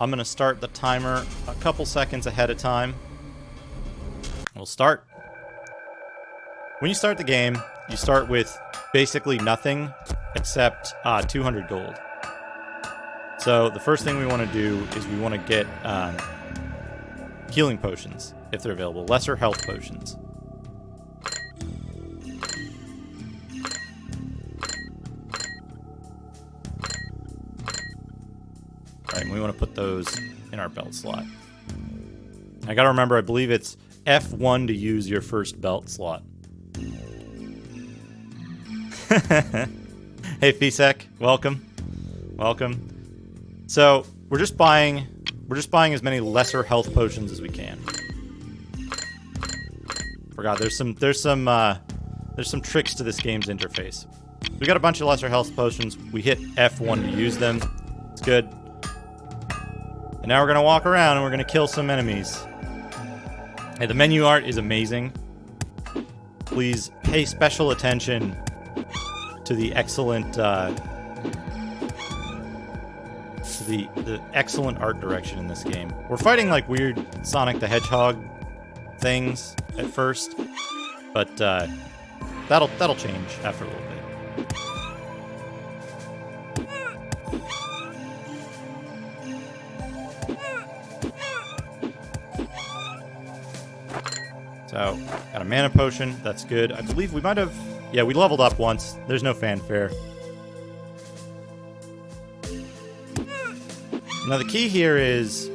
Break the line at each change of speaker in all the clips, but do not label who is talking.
I'm going to start the timer a couple seconds ahead of time. We'll start. When you start the game, you start with basically nothing except 200 gold. So the first thing we want to do is we want to get healing potions, if they're available. Lesser health potions. Alright, and we want to put those in our belt slot. I gotta remember, I believe it's F1 to use your first belt slot. Hey Fisek, welcome. Welcome. So, we're just buying as many lesser health potions as we can. Forgot there's some tricks to this game's interface. We got a bunch of lesser health potions. We hit F1 to use them. It's good. And now we're gonna walk around and we're gonna kill some enemies. Hey, the menu art is amazing. Please pay special attention to the excellent the excellent art direction in this game. We're fighting like weird Sonic the Hedgehog things at first, but that'll change after a little bit. So, got a mana potion. That's good. I believe we might have... Yeah, we leveled up once. There's no fanfare. Now, the key here is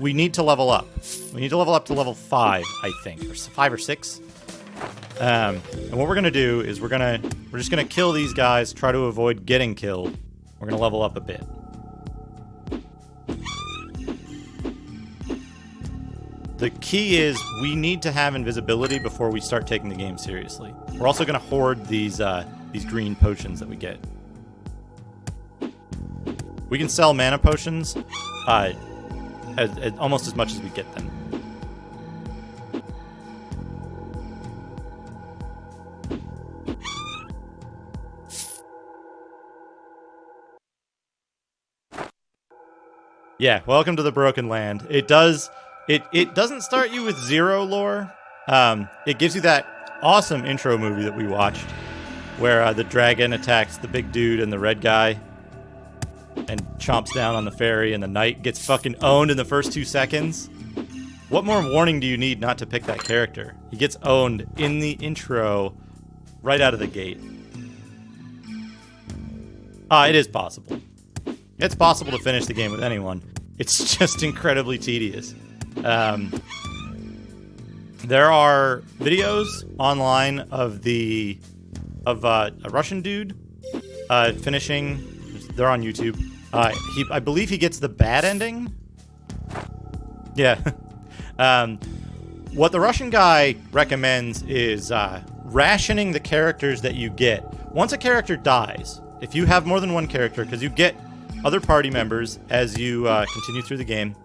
we need to level up. We need to level up to level 5, I think. Or 5 or 6. And what we're going to do is we're just going to kill these guys, try to avoid getting killed. We're going to level up a bit. The key is we need to have invisibility before we start taking the game seriously. We're also going to hoard these green potions that we get. We can sell mana potions almost as much as we get them. Yeah, welcome to the Broken Land. It doesn't start you with 0 lore. It gives you that awesome intro movie that we watched, where the dragon attacks the big dude and the red guy, and chomps down on the ferry, and the knight gets fucking owned in the first 2 seconds. What more warning do you need not to pick that character? He gets owned in the intro, right out of the gate. It is possible. It's possible to finish the game with anyone. It's just incredibly tedious. There are videos online of a Russian dude finishing. They're on YouTube. I believe he gets the bad ending. Yeah. What the Russian guy recommends is rationing the characters that you get. Once a character dies, if you have more than one character, because you get other party members as you continue through the game.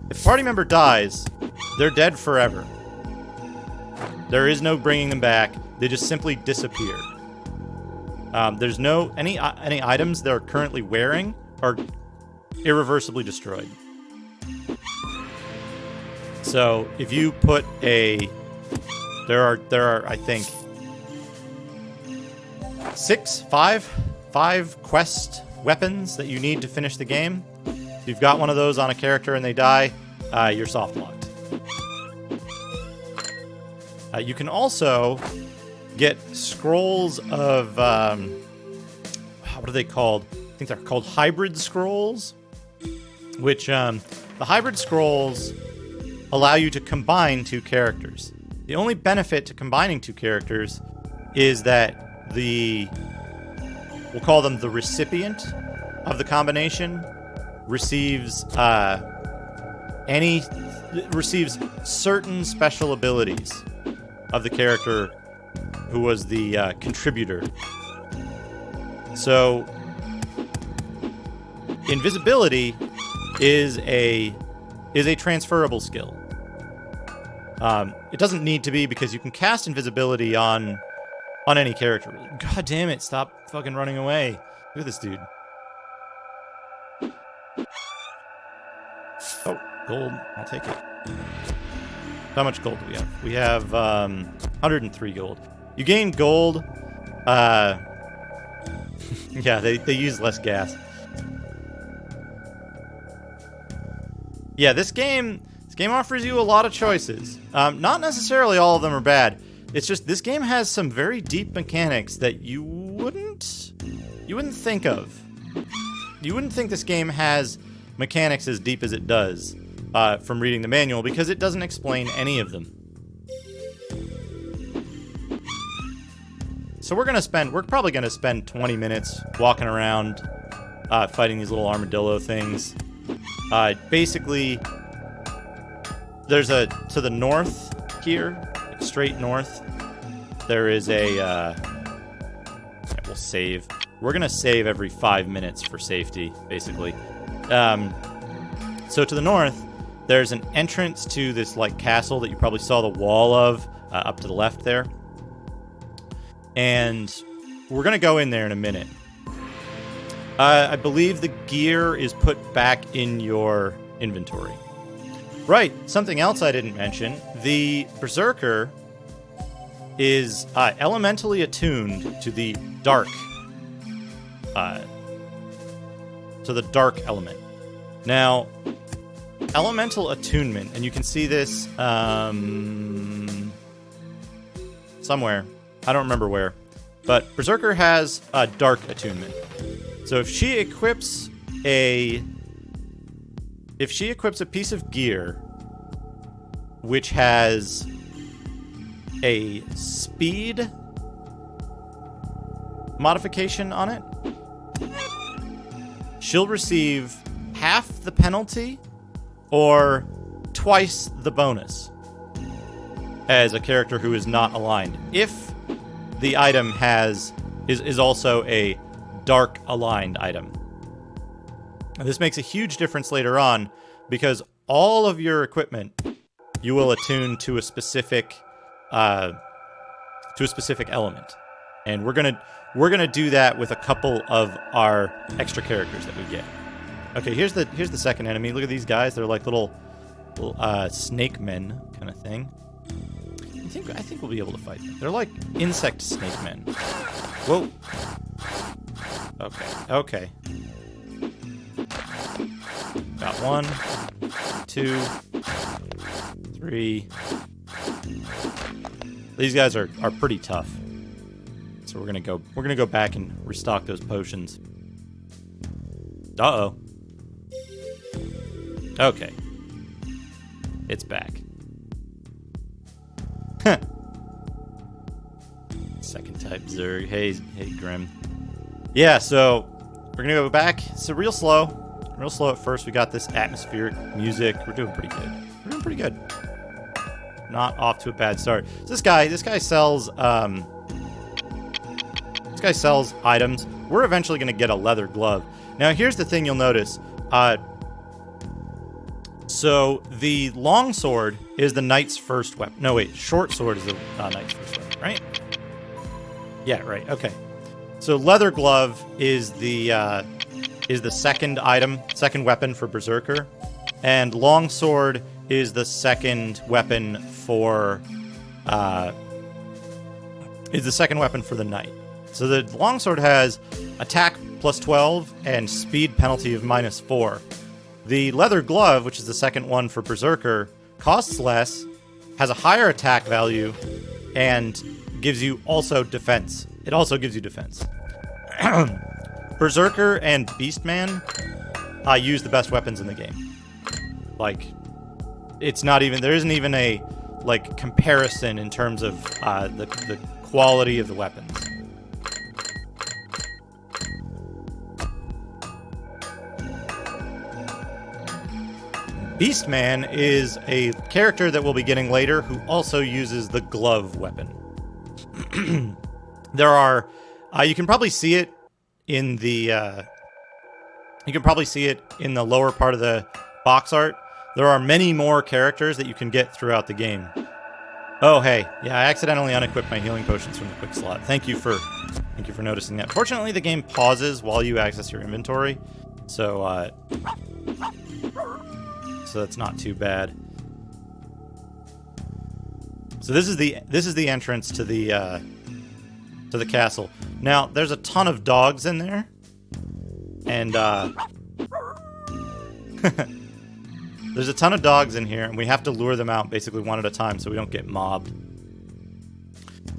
If a party member dies, they're dead forever. There is no bringing them back. They just simply disappear. There's no any items they're currently wearing are irreversibly destroyed. So if you put there are I think five quest weapons that you need to finish the game. If you've got one of those on a character and they die, you're soft locked. You can also get scrolls of what are they called? I think they're called hybrid scrolls, which the hybrid scrolls allow you to combine 2 characters. The only benefit to combining 2 characters is that we'll call them the recipient of the combination receives certain special abilities of the character who was the contributor. So invisibility is a transferable skill. It doesn't need to be, because you can cast invisibility on any character. God damn it, stop fucking running away. Look at this dude. Oh, gold. I'll take it. How much gold do we have? We have 103 gold. You gain gold. Yeah, they use less gas. Yeah, this game offers you a lot of choices. Not necessarily all of them are bad. It's just this game has some very deep mechanics that you wouldn't think of. You wouldn't think this game has mechanics as deep as it does from reading the manual, because it doesn't explain any of them. So we're probably gonna spend 20 minutes walking around, fighting these little armadillo things. Basically, there's to the north here, like straight north, there is we'll save. We're gonna save every 5 minutes for safety, basically. So to the north, there's an entrance to this like castle that you probably saw the wall of up to the left there. And we're going to go in there in a minute. I believe the gear is put back in your inventory. Right, something else I didn't mention. The Berserker is elementally attuned to the dark. To the dark element. Now, elemental attunement, and you can see this somewhere. I don't remember where. But Berserker has a dark attunement. So if she equips a piece of gear which has a speed modification on it, she'll receive half the penalty or twice the bonus as a character who is not aligned, if the item is also a dark aligned item. And this makes a huge difference later on, because all of your equipment you will attune to a specific element, and we're gonna do that with a couple of our extra characters that we get. Okay, here's the second enemy. Look at these guys. They're like little snake men kind of thing. I think we'll be able to fight them. They're like insect snake men. Whoa. Okay. Got 1, 2, 3. These guys are pretty tough. So we're gonna go back and restock those potions. Uh-oh. Okay. It's back. Second type Zerg. Hey Grim. Yeah, so we're gonna go back. It's real slow at first. We got this atmospheric music. We're doing pretty good. Not off to a bad start. So this guy sells items. We're eventually gonna get a leather glove. Now here's the thing you'll notice. So the long sword is the knight's first weapon. No, wait, short sword is the knight's first weapon, right? Yeah, right. Okay. So leather glove is the second weapon for Berserker, and long sword is the second weapon for the knight. So the long sword has attack plus 12 and speed penalty of -4. The leather glove, which is the second one for Berserker, costs less, has a higher attack value, and gives you also defense. It also gives you defense. Berserker and Beastman use the best weapons in the game. Like, there isn't even a comparison in terms of the quality of the weapons. Beastman is a character that we'll be getting later who also uses the glove weapon. There are, you can probably see it in the lower part of the box art. There are many more characters that you can get throughout the game. Oh, hey, yeah, I accidentally unequipped my healing potions from the quick slot. Thank you for noticing that. Fortunately, the game pauses while you access your inventory, so so that's not too bad. So this is the entrance to the castle. Now there's a ton of dogs in there, and there's a ton of dogs in here, and we have to lure them out basically one at a time so we don't get mobbed.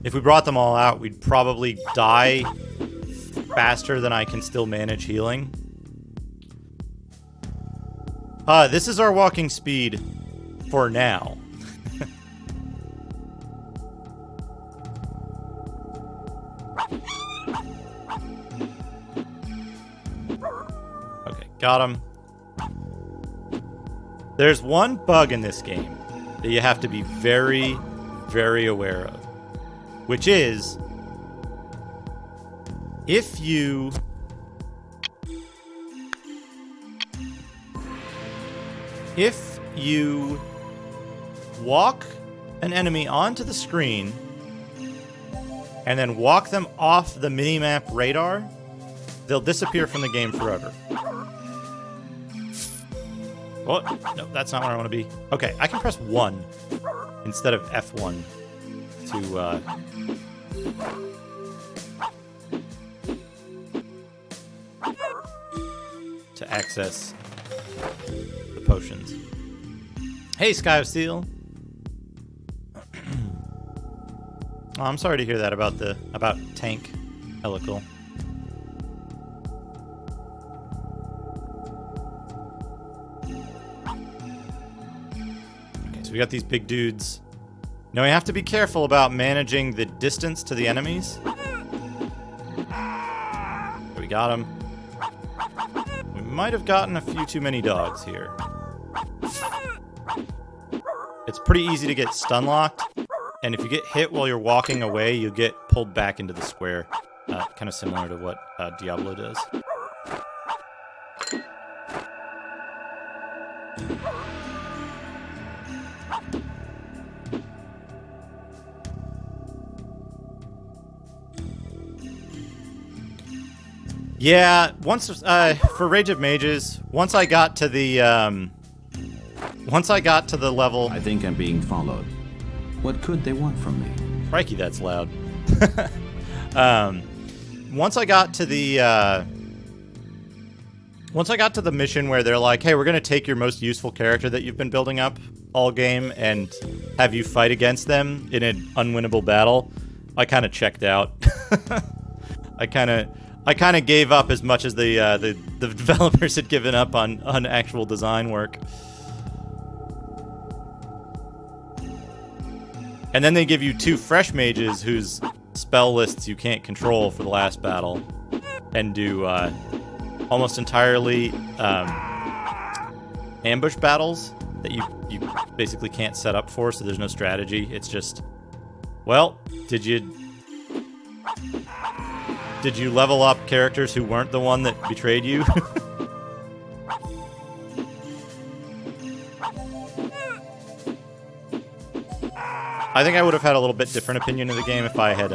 If we brought them all out, we'd probably die faster than I can still manage healing. This is our walking speed for now. Okay, got him. There's one bug in this game that you have to be very, very aware of, which is if you walk an enemy onto the screen and then walk them off the minimap radar, they'll disappear from the game forever. Oh, no, that's not where I want to be. Okay, I can press 1 instead of F1 to access the potions. Hey, Sky of Steel. Oh, I'm sorry to hear that about Tank Helical. Okay, so we got these big dudes. Now we have to be careful about managing the distance to the enemies. We got him. We might have gotten a few too many dogs here. It's pretty easy to get stun locked, and if you get hit while you're walking away, you get pulled back into the square. Kind of similar to what Diablo does. Yeah, once for Rage of Mages, once I got to the level.
I think I'm being followed. What could they want from me?
Crikey, that's loud. Once I got to the mission where they're like, "Hey, we're gonna take your most useful character that you've been building up all game and have you fight against them in an unwinnable battle," I kind of checked out. I kind of gave up as much as the developers had given up on actual design work. And then they give you 2 fresh mages whose spell lists you can't control for the last battle, and do almost entirely ambush battles that you basically can't set up for, so there's no strategy. It's just, well, did you level up characters who weren't the one that betrayed you? I think I would have had a little bit different opinion of the game if I had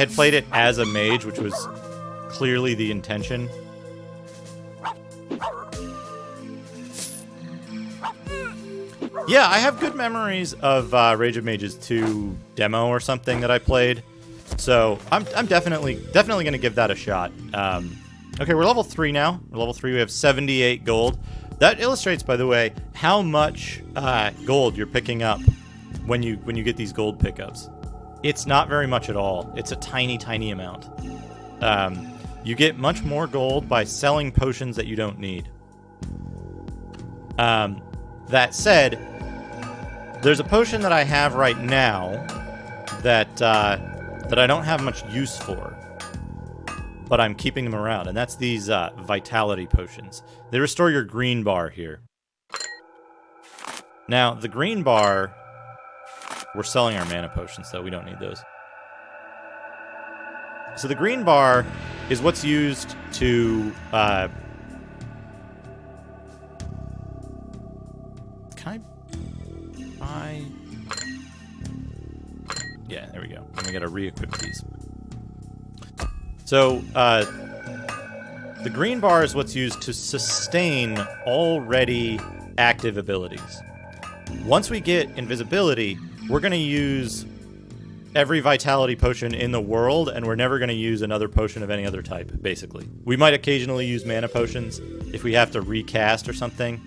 played it as a mage, which was clearly the intention. Yeah, I have good memories of Rage of Mages 2 demo or something that I played, so I'm definitely going to give that a shot. Okay, we're level 3 now. We're level 3. We have 78 gold. That illustrates, by the way, how much gold you're picking up when you get these gold pickups. It's not very much at all. It's a tiny, tiny amount. You get much more gold by selling potions that you don't need. That said, there's a potion that I have right now that I don't have much use for, but I'm keeping them around, and that's these vitality potions. They restore your green bar here. Now, the green bar, we're selling our mana potions, so we don't need those. So the green bar is what's used to yeah, there we go. And we gotta re-equip these. So, the green bar is what's used to sustain already active abilities. Once we get invisibility, we're going to use every vitality potion in the world, and we're never going to use another potion of any other type, basically. We might occasionally use mana potions if we have to recast or something.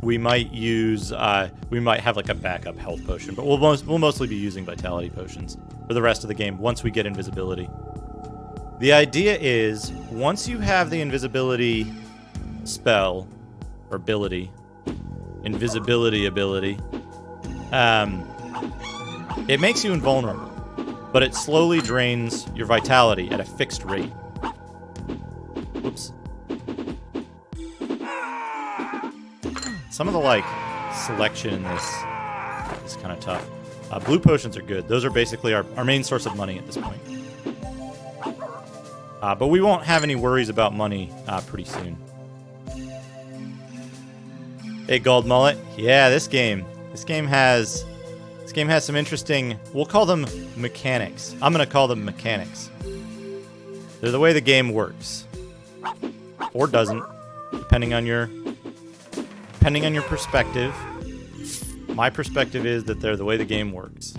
We might use, we might have like a backup health potion, but we'll mostly be using vitality potions for the rest of the game once we get invisibility. The idea is, once you have the invisibility spell, or ability, invisibility ability, it makes you invulnerable, but it slowly drains your vitality at a fixed rate. Whoops. Some of the, like, selection in this is kind of tough. Blue potions are good. Those are basically our main source of money at this point. But we won't have any worries about money pretty soon. Hey, Gold Mullet. Yeah, this game has some interesting, we'll call them mechanics. I'm going to call them mechanics. They're the way the game works. Or doesn't, depending on your perspective. My perspective is that they're the way the game works.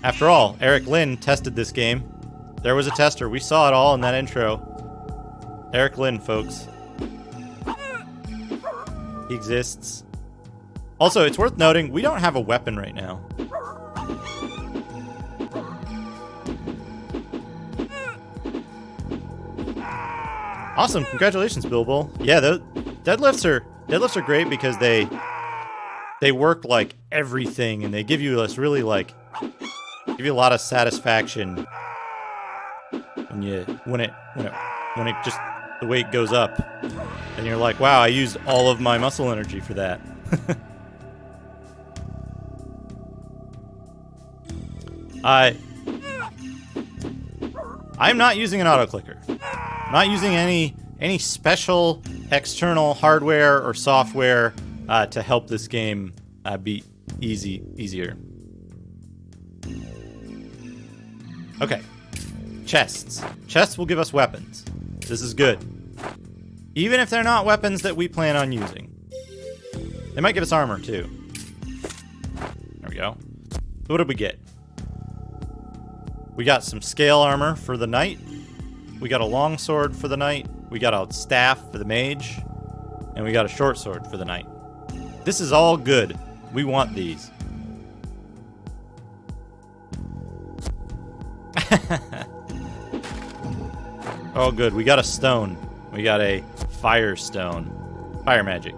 After all, Eric Lynn tested this game. There was a tester. We saw it all in that intro. Eric Lynn, folks. He exists. Also, it's worth noting, we don't have a weapon right now. Awesome, congratulations, Bilbo. Yeah, the deadlifts are great because they work like everything, and they give you this really like give you a lot of satisfaction when it just the weight goes up, and you're like, wow, I used all of my muscle energy for that. I'm not using an auto clicker. I'm not using any special external hardware or software to help this game be easier. Okay. Chests. Chests will give us weapons. This is good. Even if they're not weapons that we plan on using. They might give us armor, too. There we go. So what did we get? We got some scale armor for the knight. We got a long sword for the knight. We got a staff for the mage. And we got a short sword for the knight. This is all good. We want these. Oh, good. We got a stone. We got a fire stone. Fire magic.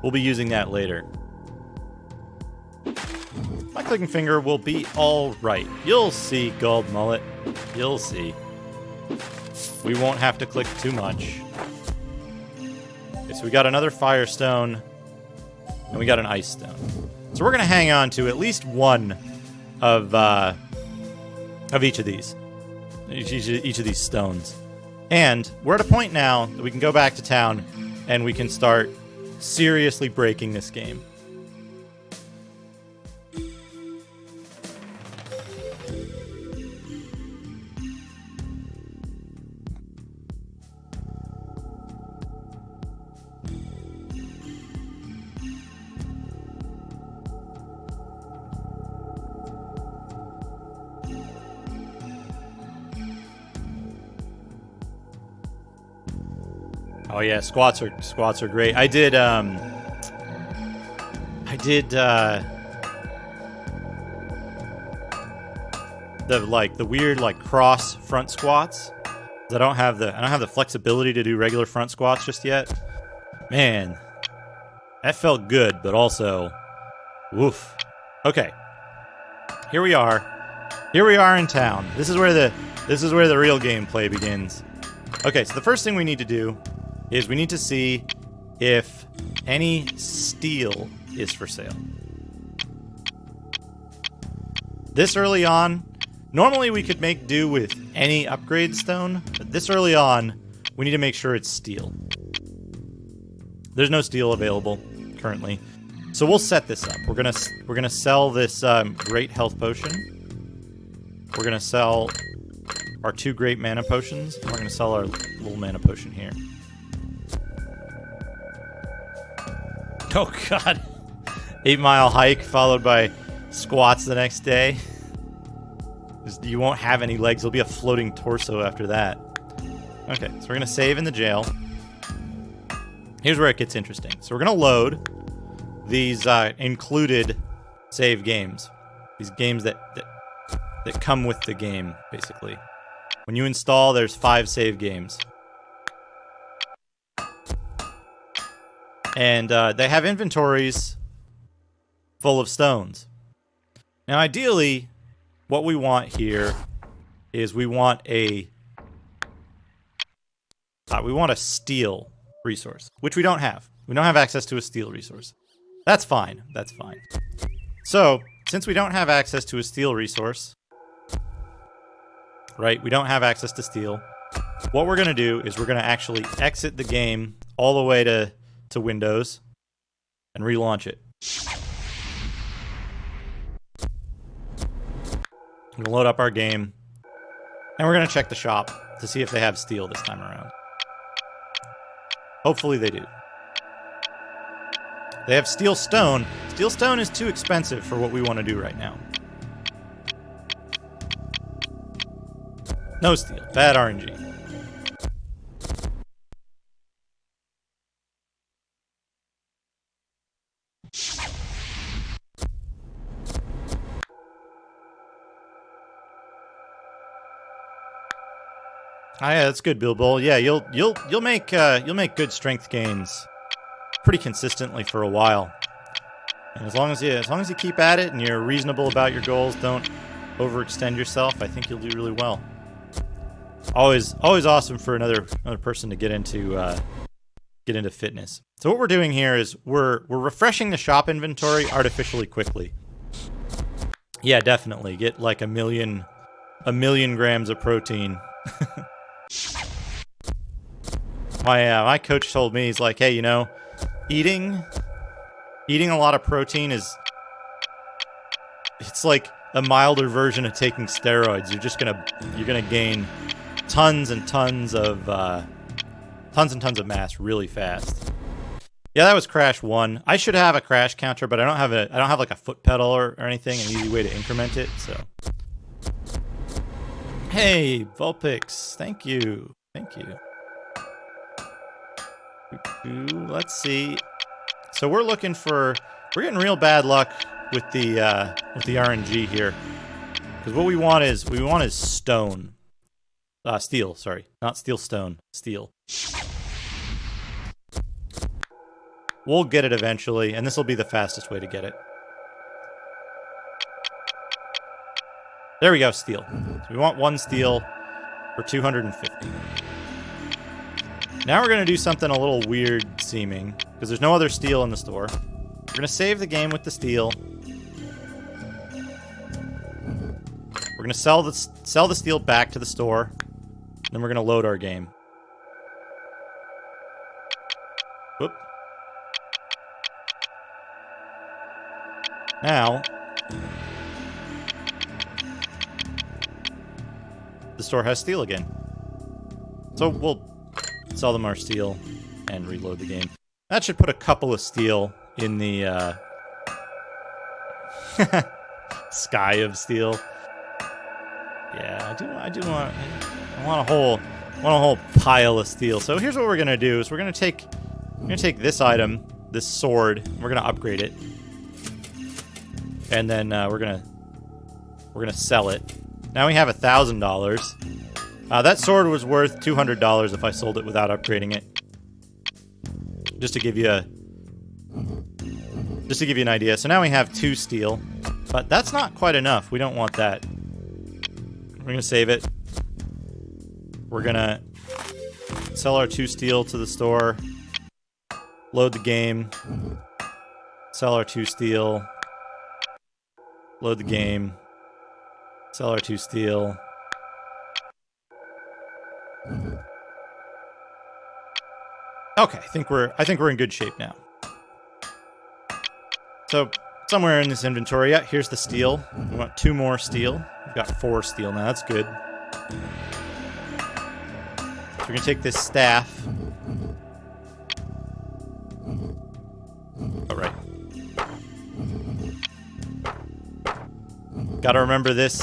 We'll be using that later. My clicking finger will be all right. You'll see, Gold Mullet. You'll see. We won't have to click too much. Okay, so we got another fire stone, and we got an ice stone. So we're going to hang on to at least one of each of these. Each of these stones. And we're at a point now that we can go back to town and we can start seriously breaking this game. Oh yeah, squats are great. I did the weird like cross front squats. I don't have the flexibility to do regular front squats just yet. Man, that felt good, but also, woof. Okay, here we are. Here we are in town. This is where the real gameplay begins. Okay, so the first thing we need to do is we need to see if any steel is for sale. This early on, normally we could make do with any upgrade stone, but this early on, we need to make sure it's steel. There's no steel available currently, so we'll set this up. We're gonna sell this great health potion. We're gonna sell our 2 great mana potions. And we're going to sell our little mana potion here. Oh, God. 8-mile hike followed by squats the next day. You won't have any legs. There'll be a floating torso after that. Okay, so we're going to save in the jail. Here's where it gets interesting. So we're going to load these included save games. These games that come with the game, basically. When you install, there's 5 save games. And they have inventories full of stones. Now, ideally, what we want here is we want a steel resource, which we don't have. We don't have access to a steel resource. That's fine. That's fine. So, since we don't have access to a steel resource, right, we don't have access to steel, what we're going to do is we're going to actually exit the game all the way to Windows and relaunch it. We're going to load up our game, and we're going to check the shop to see if they have steel this time around. Hopefully they do. They have steel stone. Steel stone is too expensive for what we want to do right now. No steel. Bad RNG. Ah, yeah, that's good, Bilbo. Yeah, you'll make good strength gains pretty consistently for a while. And as long as you keep at it and you're reasonable about your goals, don't overextend yourself, I think you'll do really well. Always awesome for another person to get into fitness. So what we're doing here is we're refreshing the shop inventory artificially quickly. Yeah, definitely get like a million grams of protein. My coach told me, he's like, hey, you know, eating a lot of protein it's like a milder version of taking steroids. You're gonna gain tons and tons of mass really fast. Yeah, that was Crash 1. I should have a crash counter, but I don't have like a foot pedal or anything, an easy way to increment it, so. Hey, Vulpix, thank you. Let's see. So we're getting real bad luck with the RNG here, because what we want is stone, steel. Sorry, not steel stone, steel. We'll get it eventually, and this will be the fastest way to get it. There we go, steel. So we want 1 steel for 250. Now we're going to do something a little weird seeming, because there's no other steel in the store. We're going to save the game with the steel. We're going to sell the steel back to the store. Then we're going to load our game. Whoop. Now, the store has steel again. So we'll sell them our steel and reload the game. That should put a couple of steel in the sky of steel. Yeah, I want a whole pile of steel. So here's what we're gonna do: is we're gonna take this item, this sword, and we're gonna upgrade it, and then we're gonna sell it. Now we have $1,000. That sword was worth $200 if I sold it without upgrading it. Just to give you an idea. So now we have 2 steel, but that's not quite enough. We don't want that. We're gonna save it. We're gonna sell our 2 steel to the store. Load the game. Sell our 2 steel. Load the game. Sell our 2 steel. Okay, I think we're in good shape now. So somewhere in this inventory, yeah, here's the steel. We want 2 more steel. We've got 4 steel now. That's good. we're gonna take this staff. All right. Got to remember this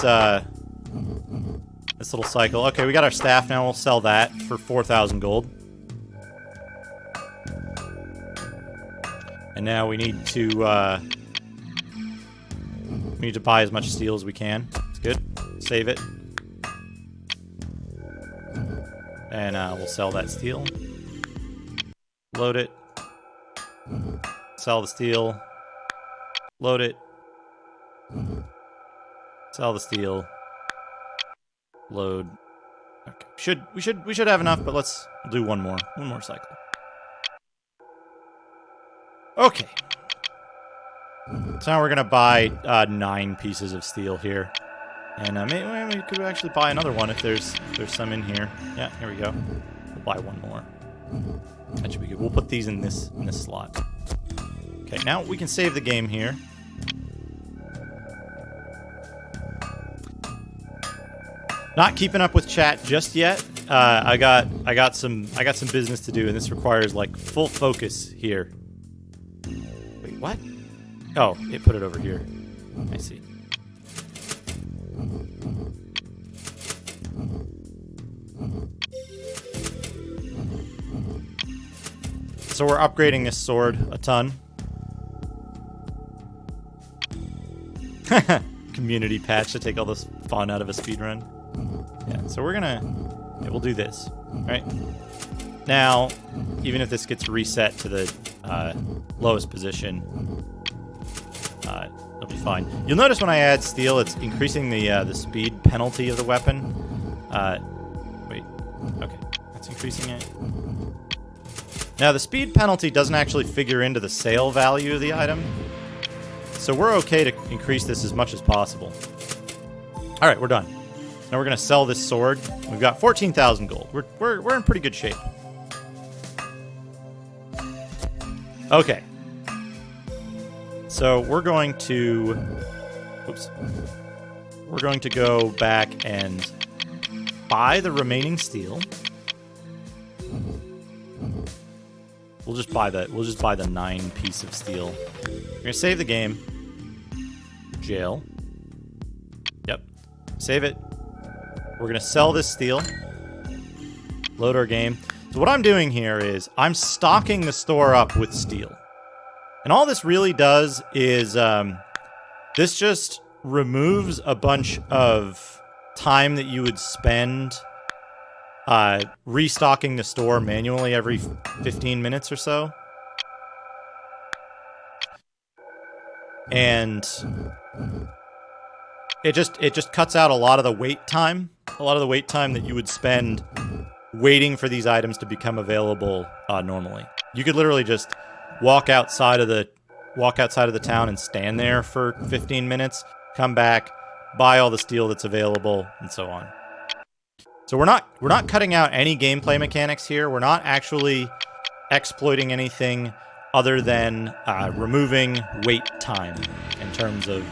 this little cycle. Okay, we got our staff now. We'll sell that for 4,000 gold. And now we need to buy as much steel as we can. It's good. Save it. And we'll sell that steel. Load it. Sell the steel. Load it. Sell the steel. Load. Okay. We should have enough, but let's do one more cycle. Okay. So now we're gonna buy 9 pieces of steel here, and maybe we could actually buy another one if there's some in here. Yeah, here we go. We'll buy one more. That should be good. We'll put these in this slot. Okay, now we can save the game here. Not keeping up with chat just yet. I got some business to do, and this requires like full focus here. Wait, what? Oh, it put it over here. I see. So we're upgrading this sword a ton. Community patch to take all this fun out of a speedrun. Yeah, so we'll do this. Right? Now, even if this gets reset to the lowest position, it'll be fine. You'll notice when I add steel, it's increasing the speed penalty of the weapon. Wait, okay, that's increasing it. Now, the speed penalty doesn't actually figure into the sale value of the item, so we're okay to increase this as much as possible. All right, we're done. Now we're gonna sell this sword. We've got 14,000 gold. We're in pretty good shape. Okay. So we're going to, we're going to go back and buy the remaining steel. We'll just buy the 9 piece of steel. We're gonna save the game. Jail. Yep. Save it. We're gonna sell this steel. Load our game. So what I'm doing here is I'm stocking the store up with steel. And all this really does is this just removes a bunch of time that you would spend restocking the store manually every 15 minutes or so. And it just cuts out a lot of the wait time. A lot of the wait time that you would spend waiting for these items to become available normally. You could literally just walk outside of the town and stand there for 15 minutes, come back, buy all the steel that's available, and so on. So we're not cutting out any gameplay mechanics here. We're not actually exploiting anything other than removing wait time in terms of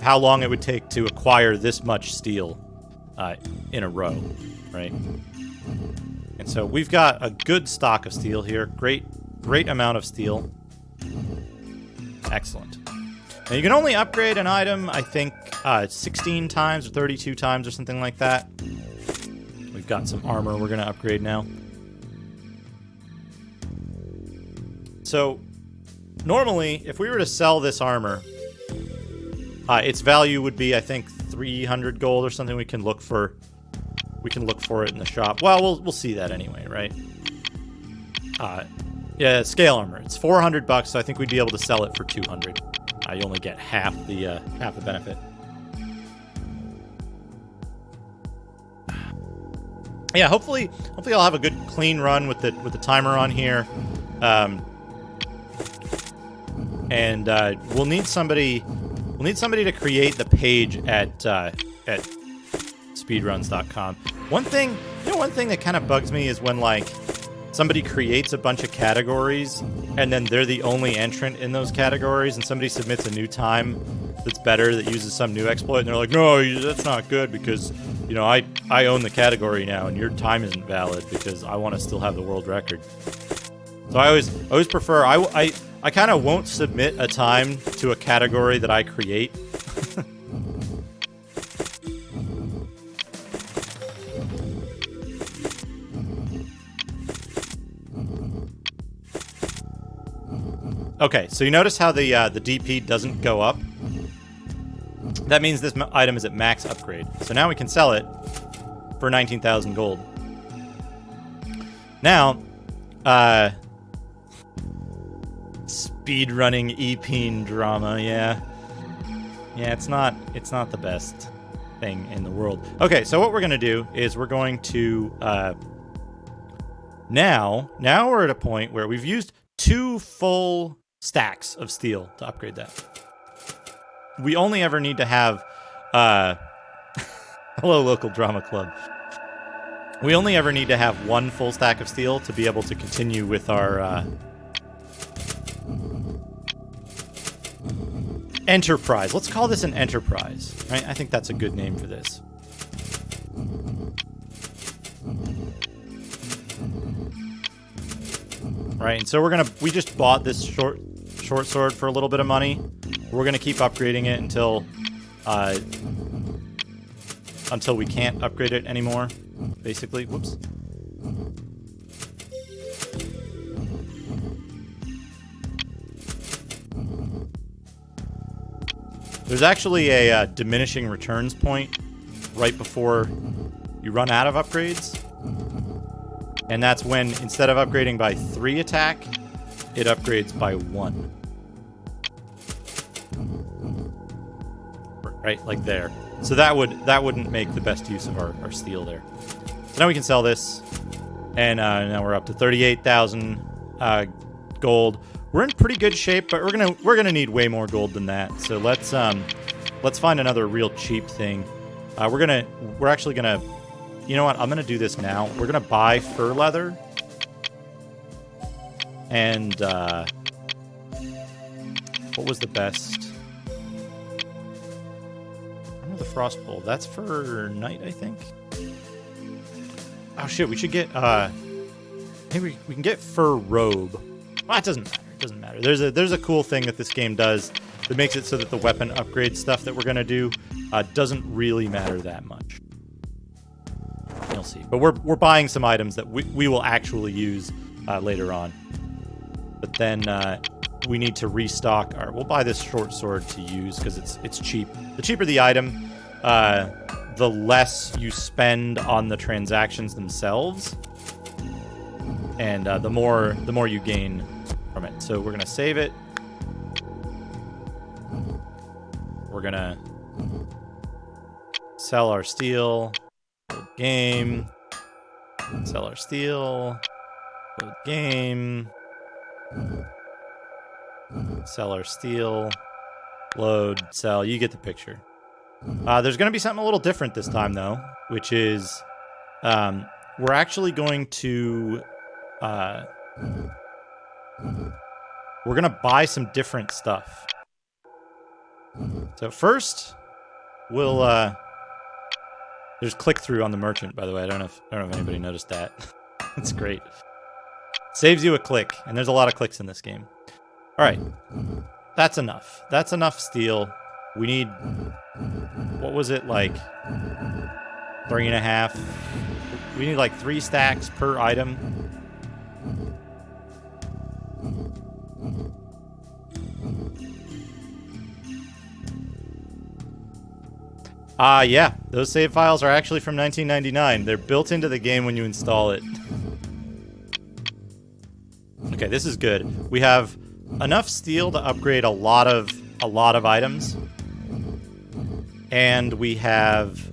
how long it would take to acquire this much steel in a row, right? And so we've got a good stock of steel here. Great amount of steel. Excellent. Now you can only upgrade an item, I think, 16 times or 32 times or something like that. We've got some armor we're going to upgrade now. So normally, if we were to sell this armor, its value would be, I think, 300 gold or something. We can look for it in the shop. Well, we'll see that anyway, right? Yeah, scale armor. It's 400 bucks, so I think we'd be able to sell it for 200. You only get half the benefit. Yeah, hopefully I'll have a good clean run with the timer on here. And we'll need somebody to create the page at speedruns.com. One thing that kind of bugs me is when like somebody creates a bunch of categories and then they're the only entrant in those categories and somebody submits a new time that's better that uses some new exploit, and they're like, no, that's not good because, you know, I own the category now, and your time isn't valid because I want to still have the world record. So I always prefer, I kind of won't submit a time to a category that I create. Okay, so you notice how the DP doesn't go up? That means this item is at max upgrade. So now we can sell it for 19,000 gold. Now, speedrunning Epeen drama, yeah. Yeah, it's not the best thing in the world. Okay, so what we're going to do is we're going to, now we're at a point where we've used 2 full stacks of steel to upgrade that. We only ever need to have, hello local drama club. We only ever need to have 1 full stack of steel to be able to continue with our, enterprise. Let's call this an enterprise, right? I think that's a good name for this. Right, and so we just bought this short sword for a little bit of money. We're gonna keep upgrading it until we can't upgrade it anymore, basically. Whoops. There's actually a diminishing returns point right before you run out of upgrades. And that's when, instead of upgrading by 3 attack, it upgrades by 1. Right, like there. So that wouldn't make the best use of our steel there. So now we can sell this, and now we're up to 38,000 gold. We're in pretty good shape, but we're gonna need way more gold than that. So let's find another real cheap thing. We're actually gonna. You know what? I'm going to do this now. We're going to buy fur leather. And, what was the best? I know the frost bowl. That's for night, I think. Oh, shit. We should get, maybe we can get fur robe. Well, it doesn't matter. It doesn't matter. There's a cool thing that this game does that makes it so that the weapon upgrade stuff that we're going to do doesn't really matter that much. You'll see. But we're buying some items that we will actually use later on. But then we need to restock our... We'll buy this short sword to use because it's cheap. The cheaper the item, the less you spend on the transactions themselves. And the more you gain from it. So we're going to save it. We're going to sell our steel... Game. Sell our steel. Load game. Sell our steel. Load. Sell. You get the picture. There's going to be something a little different this time, though, which is we're actually going to... we're going to buy some different stuff. So first, we'll... There's click-through on the merchant, by the way. I don't know if anybody noticed that. It's great. Saves you a click, and there's a lot of clicks in this game. All right. That's enough. That's enough steel. We need... What was it, like... 3.5? We need, like, 3 stacks per item. Yeah, those save files are actually from 1999. They're built into the game when you install it. Okay, this is good. We have enough steel to upgrade a lot of items, and we have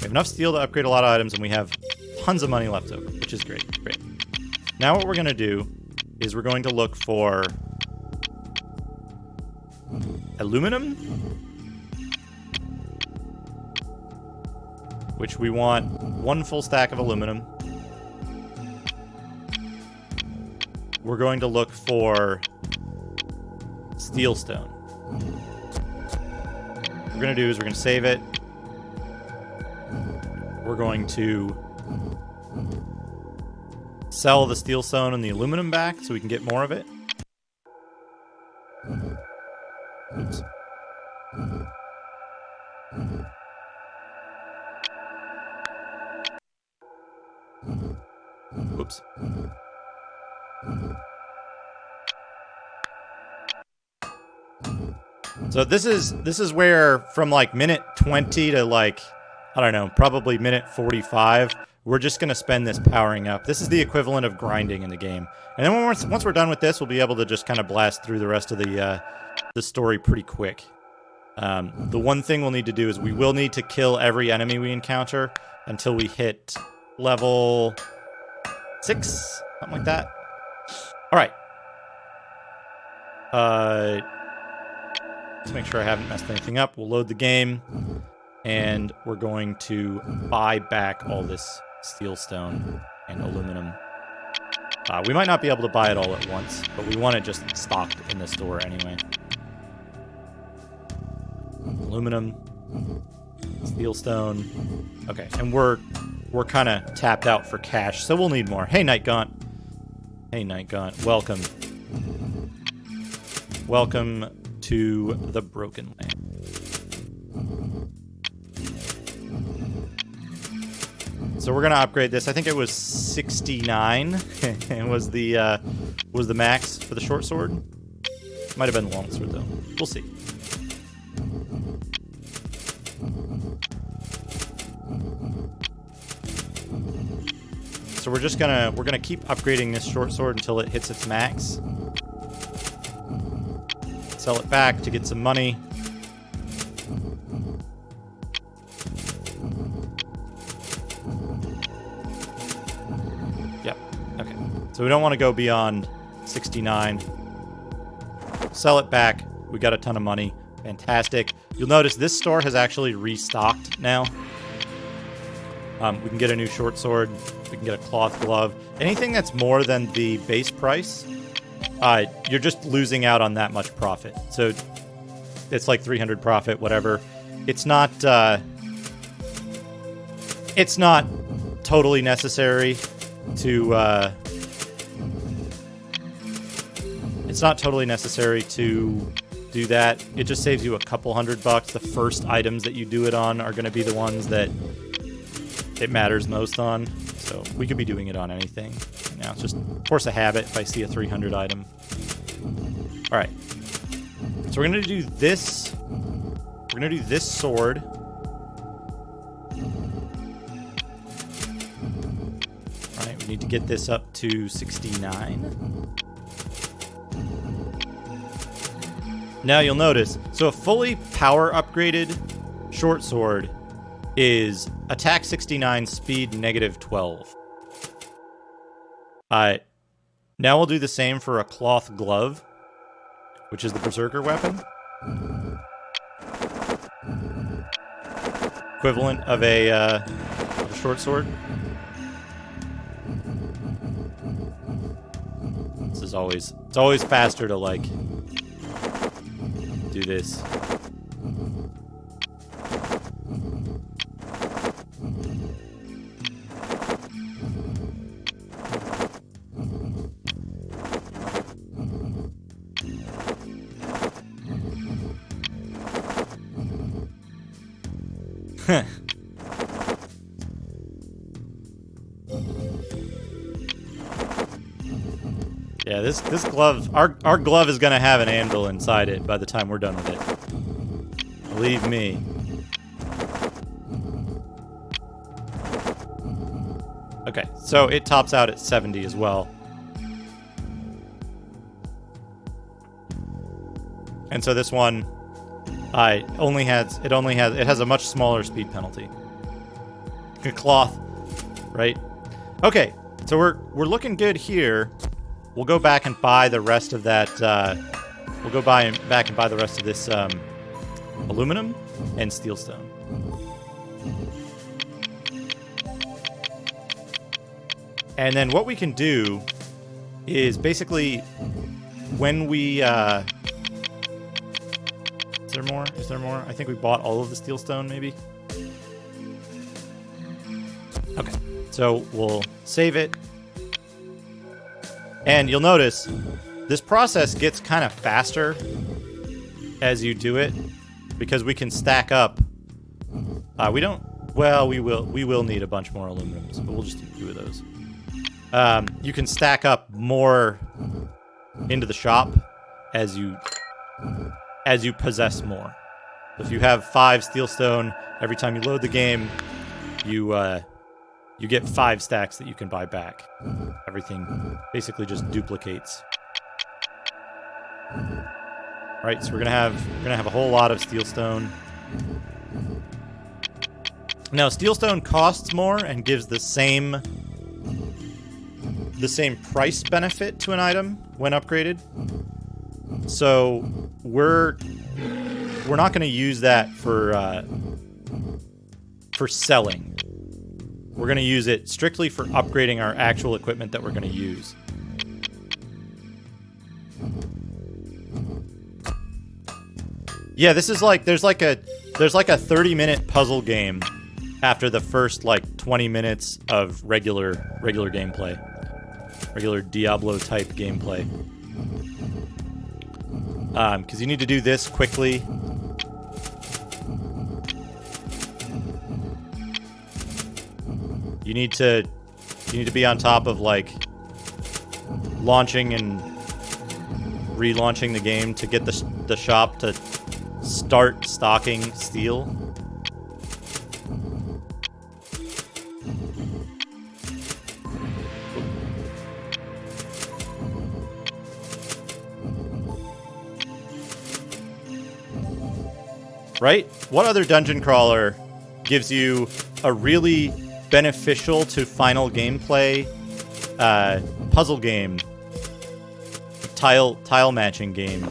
enough steel to upgrade a lot of items, and we have tons of money left over, which is great. Great. Now what we're going to do is we're going to look for aluminum. Which we want 1 full stack of aluminum. We're going to look for steel stone. we're going to do is we're going to save it. We're going to sell the steel stone and the aluminum back so we can get more of it. Oops. Whoops. So this is where from like minute 20 to like, I don't know, probably minute 45, we're just going to spend this powering up. This is the equivalent of grinding in the game. And then once we're done with this, we'll be able to just kind of blast through the rest of the story pretty quick. The one thing we'll need to do is we will need to kill every enemy we encounter until we hit level 6, something like that. All right. Let's make sure I haven't messed anything up. We'll load the game, and we're going to buy back all this steel stone and aluminum. We might not be able to buy it all at once, but we want it just stocked in the store anyway. Aluminum, steel stone. Okay, and we're kind of tapped out for cash, so we'll need more. Hey, Night Gaunt. Hey, Night Gaunt. Welcome. Welcome to the Broken Land. So we're gonna upgrade this. I think it was 69 and was the max for the short sword. Might have been the long sword though. We'll see. So we're gonna keep upgrading this short sword until it hits its max. Sell it back to get some money. Yep. Okay. So we don't want to go beyond 69. Sell it back. We got a ton of money. Fantastic. You'll notice this store has actually restocked now. We can get a new short sword. We can get a cloth glove. Anything that's more than the base price, you're just losing out on that much profit. So it's like 300 profit, whatever. It's not totally necessary to do that. It just saves you a couple $100. The first items that you do it on are going to be the ones that it matters most on. So we could be doing it on anything. Now it's just force a habit if I see a 300 item. All right. So we're going to do this. We're going to do this sword. All right, we need to get this up to 69. Now you'll notice, so a fully power upgraded short sword is attack 69, speed -12. Now we'll do the same for a cloth glove, which is the berserker weapon. Equivalent of a short sword. It's always faster to like do this. Yeah, this glove, our glove is gonna have an anvil inside it by the time we're done with it. Believe me. Okay, so it tops out at 70 as well. And so this one, it has a much smaller speed penalty. Good cloth, right? Okay, so we're looking good here. We'll go back and buy the rest of that. We'll go back and buy the rest of this aluminum and steel stone. And then what we can do is basically when we Is there more? Is there more? I think we bought all of the steel stone, maybe. Okay, so we'll save it. And you'll notice this process gets kind of faster as you do it because we can stack up. We don't. Well, we will need a bunch more aluminums, but we'll just do 2 of those. You can stack up more into the shop as you possess more. So if you have 5 steel stone, every time you load the game, you get 5 stacks that you can buy back. Everything basically just duplicates. All right, so we're gonna have a whole lot of steel stone. Now, steel stone costs more and gives the same price benefit to an item when upgraded. So we're not going to use that for selling. We're going to use it strictly for upgrading our actual equipment that we're going to use. Yeah, this is like there's like a 30-minute puzzle game after the first like 20 minutes of regular gameplay. Regular Diablo type gameplay. Because you need to do this quickly. You need to be on top of like launching and relaunching the game to get the shop to start stocking steel. Right? What other dungeon crawler gives you a really beneficial to final gameplay puzzle game, tile matching game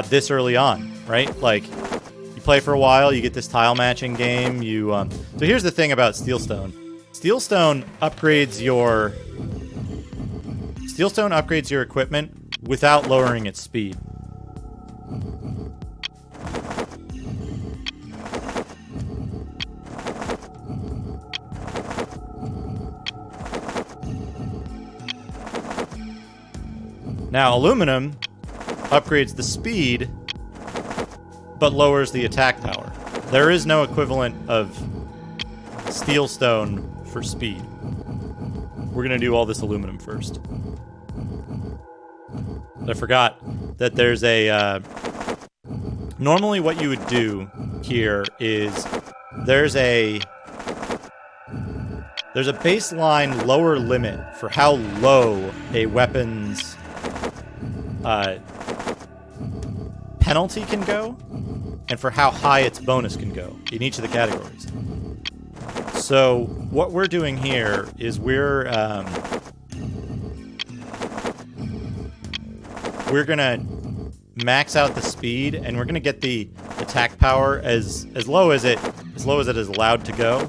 this early on, right? Like, you play for a while, you get this tile matching game. So here's the thing about Steelstone. Steelstone upgrades your equipment without lowering its speed. Now, aluminum upgrades the speed, but lowers the attack power. There is no equivalent of steel stone for speed. We're going to do all this aluminum first. I forgot that there's a... normally what you would do here is there's a baseline lower limit for how low a weapon's penalty can go, and for how high its bonus can go in each of the categories. So what we're doing here is we're gonna max out the speed, and we're gonna get the attack power as low as it is allowed to go.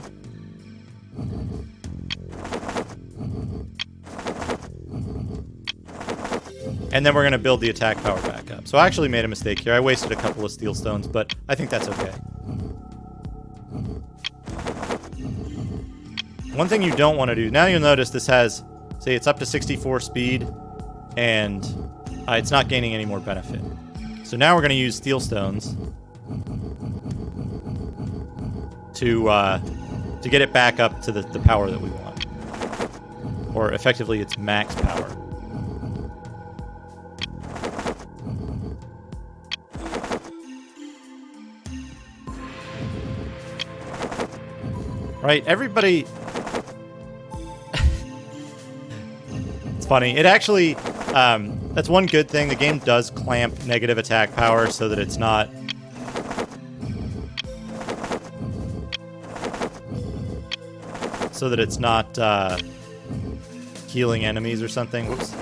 And then we're going to build the attack power back up. So I actually made a mistake here. I wasted a couple of steel stones, but I think that's okay. One thing you don't want to do, now you'll notice this has, say it's up to 64 speed, and it's not gaining any more benefit. So now we're going to use steel stones to get it back up to the power that we want. Or effectively its max power. Right, everybody... It's funny. It actually... that's one good thing. The game does clamp negative attack power so that it's not... healing enemies or something. Whoops.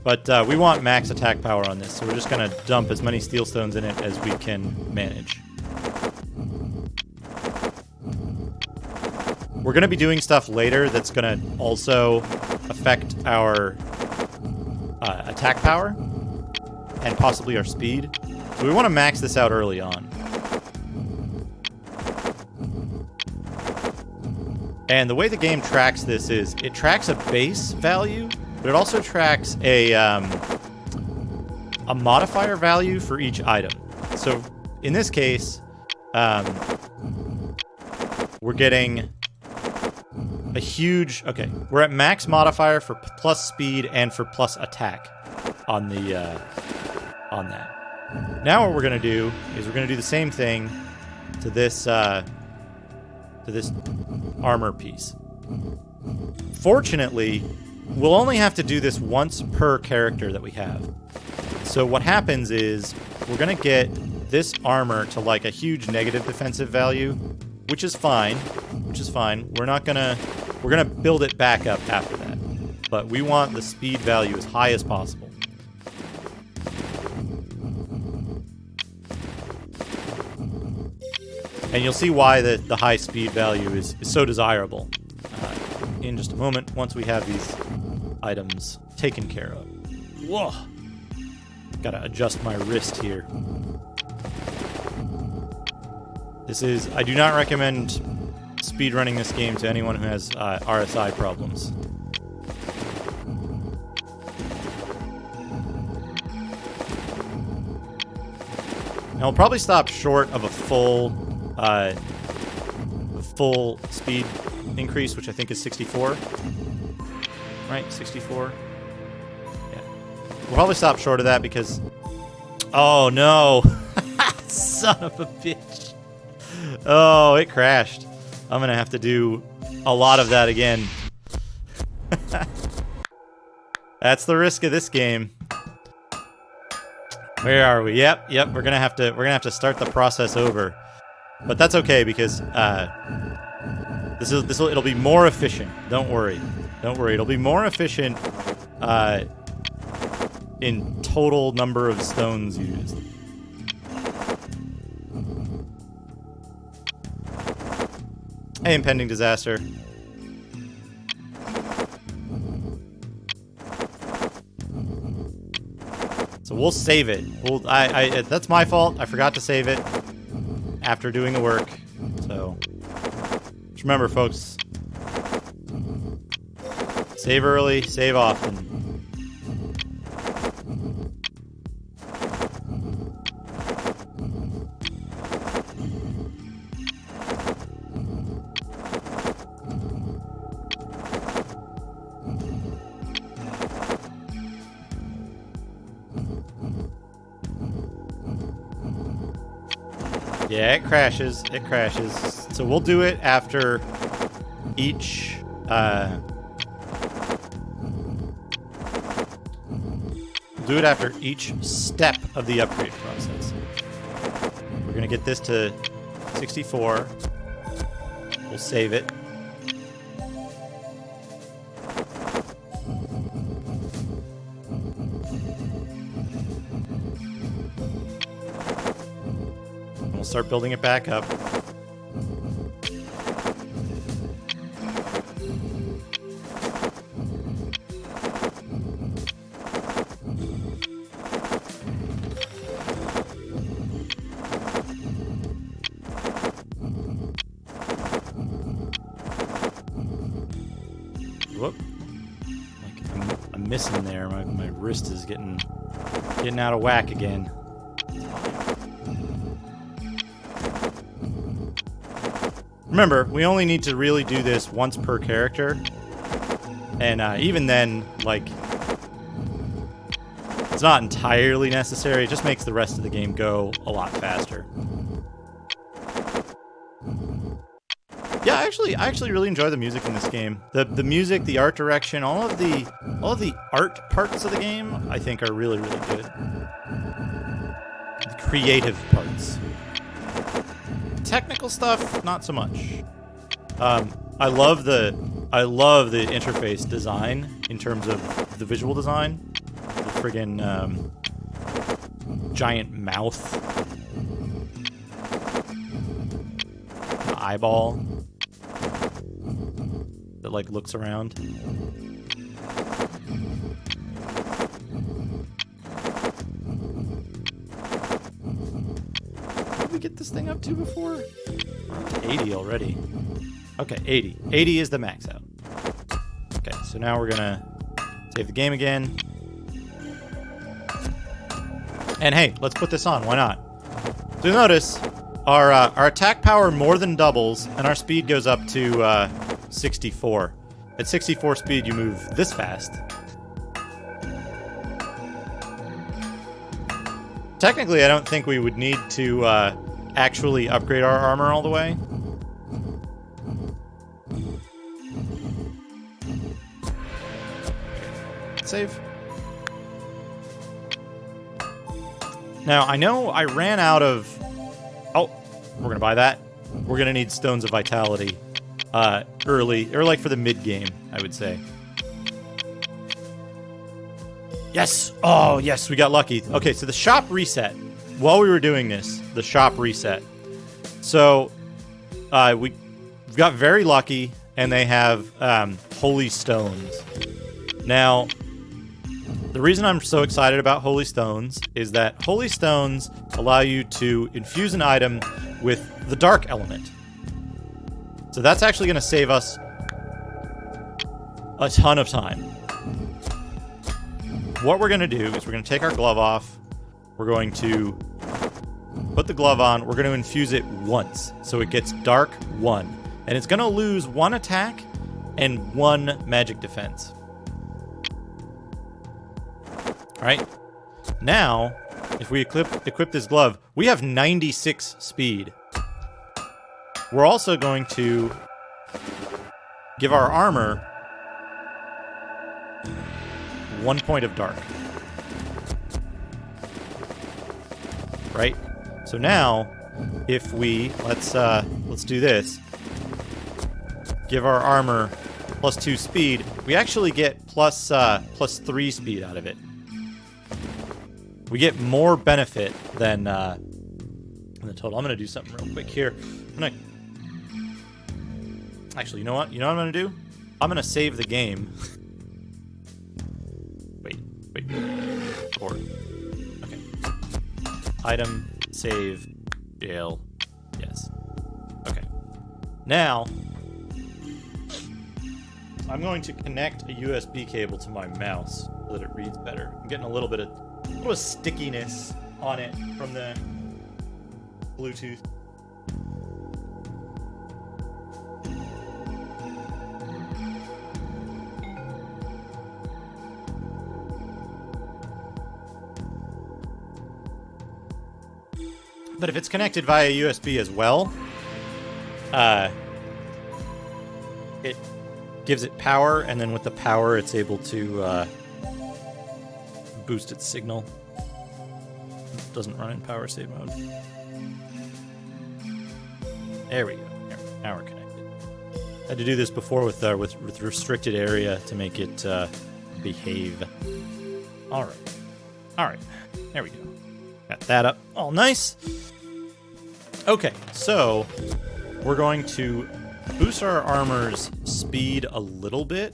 But we want max attack power on this, so we're just going to dump as many steel stones in it as we can manage. We're going to be doing stuff later that's going to also affect our attack power. and possibly our speed. So we want to max this out early on. And the way the game tracks this is it tracks a base value, but it also tracks a modifier value for each item. So in this case, we're getting a huge... Okay, we're at max modifier for plus speed and for plus attack on the on that. Now what we're going to do is we're going to do the same thing to this armor piece. Fortunately, we'll only have to do this once per character that we have. So what happens is we're going to get this armor to like a huge negative defensive value, which is fine. We're going to build it back up after that. But we want the speed value as high as possible. And you'll see why the high speed value is so desirable in just a moment once we have these items taken care of. Whoa! Gotta adjust my wrist here. I do not recommend speedrunning this game to anyone who has RSI problems. And I'll probably stop short of a full speed increase, which I think is 64. Right? 64? Yeah. We'll probably stop short of that because... Oh, no! Son of a bitch! Oh, it crashed. I'm gonna have to do a lot of that again. That's the risk of this game. Where are we? Yep. We're gonna have to start the process over, but that's okay because it'll be more efficient. Don't worry. It'll be more efficient in total number of stones used. Hey, impending disaster. So we'll save it. That's my fault. I forgot to save it after doing the work. So just remember, folks. Save early, save often. Yeah, it crashes. So we'll do it after each step of the upgrade process. We're gonna get this to 64. We'll save it. We'll start building it back up. Whoop. I'm missing there. My wrist is getting out of whack again. Remember, we only need to really do this once per character. And even then, like, it's not entirely necessary. It just makes the rest of the game go a lot faster. Yeah, I actually really enjoy the music in this game. The music, the art direction, all of the art parts of the game, I think are really, really good. The creative parts. Technical stuff, not so much. I love the interface design in terms of the visual design. The friggin' giant mouth, the eyeball that like looks around. did we get this thing up to before? 80 already. Okay, 80. 80 is the max out. Okay, so now we're gonna save the game again. And hey, let's put this on. Why not? So you'll notice our attack power more than doubles, and our speed goes up to 64. At 64 speed, you move this fast. Technically, I don't think we would need to actually upgrade our armor all the way. Save. Now, I know I ran out of... Oh, we're going to buy that. We're going to need Stones of Vitality early, or like for the mid-game, I would say. Yes! Oh, yes, we got lucky. Okay, so the shop reset. While we were doing this, the shop reset. So, we got very lucky, and they have Holy Stones. Now, the reason I'm so excited about Holy Stones is that Holy Stones allow you to infuse an item with the Dark element. So that's actually going to save us a ton of time. What we're going to do is we're going to take our glove off. We're going to put the glove on. We're going to infuse it once. So it gets Dark 1. And it's going to lose 1 attack and 1 magic defense. All right. Now, if we equip this glove, we have 96 speed. We're also going to give our armor 1 point of dark. Right? So now, if we let's do this. Give our armor +2 speed. We actually get +3 speed out of it. We get more benefit than the total. I'm gonna do something real quick here. Actually, you know what? You know what I'm gonna do? I'm gonna save the game. Wait. Or okay. Item, save, jail. Yes. Okay. Now I'm going to connect a USB cable to my mouse so that it reads better. I'm getting a little bit of stickiness on it from the Bluetooth. But if it's connected via USB as well, it gives it power, and then with the power, it's able to boost its signal. It doesn't run in power save mode. There we go. Now we're connected. Had to do this before with restricted area to make it behave. All right. There we go. Got that up. All nice. Okay, so we're going to boost our armor's speed a little bit,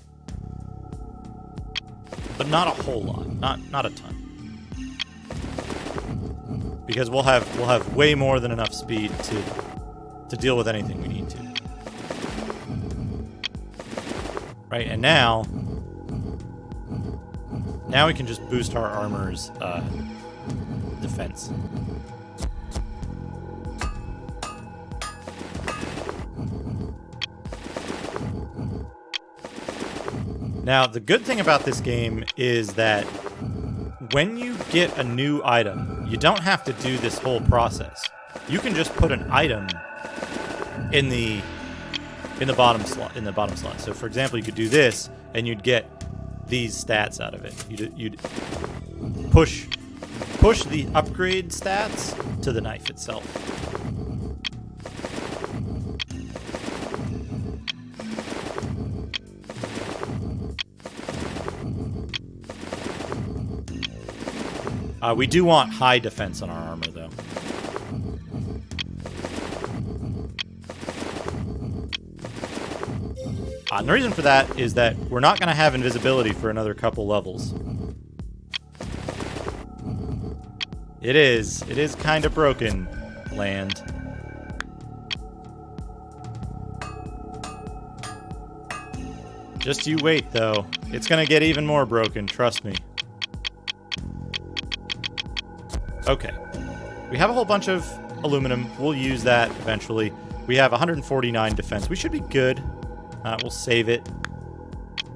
but not a whole lot. Not a ton. Because we'll have way more than enough speed to deal with anything we need to. Right, and now we can just boost our armor's defense. Now, the good thing about this game is that when you get a new item, you don't have to do this whole process. You can just put an item in the bottom slot. So, for example, you could do this, and you'd get these stats out of it. You'd push the upgrade stats to the knife itself. We do want high defense on our armor, though. And the reason for that is that we're not going to have invisibility for another couple levels. It is kind of broken, land. Just you wait, though. It's gonna get even more broken, trust me. Okay. We have a whole bunch of aluminum. We'll use that eventually. We have 149 defense. We should be good. We'll save it.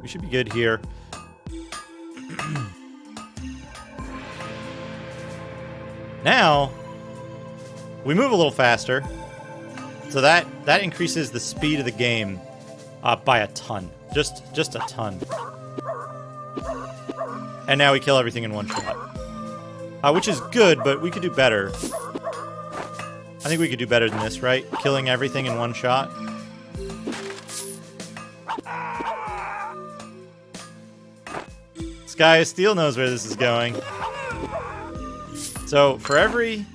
We should be good here. Now, we move a little faster. So that increases the speed of the game by a ton. Just a ton. And now we kill everything in one shot. Which is good, but we could do better. I think we could do better than this, right? Killing everything in one shot. Sky of Steel knows where this is going. So for every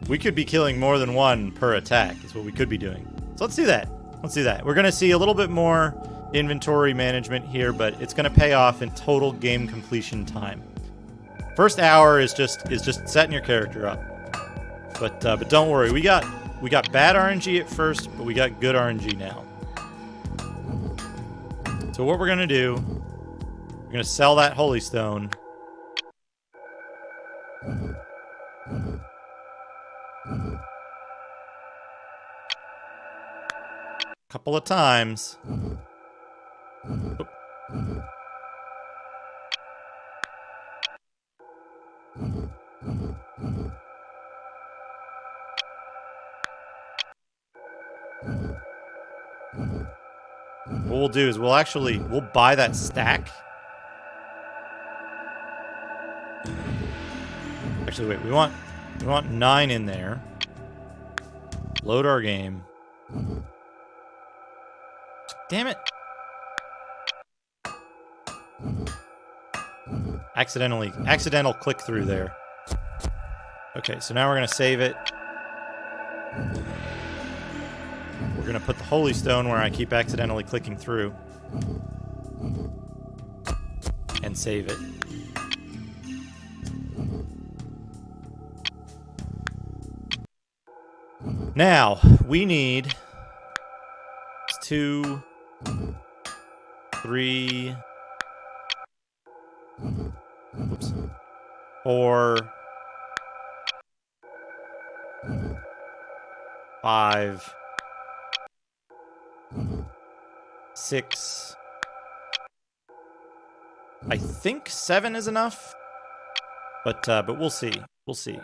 we could be killing more than one per attack is what we could be doing. So let's do that. Let's do that. We're gonna see a little bit more inventory management here, but it's gonna pay off in total game completion time. First hour is just setting your character up. But don't worry, we got bad RNG at first, but we got good RNG now. So what we're gonna do, we're gonna sell that Holy Stone. Couple of times. Oop. What we'll do is we'll buy that stack. Actually, wait, we want 9 in there. Load our game. Damn it. Accidental click through there. Okay, so now we're gonna save it. We're gonna put the Holy Stone where I keep accidentally clicking through. And save it. Now, we need 2, 3, oops, 4, 5, 6. I think 7 is enough, but we'll see. We'll see.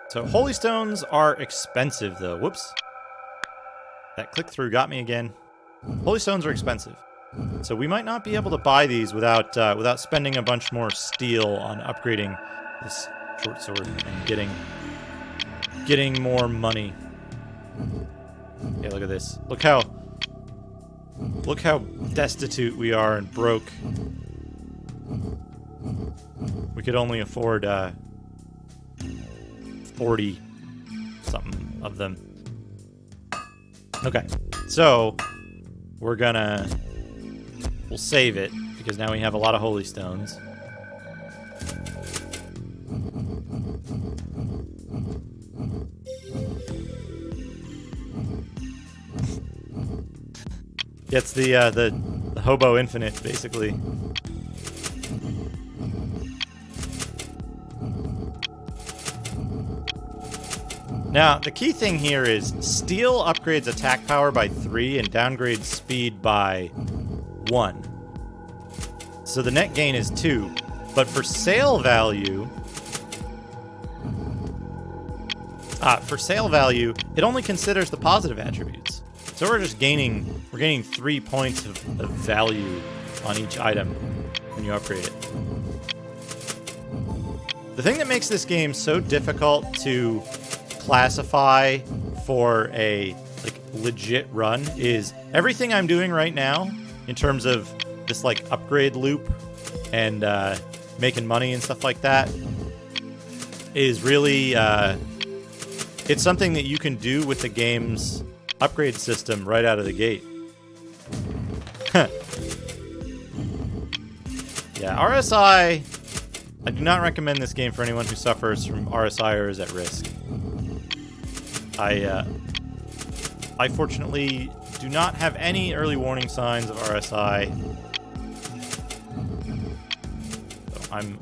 So Holy Stones are expensive, though. Whoops. That click-through got me again. Holy Stones are expensive. So we might not be able to buy these without spending a bunch more steel on upgrading this short sword and getting more money. Okay, look at this. Look how destitute we are and broke. We could only afford 40 something of them. Okay, so we'll save it because now we have a lot of Holy Stones. Gets the Hobo Infinite, basically. Now, the key thing here is steel upgrades attack power by 3 and downgrades speed by 1. So the net gain is 2. But for sale value, it only considers the positive attributes. So we're gaining 3 points of value on each item when you upgrade it. The thing that makes this game so difficult to classify for a legit run is everything I'm doing right now in terms of this upgrade loop and making money and stuff like that is really it's something that you can do with the game's upgrade system right out of the gate. Yeah, RSI I do not recommend this game for anyone who suffers from RSI or is at risk. I fortunately do not have any early warning signs of RSI. So I'm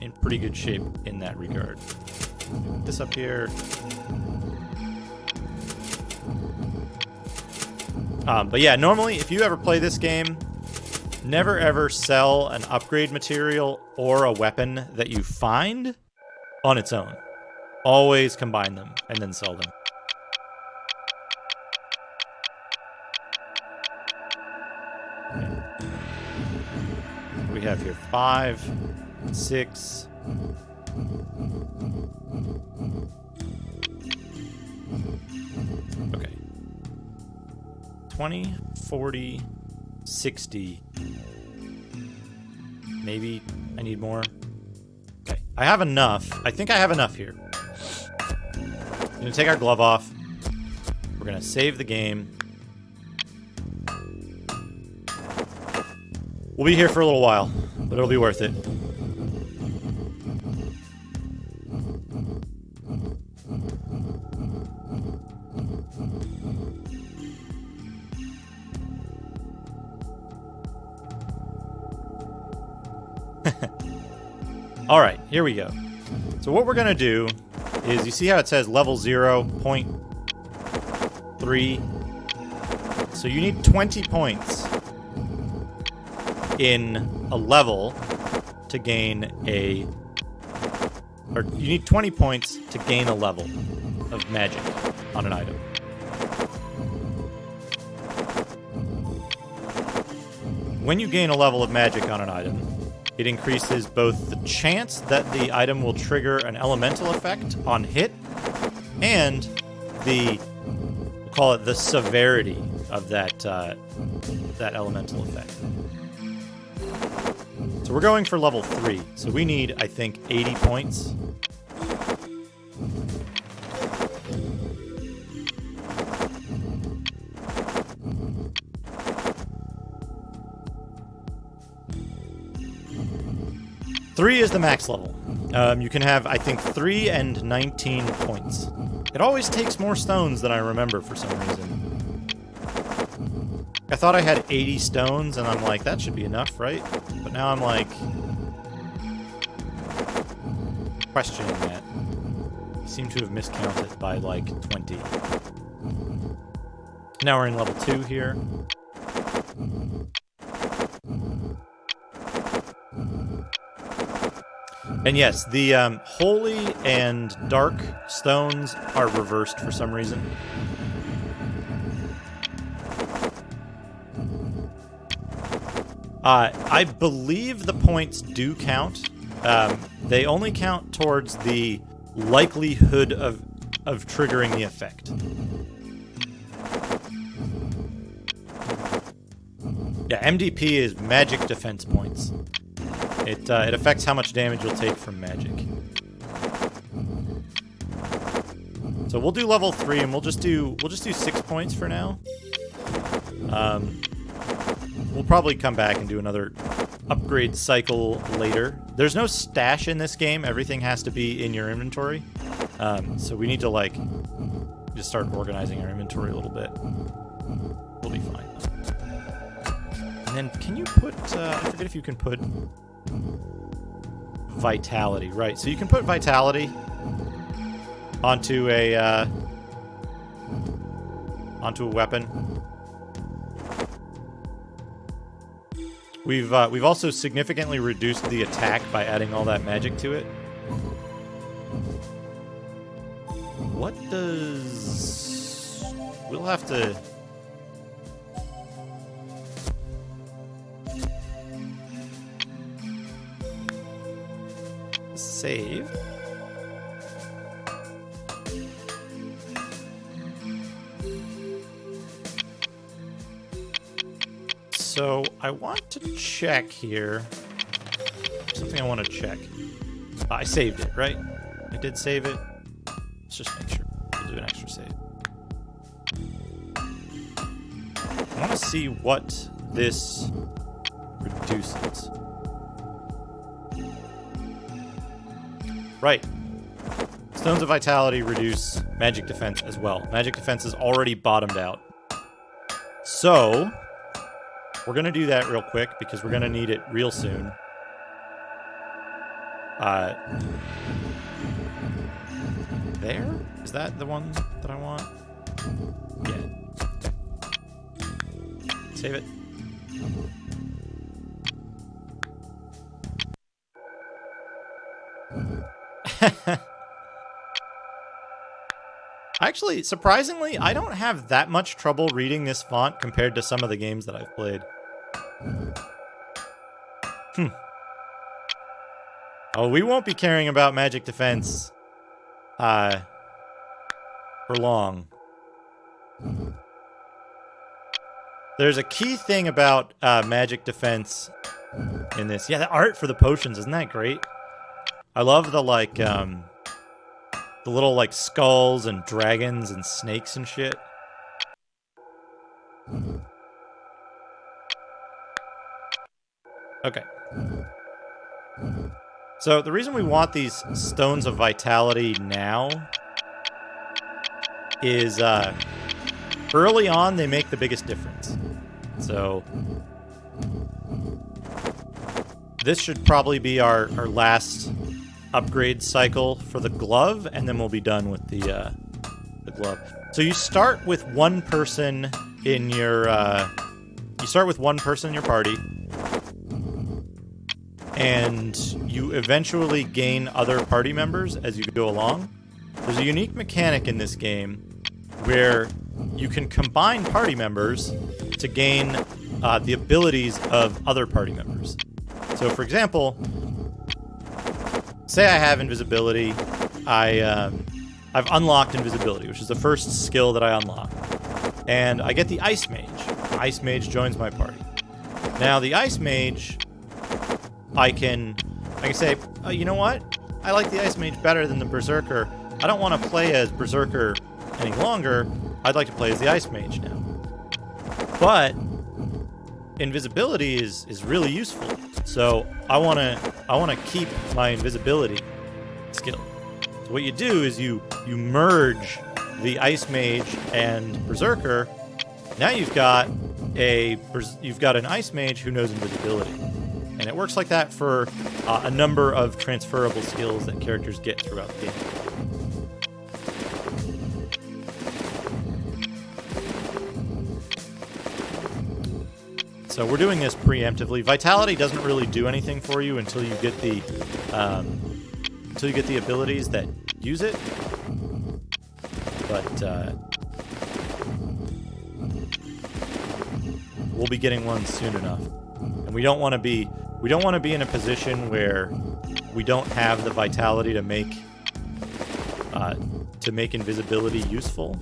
in pretty good shape in that regard. Put this up here. But yeah, normally if you ever play this game, never ever sell an upgrade material or a weapon that you find on its own. Always combine them and then sell them. Okay. We have here 5, 6. Okay. 20, 40, 60. Maybe I need more. Okay, I have enough. I think I have enough here. We're gonna take our glove off. We're gonna save the game. We'll be here for a little while, but it'll be worth it. All right, here we go. So what we're going to do is, you see how it says level 0, 0.3? So you need 20 points in a level to gain a... Or you need 20 points to gain a level of magic on an item. When you gain a level of magic on an item, it increases both the chance that the item will trigger an elemental effect on hit and the, we'll call it the severity of that that elemental effect. So we're going for level 3. So we need, I think, 80 points. Three is the max level. You can have, I think, 3 and 19 points. It always takes more stones than I remember for some reason. I thought I had 80 stones, and I'm like, that should be enough, right? But now I'm like, questioning that. I seem to have miscounted by like 20. Now we're in level 2 here. And yes, the holy and dark stones are reversed for some reason. I believe the points do count. They only count towards the likelihood of triggering the effect. Yeah, MDP is magic defense points. It affects how much damage you'll take from magic. So we'll do level 3, and we'll just do 6 points for now. We'll probably come back and do another upgrade cycle later. There's no stash in this game. Everything has to be in your inventory. So we need to like just start organizing our inventory a little bit. We'll be fine. And then can you put? I forget if you can put. Vitality, right? So you can put vitality onto a weapon. We've also significantly reduced the attack by adding all that magic to it. What does... We'll have to... Save. So I want to check here. Something I want to check. I saved it, right? I did save it. Let's just make sure. We'll do an extra save. I want to see what this reduces. Right. Stones of Vitality reduce magic defense as well. Magic defense is already bottomed out. So, we're going to do that real quick because we're going to need it real soon. There? Is that the one that I want? Yeah. Save it. Actually, surprisingly, I don't have that much trouble reading this font compared to some of the games that I've played. Oh, we won't be caring about magic defense for long. There's a key thing about magic defense in this. Yeah, the art for the potions, isn't that great? I love the, like, the little, like, skulls and dragons and snakes and shit. Okay. So, the reason we want these Stones of Vitality now is, early on, they make the biggest difference. So, this should probably be our last upgrade cycle for the glove, and then we'll be done with the glove. So you start with one person in your party, and you eventually gain other party members as you go along. There's a unique mechanic in this game where you can combine party members to gain the abilities of other party members. So, for example, say I have invisibility. I've unlocked invisibility, which is the first skill that I unlock. And I get the Ice Mage. Ice Mage joins my party. Now, the Ice Mage, I can say, you know what? I like the Ice Mage better than the Berserker. I don't want to play as Berserker any longer. I'd like to play as the Ice Mage now. But invisibility is really useful. So I want to keep my invisibility skill. So what you do is you merge the Ice Mage and Berserker. Now you've got an Ice Mage who knows invisibility. And it works like that for a number of transferable skills that characters get throughout the game. So we're doing this preemptively. Vitality doesn't really do anything for you until you get the abilities that use it. But we'll be getting one soon enough, and we don't want to be in a position where we don't have the vitality to make invisibility useful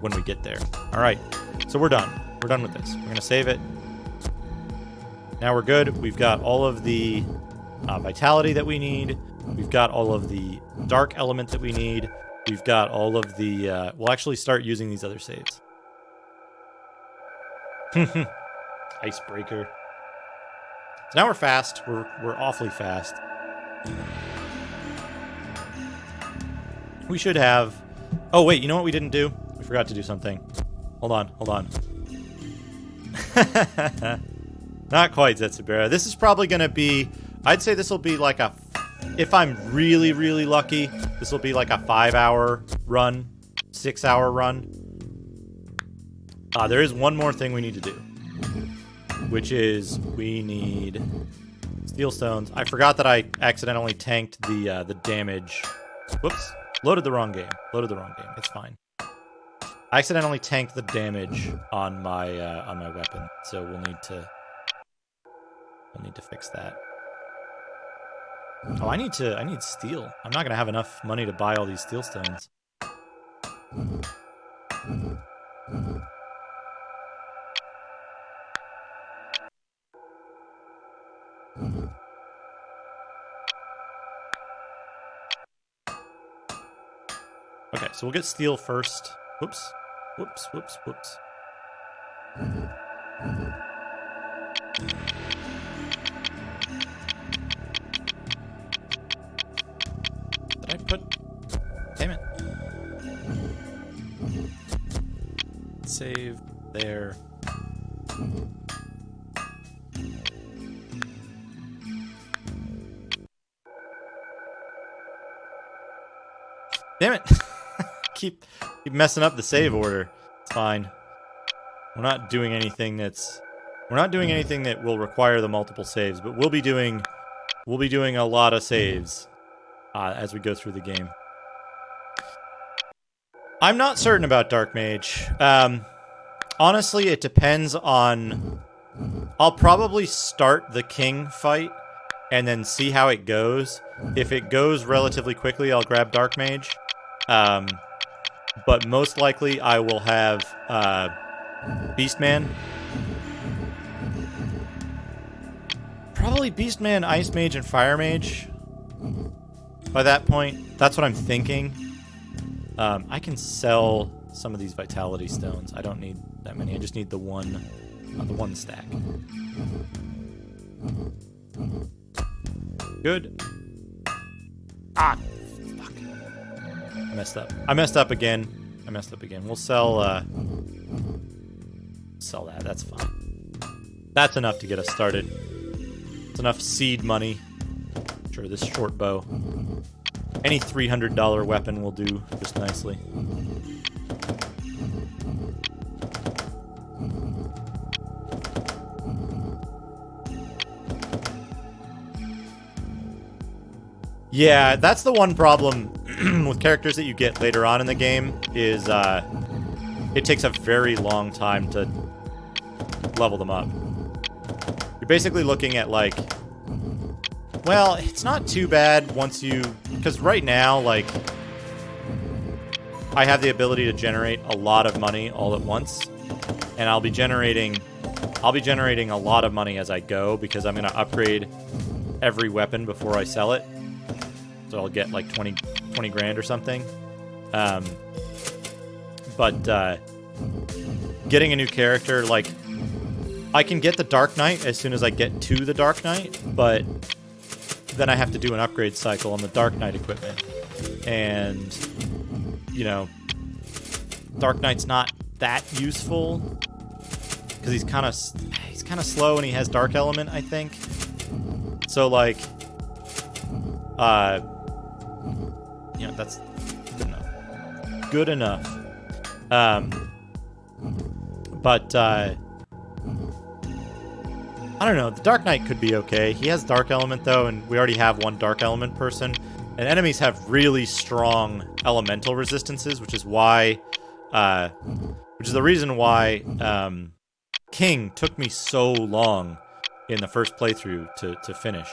when we get there. All right, so we're done. We're done with this. We're gonna save it. Now we're good. We've got all of the vitality that we need. We've got all of the dark element that we need. We've got all of the... we'll actually start using these other saves. Icebreaker. So now we're fast. We're awfully fast. We should have... Oh, wait. You know what we didn't do? We forgot to do something. Hold on. Not quite, Zetsubera. This is probably going to be... I'd say this will be like a... If I'm really, really lucky, this will be like a 5-hour run, 6-hour run. There is one more thing we need to do, which is we need steel stones. I forgot that I accidentally tanked the damage. Whoops. Loaded the wrong game. It's fine. I accidentally tanked the damage on my weapon, so we'll need to fix that. Oh, I need steel. I'm not gonna have enough money to buy all these steel stones. Okay, so we'll get steel first. Whoops. Did I put... Damn it. Save there. Damn it. keep messing up the save order. It's fine. We're not doing anything that will require the multiple saves, but we'll be doing a lot of saves as we go through the game. I'm not certain about Dark Mage. Honestly, it depends on... I'll probably start the King fight and then see how it goes. If it goes relatively quickly, I'll grab Dark Mage. But most likely, I will have Beastman. Probably Beastman, Ice Mage, and Fire Mage. By that point, that's what I'm thinking. I can sell some of these Vitality Stones. I don't need that many. I just need the one stack. Good. Ah, fuck. I messed up. I messed up again. We'll sell that. That's fine. That's enough to get us started. It's enough seed money. Sure, this short bow. Any $300 weapon will do just nicely. Yeah, that's the one problem with characters that you get later on in the game is it takes a very long time to level them up. You're basically looking at like... Well, it's not too bad once you... Because right now, like... I have the ability to generate a lot of money all at once. And I'll be generating a lot of money as I go because I'm going to upgrade every weapon before I sell it. So I'll get like 20 grand or something. But getting a new character, like... I can get the Dark Knight as soon as I get to the Dark Knight, but... then I have to do an upgrade cycle on the Dark Knight equipment. And, you know, Dark Knight's not that useful because he's kind of slow and he has Dark Element, I think. So, like, you know, that's good enough. Good enough. But, I don't know. The Dark Knight could be okay. He has Dark Element, though, and we already have one Dark Element person. And enemies have really strong elemental resistances, which is why... which is the reason why King took me so long in the first playthrough to finish.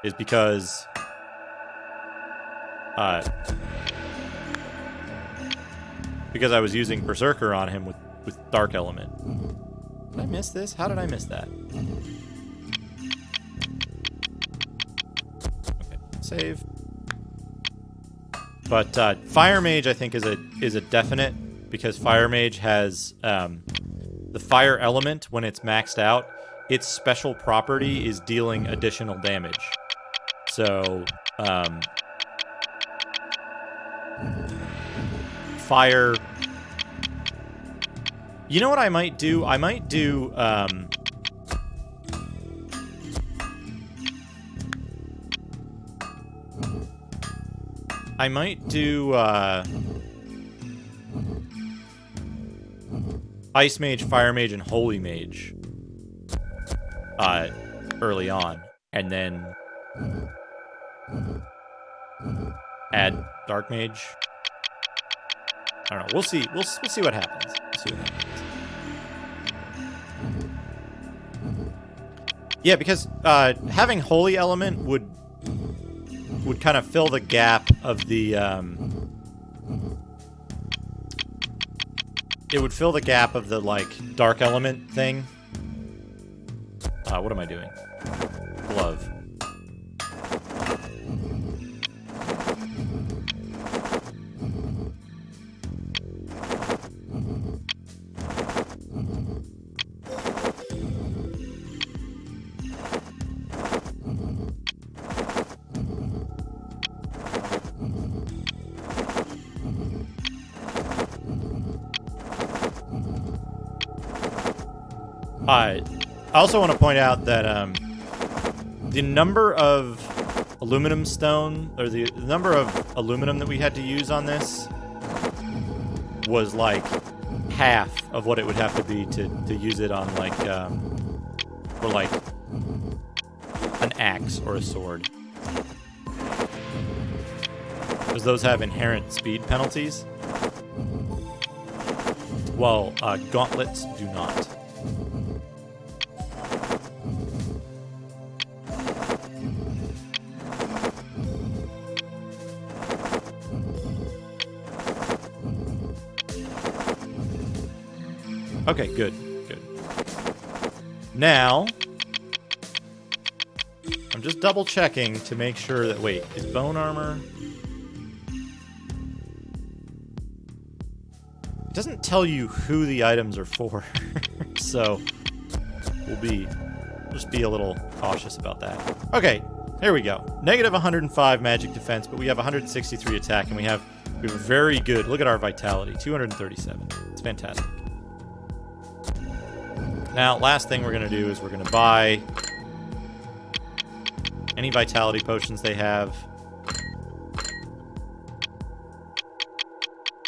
Is because... because I was using Berserker on him with Dark Element. Did I miss this? How did I miss that? Okay, save. But Fire Mage, I think, is a definite because Fire Mage has the Fire Element when it's maxed out. Its special property is dealing additional damage. So Fire. You know what I might do? I might do, Ice Mage, Fire Mage, and Holy Mage, early on. And then add Dark Mage. I don't know. We'll see. We'll see what happens. Yeah, because having Holy Element would kind of fill the gap of the it would fill the gap of the like Dark Element thing. What am I doing? Glove. I also want to point out that the number of aluminum stone, or the number of aluminum that we had to use on this was like half of what it would have to be to use it on like for like an axe or a sword, because those have inherent speed penalties, while gauntlets do not. Okay, good, good. Now, I'm just double checking to make sure that, wait, is bone armor? It doesn't tell you who the items are for, so we'll just be a little cautious about that. Okay, here we go. Negative 105 magic defense, but we have 163 attack, and we have very good, look at our vitality, 237. It's fantastic. Now, last thing we're going to do is we're going to buy any vitality potions they have,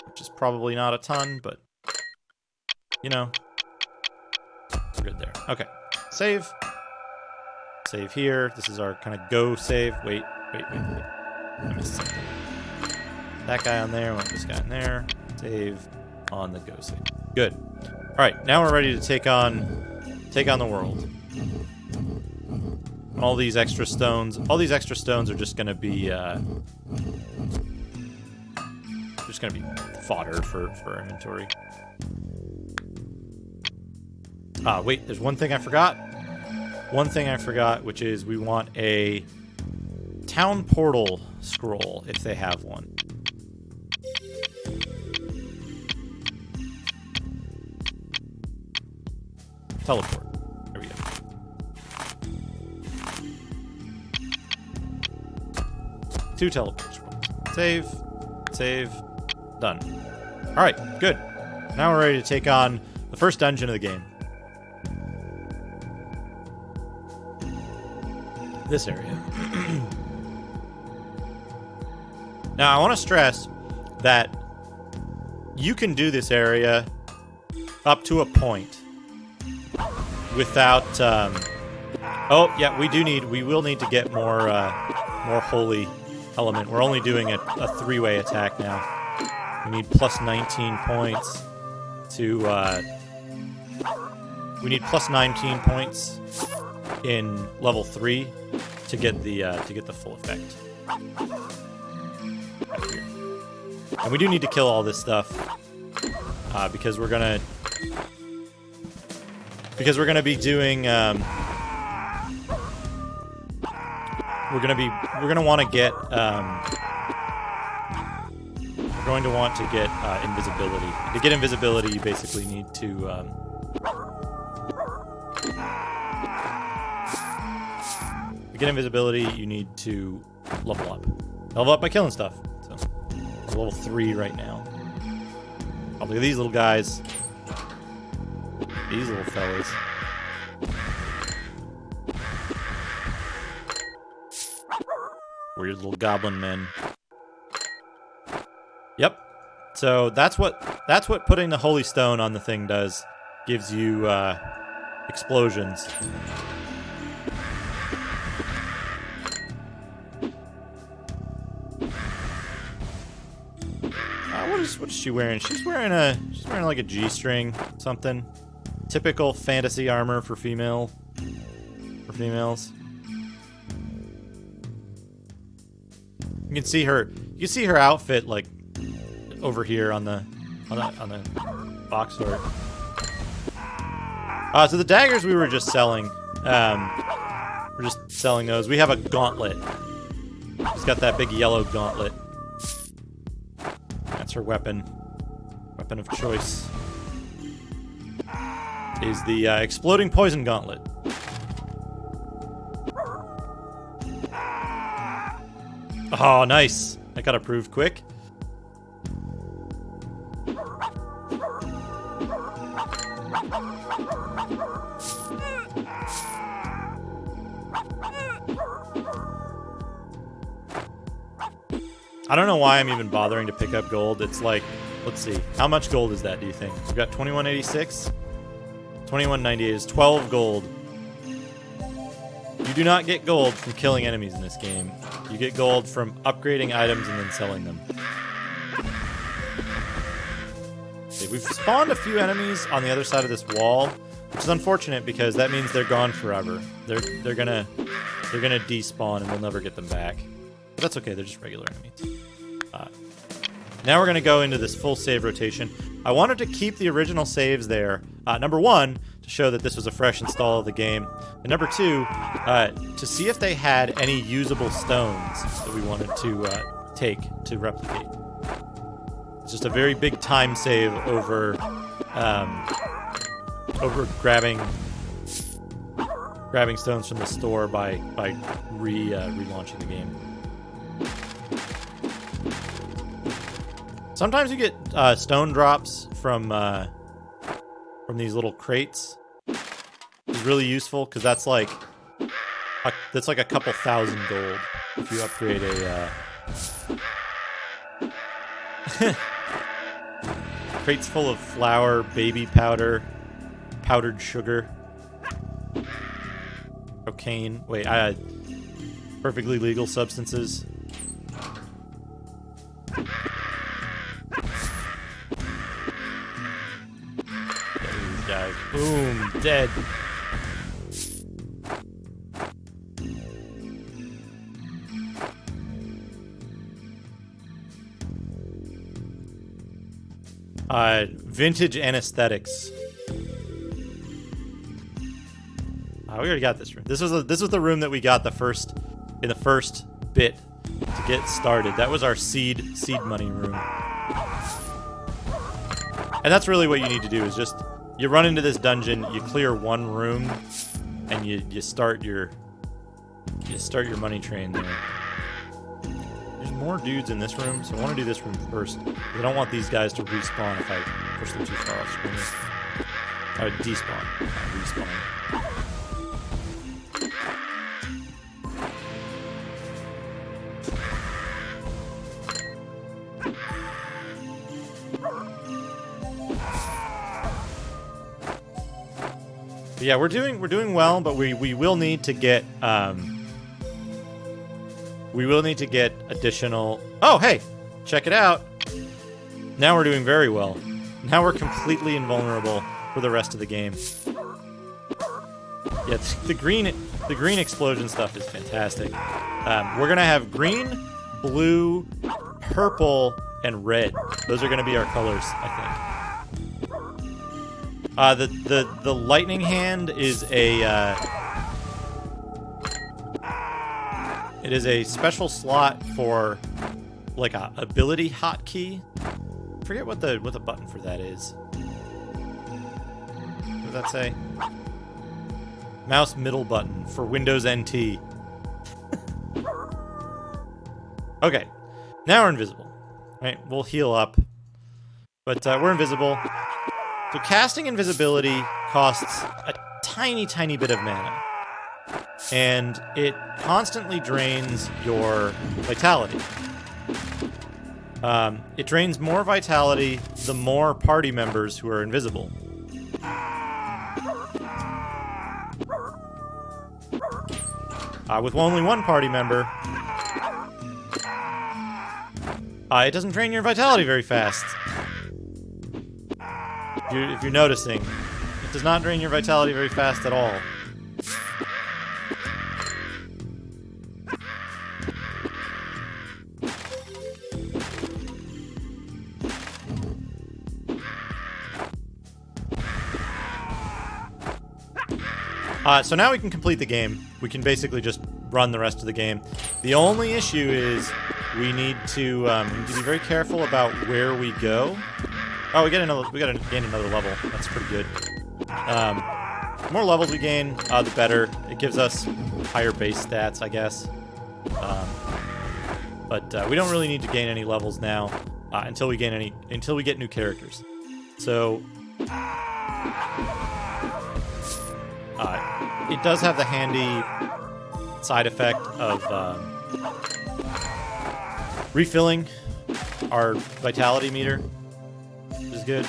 which is probably not a ton, but, you know, we're good there. Okay, save. Save here. This is our kind of go save. Wait. I missed something. That guy on there, want this guy in there. Save on the go save. Good. All right, now we're ready to take on the world. All these extra stones are just going to be fodder for inventory. Wait, there's one thing I forgot. Which is we want a town portal scroll if they have one. Teleport. There we go. Two teleport scrolls. Save. Done. Alright, good. Now we're ready to take on the first dungeon of the game. This area. Now, I want to stress that you can do this area up to a point without oh yeah, we will need to get more holy element. We're only doing a three-way attack now. We need plus 19 points to we need plus 19 points in level 3 to get the full effect. And we do need to kill all this stuff because we're gonna be doing we're going to want to get invisibility. To get invisibility, you basically need to level up. Level up by killing stuff. So we're level 3 right now. Oh, look at these little guys. These little fellas. Weird little goblin men. Yep. So that's what putting the holy stone on the thing does. Gives you explosions. What is she wearing? She's wearing like a G-string something. Typical fantasy armor for females. You can see her outfit like over here on the box art. So the daggers we were just selling. We're just selling those. We have a gauntlet. She's got that big yellow gauntlet. That's her weapon. Weapon of choice is the exploding poison gauntlet. Oh, nice. That got approved quick. I don't know why I'm even bothering to pick up gold. It's like, let's see. How much gold is that, do you think? We've got 2186. 2198 is 12 gold. You do not get gold from killing enemies in this game. You get gold from upgrading items and then selling them. Okay, we've spawned a few enemies on the other side of this wall, which is unfortunate because that means they're gone forever. They're gonna despawn and we'll never get them back. But that's okay, they're just regular enemies. Now we're gonna go into this full save rotation. I wanted to keep the original saves there. Number one, to show that this was a fresh install of the game. And number two, to see if they had any usable stones that we wanted to take to replicate. It's just a very big time save over grabbing stones from the store by relaunching the game. Sometimes you get stone drops from these little crates. It's really useful because that's like a couple thousand gold if you upgrade a crates full of flour, baby powder, powdered sugar, cocaine. Wait, perfectly legal substances. These guys. Boom, dead. Vintage anesthetics. We already got this room. This was the room that we got in the first bit to get started. That was our seed money room. And that's really what you need to do is just you run into this dungeon, you clear one room, and you start your money train there. There's more dudes in this room, so I want to do this room first. I don't want these guys to respawn if I push them too far off screen. I would despawn, not respawn. But yeah, we're doing well, but we will need to get additional. Oh, hey, check it out. Now we're doing very well. Now we're completely invulnerable for the rest of the game. Yeah, the green explosion stuff is fantastic. We're gonna have green, blue, purple, and red. Those are gonna be our colors, I think. The lightning hand is it is a special slot for like a ability hotkey. I forget what the button for that is. What does that say? Mouse middle button for Windows NT. Okay, now we're invisible. Right, we'll heal up, but we're invisible. So casting invisibility costs a tiny, tiny bit of mana, and it constantly drains your vitality. It drains more vitality the more party members who are invisible. With only one party member, it doesn't drain your vitality very fast. If you're noticing, it does not drain your vitality very fast at all. So now we can complete the game. We can basically just run the rest of the game. The only issue is we need to be very careful about where we go. Oh, we gotta gain another level. That's pretty good. The more levels we gain, the better. It gives us higher base stats, I guess. But we don't really need to gain any levels now until we get new characters. So it does have the handy side effect of refilling our vitality meter, which is good.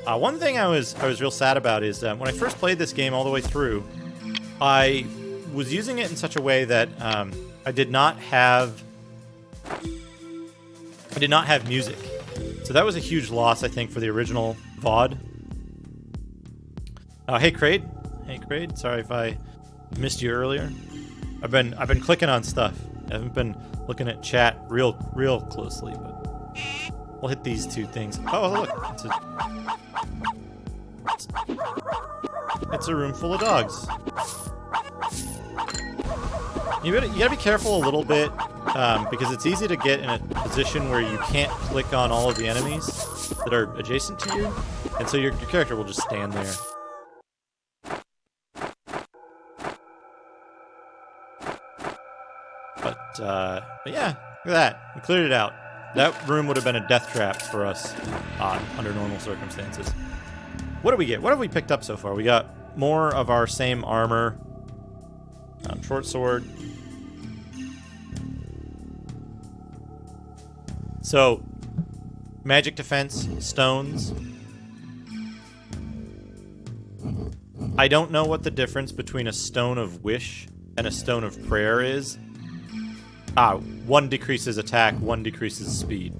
One thing I was real sad about is when I first played this game all the way through, I was using it in such a way that I did not have music. So that was a huge loss, I think, for the original VOD. Hey Kraid. Hey Kraid. Sorry if I missed you earlier. I've been clicking on stuff. I haven't been looking at chat real closely, but we'll hit these two things. Oh look, it's a room full of dogs. You gotta be careful a little bit because it's easy to get in a position where you can't click on all of the enemies that are adjacent to you, and so your character will just stand there. But yeah, look at that. We cleared it out. That room would have been a death trap for us under normal circumstances. What do we get? What have we picked up so far? We got more of our same armor. Short sword. So, magic defense, stones. I don't know what the difference between a stone of wish and a stone of prayer is. One decreases attack, one decreases speed.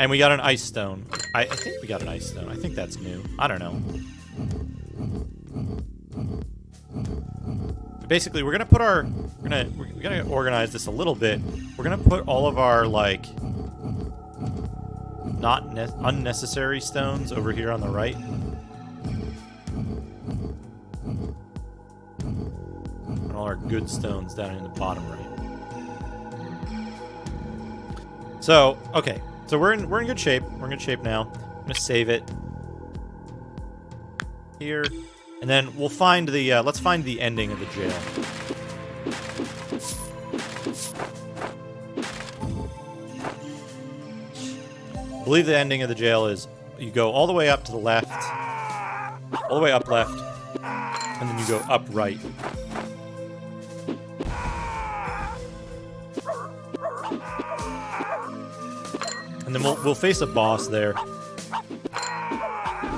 And we got an ice stone. I think we got an ice stone. I think that's new. I don't know. But basically, we're gonna put our we gotta organize this a little bit. We're gonna put all of our like not unnecessary stones over here on the right. And all our good stones down in the bottom right. So, okay. So we're in good shape. We're in good shape now. I'm gonna save it here, and then we'll find the let's find the ending of the jail. I believe the ending of the jail is you go all the way up to the left, all the way up left, and then you go up right. And then we'll face a boss there.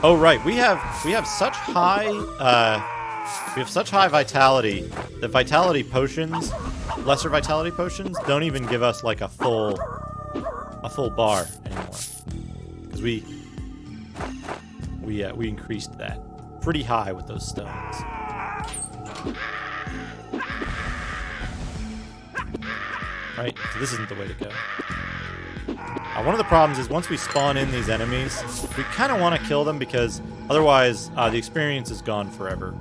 Oh right, we have such high vitality that vitality potions, lesser vitality potions, don't even give us like a full bar anymore. Because we increased that pretty high with those stones. Right? So this isn't the way to go. One of the problems is once we spawn in these enemies, we kind of want to kill them because otherwise the experience is gone forever.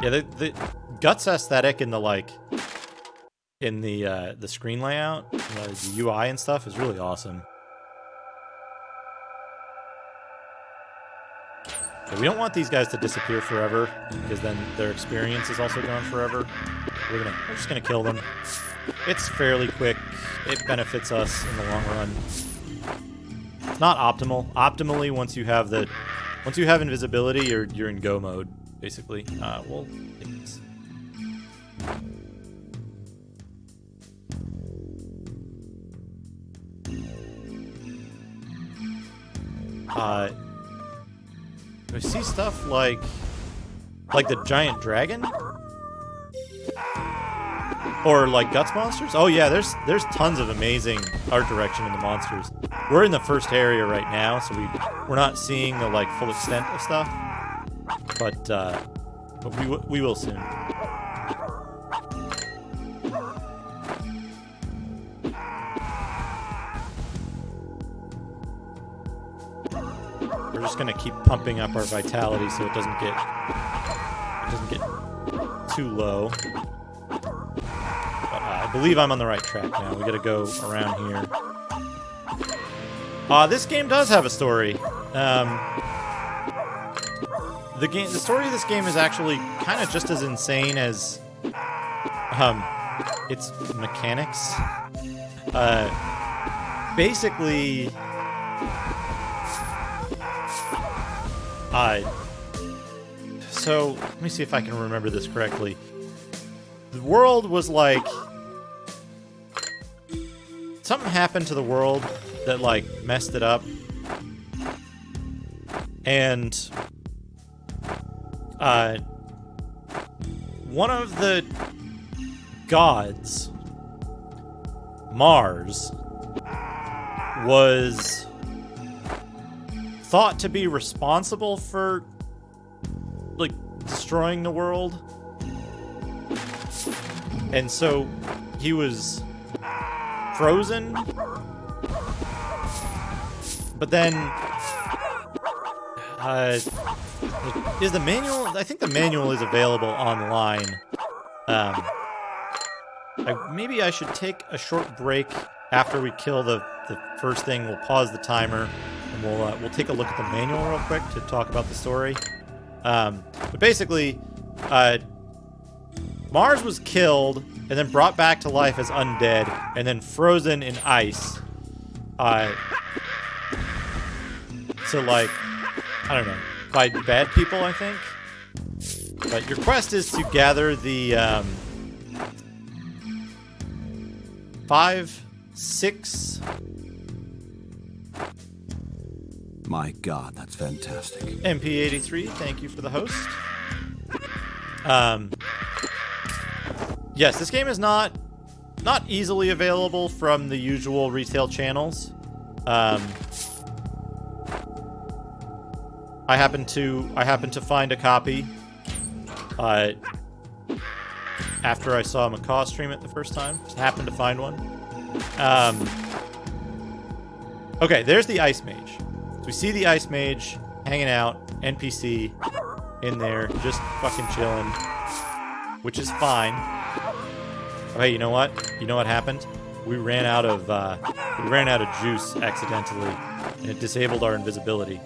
Yeah, the Guts aesthetic in the the screen layout, the UI and stuff is really awesome. Yeah, we don't want these guys to disappear forever because then their experience is also gone forever. We're just gonna kill them. It's fairly quick. It benefits us in the long run. It's not optimal. Optimally, once you have invisibility, you're in go mode, basically. We'll take this. Do I see stuff like the giant dragon? Or like Guts monsters? Oh yeah, there's tons of amazing art direction in the monsters. We're in the first area right now, so we're not seeing the full extent of stuff. But we will soon. We're just gonna keep pumping up our vitality so it doesn't get too low. I believe I'm on the right track now. We gotta go around here. This game does have a story. The story of this game is actually kind of just as insane as its mechanics. Basically, So, let me see if I can remember this correctly. The world was like... Something happened to the world that, like, messed it up. And... one of the gods, Mars, was thought to be responsible for, like, destroying the world. And so he was frozen. But then is the manual? I think the manual is available online. Maybe I should take a short break after we kill the first thing. We'll pause the timer and we'll take a look at the manual real quick to talk about the story. But basically, Mars was killed and then brought back to life as undead and then frozen in ice. So, like, I don't know, by bad people, I think. But your quest is to gather the 5, 6.
My God, that's fantastic.
MP83, thank you for the host. Yes, this game is not easily available from the usual retail channels. I happened to find a copy after I saw Macaw stream it the first time. Just happened to find one. Okay, there's the Ice Mage. So we see the Ice Mage hanging out, NPC in there, just fucking chilling, which is fine. Oh, hey, you know what? You know what happened? We ran out of juice accidentally, and it disabled our invisibility.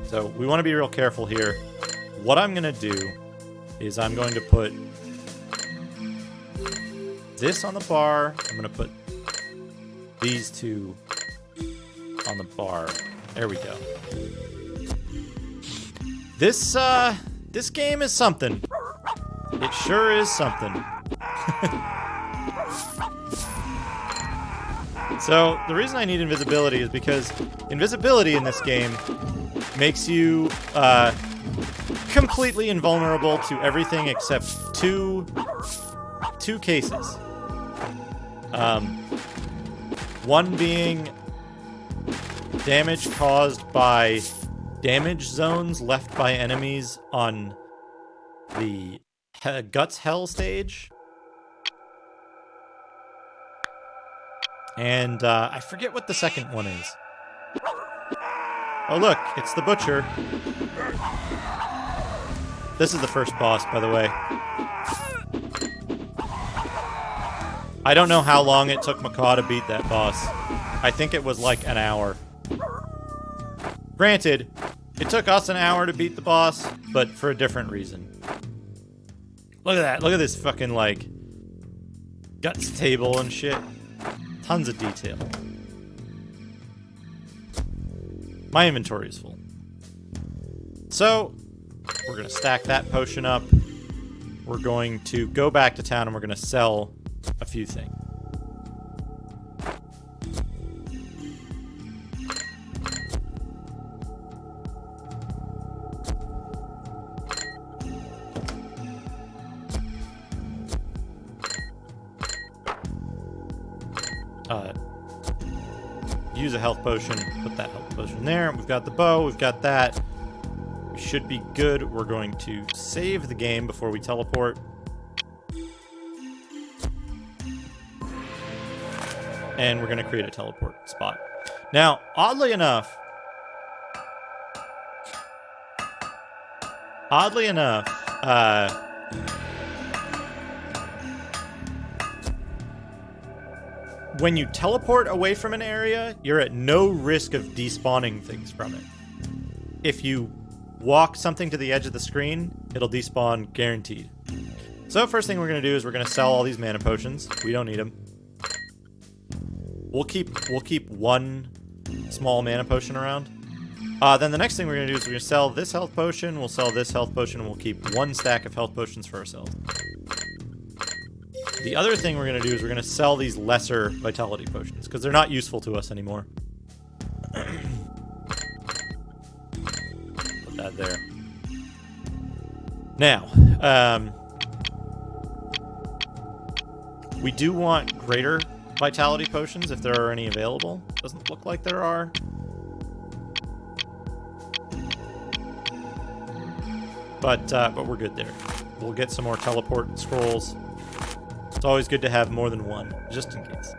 So we want to be real careful here. What I'm going to do is I'm going to put this on the bar. I'm going to put these two on the bar. There we go. This game is something. It sure is something. So the reason I need invisibility is because invisibility in this game makes you completely invulnerable to everything except two cases. One being damage caused by damage zones left by enemies on the Guts Hell stage. And I forget what the second one is. Oh look, it's the Butcher. This is the first boss, by the way. I don't know how long it took Macaw to beat that boss. I think it was like an hour. Granted, it took us an hour to beat the boss, but for a different reason. Look at that. Look at this fucking, like, guts table and shit. Tons of detail. My inventory is full. So, we're going to stack that potion up. We're going to go back to town and we're going to sell a few things. Use a health potion, put that health potion there. We've got the bow, we've got that. We should be good. We're going to save the game before we teleport. And we're going to create a teleport spot. Now, oddly enough, when you teleport away from an area, you're at no risk of despawning things from it. If you walk something to the edge of the screen, it'll despawn guaranteed. So first thing we're going to do is we're going to sell all these mana potions. We don't need them. we'll keep one small mana potion around. Then the next thing we're gonna do is we're gonna sell this health potion. We'll sell this health potion, and we'll keep one stack of health potions for ourselves. The other thing we're gonna do is we're gonna sell these lesser vitality potions because they're not useful to us anymore. Put that there. Now, we do want greater vitality potions if there are any available. Doesn't look like there are. But we're good there. We'll get some more teleport scrolls. It's always good to have more than one, just in case.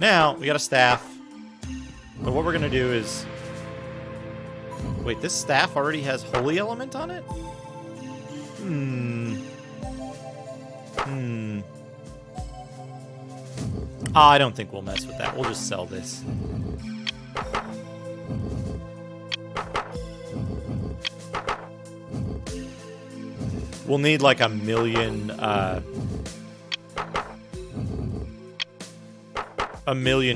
Now, we got a staff. But what we're going to do is... Wait, this staff already has Holy Element on it? I don't think we'll mess with that. We'll just sell this. We'll need like a million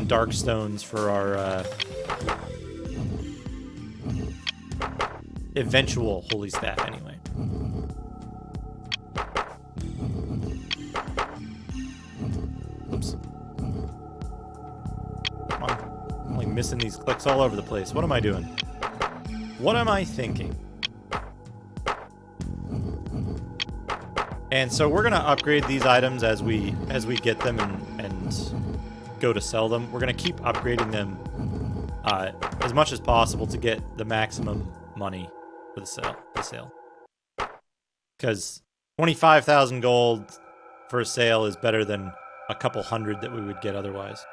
dark stones for our eventual holy staff anyway. Oops. Come on. I'm like missing these clicks all over the place. What am I doing? What am I thinking? And so we're going to upgrade these items as we get them and go to sell them. We're going to keep upgrading them as much as possible to get the maximum money for the sale. Because 25,000 gold for a sale is better than a couple hundred that we would get otherwise.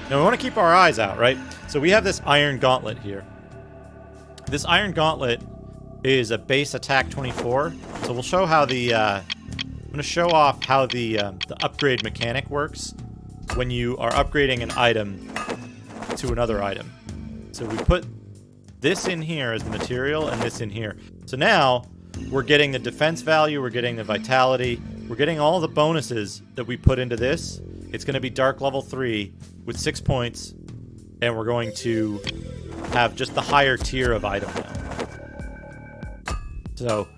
Now we want to keep our eyes out, right? So we have this Iron Gauntlet here. This Iron Gauntlet is a base attack 24. So we'll show how the I'm going to show off how the upgrade mechanic works when you are upgrading an item to another item. So we put this in here as the material and this in here. So now we're getting the defense value, we're getting the vitality, we're getting all the bonuses that we put into this. It's going to be dark level 3 with 6 points, and we're going to have just the higher tier of item now. So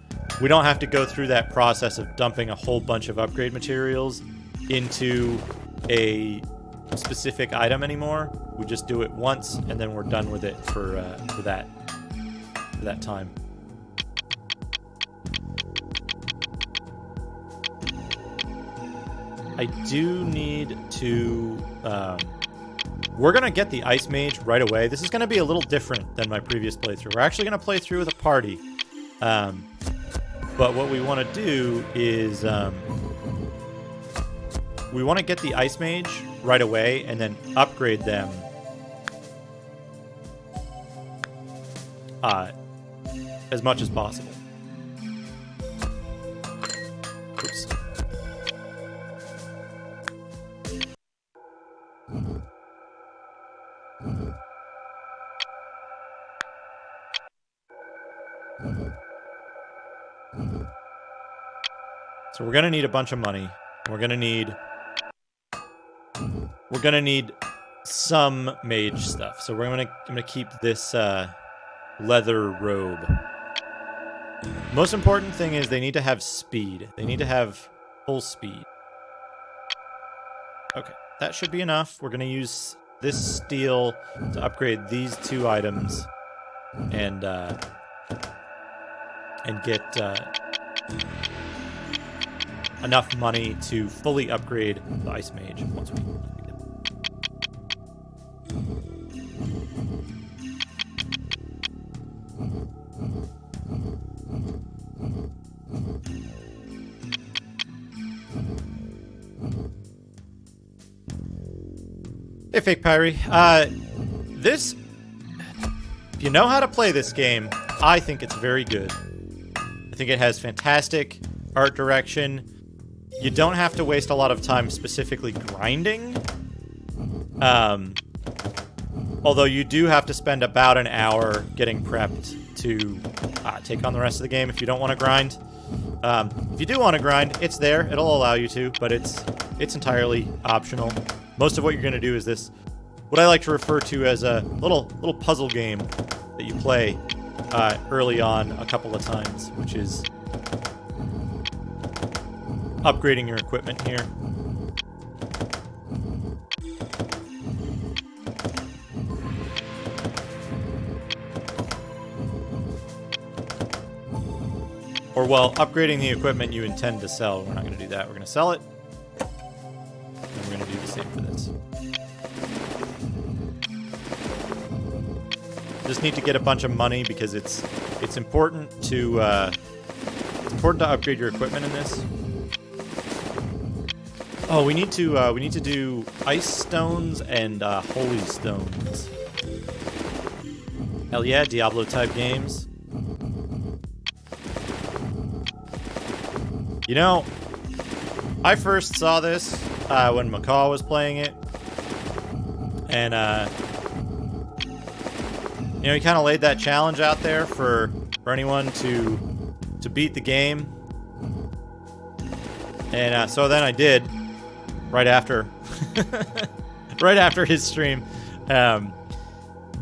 we don't have to go through that process of dumping a whole bunch of upgrade materials into a specific item anymore. We just do it once, and then we're done with it for that time. I do need to... we're going to get the Ice Mage right away. This is going to be a little different than my previous playthrough. We're actually going to play through with a party. But what we want to do is we want to get the Ice Mage right away and then upgrade them as much as possible. Oops. So we're gonna need a bunch of money. We're gonna need some mage stuff. So I'm gonna keep this leather robe. Most important thing is they need to have speed. They need to have full speed. Okay, that should be enough. We're gonna use this steel to upgrade these 2 items and get enough money to fully upgrade the Ice Mage once we get it. Hey, Fake Pyrie. If you know how to play this game, I think it's very good. I think it has fantastic art direction. You don't have to waste a lot of time specifically grinding. Although you do have to spend about an hour getting prepped to take on the rest of the game if you don't want to grind. If you do want to grind, it's there. It'll allow you to, but it's entirely optional. Most of what you're going to do is this, what I like to refer to as a little puzzle game that you play early on a couple of times, which is upgrading your equipment here. Or, well, upgrading the equipment you intend to sell. We're not going to do that. We're going to sell it. And we're going to do the same for this. Just need to get a bunch of money because it's important to upgrade your equipment in this. Oh, we need to do ice stones and holy stones. Hell yeah, Diablo type games. You know, I first saw this when Macaw was playing it, and you know, he kind of laid that challenge out there for anyone to beat the game, and so then I did right after right after his stream.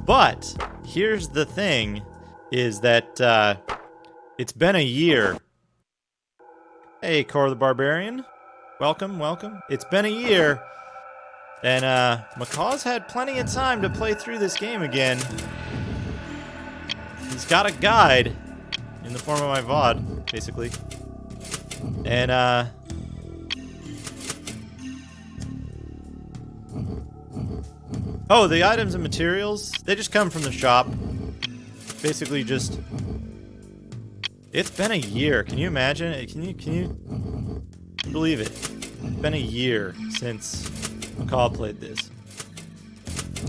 But here's the thing: is that it's been a year. Hey, Cor the Barbarian. Welcome, welcome. It's been a year, and Macaw's had plenty of time to play through this game again. He's got a guide in the form of my VOD, basically. And, oh, the items and materials, they just come from the shop. Basically just... It's been a year. Can you imagine it? Can you believe it? It's been a year since Macaw played this.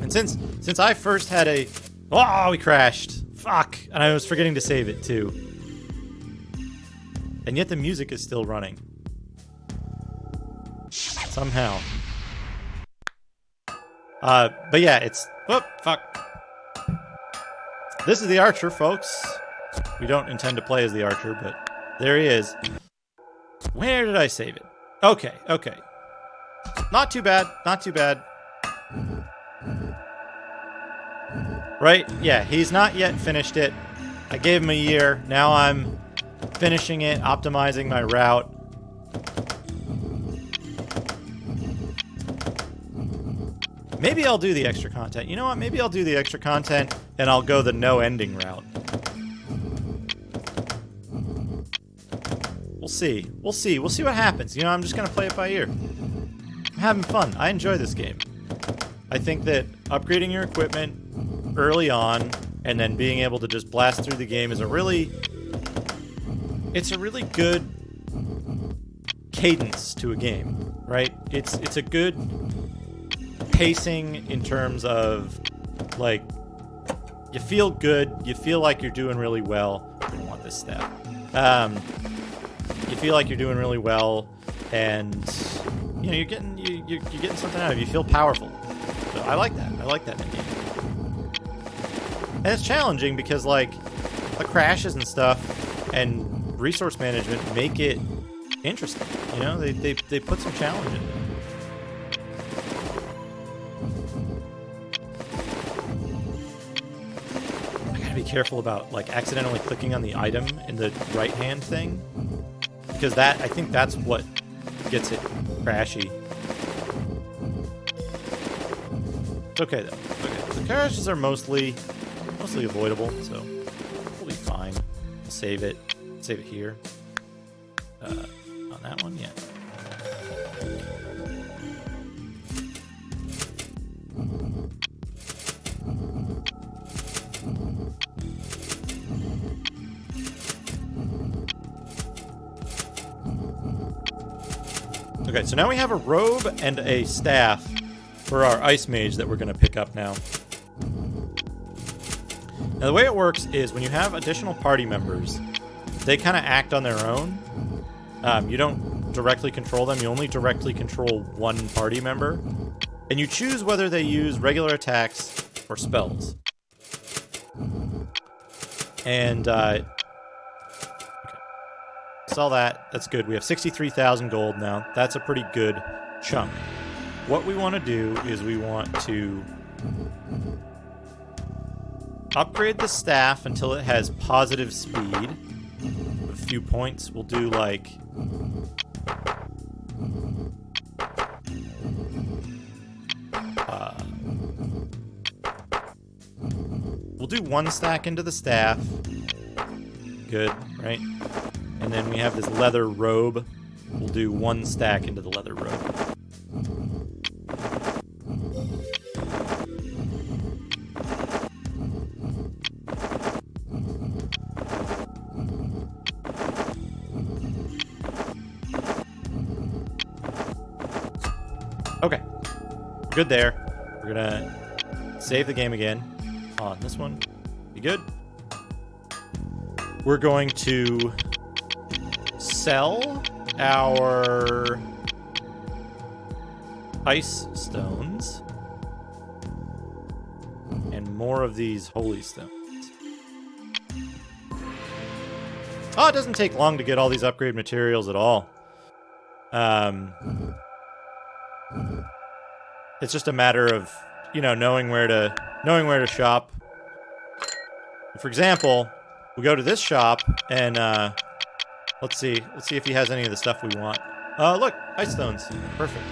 And since I first had a... Oh, we crashed. Fuck. And I was forgetting to save it, too. And yet the music is still running. Somehow. But yeah, it's... Oh, fuck. This is the Archer, folks. We don't intend to play as the Archer, but there he is. Where did I save it? Okay, okay. Not too bad, not too bad. Right? Yeah, he's not yet finished it. I gave him a year. Now I'm finishing it, optimizing my route. Maybe I'll do the extra content. You know what? Maybe I'll do the extra content and I'll go the no ending route. We'll see. We'll see. We'll see what happens. You know, I'm just going to play it by ear. I'm having fun. I enjoy this game. I think that upgrading your equipment early on and then being able to just blast through the game is a really good cadence to a game, right? It's a good pacing in terms of, like, you feel good, you feel like you're doing really well. I don't want this step. You feel like you're doing really well, and you know you're getting something out of it. You feel powerful. So I like that. I like that in a game. And it's challenging because, like, the crashes and stuff and resource management make it interesting. You know, they put some challenge in it. I gotta be careful about, like, accidentally clicking on the item in the right hand thing. Because I think that's what gets it crashy. It's okay though. Okay. The crashes are mostly avoidable, so we'll be fine. We'll save it. Save it here. On that one, yeah. Okay, so now we have a robe and a staff for our Ice Mage that we're going to pick up now. Now, the way it works is when you have additional party members, they kind of act on their own. You don't directly control them. You only directly control one party member. And you choose whether they use regular attacks or spells. And, okay. Sell that. That's good. We have 63,000 gold now. That's a pretty good chunk. What we want to do is we want to upgrade the staff until it has positive speed. A few points. We'll do like... we'll do 1 stack into the staff. Good, right? And then we have this leather robe. We'll do 1 stack into the leather robe. Okay, we're good there. We're gonna save the game again on this one. Be good. We're going to sell our ice stones and more of these holy stones. Oh, it doesn't take long to get all these upgrade materials at all. It's just a matter of, you know, knowing where to shop. For example, we go to this shop and let's see if he has any of the stuff we want. Look, ice stones. Perfect.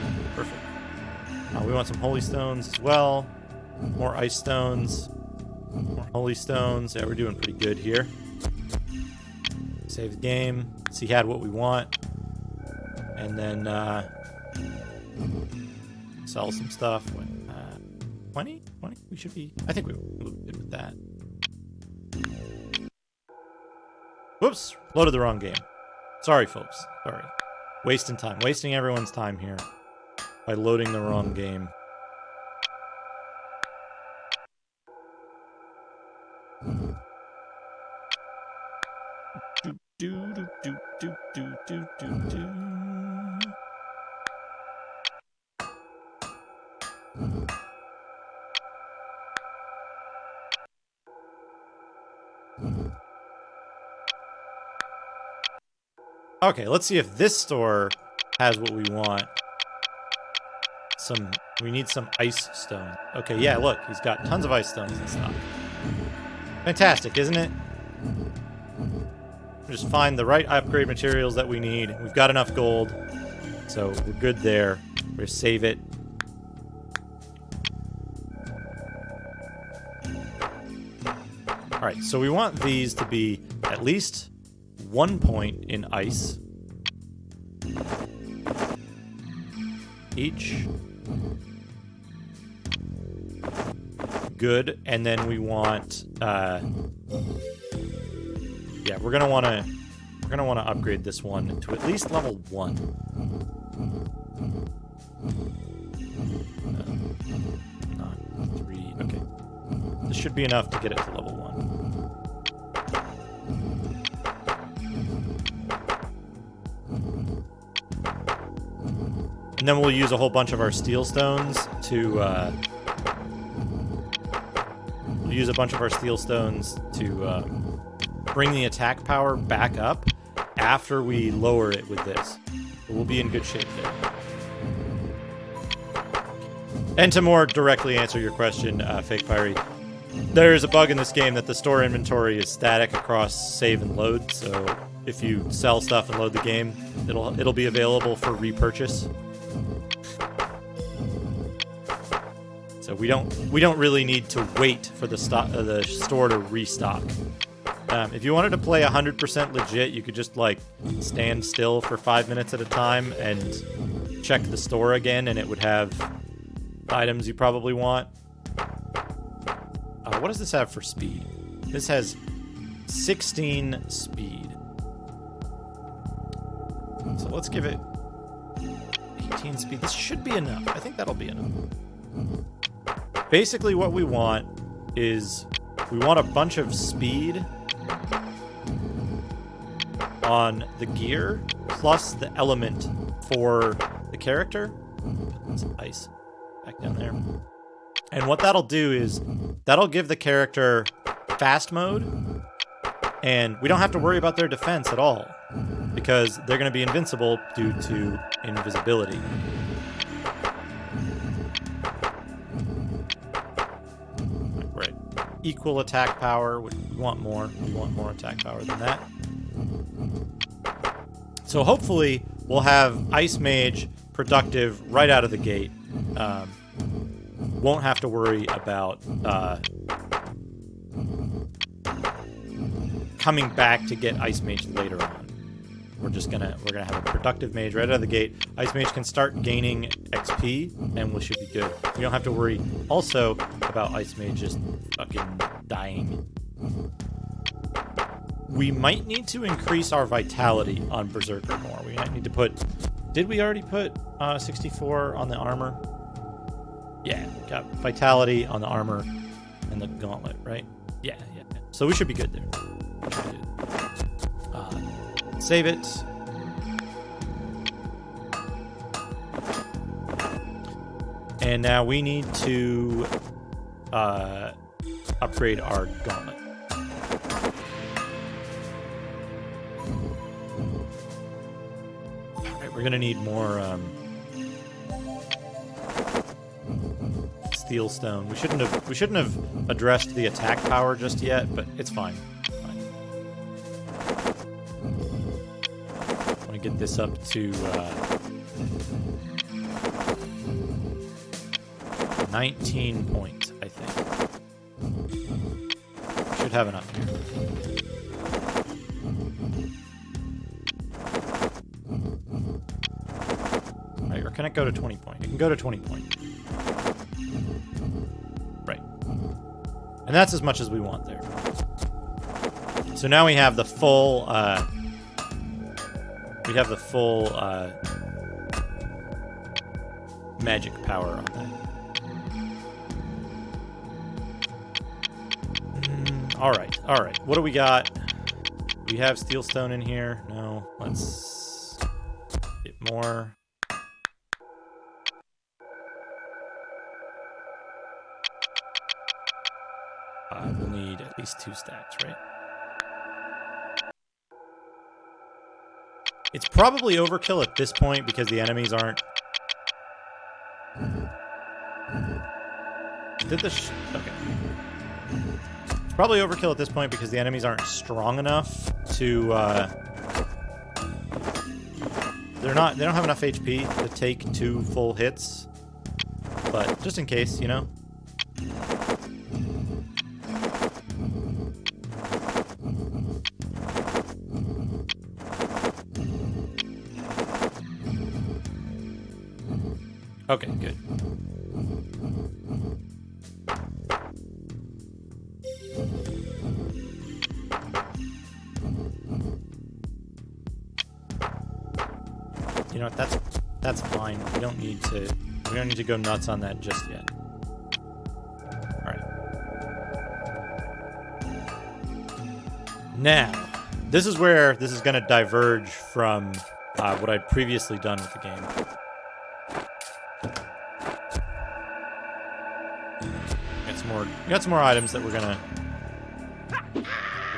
We want some holy stones as well. More ice stones. More holy stones. Yeah, we're doing pretty good here. Save the game. See, he had what we want. And then sell some stuff. 20? We should be... I think we'll be good with that. Whoops! Loaded the wrong game. Sorry, folks. Sorry. Wasting time. Wasting everyone's time here by loading the wrong game. Okay, let's see if this store has what we want. We need some ice stone. Okay, yeah, look, he's got tons of ice stones and stuff. Fantastic, isn't it? Just find the right upgrade materials that we need. We've got enough gold, so we're good there. We're gonna save it. All right, so we want these to be at least 1 point in ice each. Good, and then we want yeah, we're gonna want to upgrade this one to at least level 1. Not 3. Okay, this should be enough to get it to level 1. And then we'll use a whole bunch of our steel stones to bring the attack power back up after we lower it with this. We'll be in good shape there. And to more directly answer your question, Fake Pyrie, there is a bug in this game that the store inventory is static across save and load. So if you sell stuff and load the game, it'll be available for repurchase. So we don't really need to wait for the store to restock. If you wanted to play 100% legit, you could just like stand still for 5 minutes at a time and check the store again, and it would have items you probably want. What does this have for speed? This has 16 speed. So let's give it 18 speed. This should be enough. I think that'll be enough. Basically what we want is we want a bunch of speed on the gear plus the element for the character. Put some ice back down there. And what that'll do is that'll give the character fast mode, and we don't have to worry about their defense at all. because they're going to be invincible due to invisibility. We're at equal attack power. We want more. We want more attack power than that. So hopefully we'll have Ice Mage productive right out of the gate. Won't have to worry about coming back to get Ice Mage later on. We're gonna have a productive mage right out of the gate. Ice Mage can start gaining XP, and we should be good. We don't have to worry also about Ice Mage just fucking dying. We might need to increase our vitality on Berserker more. We might need to put... Did we already put 64 on the armor? Yeah, we got vitality on the armor and the gauntlet, right? Yeah. So we should be good there. Save it. And now we need to upgrade our gauntlet. Alright, we're gonna need more steel stone. We shouldn't have addressed the attack power just yet, but it's fine. Get this up to 19 points, I think. Should have enough here. Right, or can it go to 20 point? It can go to 20 point. Right. And that's as much as we want there. So now we have the full magic power on that. All right. What do we got? Do we have steel stone in here? No. Let's get more. We'll need at least 2 stacks, right? It's probably overkill at this point because the enemies aren't... Okay. It's probably overkill at this point because the enemies aren't strong enough to... They don't have enough HP to take 2 full hits. But just in case, you know? Okay, good. You know what? That's fine. We don't need to go nuts on that just yet. All right. Now, this is where this is going to diverge from what I'd previously done with the game. We got some more items that we're gonna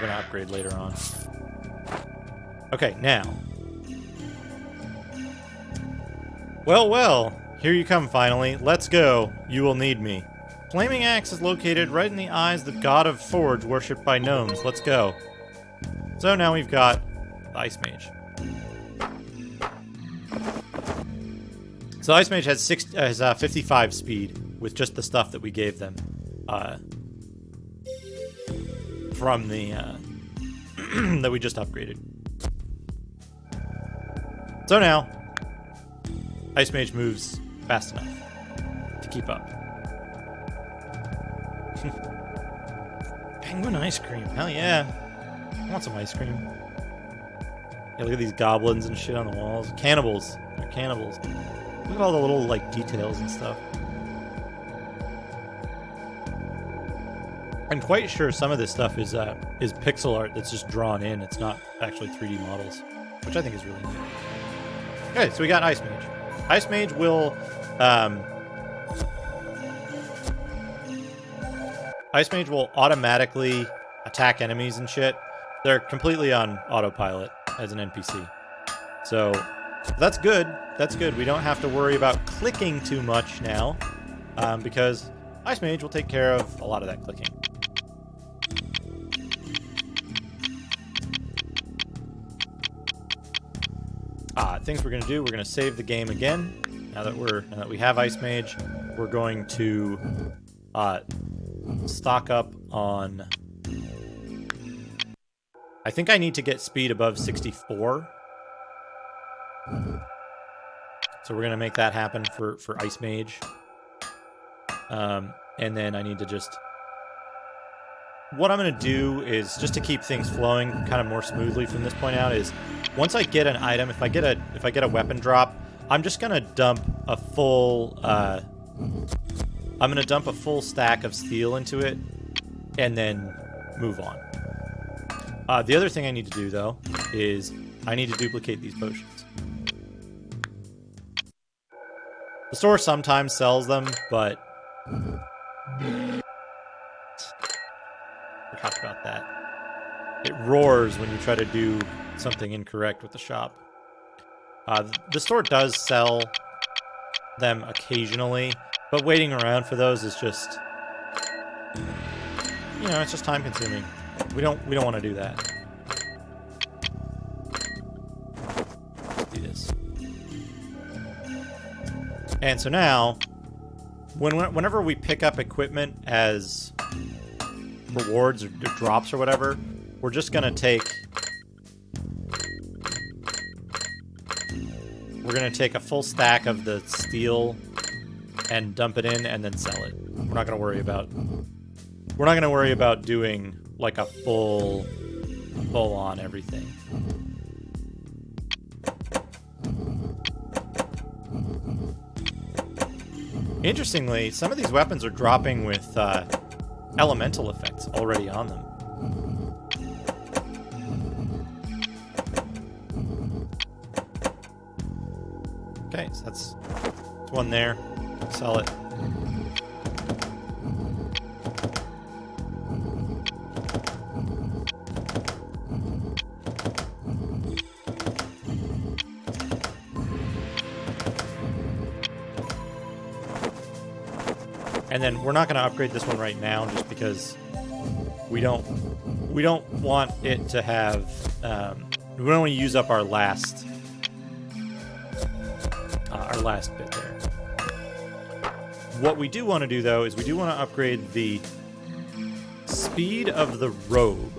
upgrade later on. Okay, now. Well, here you come finally. Let's go. You will need me. Flaming Axe is located right in the eyes of the god of Forge, worshipped by gnomes. Let's go. So now we've got the Ice Mage. So Ice Mage has 55 speed with just the stuff that we gave them. From the that we just upgraded. So now Ice Mage moves fast enough to keep up. Penguin ice cream, hell yeah. I want some ice cream. Yeah, look at these goblins and shit on the walls. Cannibals. They're cannibals. Look at all the little like details and stuff. I'm quite sure some of this stuff is pixel art that's just drawn in. It's not actually 3D models, which I think is really neat. Okay, so we got Ice Mage. Ice Mage will automatically attack enemies and shit. They're completely on autopilot as an NPC. So that's good. That's good. We don't have to worry about clicking too much now, because Ice Mage will take care of a lot of that clicking. Things we're going to do, we're going to save the game again. Now that we have Ice Mage, we're going to stock up on... I think I need to get speed above 64. So we're going to make that happen for Ice Mage. And then I need to just... What I'm going to do is, just to keep things flowing kind of more smoothly from this point out, is once I get an item, if I get a weapon drop, I'm just going to dump a full... I'm going to dump a full stack of steel into it, and then move on. The other thing I need to do, though, is I need to duplicate these potions. The store sometimes sells them, but... Forgot about that. It roars when you try to do something incorrect with the shop. The store does sell them occasionally, but waiting around for those is just... You know, it's just time consuming. We don't want to do that. Let's do this. And so now, whenever we pick up equipment as rewards or drops or whatever, we're just gonna take... We're gonna take a full stack of the steel and dump it in and then sell it. We're not gonna worry about... We're not gonna worry about doing like a full on everything. Interestingly, some of these weapons are dropping with elemental effects already on them. Okay, so that's one there. Sell it. And then we're not going to upgrade this one right now, just because we don't want it to have we don't want to use up our last bit there. What we do want to do, though, is we do want to upgrade the speed of the robe,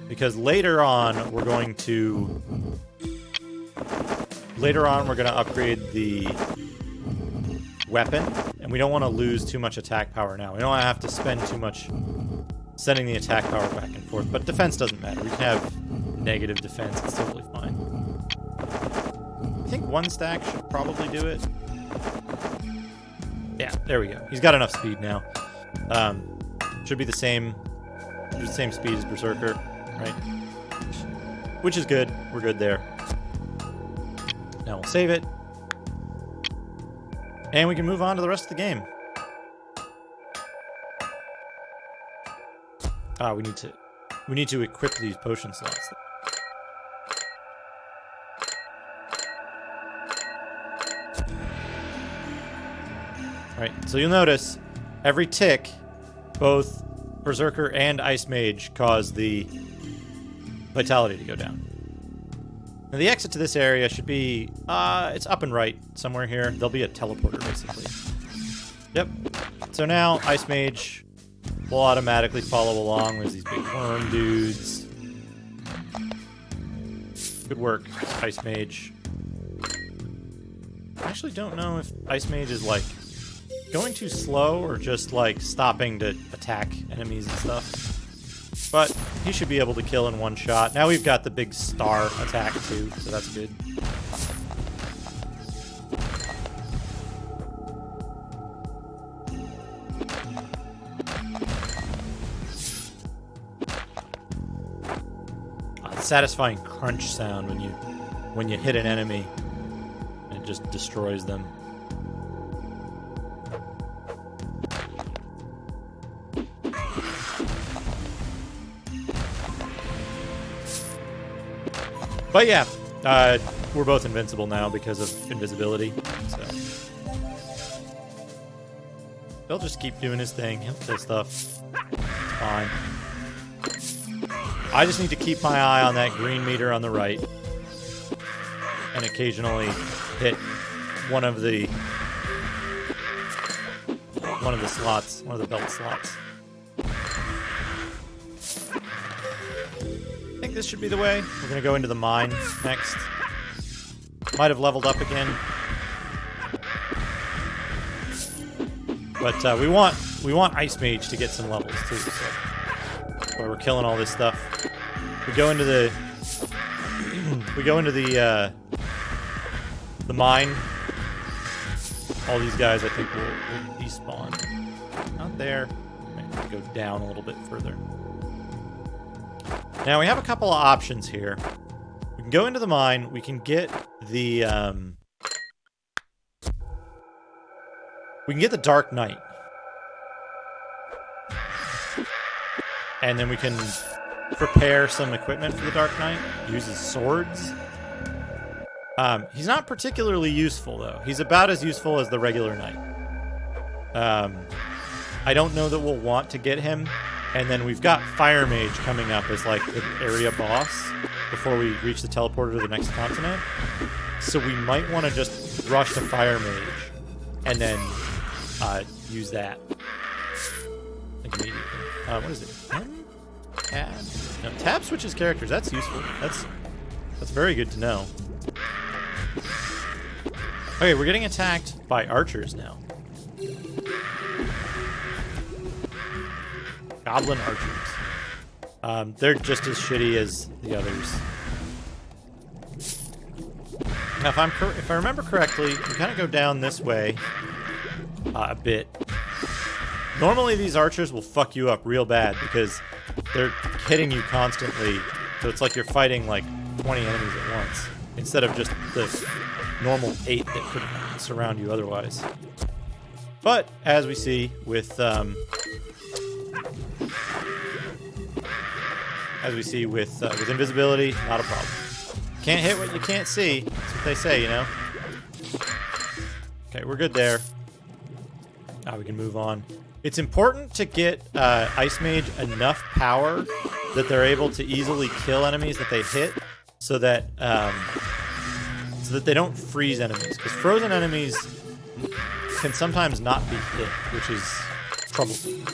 because later on we're going to upgrade the weapon, and we don't want to lose too much attack power now. We don't want to have to spend too much sending the attack power back and forth, but defense doesn't matter. We can have negative defense. It's totally fine. I think one stack should probably do it. Yeah, there we go. He's got enough speed now. Should be the same speed as Berserker, right? Which is good. We're good there. Now we'll save it. And we can move on to the rest of the game. We need to equip these potion slots. Right, so you'll notice every tick, both Berserker and Ice Mage cause the vitality to go down. Now the exit to this area should be, it's up and right somewhere here. There'll be a teleporter, basically. Yep. So now Ice Mage will automatically follow along. There's these big worm dudes. Good work, Ice Mage. I actually don't know if Ice Mage is, like, going too slow or just, like, stopping to attack enemies and stuff. But he should be able to kill in one shot. Now we've got the big star attack, too, so that's good. Satisfying crunch sound when you hit an enemy and it just destroys them. But yeah, we're both invincible now because of invisibility. So he'll just keep doing his thing. He'll kill stuff. It's fine. I just need to keep my eye on that green meter on the right, and occasionally hit one of the slots, one of the belt slots. I think this should be the way. We're gonna go into the mine next. Might have leveled up again, but we want Ice Mage to get some levels too. So where we're killing all this stuff, we go into the the mine. All these guys, I think, will despawn. Not there. Might have to go down a little bit further. Now we have a couple of options here. We can go into the mine. We can get the Dark Knight, and then we can prepare some equipment for the Dark Knight. Use his swords. He's not particularly useful, though. He's about as useful as the regular knight. I don't know that we'll want to get him. And then we've got Fire Mage coming up as, like, the area boss before we reach the teleporter to the next continent. So we might want to just rush to Fire Mage and then use that. Like, immediately. What is it? Tab? No, tab switches characters. That's useful. That's very good to know. Okay, we're getting attacked by archers now. Goblin archers. They're just as shitty as the others. Now, if I remember correctly, we kind of go down this way a bit. Normally, these archers will fuck you up real bad because they're hitting you constantly. So it's like you're fighting like 20 enemies at once instead of just the normal 8 that could surround you otherwise. But as we see with invisibility, not a problem. Can't hit what you can't see. That's what they say, you know. Okay, we're good there. Now we can move on. It's important to get Ice Mage enough power that they're able to easily kill enemies that they hit, so that they don't freeze enemies. Because frozen enemies can sometimes not be hit, which is troublesome.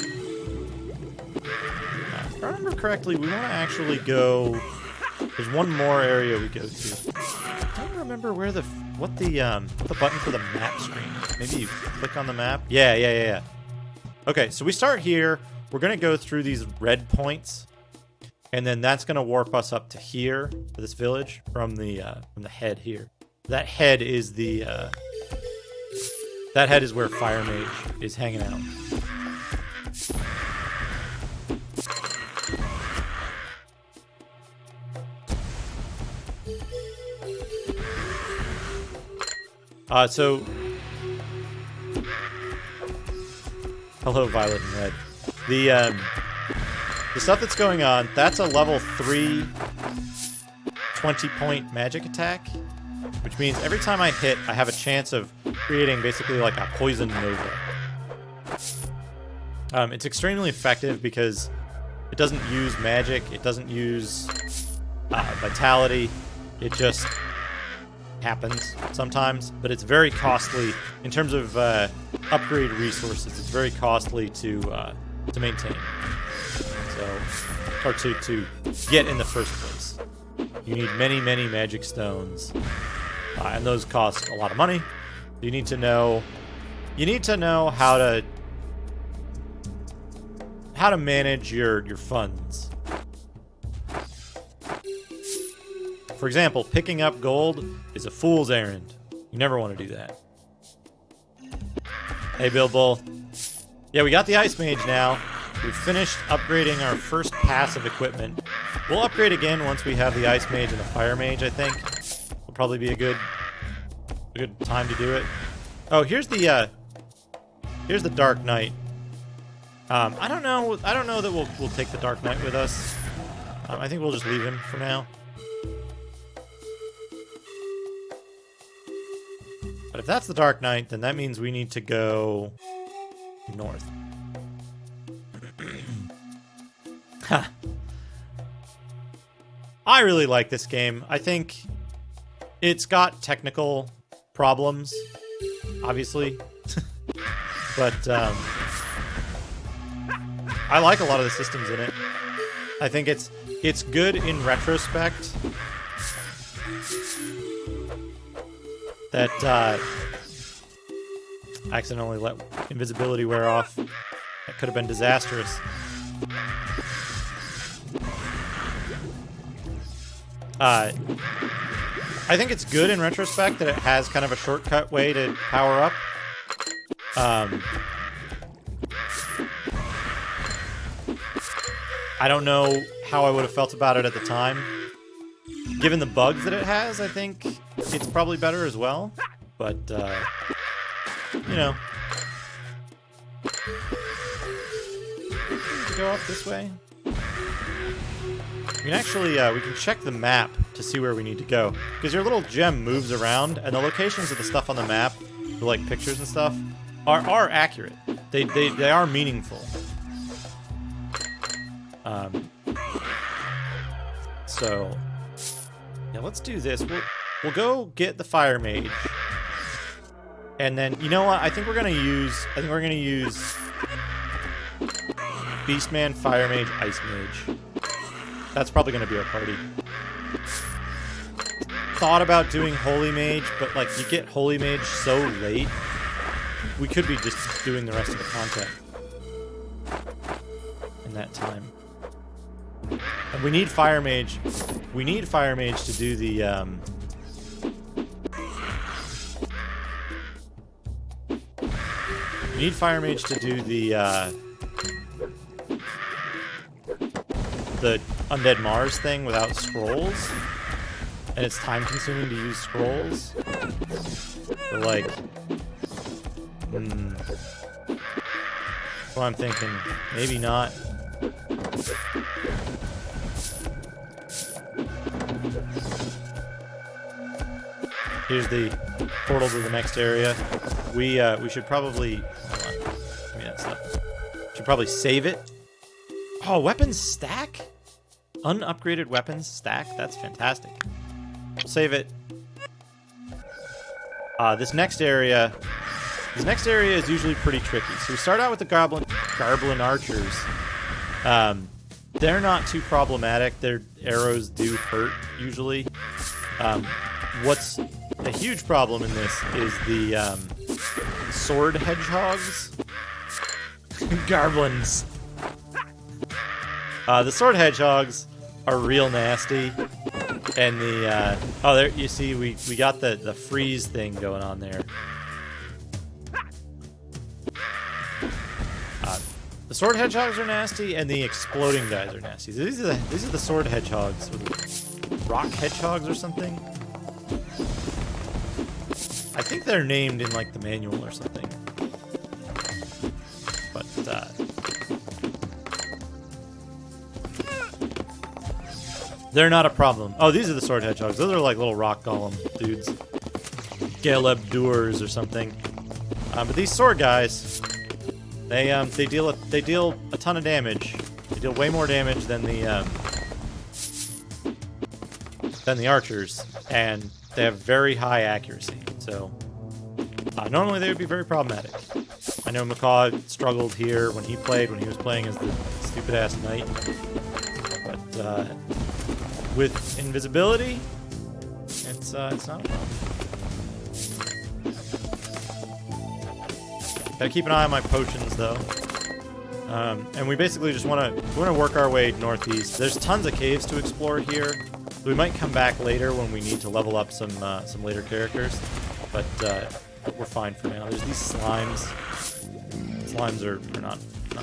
If I remember correctly, we want to actually go. There's one more area we go to. I don't remember what the button for the map screen. Maybe you click on the map. Yeah. Okay, so we start here. We're gonna go through these red points, and then that's gonna warp us up to here, to this village, from the head here. That head is where Fire Mage is hanging out. So hello, Violet and Red. The stuff that's going on, that's a level 3 20-point magic attack, which means every time I hit, I have a chance of creating basically like a poison nova. It's extremely effective because it doesn't use magic, it doesn't use vitality, it just happens sometimes, but it's very costly in terms of upgrade resources. It's very costly to maintain, or to get in the first place. You need many magic stones, and those cost a lot of money. You need to know how to manage your funds. For example, picking up gold is a fool's errand. You never want to do that. Hey, Bilbo. Yeah, we got the Ice Mage now. We've finished upgrading our first pass of equipment. We'll upgrade again once we have the Ice Mage and the Fire Mage, I think. Will probably be a good time to do it. Oh, here's the Dark Knight. I don't know that we'll take the Dark Knight with us. I think we'll just leave him for now. But if that's the Dark Knight, then that means we need to go north. Ha. I really like this game. I think it's got technical problems, obviously. But I like a lot of the systems in it. I think it's good in retrospect. That I accidentally let invisibility wear off. That could have been disastrous. I think it's good in retrospect that it has kind of a shortcut way to power up. I don't know how I would have felt about it at the time. Given the bugs that it has, I think it's probably better as well. But, you know. Go up this way. We can actually, we can check the map to see where we need to go. Because your little gem moves around, and the locations of the stuff on the map, the, like, pictures and stuff, are accurate. They are meaningful. So, yeah, let's do this. We'll go get the Fire Mage. And then, you know what? I think we're gonna use Beastman, Fire Mage, Ice Mage. That's probably gonna be our party. Thought about doing Holy Mage, but like you get Holy Mage so late, we could be just doing the rest of the content in that time. And we need Fire Mage. We need Fire Mage to do the we need Fire Mage to do the Undead Mars thing without scrolls. And it's time consuming to use scrolls. But like so I'm thinking maybe not. Here's the portal to the next area. We should probably hold on. Give me that stuff. Should probably save it. Oh, weapons stack? Unupgraded weapons stack? That's fantastic. We'll save it. This next area is usually pretty tricky. So we start out with the Garblin Archers. They're not too problematic. Their arrows do hurt usually. What's a huge problem in this is the sword hedgehogs. Garblins. The sword hedgehogs are real nasty. And the oh, there you see we got the freeze thing going on there. The sword hedgehogs are nasty, and the exploding guys are nasty. These are the sword hedgehogs, or the rock hedgehogs or something. I think they're named in like the manual or something. But they're not a problem. Oh, these are the sword hedgehogs. Those are like little rock golem dudes. Galeb Doers or something. But these sword guys, they deal a ton of damage. They deal way more damage than the archers, and they have very high accuracy. So normally they would be very problematic. I know Macaw struggled here when he was playing as the stupid ass knight. But with invisibility, it's not a problem. Gotta keep an eye on my potions though. And we basically just want to work our way northeast. There's tons of caves to explore here. We might come back later when we need to level up some later characters, but we're fine for now. There's these slimes. Slimes are not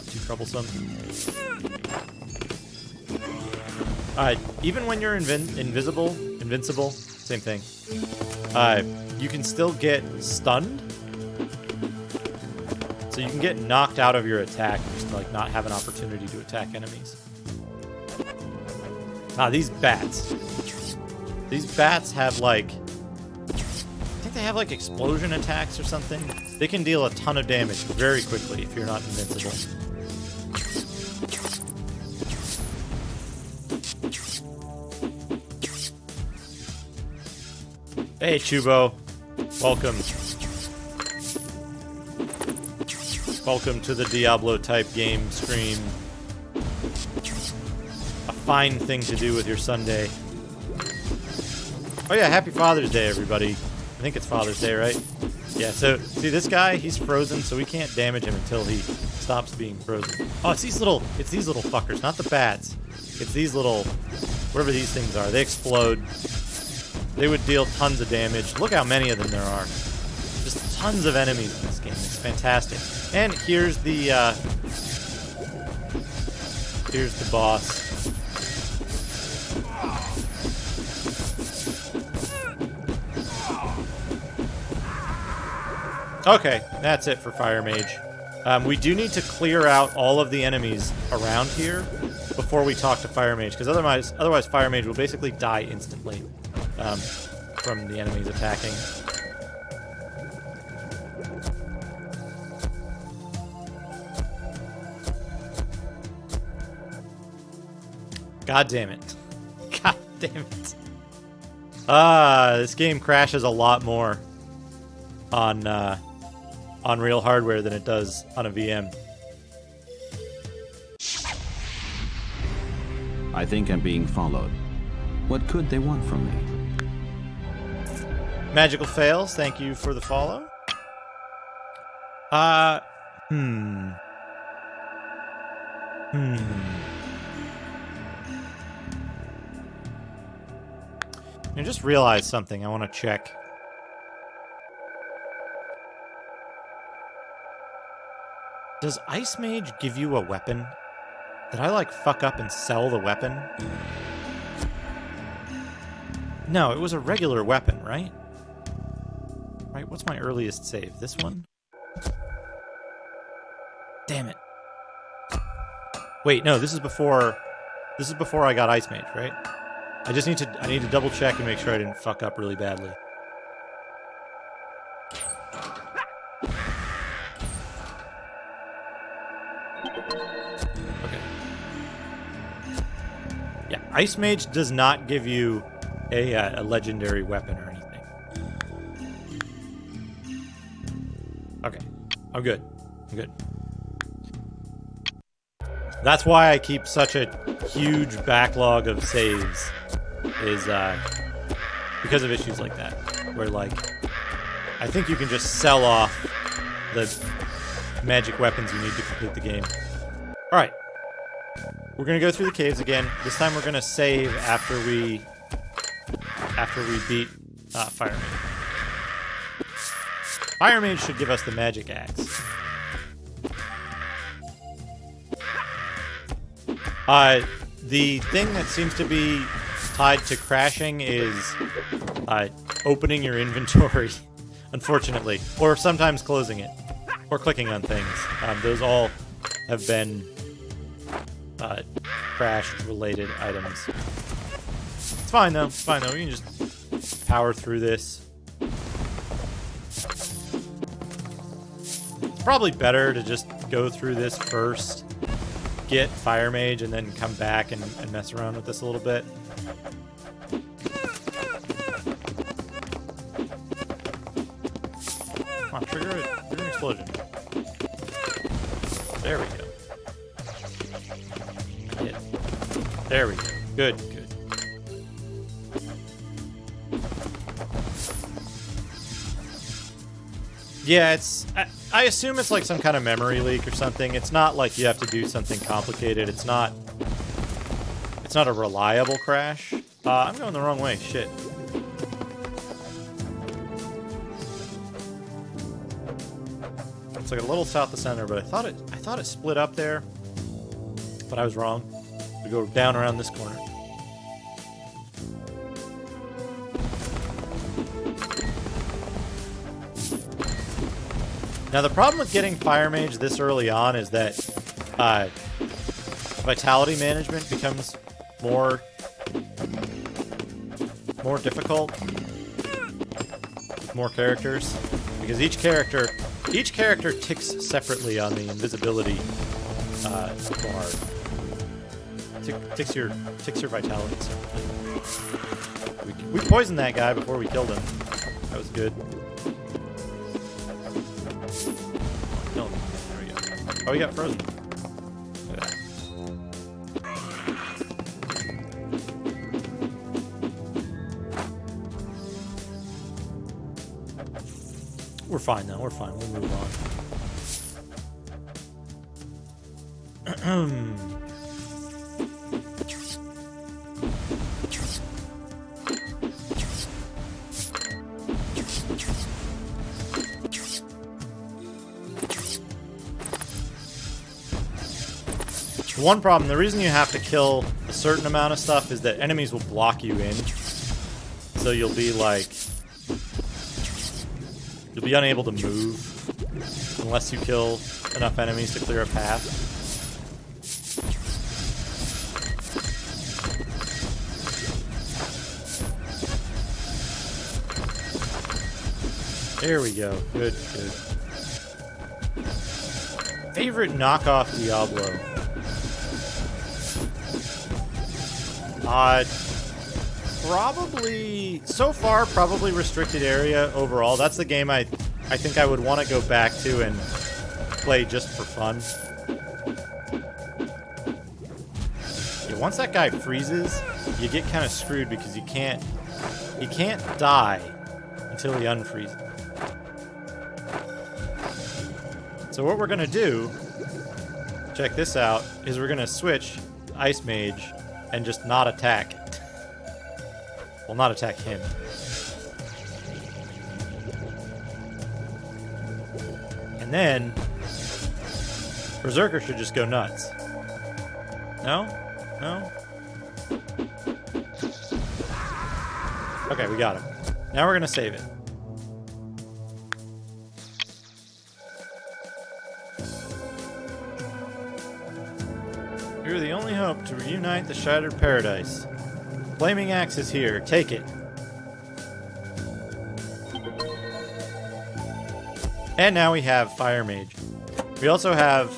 too troublesome. Even when you're invincible, same thing. You can still get stunned. So you can get knocked out of your attack and just like not have an opportunity to attack enemies. These bats. These bats have like, I think they have like explosion attacks or something. They can deal a ton of damage very quickly if you're not invincible. Hey, Chubo. Welcome. Welcome to the Diablo-type game stream. A fine thing to do with your Sunday. Oh yeah, happy Father's Day, everybody. I think it's Father's Day, right? Yeah, so, see this guy? He's frozen, so we can't damage him until he stops being frozen. Oh, it's these little fuckers, not the bats. It's these little, whatever these things are. They explode. They would deal tons of damage. Look how many of them there are. Just tons of enemies in this game. It's fantastic. And here's the boss. Okay, that's it for Fire Mage. We do need to clear out all of the enemies around here before we talk to Fire Mage, because otherwise Fire Mage will basically die instantly from the enemies attacking. God damn it. God damn it. This game crashes a lot more on real hardware than it does on a VM.
I think I'm being followed. What could they want from me?
Magical Fails, thank you for the follow. I just realized something I want to check. Does Ice Mage give you a weapon? Did I, like, fuck up and sell the weapon? No, it was a regular weapon, right? Right, what's my earliest save? This one? Damn it. Wait, no, this is before I got Ice Mage, right? I need to double check and make sure I didn't fuck up really badly. Okay. Yeah, Ice Mage does not give you a legendary weapon or anything. Okay, I'm good. That's why I keep such a huge backlog of saves, is because of issues like that, where, like, I think you can just sell off the magic weapons you need to complete the game. Alright, we're gonna go through the caves again. This time we're gonna save after we beat Fire Mage. Fire Mage should give us the magic axe. The thing that seems to be tied to crashing is opening your inventory, unfortunately, or sometimes closing it, or clicking on things. Those all have been crash-related items. It's fine though. We can just power through this. It's probably better to just go through this first, get Fire Mage, and then come back and mess around with this a little bit. Come on, trigger an explosion. There we go. Yeah. There we go. Good. Yeah, I assume it's like some kind of memory leak or something. It's not like you have to do something complicated. It's not a reliable crash. I'm going the wrong way. Shit. It's like a little south of center, but I thought it split up there. But I was wrong. We go down around this corner. Now, the problem with getting Fire Mage this early on is that vitality management becomes more difficult. more characters, because each character ticks separately on the invisibility bar. Ticks your vitality separately. We poisoned that guy before we killed him. That was good. Kill him. There we go. Oh, he got frozen. Look at that. We're fine though. We're fine. We'll move on. One problem, the reason you have to kill a certain amount of stuff is that enemies will block you in. So you'll be like... You'll be unable to move unless you kill enough enemies to clear a path. There we go. Good, good. Favorite knockoff Diablo? Probably, so far, probably Restricted Area overall. That's the game I think I would want to go back to and play just for fun. Yeah, once that guy freezes, you get kind of screwed because he can't die until he unfreezes. So what we're going to do, check this out, is we're going to switch Ice Mage and just not attack. Well, not attack him. And then Berserker should just go nuts. No? No? Okay, we got him. Now we're gonna save it. You're the only hope to reunite the Shattered Paradise. Flaming Axe is here. Take it. And now we have Fire Mage. We also have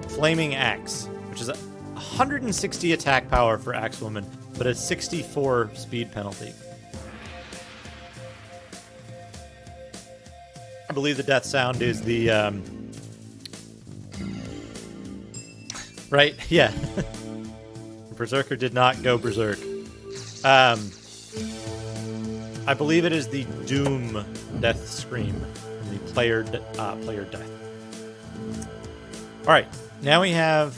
Flaming Axe, which is 160 attack power for Axewoman, but a 64 speed penalty. I believe the death sound is the... Right? Yeah. Berserker did not go berserk. I believe it is the Doom death scream, the player death. All right, now we have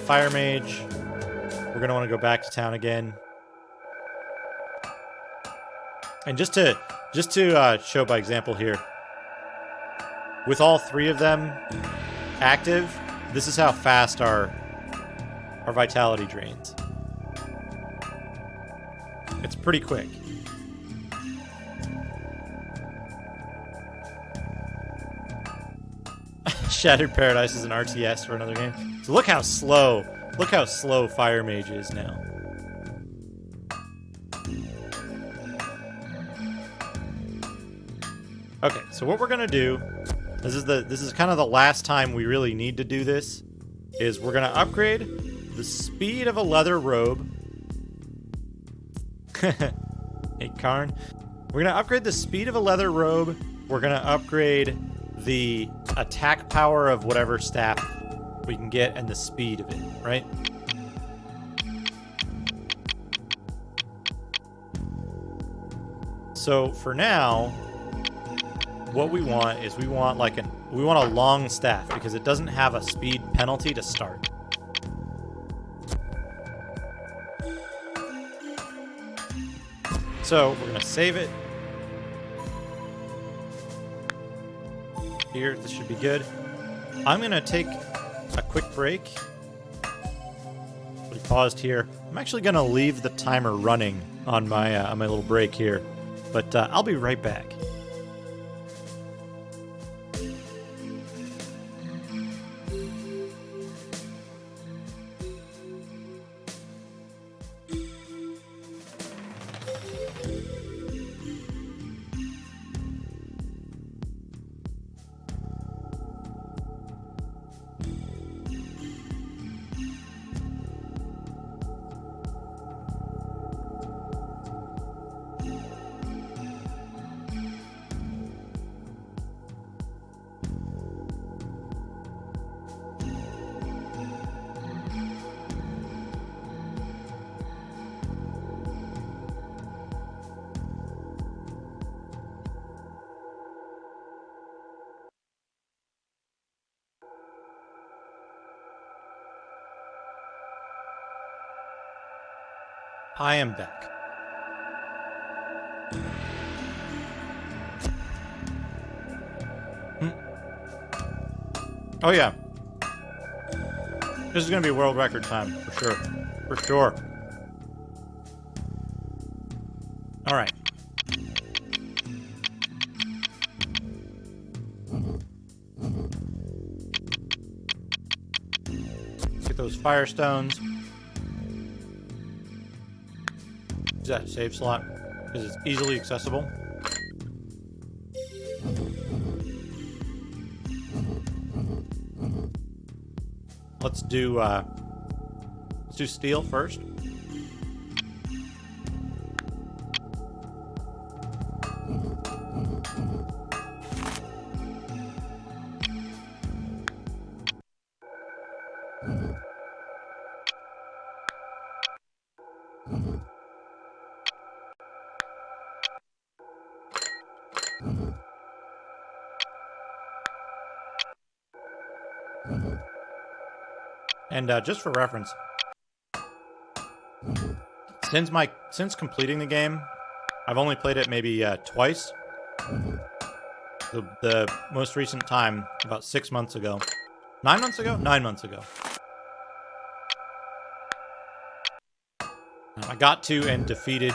Fire Mage. We're gonna want to go back to town again, and just to show by example here, with all three of them active, this is how fast our vitality drains. It's pretty quick. Shattered Paradise is an RTS for another game. So look how slow Fire Mage is now. Okay, so what we're gonna do, this is kind of the last time we really need to do this, is we're gonna upgrade the speed of a leather robe. Hey, Karn. We're going to upgrade the speed of a leather robe. We're going to upgrade the attack power of whatever staff we can get and the speed of it, right? So for now, what we want is we want a long staff because it doesn't have a speed penalty to start. So we're going to save it. Here, this should be good. I'm going to take a quick break. We paused here. I'm actually going to leave the timer running on my little break here, but I'll be right back. I am back. Oh yeah. This is gonna be world record time, for sure. For sure. Alright. Let's get those firestones. Use that save slot, because it's easily accessible. Let's do steel first. And just for reference, since completing the game, I've only played it maybe twice. The most recent time, about 6 months ago. 9 months ago? 9 months ago. I got to and defeated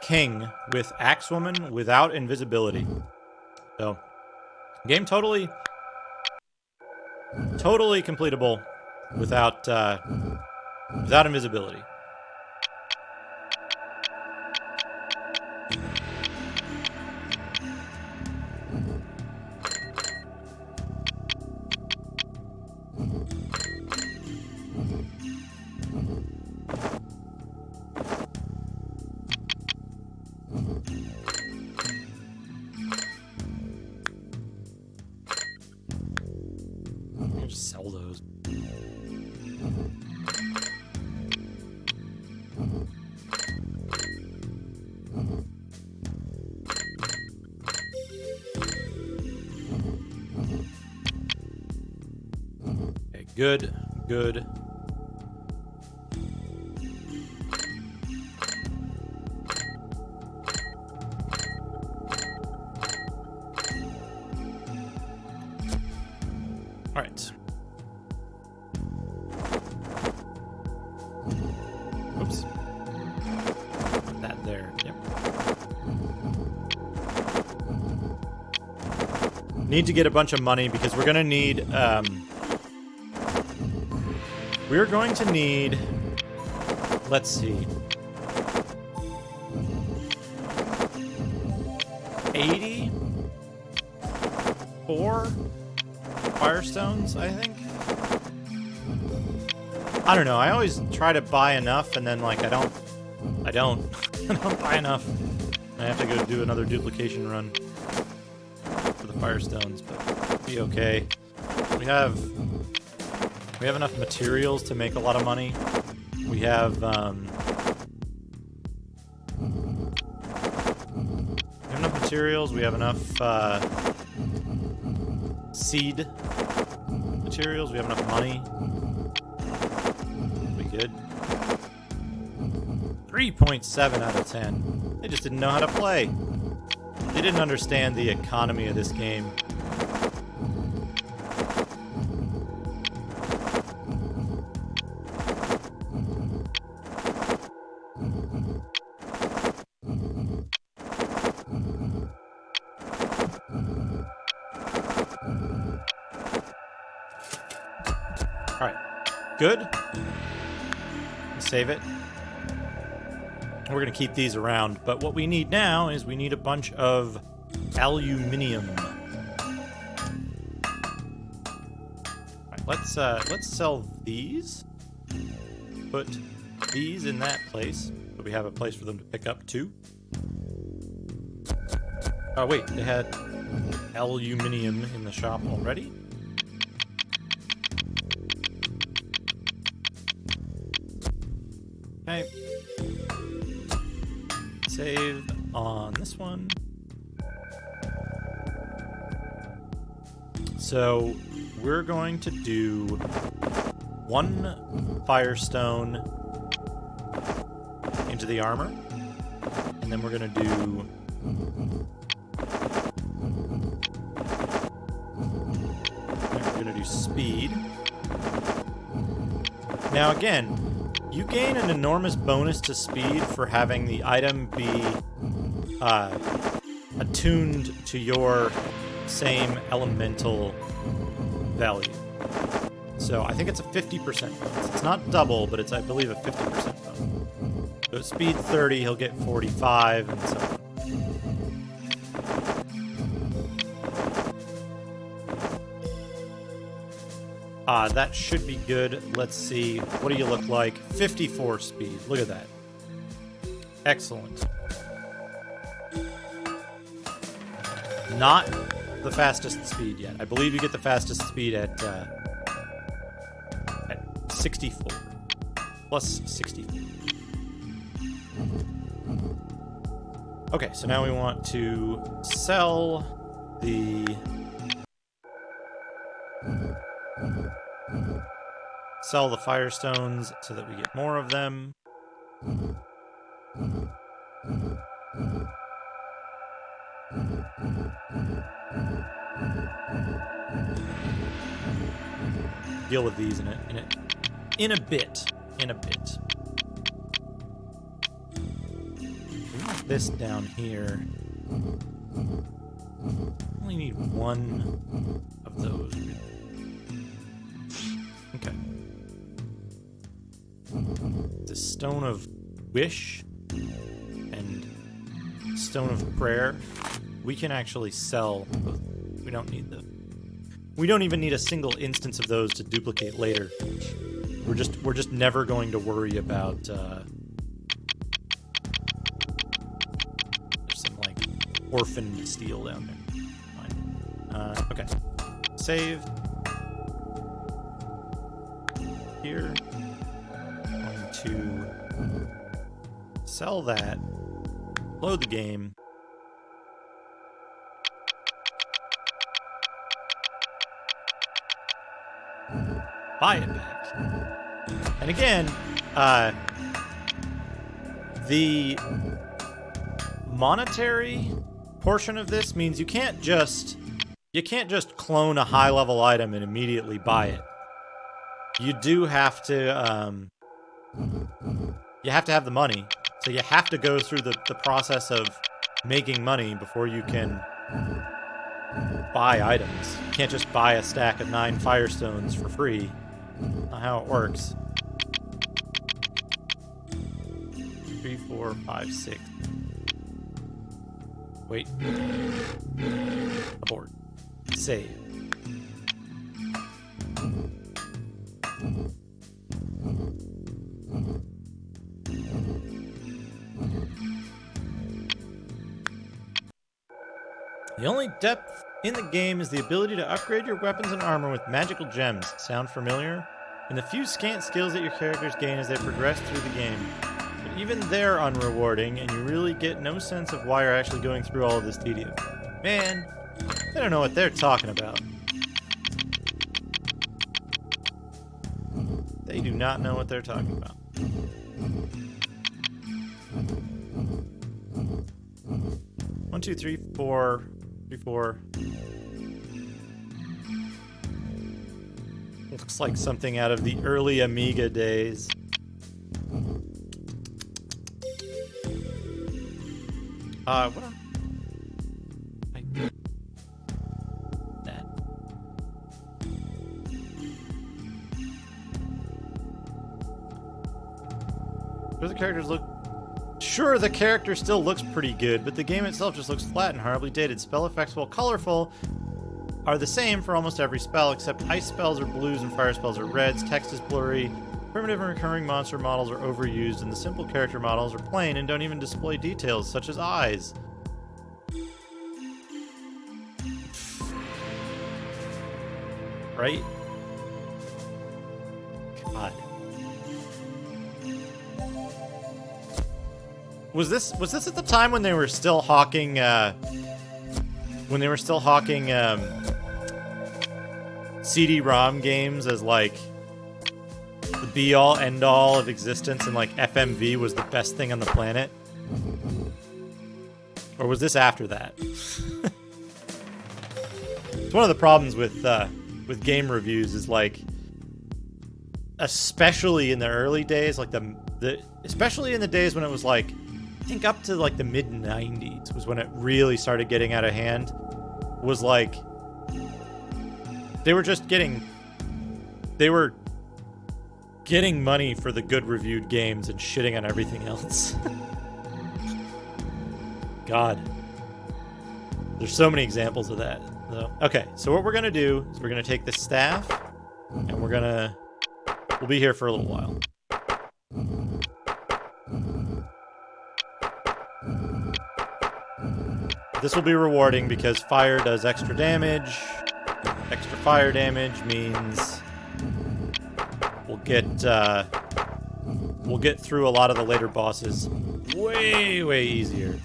King with Axewoman without invisibility. So, game totally completable without invisibility. Just sell those. Okay, good. All right. Oops. Put that there. Yep. Need to get a bunch of money because we're gonna need. We're going to need. Let's see. 84 firestones, I think. I don't know. I always try to buy enough, and then like I don't I don't buy enough. I have to go do another duplication run for the firestones, but it'll be okay. We have enough materials to make a lot of money. We have enough materials. We have enough seed materials. We have enough money. We good. 3.7 out of 10. They just didn't know how to play. They didn't understand the economy of this game. Alright. Good. Save it. We're going to keep these around, but what we need now is we need a bunch of aluminium. Alright, let's sell these. Put these in that place, so we have a place for them to pick up too. Oh wait, they had aluminium in the shop already. Okay. Save on this one. So we're going to do one firestone the armor. And then we're going to do... We're going to do speed. Now again, you gain an enormous bonus to speed for having the item be attuned to your same elemental value. So I think it's a 50% bonus. It's not double, but it's, I believe, a 50% bonus. So speed 30, he'll get 45, and so on. That should be good. Let's see. What do you look like? 54 speed. Look at that. Excellent. Not the fastest speed yet. I believe you get the fastest speed at 64. Plus 64. Okay, so now we want to sell the... Sell the Firestones so that we get more of them. Deal with these in a bit. This down here. Only need one of those. Okay. The Stone of Wish and Stone of Prayer, we can actually sell both. We don't need them. We don't even need a single instance of those to duplicate later. We're just never going to worry about there's some like orphan steel down there. Fine. Okay. Save. Here. Going to sell that. Load the game. Buy it back. And again, the monetary portion of this means you can't just clone a high level item and immediately buy it. You do have to have the money. So you have to go through the process of making money before you can buy items. You can't just buy a stack of 9 Firestones for free. Not how it works. 3, 4, 5, 6. Wait. Abort. Save. The only depth in the game is the ability to upgrade your weapons and armor with magical gems. Sound familiar? And the few scant skills that your characters gain as they progress through the game. But even they're unrewarding, and you really get no sense of why you're actually going through all of this tedium. Man, they don't know what they're talking about. They do not know what they're talking about. One, two, three, four. 3, 4. Looks like something out of the early Amiga days. What? That. Does the characters look? Sure, the character still looks pretty good, but the game itself just looks flat and horribly dated. Spell effects, while colorful, are the same for almost every spell, except ice spells are blues and fire spells are reds. Text is blurry. Primitive and recurring monster models are overused, and the simple character models are plain and don't even display details, such as eyes. Right? God. Was this at the time when they were still hawking CD-ROM games as like the be-all, end-all of existence and, like, FMV was the best thing on the planet? Or was this after that? It's one of the problems with game reviews is, like, especially in the early days, like, especially in the days when it was, like, I think up to, like, the mid-90s was when it really started getting out of hand, was, like, they were getting money for the good reviewed games and shitting on everything else. God. There's so many examples of that. So, okay, so what we're going to do is we're going to take this staff and we'll be here for a little while. This will be rewarding because fire does extra damage. Extra fire damage means we'll get through a lot of the later bosses way easier.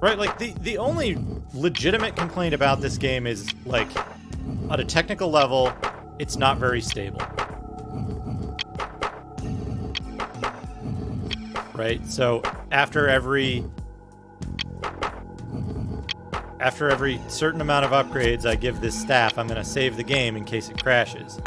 Right, like, the only legitimate complaint about this game is, like, at a technical level, it's not very stable. Right? So, after every certain amount of upgrades I give this staff, I'm going to save the game in case it crashes.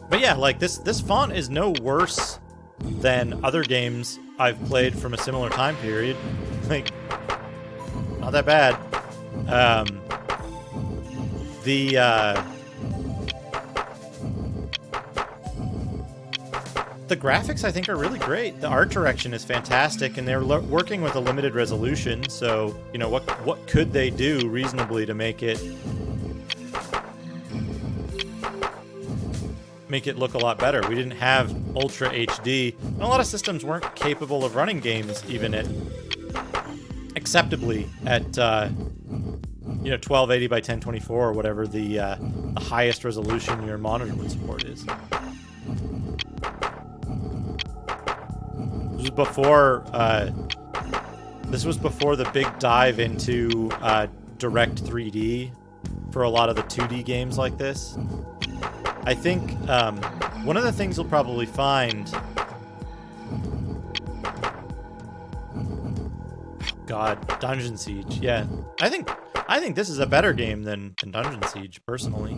But yeah, like, this font is no worse than other games I've played from a similar time period. Like, not that bad. The graphics, I think, are really great. The art direction is fantastic, and they're working with a limited resolution, so, you know, what could they do reasonably to make it look a lot better? We didn't have Ultra HD, and a lot of systems weren't capable of running games even acceptably at 1280 by 1024 or whatever the highest resolution your monitor would support is. This was before the big dive into Direct 3D for a lot of the 2D games like this. I think one of the things you'll probably find... God, Dungeon Siege. Yeah, I think this is a better game than Dungeon Siege, personally.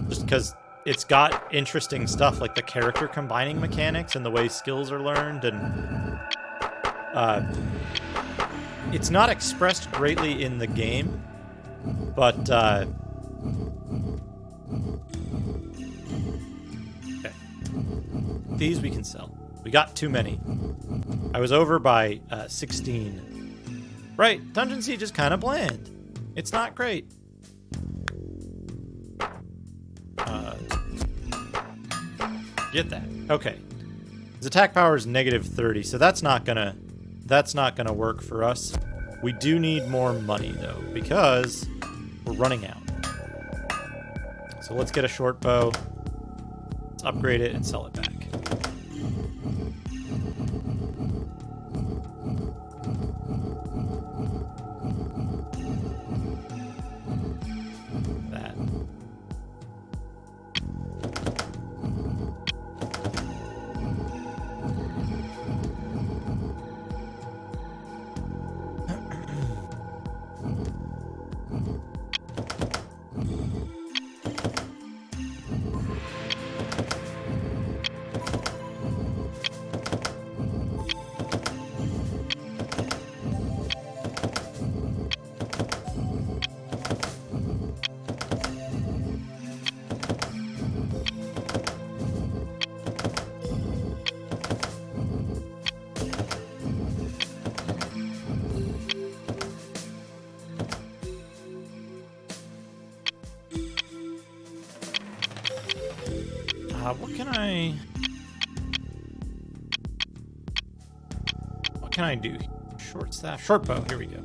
Just because it's got interesting stuff, like the character combining mechanics and the way skills are learned, and it's not expressed greatly in the game, but these we can sell. We got too many. I was over by 16. Right, Dungeon Siege is kind of bland. It's not great. Get that. Okay. His attack power is -30, so that's not gonna work for us. We do need more money though, because we're running out. So let's get a short bow. Let's upgrade it and sell it back. That. What can I do? Short staff, short bow. Here we go.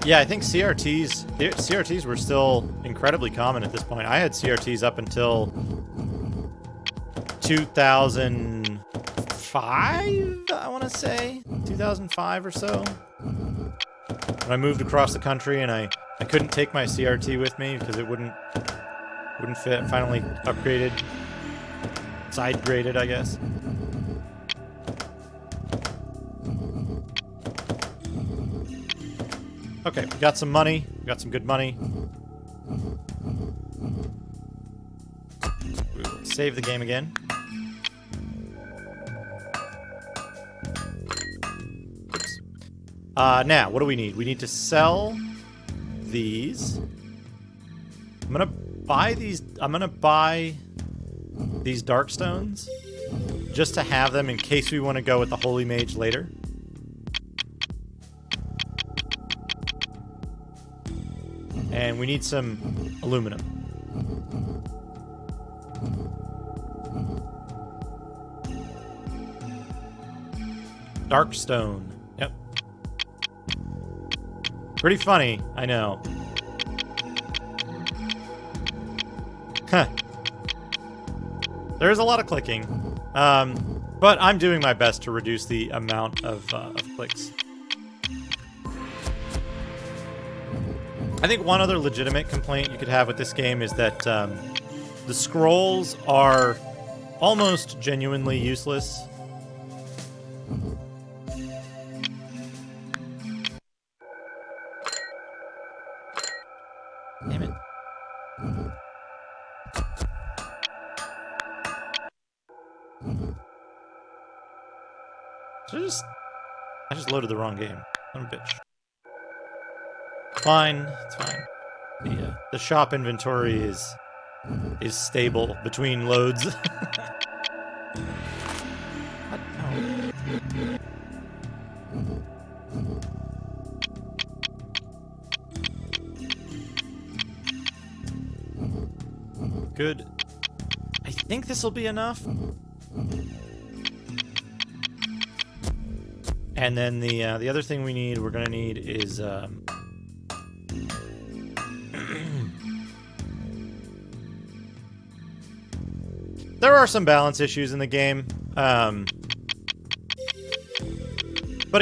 Yeah, I think CRTs were still incredibly common at this point. I had CRTs up until 2005, I want to say. 2005 or so. When I moved across the country and I couldn't take my CRT with me because it wouldn't fit. Finally upgraded. Side graded, I guess. Okay, we got some money. We got some good money. We will save the game again. Oops. Now, what do we need? We need to sell these. I'm gonna buy these dark stones just to have them in case we want to go with the Holy Mage later. And we need some aluminum. Dark stone. Yep. Pretty funny, I know. Huh. There's a lot of clicking. But I'm doing my best to reduce the amount of clicks. I think one other legitimate complaint you could have with this game is that the scrolls are almost genuinely useless. Damn it. I just loaded the wrong game. I'm a bitch. Fine, it's fine. The shop inventory is stable between loads. What? No. Good. I think this will be enough. And then the other thing we're gonna need is there are some balance issues in the game. But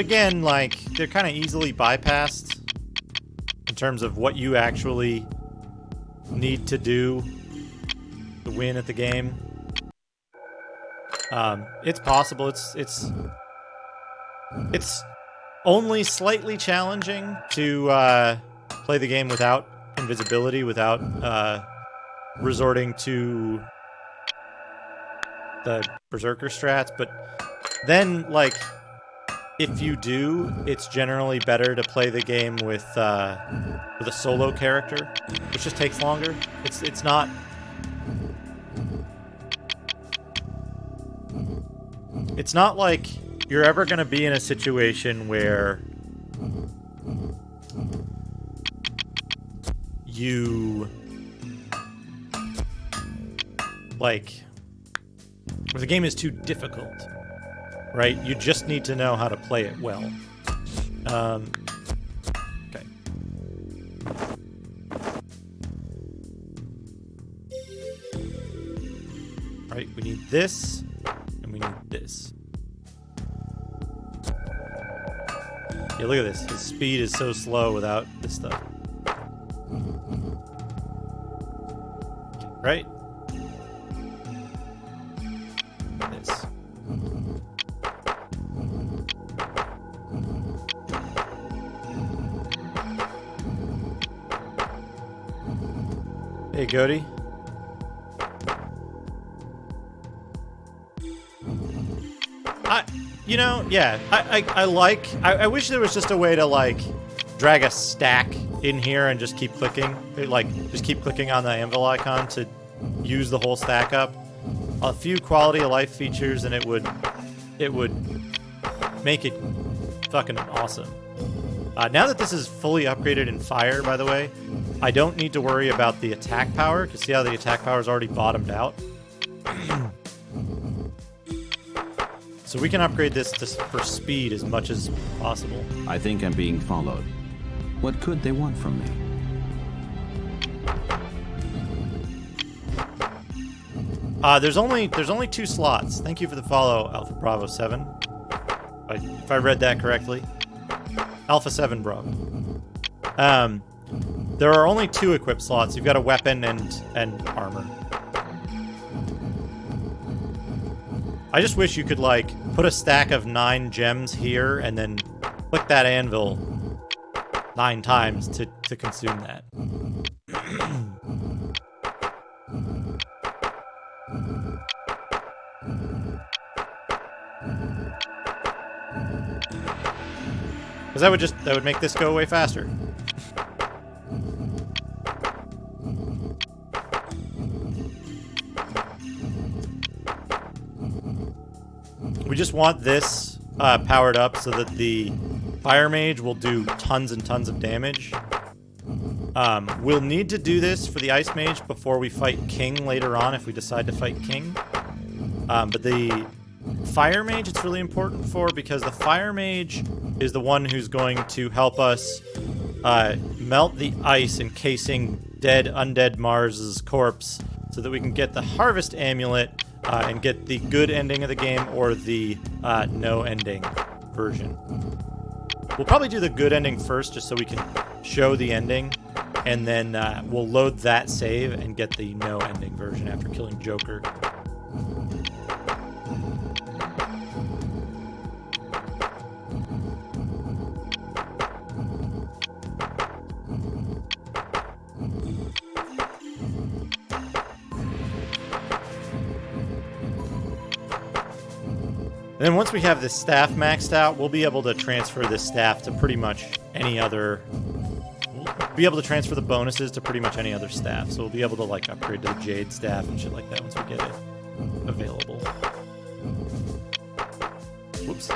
again, like, they're kind of easily bypassed in terms of what you actually need to do to win at the game. It's possible. It's only slightly challenging to play the game without invisibility, without resorting to the Berserker strats, but then, like, if you do, it's generally better to play the game with a solo character, which just takes longer. It's not... It's not like you're ever going to be in a situation where you, like, where the game is too difficult, right? You just need to know how to play it well. Okay. All right, we need this, and we need this. Yeah, look at this. His speed is so slow without this stuff. Right? This. Hey, Goaty. You know, yeah, I wish there was just a way to, like, drag a stack in here and just keep clicking. Like, just keep clicking on the anvil icon to use the whole stack up. A few quality of life features, and it would make it fucking awesome. Now that this is fully upgraded in fire, by the way, I don't need to worry about the attack power, because see how the attack power is already bottomed out? So we can upgrade this for speed as much as possible.
I think I'm being followed. What could they want from me?
There's only 2 slots. Thank you for the follow, Alpha Bravo 7. If I read that correctly. Alpha 7 Bravo. There are only 2 equip slots. You've got a weapon and armor. I just wish you could, like, put a stack of 9 gems here and then click that anvil 9 times to consume that. Because that would make this go way faster. We just want this powered up so that the Fire Mage will do tons and tons of damage. We'll need to do this for the Ice Mage before we fight King later on if we decide to fight King. But the Fire Mage it's really important for, because the Fire Mage is the one who's going to help us melt the ice encasing undead Mars's corpse so that we can get the Harvest Amulet and get the good ending of the game or the no ending version. We'll probably do the good ending first just so we can show the ending, and then we'll load that save and get the no ending version after killing Joker. And then once we have this staff maxed out, we'll be able to transfer this staff to pretty much any other... We'll be able to transfer the bonuses to pretty much any other staff. So we'll be able to, like, upgrade to the Jade staff and shit like that once we get it available. Whoops.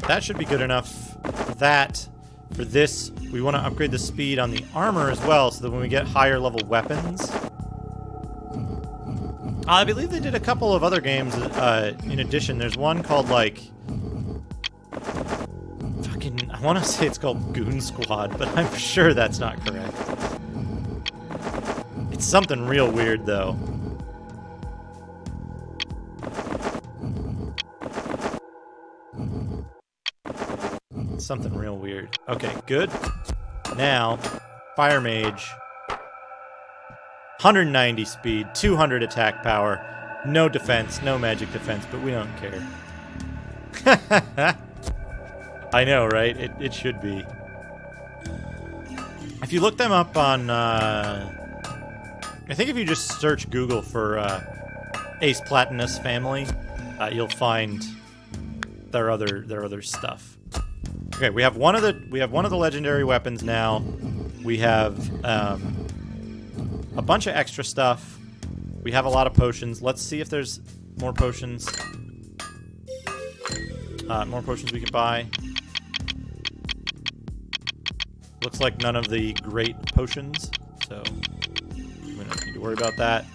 That should be good enough for that. For this, we want to upgrade the speed on the armor as well, so that when we get higher level weapons... I believe they did a couple of other games in addition. There's one called, like... I want to say it's called Goon Squad, but I'm sure that's not correct. It's something real weird, though. Something real weird. Okay, good. Now, Fire Mage. 190 speed, 200 attack power, no defense, no magic defense, but we don't care. I know, right? It should be. If you look them up on... I think if you just search Google for Ace Platinus family, you'll find their other stuff. Okay, we have one of the legendary weapons now. We have a bunch of extra stuff. We have a lot of potions. Let's see if there's more potions. More potions we can buy. Looks like none of the great potions, so we don't need to worry about that.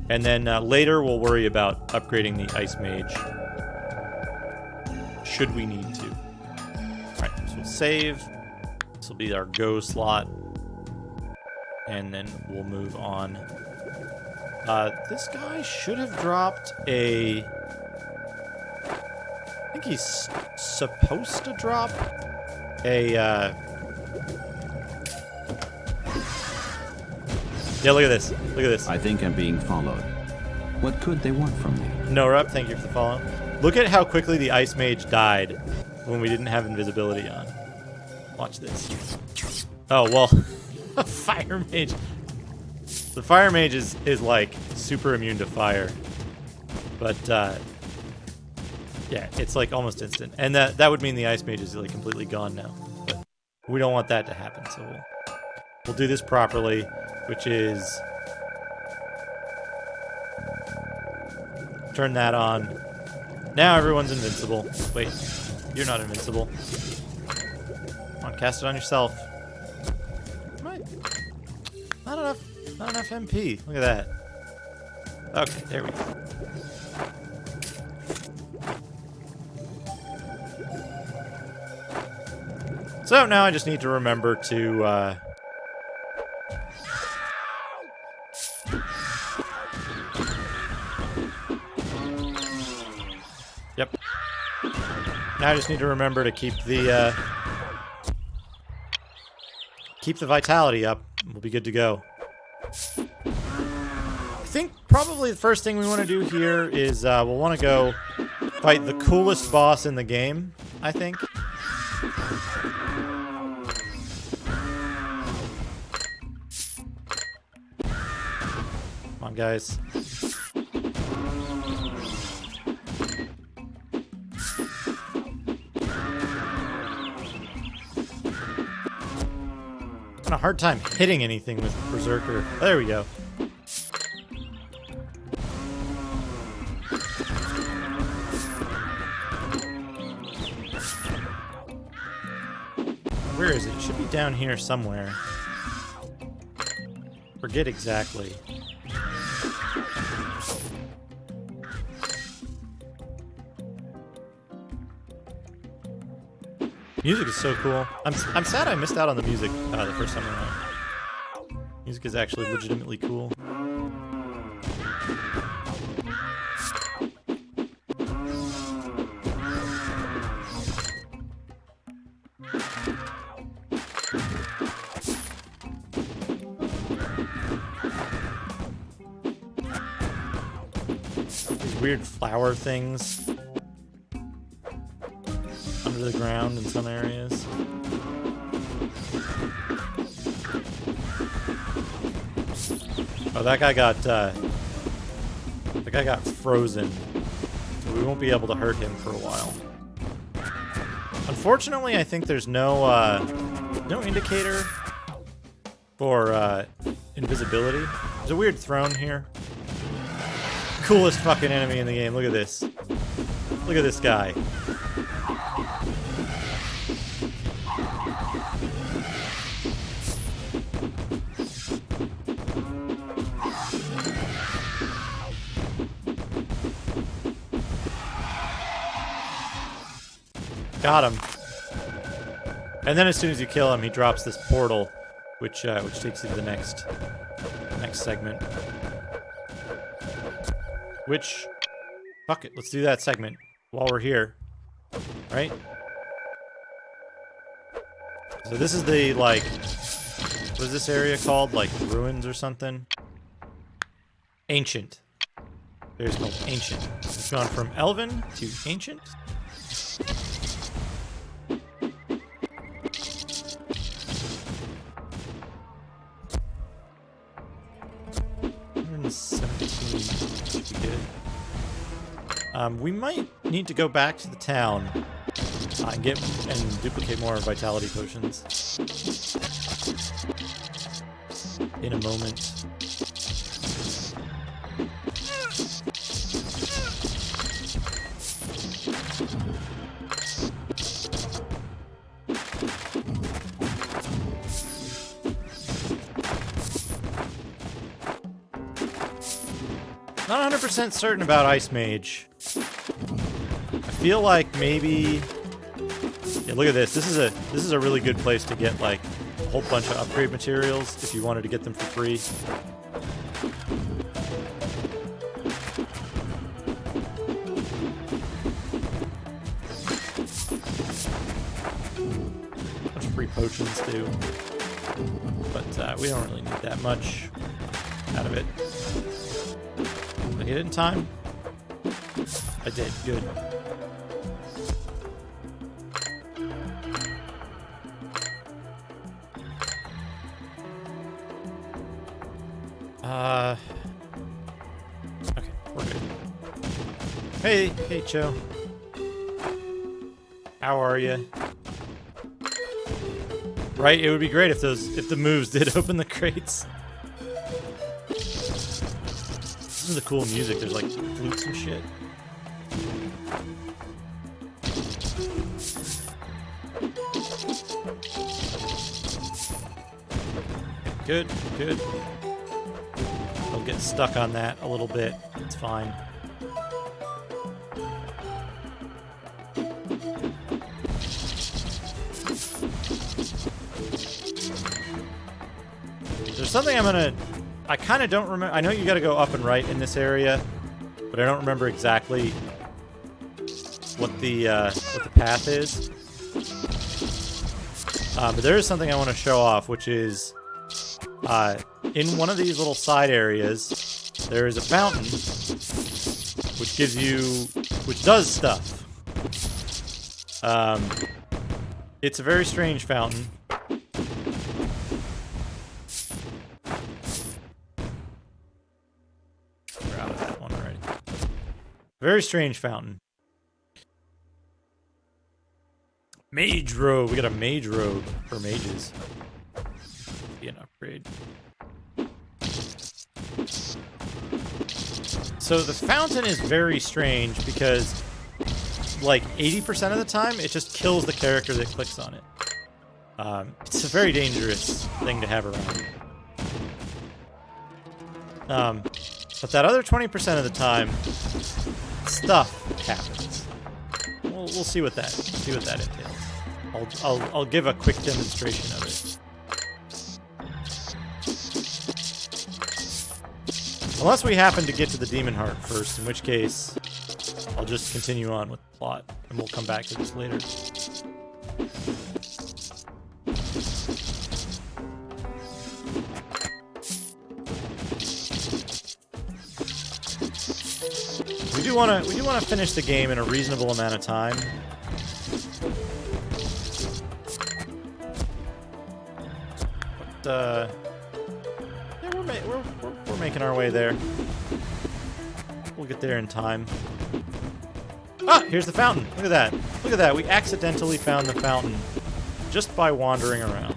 And then later we'll worry about upgrading the Ice Mage, should we need to. Alright, so we'll save. This will be our go slot. And then we'll move on. This guy should have dropped a... I think he's supposed to drop a... Yeah, look at this. Look at this.
I think I'm being followed. What could they want from me?
Norup, thank you for the follow. Look at how quickly the Ice Mage died when we didn't have invisibility on. Watch this. Oh, well... Fire Mage. The fire mage is like super immune to fire, but yeah, it's like almost instant, and that would mean the ice mage is like completely gone now. But we don't want that to happen, so we'll do this properly, which is turn that on. Now everyone's invincible. Wait, you're not invincible. Come on, cast it on yourself. Not enough MP. Look at that. Okay, there we go. So now I just need to remember to yep. Now I just need to remember to keep the vitality up. We'll be good to go. I think probably the first thing we want to do here is we'll want to go fight the coolest boss in the game, I think. Come on, guys. Having a hard time hitting anything with Berserker. There we go. Where is it? It should be down here somewhere. Forget exactly. Music is so cool. I'm sad I missed out on the music the first time around. Music is actually legitimately cool. These weird flower things under the ground in some areas. Oh, that guy got frozen, so we won't be able to hurt him for a while. Unfortunately, I think there's no indicator for invisibility. There's a weird throne here. Coolest fucking enemy in the game. Look at this. Look at this guy. Got him. And then as soon as you kill him, he drops this portal, which takes you to the next segment. Which, fuck it, let's do that segment while we're here, right? So this is the, like, what is this area called? Like, ruins or something? Ancient. There's called Ancient. It's gone from Elven to Ancient. We might need to go back to the town and duplicate more vitality potions in a moment. Not 100% certain about Ice Mage. I feel like maybe... Yeah, look at this. This is a really good place to get like a whole bunch of upgrade materials if you wanted to get them for free. Bunch of free potions too. But we don't really need that much out of it. Did I get it in time? I did. Good. Okay, we're good. Hey, Cho. How are you? Right, it would be great if the moves did open the crates. This is the cool music. There's like flutes and shit. Good, good. I'll get stuck on that a little bit. It's fine. There's something I kind of don't remember. I know you got to go up and right in this area, but I don't remember exactly what the path is. But there is something I want to show off, which is in one of these little side areas, there is a fountain, which does stuff. It's a very strange fountain. We're out of that one already. Very strange fountain. Mage robe. We got a mage robe for mages. Be an upgrade. So the fountain is very strange because, like, 80% of the time, it just kills the character that clicks on it. It's a very dangerous thing to have around. But that other 20% of the time, stuff happens. We'll see what that entails. I'll give a quick demonstration of it. Unless we happen to get to the Demon Heart first, in which case I'll just continue on with the plot, and we'll come back to this later. We do want to finish the game in a reasonable amount of time. But yeah, we're making our way there. We'll get there in time. Ah, here's the fountain. Look at that. Look at that. We accidentally found the fountain just by wandering around.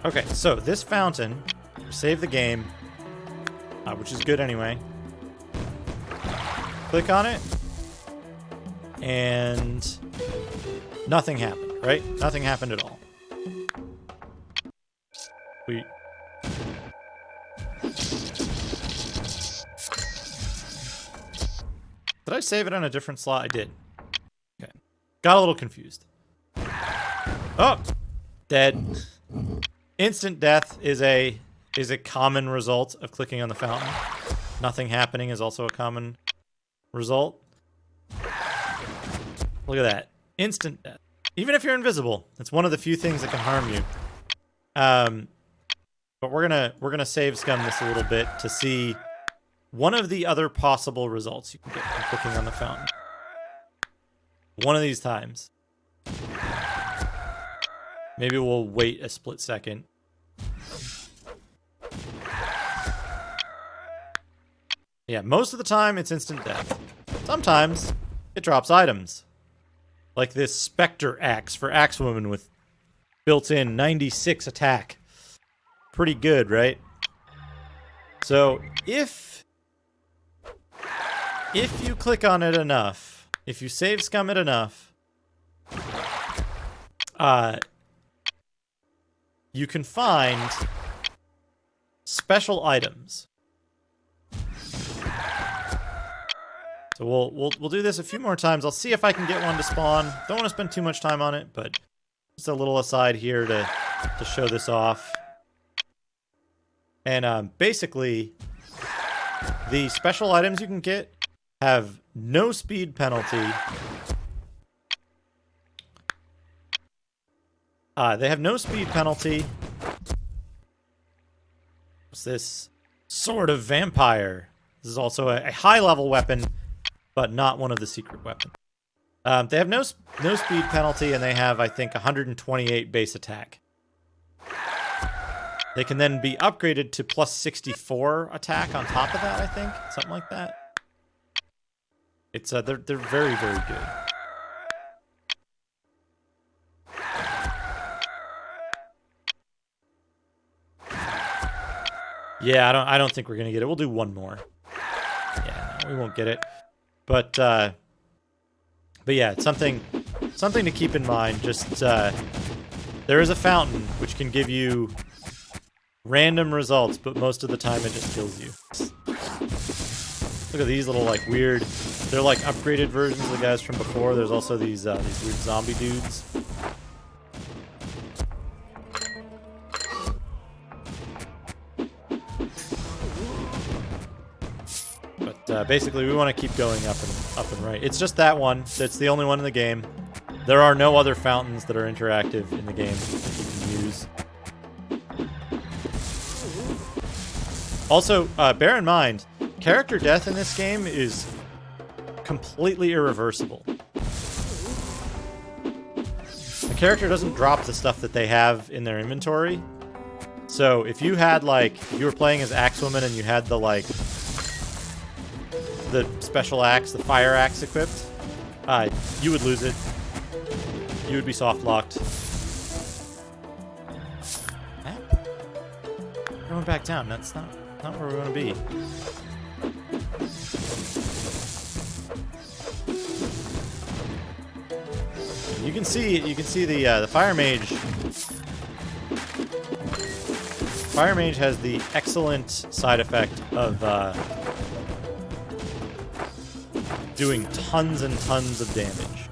Okay, so this fountain, save the game, which is good anyway. Click on it, and nothing happened, right? Nothing happened at all. Did I save it on a different slot? I did. Okay. Got a little confused. Oh! Dead. Instant death is a common result of clicking on the fountain. Nothing happening is also a common result. Look at that. Instant death. Even if you're invisible, it's one of the few things that can harm you. But we're gonna save scum this a little bit to see one of the other possible results you can get from clicking on the fountain. One of these times. Maybe we'll wait a split second. Yeah, most of the time it's instant death. Sometimes it drops items. Like this Spectre Axe for Axewoman with built-in 96 attack. Pretty good, right? So, if you click on it enough, if you save scum it enough, you can find special items. So we'll do this a few more times. I'll see if I can get one to spawn. Don't want to spend too much time on it, but just a little aside here to show this off. And basically, the special items you can get have no speed penalty. They have no speed penalty. What's this? Sword of Vampire. This is also a high-level weapon, but not one of the secret weapons. They have no speed penalty, and they have, I think, 128 base attack. They can then be upgraded to plus 64 attack on top of that, I think. Something like that. It's they're very, very good. Yeah, I don't think we're gonna get it. We'll do one more. Yeah, no, we won't get it. But yeah, it's something to keep in mind. Just there is a fountain which can give you random results, but most of the time it just kills you. Look at these little like weird. They're like upgraded versions of the guys from before. There's also these weird zombie dudes. But basically, we want to keep going up and right. It's just that one. That's the only one in the game. There are no other fountains that are interactive in the game that you can use. Also, bear in mind, character death in this game is completely irreversible. The character doesn't drop the stuff that they have in their inventory. So if you had if you were playing as Axewoman and you had the special axe, the fire axe equipped, you would lose it. You would be soft locked. We're going back down. That's not where we want to be. You can see the fire mage. Fire mage has the excellent side effect of doing tons and tons of damage.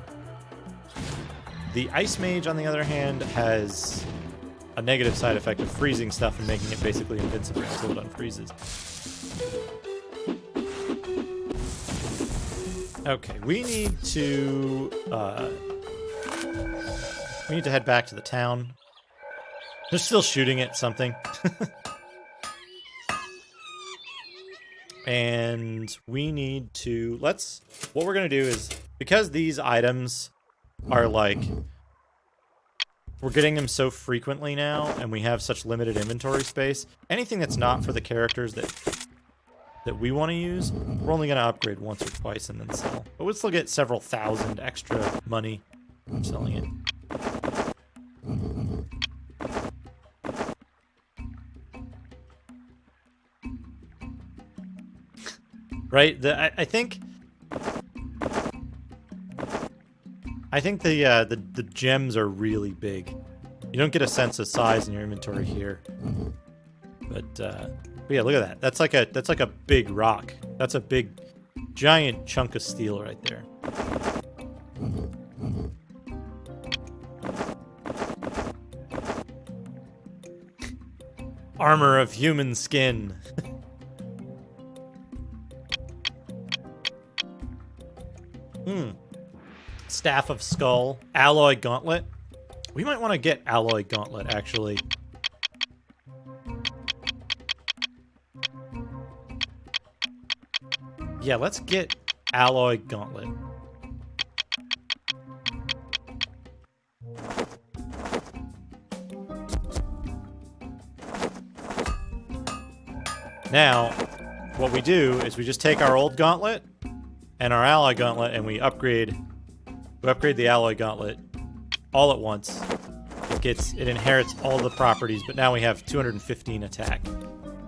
The ice mage, on the other hand, has a negative side effect of freezing stuff and making it basically invincible until it unfreezes. Okay, we need to head back to the town. They're still shooting at something. And we need to... What we're going to do is, because these items are we're getting them so frequently now, and we have such limited inventory space, anything that's not for the characters that we want to use, we're only going to upgrade once or twice and then sell. But we'll still get several thousand extra money from selling it. Right? I think the gems are really big. You don't get a sense of size in your inventory here. But yeah, look at that. That's like a big rock. That's a big giant chunk of steel right there. Armor of human skin. Staff of Skull. Alloy Gauntlet. We might want to get Alloy Gauntlet, actually. Yeah, let's get Alloy Gauntlet. Now, what we do is we just take our old gauntlet and our Alloy Gauntlet and we upgrade the Alloy Gauntlet all at once. It inherits all the properties, but now we have 215 attack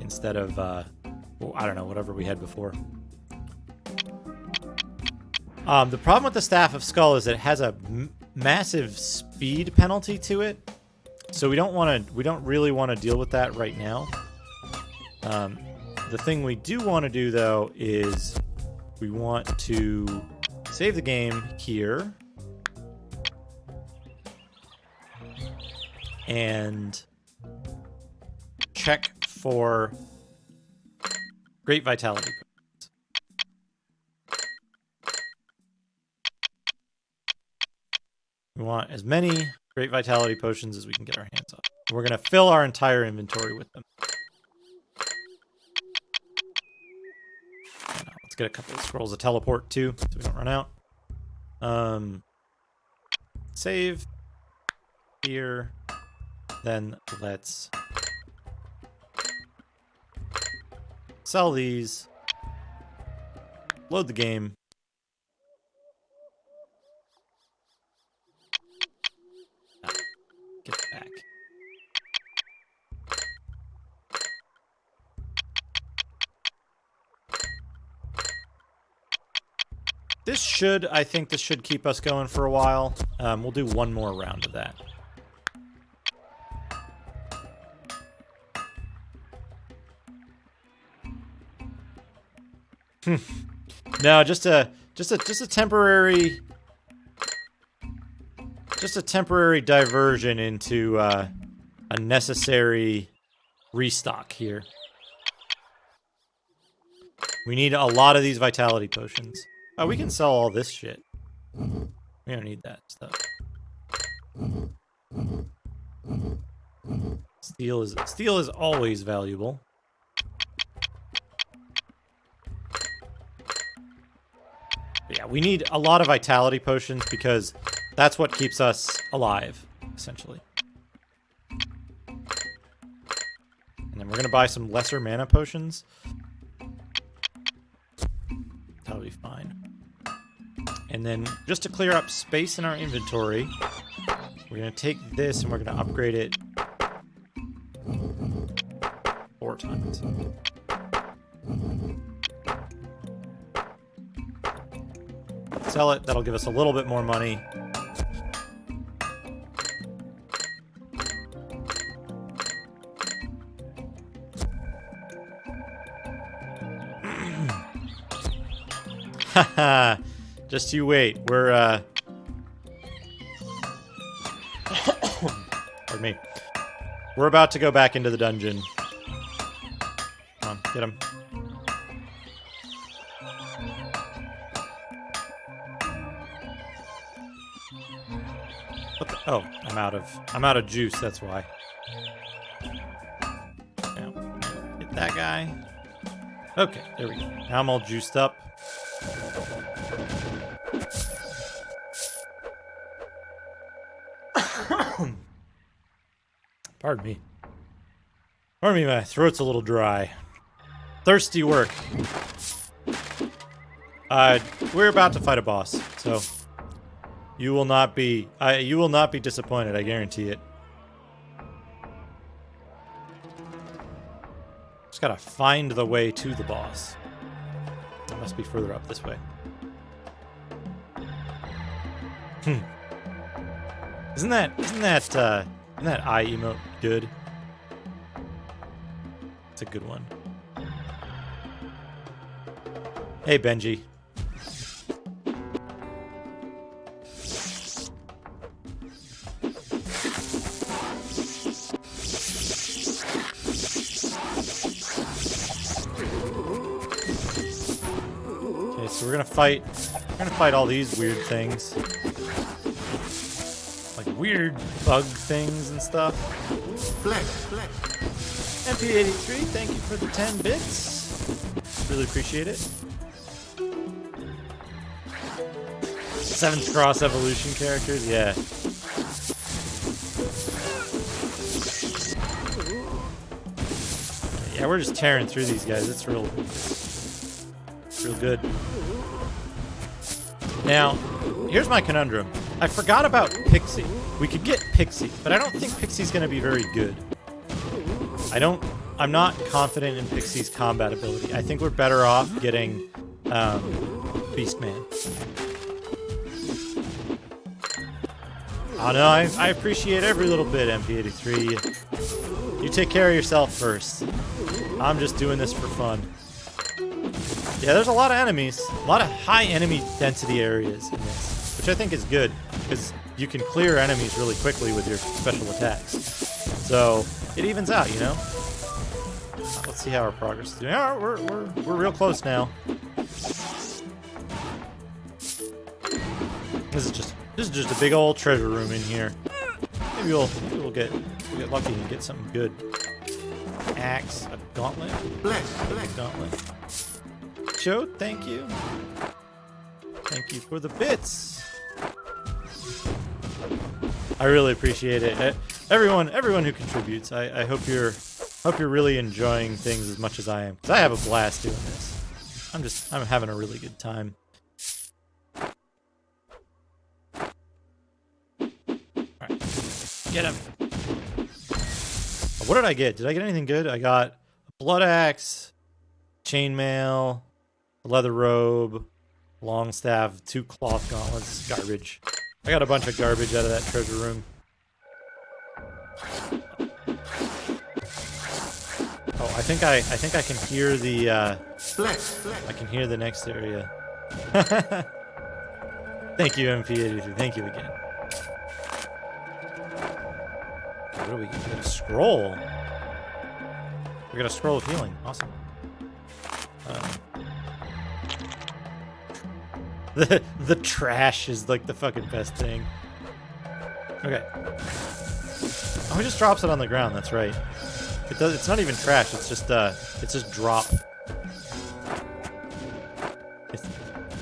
instead of I don't know, whatever we had before. The problem with the Staff of Skull is that it has a massive speed penalty to it, so we don't really want to deal with that right now. The thing we do want to do though is we want to save the game here. And check for Great Vitality potions. We want as many Great Vitality potions as we can get our hands on. We're going to fill our entire inventory with them. Let's get a couple of scrolls of teleport too, so we don't run out. Save here. Then let's sell these. Load the game. Get back. I think this should keep us going for a while. We'll do one more round of that. No, just a temporary diversion into a necessary restock here. We need a lot of these vitality potions. Oh, we can sell all this shit. We don't need that stuff. Steel is always valuable. But yeah, we need a lot of vitality potions because that's what keeps us alive, essentially. And then we're gonna buy some lesser mana potions. That'll be fine. And then just to clear up space in our inventory, we're gonna take this and we're gonna upgrade it 4 times. Sell it, that'll give us a little bit more money. Haha, just you wait. We're, pardon me. We're about to go back into the dungeon. Come on, get him. What the? Oh, I'm out of juice, that's why. Now, hit that guy. Okay, there we go. Now I'm all juiced up. Pardon me. Pardon me, my throat's a little dry. Thirsty work. We're about to fight a boss, so you will not be disappointed, I guarantee it. Just gotta find the way to the boss. It must be further up this way. Isn't that eye emote good? It's a good one. Hey, Benji. Okay, so we're gonna fight all these weird things. Weird bug things and stuff. MP83, thank you for the 10 bits. Really appreciate it. 7th Cross Evolution characters, yeah. Yeah, we're just tearing through these guys. It's real good. Now, here's my conundrum. I forgot about Pixie. We could get Pixie, but I don't think Pixie's going to be very good. I'm not confident in Pixie's combat ability. I think we're better off getting Beastman. Oh no, I appreciate every little bit, MP83. You take care of yourself first. I'm just doing this for fun. Yeah, there's a lot of enemies. A lot of high enemy density areas in this, which I think is good, because you can clear enemies really quickly with your special attacks. So it evens out, you know? Let's see how our progress is doing. Yeah, we're real close now. This is just a big old treasure room in here. Maybe we'll get lucky and get something good. Axe, a gauntlet. A gauntlet. Joe, thank you. Thank you for the bits. I really appreciate it. Everyone who contributes. I hope you're really enjoying things as much as I am, because I have a blast doing this. I'm having a really good time. All right, get him. What did I get? Did I get anything good? I got a blood axe, chainmail, a leather robe, long staff, 2 cloth gauntlets. Garbage. I got a bunch of garbage out of that treasure room. Oh, I think I can hear the I can hear the next area. Thank you, MP83. Thank you again. Okay, what do we get? We got a scroll. We got a scroll of healing. Awesome. The trash is like the fucking best thing. Okay. Oh, he just drops it on the ground. That's right. It's not even trash. It's just drop.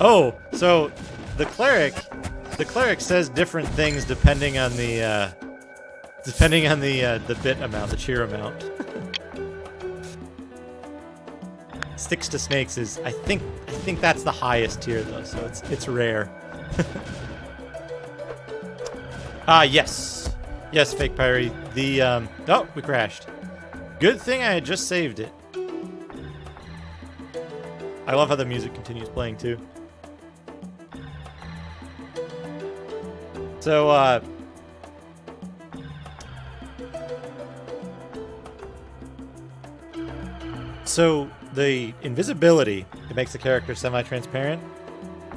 Oh, so the cleric says different things depending on the bit amount, the cheer amount. Sticks to snakes is I think that's the highest tier though, so it's rare. Yes, Fake Pyre. The oh, we crashed. Good thing I had just saved it. I love how the music continues playing too. So the invisibility, it makes the character semi-transparent,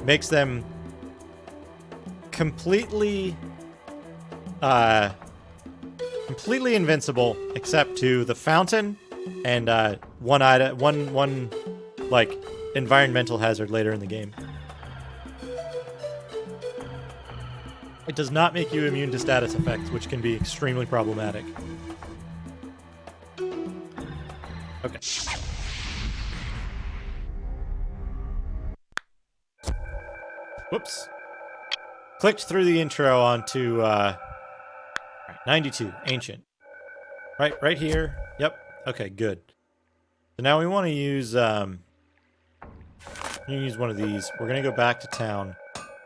makes them completely invincible except to the fountain and one like environmental hazard later in the game. It does not make you immune to status effects, which can be extremely problematic. Okay. Whoops. Clicked through the intro onto 92, ancient. Right here. Yep. Okay, good. So now we want to use one of these. We're going to go back to town.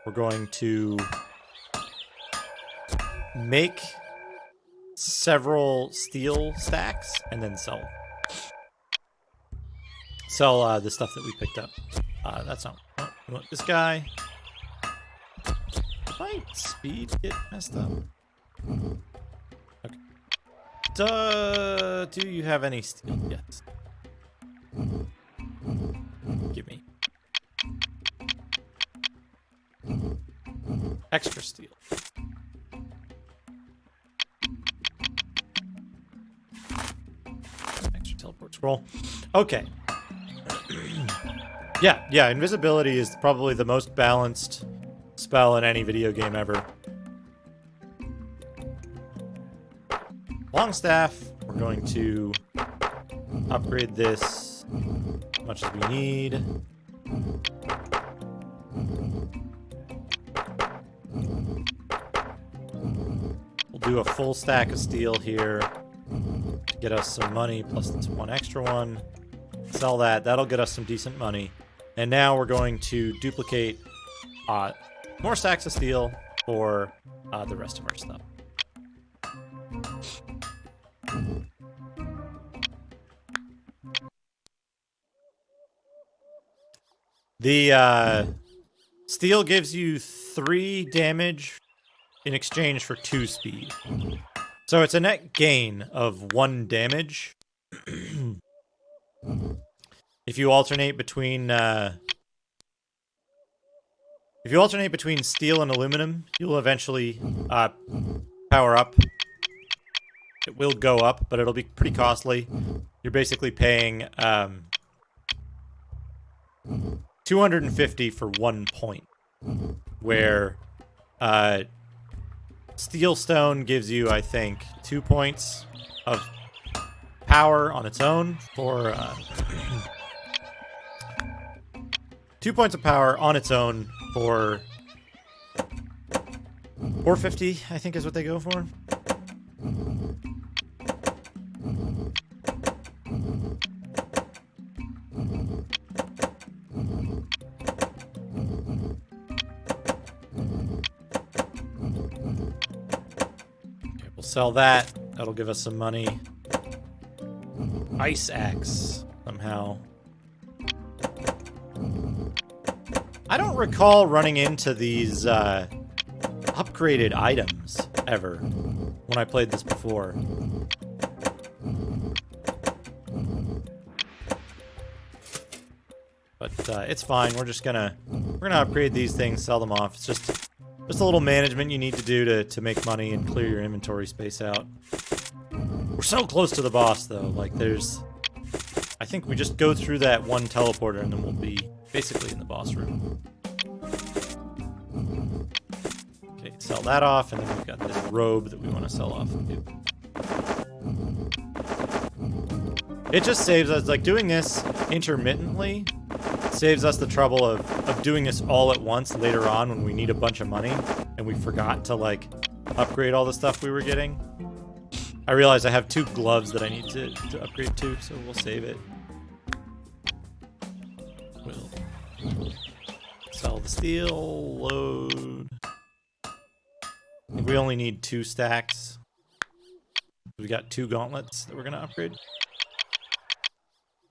We're going to make several steel stacks and then sell the stuff that we picked up. That's not. Oh, we want this guy. Did my speed get messed up? Okay. Do you have any steel? Yes. Give me extra steel. Extra teleport scroll. Okay. Yeah, invisibility is probably the most balanced spell in any video game ever. Long staff, we're going to upgrade this as much as we need. We'll do a full stack of steel here to get us some money, plus this one extra one. Sell that. That'll get us some decent money. And now we're going to duplicate more stacks of steel for the rest of our stuff. The steel gives you 3 damage in exchange for 2 speed. So it's a net gain of 1 damage. If you alternate between steel and aluminum, you'll eventually power up. It will go up, but it'll be pretty costly. You're basically paying 250 for 1 point, where steel stone gives you, I think, 2 points of power on its own for 2 points of power on its own for 450, I think, is what they go for. Okay, we'll sell that. That'll give us some money. Ice axe, somehow. I don't recall running into these upgraded items ever when I played this before. But it's fine. We're gonna upgrade these things, sell them off. It's just a little management you need to do to make money and clear your inventory space out. We're so close to the boss though. Like I think we just go through that one teleporter and then we'll be basically in the boss room. Okay, sell that off, and then we've got this robe that we want to sell off too. It just saves us, like, doing this intermittently saves us the trouble of doing this all at once later on when we need a bunch of money and we forgot to, like, upgrade all the stuff we were getting. I realize I have 2 gloves that I need to upgrade to, so we'll save it. We'll sell the steel, load. I think we only need 2 stacks. We got 2 gauntlets that we're gonna upgrade.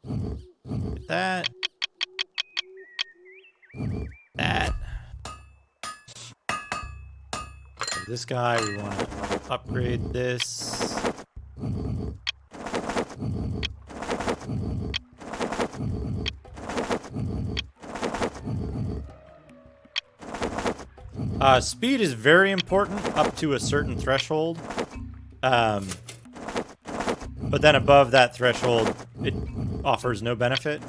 Get that. That. For this guy, we want to upgrade this. Speed is very important up to a certain threshold. But then above that threshold, it offers no benefit.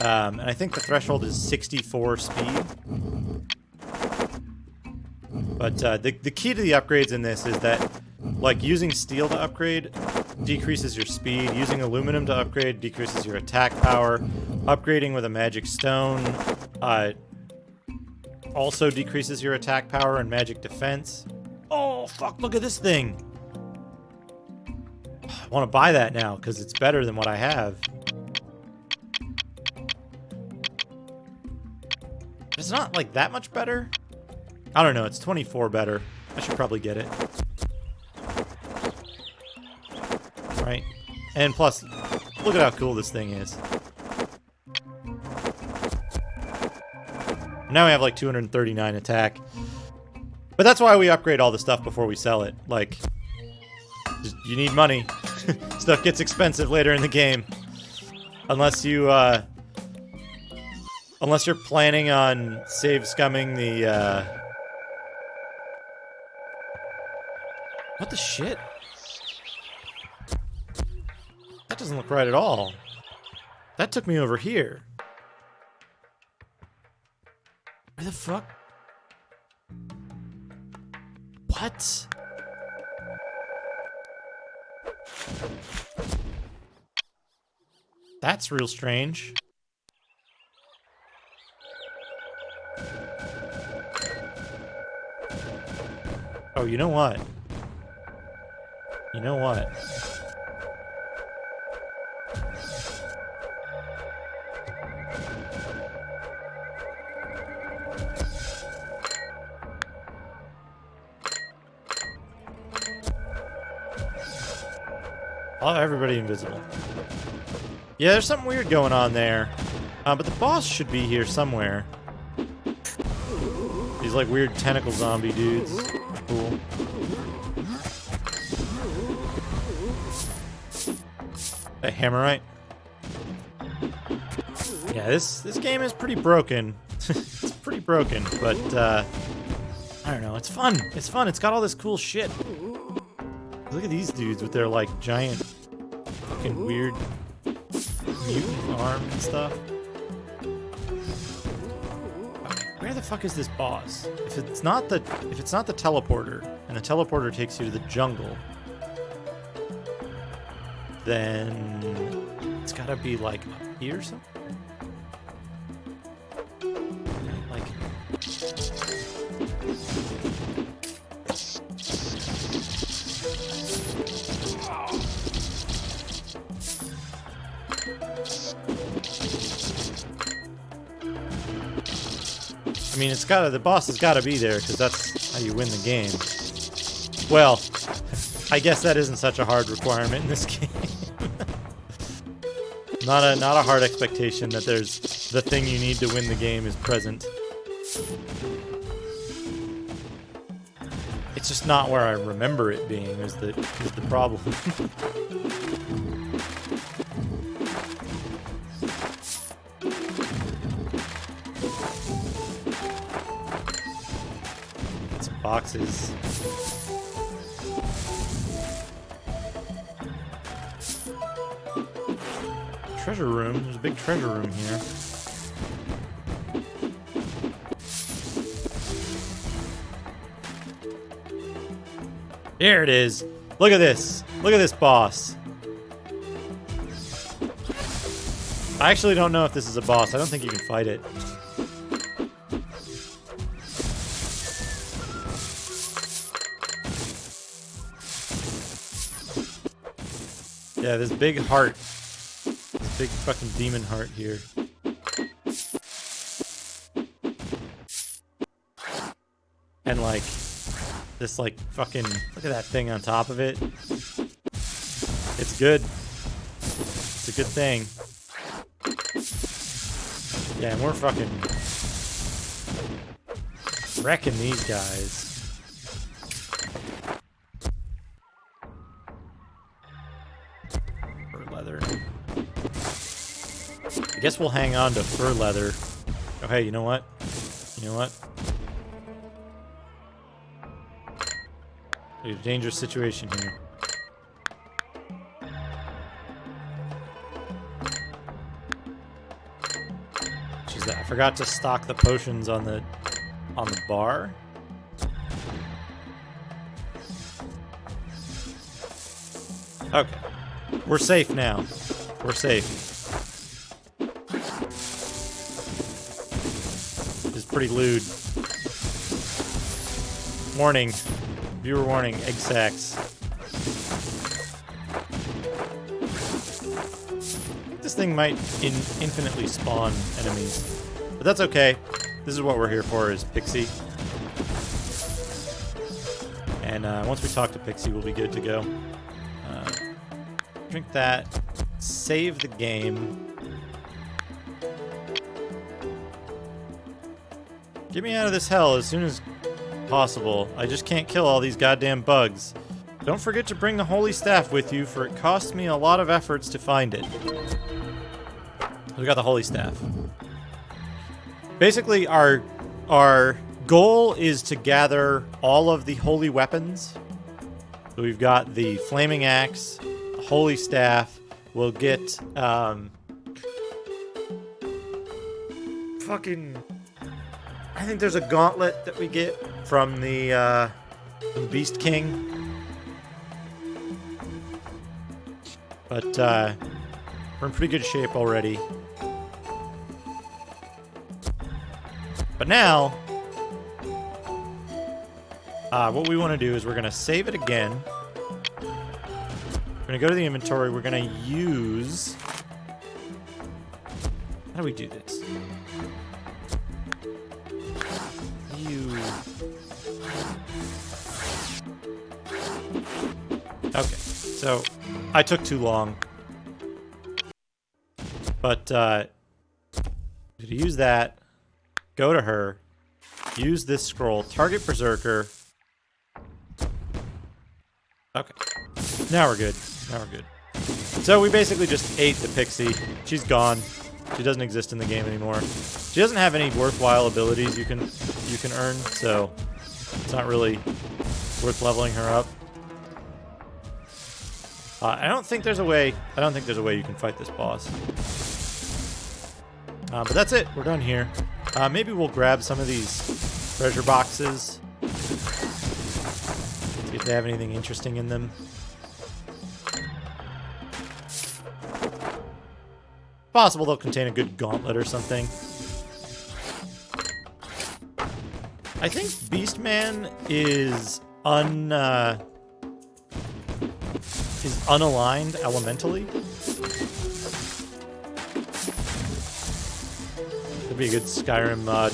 And I think the threshold is 64 speed. But the key to the upgrades in this is that, like, using steel to upgrade decreases your speed. Using aluminum to upgrade decreases your attack power. Upgrading with a magic stone also decreases your attack power and magic defense. Oh, fuck, look at this thing. I want to buy that now because it's better than what I have. It's not, like, that much better. I don't know, it's 24 better. I should probably get it. Right? And plus, look at how cool this thing is. Now we have like 239 attack. But that's why we upgrade all the stuff before we sell it. Like, you need money. Stuff gets expensive later in the game. Unless you, unless you're planning on save scumming the, What the shit? That doesn't look right at all. That took me over here. Where the fuck? What? That's real strange. Oh, you know what? You know what? Oh, everybody invisible. Yeah, there's something weird going on there. But the boss should be here somewhere. These, like, weird tentacle zombie dudes. Cool. A hammerite. Yeah, this game is pretty broken. It's pretty broken, but I don't know. It's fun. It's fun. It's got all this cool shit. Look at these dudes with their, like, giant fucking weird mutant arm and stuff. Where the fuck is this boss? If it's not the teleporter, and the teleporter takes you to the jungle, then it's gotta be, like, up here or something. Like, mean, the boss has gotta be there, because that's how you win the game. Well, I guess that isn't such a hard requirement in this game. Not a hard expectation that there's the thing you need to win the game is present. It's just not where I remember it being is the problem. Get some boxes. Treasure room. There's a big treasure room here. Here it is. Look at this. Look at this boss. I actually don't know if this is a boss. I don't think you can fight it. Yeah, this big heart. This big fucking demon heart here. And like... this, like, fucking... look at that thing on top of it. It's good. It's a good thing. Yeah, and we're fucking... wrecking these guys. Fur leather. I guess we'll hang on to fur leather. Oh, hey, you know what? You know what? A dangerous situation here. Jeez, I forgot to stock the potions on the bar. Okay. We're safe now. We're safe. This is pretty lewd. Warning. Viewer warning, egg sacs. This thing might infinitely spawn enemies. But that's okay. This is what we're here for, is Pixie. And once we talk to Pixie, we'll be good to go. Drink that. Save the game. Get me out of this hell as soon as possible. I just can't kill all these goddamn bugs. Don't forget to bring the holy staff with you, for it costs me a lot of efforts to find it. We got the holy staff. Basically, our goal is to gather all of the holy weapons. So we've got the flaming axe, the holy staff. We'll get fucking... I think there's a gauntlet that we get from the Beast King. But we're in pretty good shape already. But now, what we want to do is we're going to save it again. We're going to go to the inventory. We're going to use... how do we do this? Okay, so I took too long. But, to use that, go to her, use this scroll, target Berserker. Okay, now we're good. Now we're good. So we basically just ate the Pixie. She's gone. She doesn't exist in the game anymore. She doesn't have any worthwhile abilities you can earn, so it's not really worth leveling her up. I don't think there's a way you can fight this boss. But that's it. We're done here. Maybe we'll grab some of these treasure boxes. See if they have anything interesting in them. Possible they'll contain a good gauntlet or something. I think Beastman is unaligned elementally. Could be a good Skyrim mod.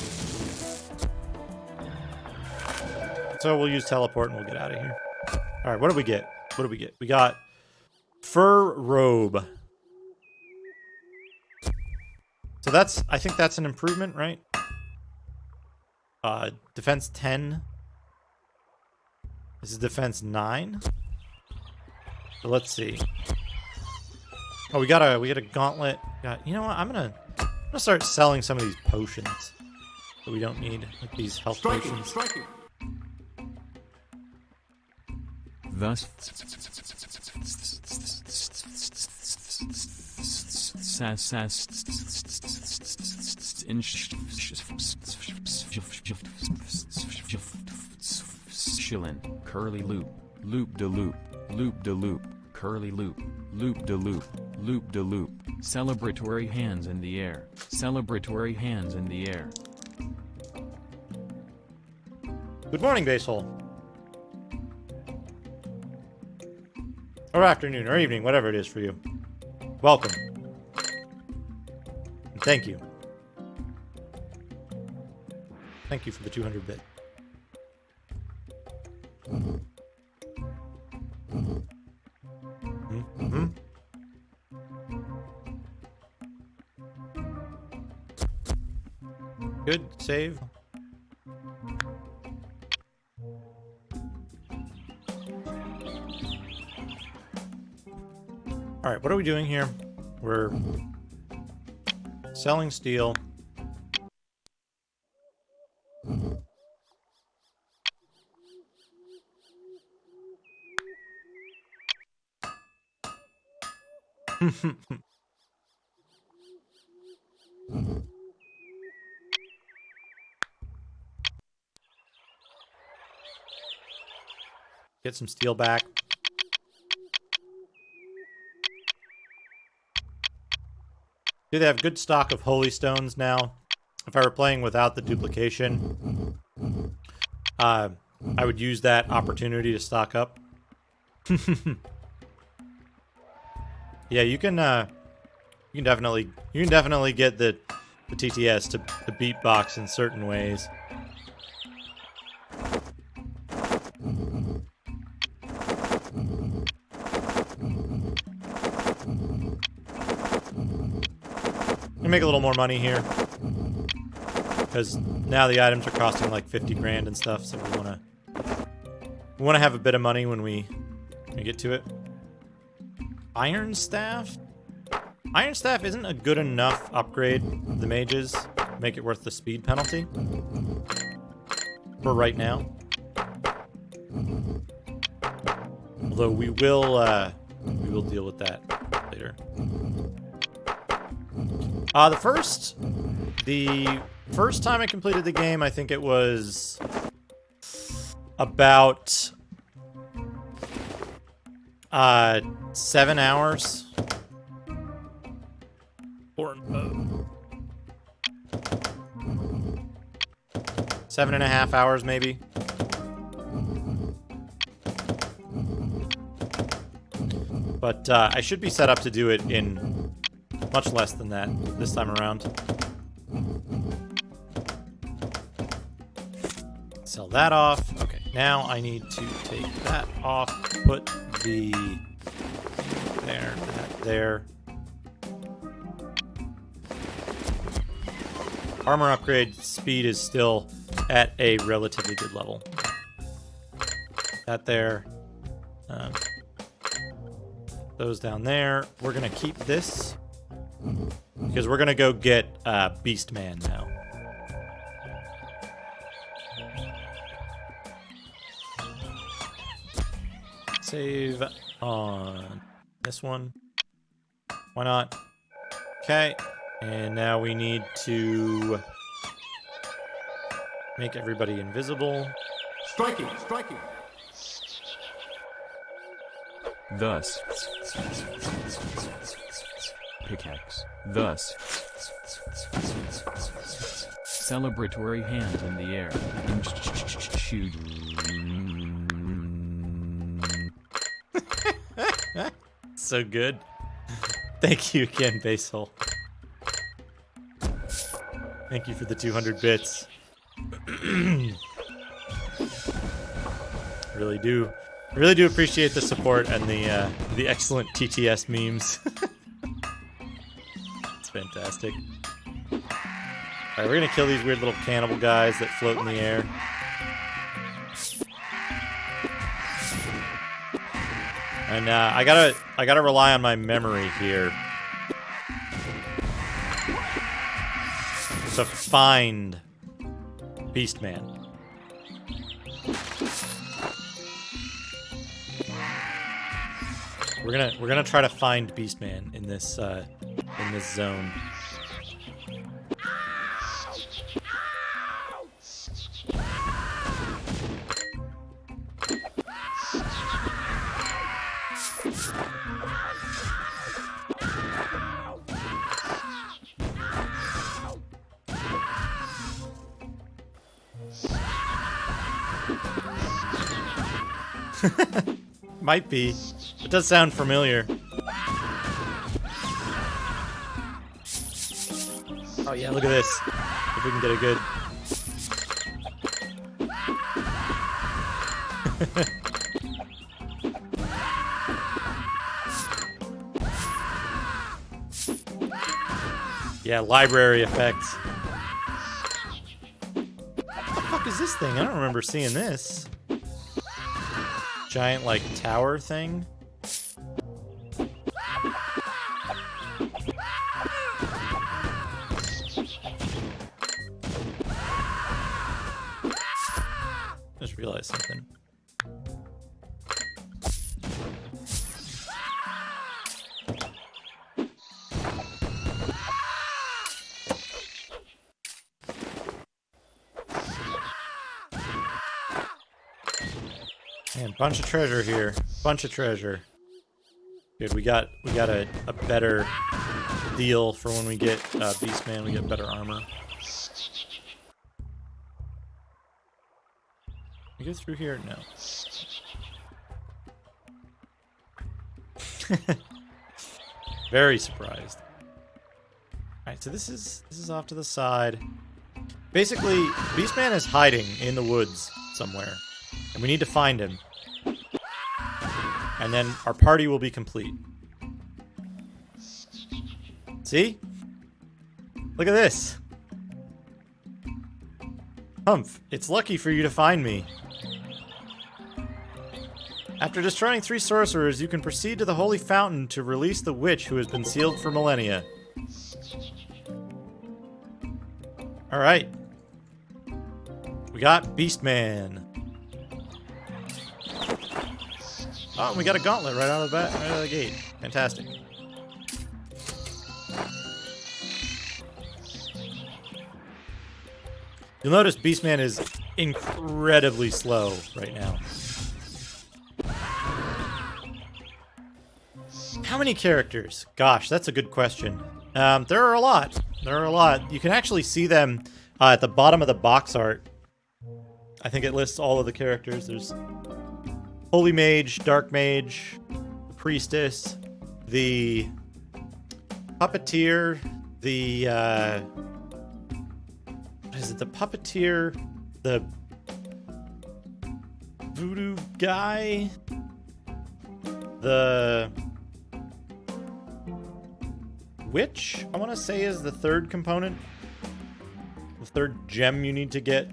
So we'll use teleport and we'll get out of here. All right, what do we get? What do we get? We got fur robe. So that's, I think that's an improvement, right? Defense 10. This is defense 9. So let's see. Oh, we got a gauntlet. You know what? I'm gonna start selling some of these potions that we don't need, like these health potions.
Thus, Shillin, curly loop, loop de loop, loop de loop, curly loop, loop de loop, loop de loop, celebratory hands in the air, celebratory hands in the air.
Good morning, Basehole. Or afternoon, or evening, whatever it is for you. Welcome. And thank you. Thank you for the 200 bit. Good save. All right, what are we doing here? We're selling steel. Get some steel back. Do they have good stock of holy stones now? If I were playing without the duplication, I would use that opportunity to stock up. Yeah, you can definitely get the TTS to beatbox in certain ways. You make a little more money here because now the items are costing like 50 grand and stuff, so we want to have a bit of money when we get to it. Iron Staff? Iron Staff isn't a good enough upgrade of the mages to make it worth the speed penalty for right now. Although we will deal with that later. The first time I completed the game, I think it was about 7 hours. Or 7.5 hours, maybe. But I should be set up to do it in much less than that this time around. Sell that off. Okay, now I need to take that off, put the there, that there. Armor upgrade speed is still at a relatively good level. That there. Those down there. We're gonna keep this because we're gonna go get Beast Man now. Save on this one. Why not? Okay. And now we need to make everybody invisible.
Striking, striking.
Thus, pickaxe. Thus, celebratory hands in the air. Shoot.
So good. Thank you again, Basehole. Thank you for the 200 bits. Really do appreciate the support and the excellent TTS memes. It's fantastic. All right, we're gonna kill these weird little cannibal guys that float in the air. And I gotta rely on my memory here to find Beastman. We're gonna try to find Beastman in this zone. Might be. It does sound familiar. Oh yeah, look at this. If we can get a good... Yeah, library effects. What the fuck is this thing? I don't remember seeing this. Giant, like, tower thing? Just realized something. Man, bunch of treasure here. Bunch of treasure. Good, we got a better deal for when we get Beastman. We get better armor. We go through here? No. Very surprised. Alright, so this is off to the side. Basically, Beastman is hiding in the woods somewhere. And we need to find him. And then our party will be complete. See? Look at this. Humph, it's lucky for you to find me. After destroying 3 sorcerers, you can proceed to the Holy Fountain to release the witch who has been sealed for millennia. Alright. We got Beastman. Oh, and we got a gauntlet right out of the gate. Fantastic. You'll notice Beastman is incredibly slow right now. How many characters? Gosh, that's a good question. There are a lot. There are a lot. You can actually see them at the bottom of the box art. I think it lists all of the characters. There's Holy Mage, Dark Mage, the Priestess, the Puppeteer, the what is it? The Puppeteer, the Voodoo guy, the Witch, I want to say, is the third component. The third gem you need to get.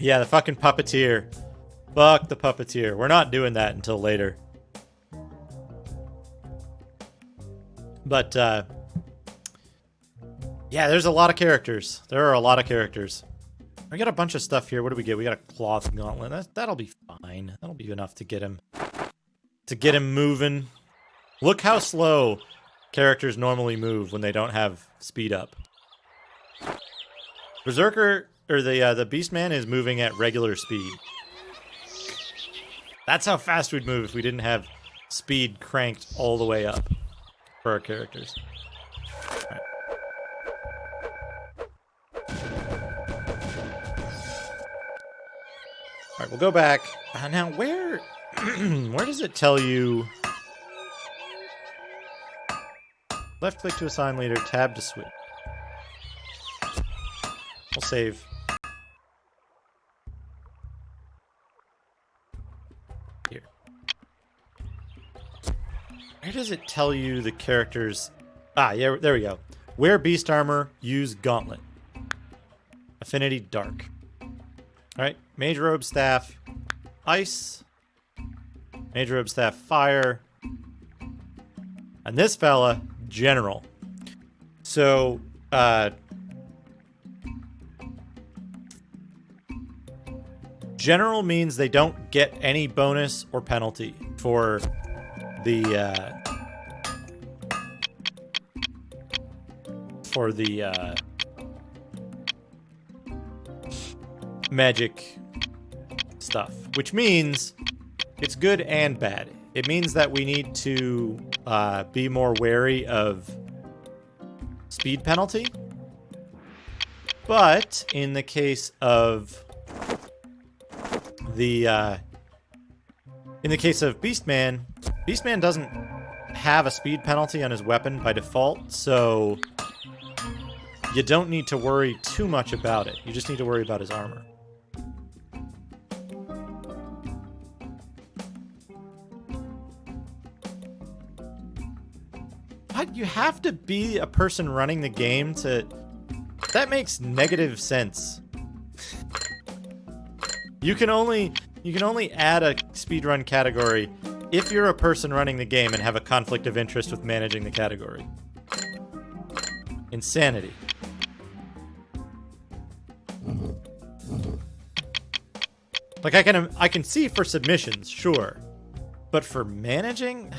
Yeah, the fucking Puppeteer. Fuck the Puppeteer. We're not doing that until later. But, yeah, there's a lot of characters. There are a lot of characters. We got a bunch of stuff here. What do we get? We got a cloth gauntlet. That'll be fine. That'll be enough to get him moving. Look how slow characters normally move when they don't have speed up. Berserker, or the Beastman, is moving at regular speed. That's how fast we'd move if we didn't have speed cranked all the way up for our characters. Alright. Alright, we'll go back. Now, where does it tell you? Left click to assign leader, tab to switch. We'll save. Here. Where does it tell you the characters? Ah, yeah, there we go. Wear beast armor, use gauntlet. Affinity dark. Alright, mage robe staff, ice. Mage robe staff, fire. And this fella, general. So, general means they don't get any bonus or penalty for the magic stuff, which means it's good and bad. It means that we need to be more wary of speed penalty. But in the case of Beastman, Beastman doesn't have a speed penalty on his weapon by default, so you don't need to worry too much about it. You just need to worry about his armor. What? You have to be a person running the game to... That makes negative sense. You can only add a speedrun category if you're a person running the game and have a conflict of interest with managing the category. Insanity. Like I can see for submissions, sure. But for managing?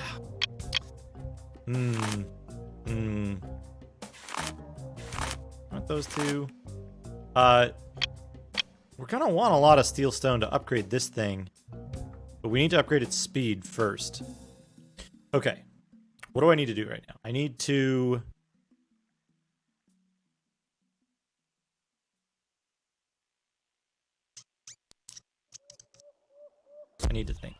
Aren't those two? We're gonna want a lot of steel stone to upgrade this thing. But we need to upgrade its speed first. Okay. What do I need to do right now? I need to... think.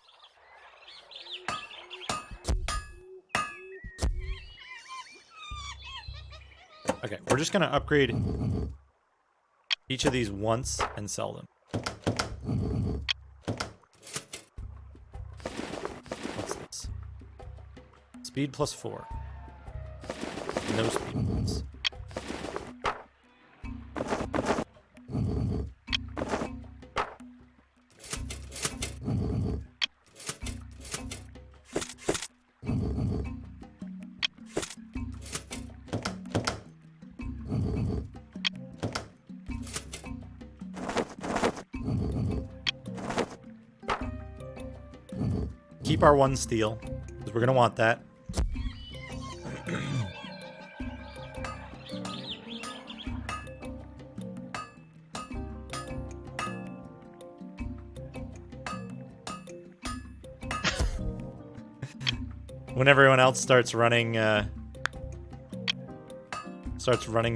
Okay, we're just gonna upgrade each of these once and sell them. What's this? Speed plus 4. No speed points. Keep our 1 steel, because we're going to want that. When everyone else starts running the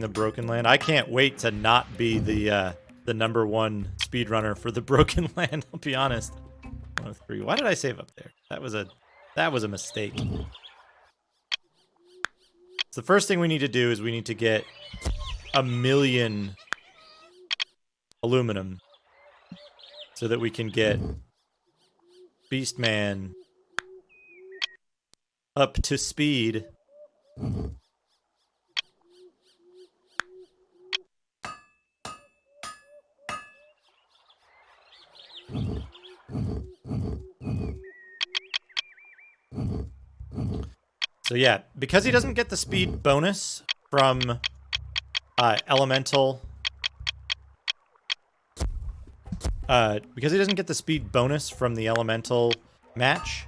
Broken Land, I can't wait to not be the #1 speedrunner for the Broken Land, I'll be honest. 103. Why did I save up there? That was a mistake. So the first thing we need to do is we need to get 1,000,000 aluminum so that we can get Beastman up to speed. So yeah, because he doesn't get the speed bonus from elemental, because he doesn't get the speed bonus from the elemental match,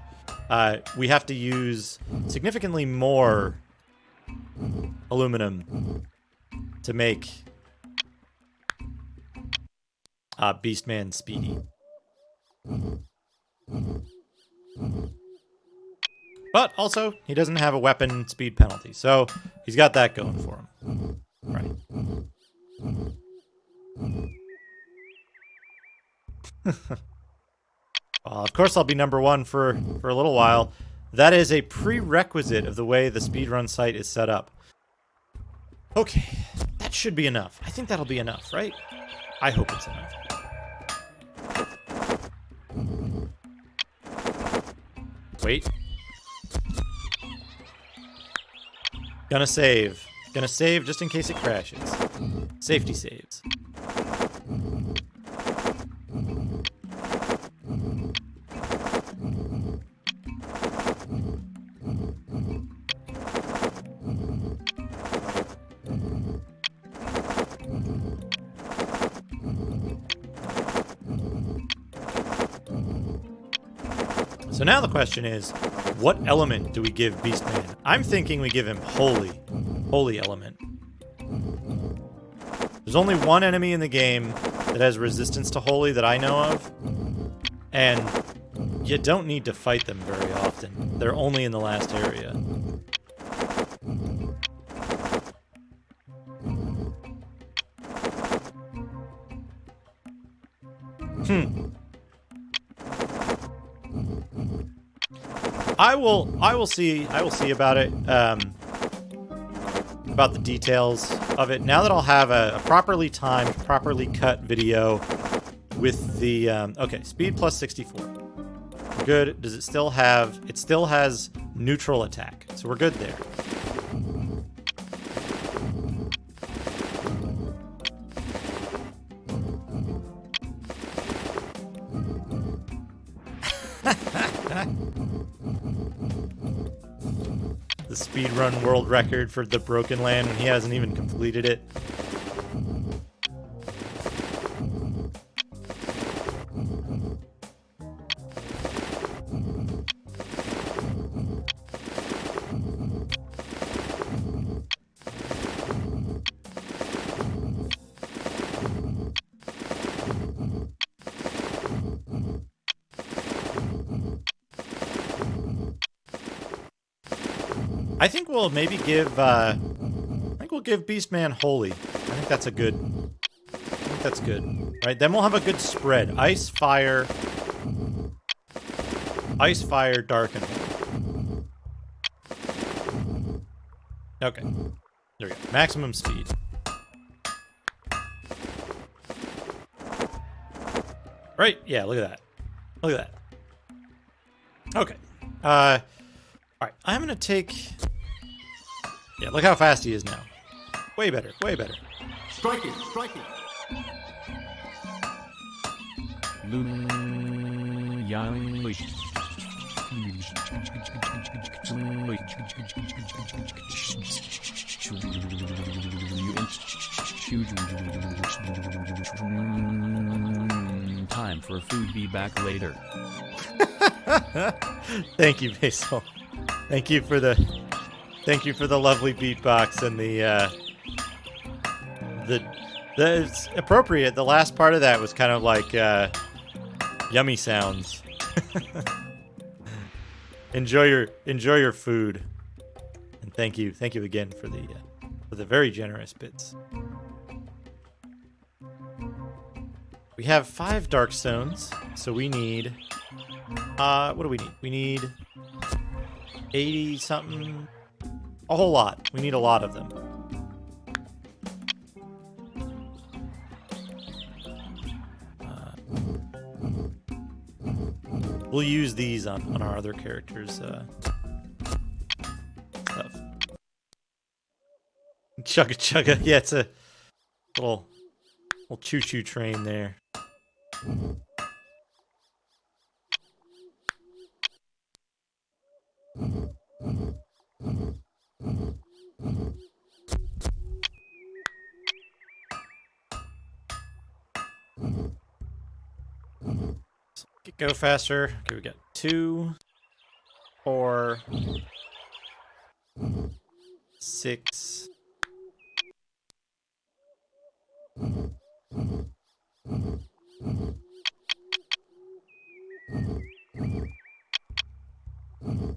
we have to use significantly more aluminum to make Beastman speedy. But also, he doesn't have a weapon speed penalty, so he's got that going for him. Right. Well, of course I'll be #1 for a little while. That is a prerequisite of the way the speedrun site is set up. Okay, that should be enough. I think that'll be enough, right? I hope it's enough. Wait. Gonna save. Gonna save just in case it crashes. Safety saves. So now the question is, what element do we give Beastman? I'm thinking we give him Holy. Holy element. There's only one enemy in the game that has resistance to Holy that I know of. And you don't need to fight them very often. They're only in the last area. I will see about it, about the details of it. Now that I'll have a properly timed, properly cut video with the, okay, speed plus 64. We're good. Does it still have, it still has neutral attack. So we're good there. The speedrun world record for the Broken Land when he hasn't even completed it. I think we'll maybe give, I think we'll give Beastman Holy. I think that's a good, I think that's good. Right, then we'll have a good spread. Ice, Fire, Dark, and Holy. Okay, there we go. Maximum speed. Right, yeah, look at that. Look at that. Okay, alright, I'm gonna take... Yeah, look how fast he is now. Way better, way better.
Striking, striking.
Time for food. Be back later.
Thank you, Basil. Thank you for the lovely beatbox and it's appropriate. The last part of that was kind of like yummy sounds. Enjoy your food, and thank you again for the very generous bits. We have 5 dark stones, so we need what do we need? We need 80 something. A whole lot. We need a lot of them. We'll use these on our other characters' stuff. Chugga chugga. Yeah, it's a little choo-choo train there. Go faster. Okay, we got 2, 4, 6.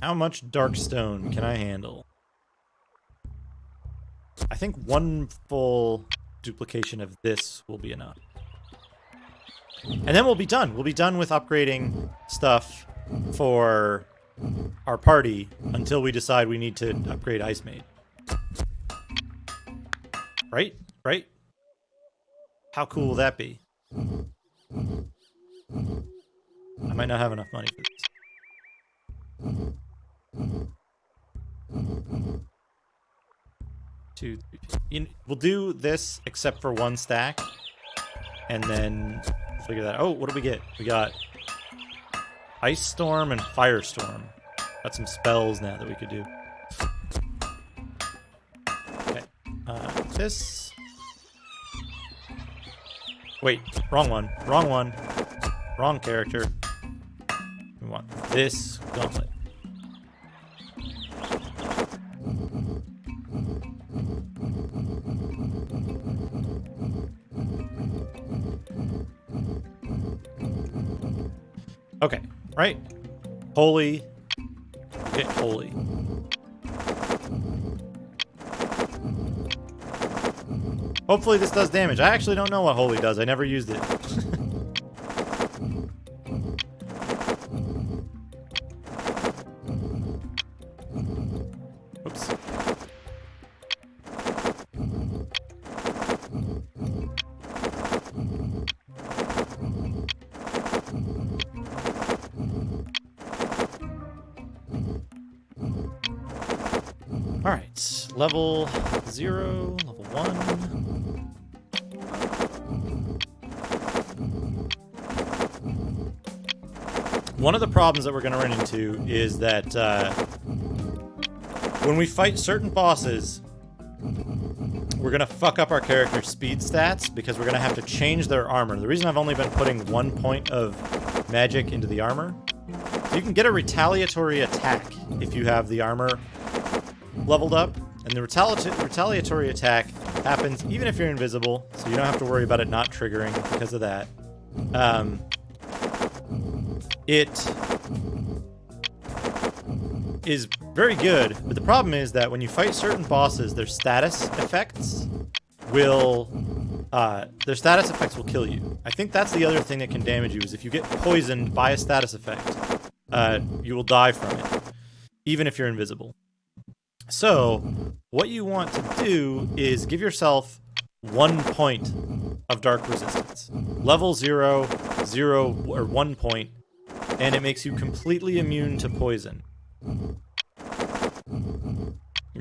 How much dark stone can I handle? I think 1 full duplication of this will be enough. And then we'll be done. We'll be done with upgrading stuff for our party until we decide we need to upgrade Ice Maid. Right? Right? How cool will that be? I might not have enough money for this. 2, 3. We'll do this except for one stack, and then figure that. Oh, what do we get? We got Ice Storm and Firestorm. Got some spells now that we could do. Okay. This. Wait, wrong one. Wrong one. Wrong character. We want this gauntlet. Okay, right? Holy. Get holy. Hopefully this does damage. I actually don't know what holy does. I never used it. Oops. All right, level 0, level 1. One of the problems that we're going to run into is that when we fight certain bosses, we're going to fuck up our character's speed stats because we're going to have to change their armor. The reason I've only been putting 1 point of magic into the armor, you can get a retaliatory attack if you have the armor leveled up, and the retaliatory attack happens even if you're invisible, so you don't have to worry about it not triggering because of that. It is very good, but the problem is that when you fight certain bosses, their status effects will kill you. I think that's the other thing that can damage you, is if you get poisoned by a status effect, you will die from it, even if you're invisible. So, what you want to do is give yourself 1 point of dark resistance. Level 0, 0, or 1 point, and it makes you completely immune to poison. In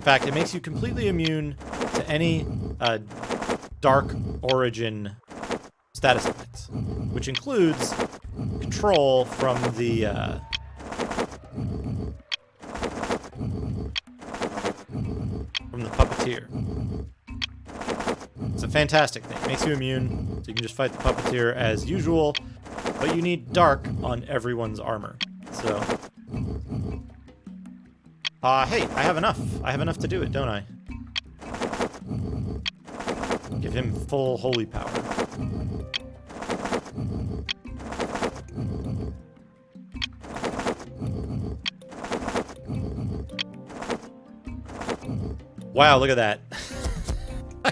fact, it makes you completely immune to any dark origin status effects, which includes control from the puppeteer. It's a fantastic thing. It makes you immune, so you can just fight the puppeteer as usual, but you need dark on everyone's armor. So, hey, I have enough. I have enough to do it, don't I? Give him full holy power. Wow, look at that. I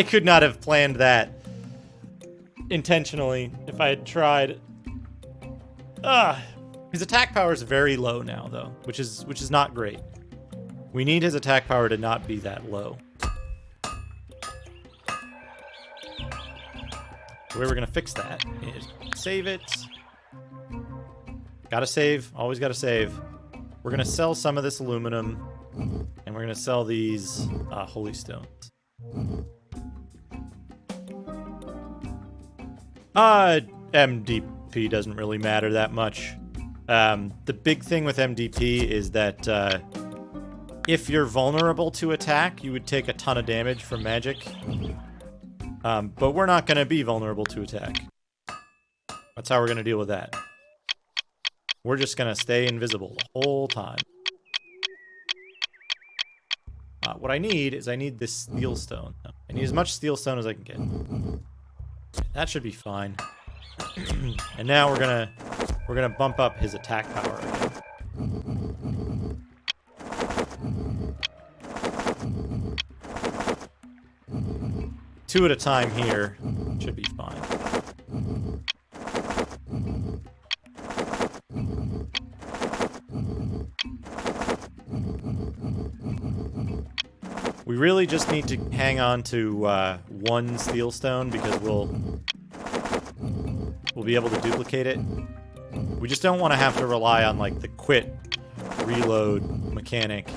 could not have planned that intentionally if I had tried. His attack power is very low now though, which is not great. We need his attack power to not be that low. The way we're gonna fix that is save it. Gotta save, always gotta save. We're gonna sell some of this aluminum, and we're gonna sell these holy stones. MDP doesn't really matter that much. The big thing with MDP is that if you're vulnerable to attack, you would take a ton of damage from magic. But we're not going to be vulnerable to attack. That's how we're going to deal with that. We're just going to stay invisible the whole time. What I need is this steel stone. I need as much steel stone as I can get. That should be fine. And now we're gonna bump up his attack power again. Two at a time here should be fine. We really just need to hang on to one steel stone because we'll be able to duplicate it. We just don't want to have to rely on like the quit reload mechanic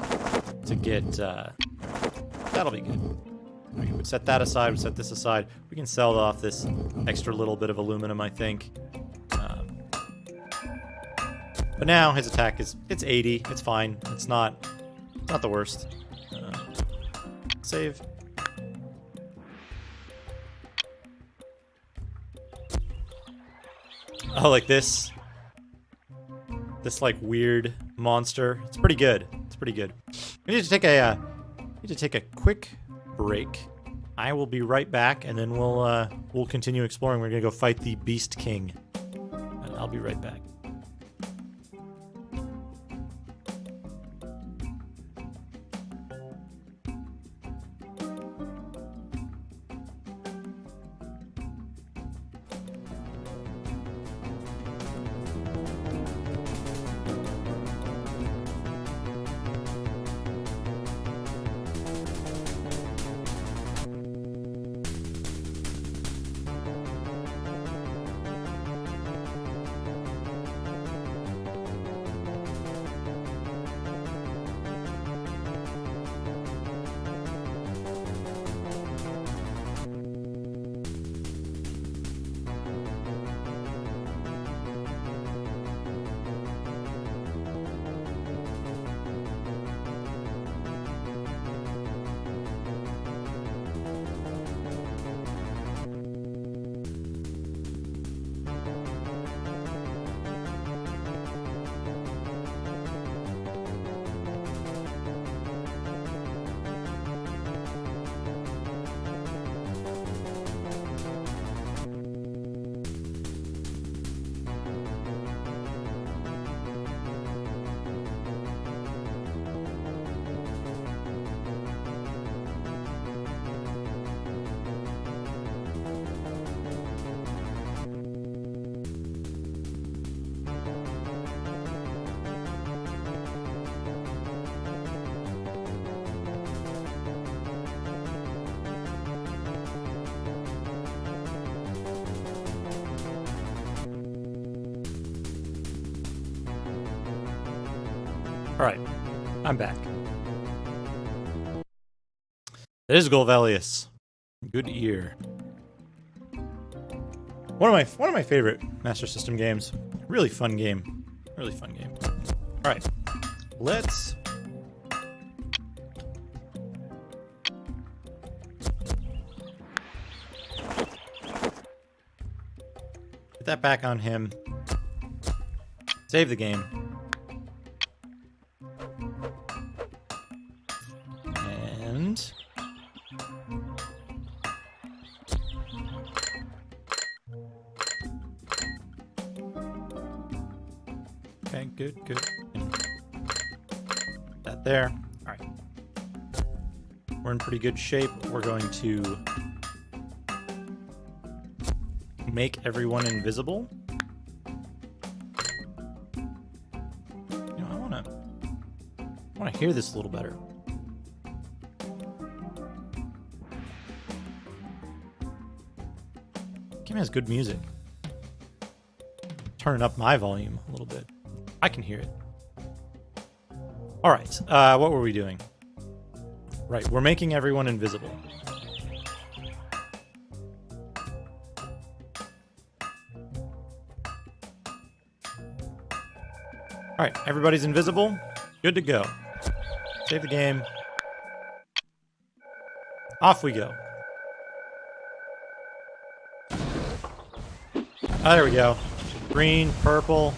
to get. That'll be good. We would set that aside. We set this aside. We can sell off this extra little bit of aluminum, I think. But now his attack it's 80. It's fine. It's not the worst. Save. Oh, like this like weird monster. It's pretty good. It's pretty good. We need to take a quick break. I will be right back, and then we'll continue exploring. We're gonna go fight the Beast King. I'll be right back. Alright, I'm back. It is Golvelius. Good ear. One of my favorite Master System games. Really fun game. Really fun game. Alright. Let's get that back on him. Save the game. And okay, good. That there. All right. We're in pretty good shape. We're going to make everyone invisible. You know, I want to hear this a little better. Game has good music. Turn up my volume a little bit. I can hear it. All right. What were we doing? Right. We're making everyone invisible. All right. Everybody's invisible. Good to go. Save the game. Off we go. Oh, there we go. Green, purple,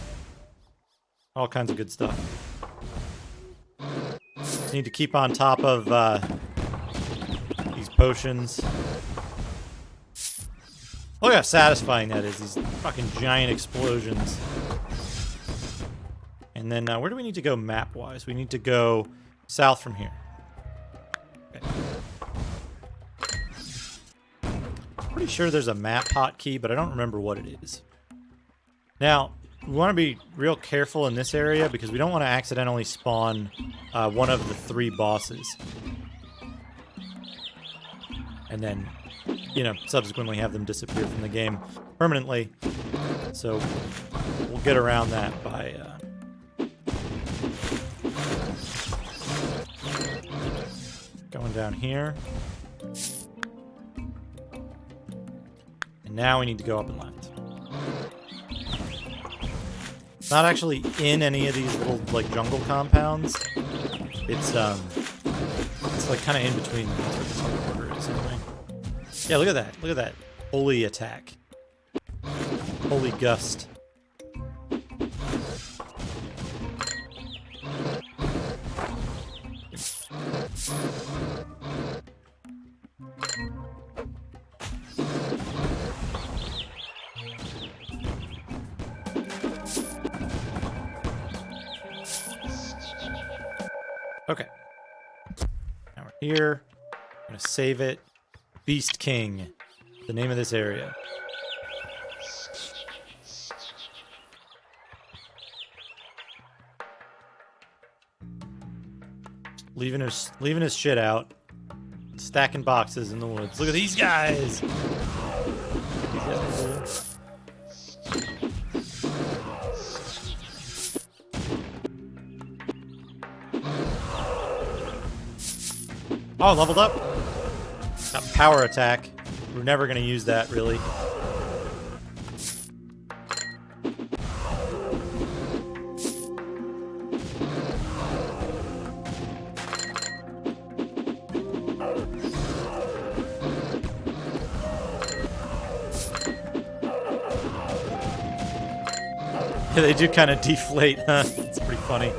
all kinds of good stuff. Just need to keep on top of these potions. Look how satisfying that is, these fucking giant explosions. And then where do we need to go map-wise? We need to go south from here. Okay. Pretty sure there's a map hotkey, but I don't remember what it is. Now, we want to be real careful in this area because we don't want to accidentally spawn one of the 3 bosses. and then, you know, subsequently have them disappear from the game permanently. So we'll get around that by going down here. And now we need to go up and left. It's not actually in any of these little, like, jungle compounds. It's like kind of in between them. That's what the teleporter is anyway. Yeah, look at that. Look at that. Holy attack. Holy gust. Okay. Now we're here. I'm gonna save it. Beast King, the name of this area. Leaving his shit out. Stacking boxes in the woods. Look at these guys! These guys are cool. Oh, leveled up. Got power attack. We're never going to use that, really. Yeah, they do kind of deflate, huh? It's pretty funny.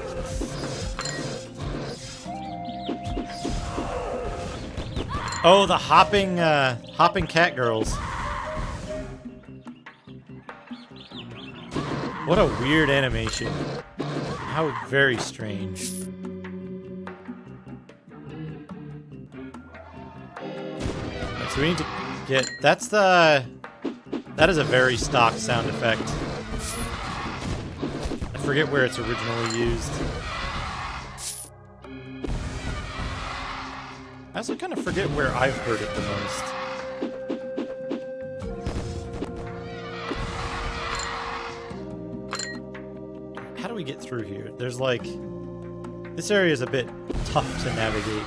Oh, the hopping cat girls. What a weird animation. How very strange. Right, so we need to get... That is a very stock sound effect. I forget where it's originally used. I also kind of forget where I've heard it the most. How do we get through here? There's like... This area is a bit tough to navigate.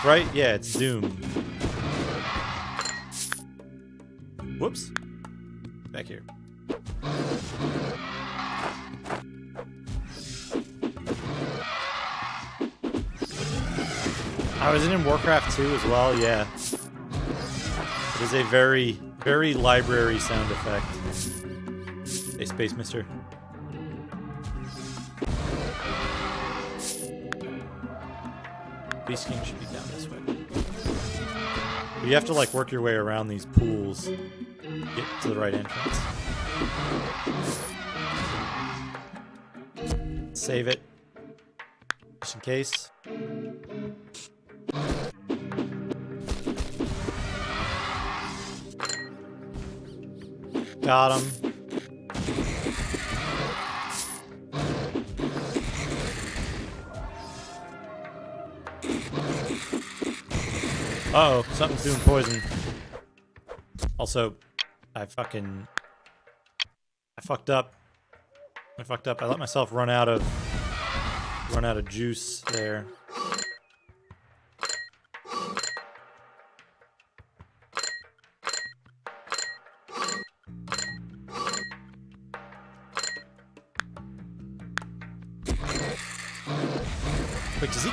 Right? Yeah, it's Doom. Whoops. Back here. I was in Warcraft 2 as well, yeah. It is a very, very library sound effect. Hey, Space Mister. Beast King should be down this way. But you have to, like, work your way around these pools to get to the right entrance. Save it. Just in case. Got him. Uh-oh, something's doing poison. Also, I fucked up. I let myself run out of juice there. Wait, does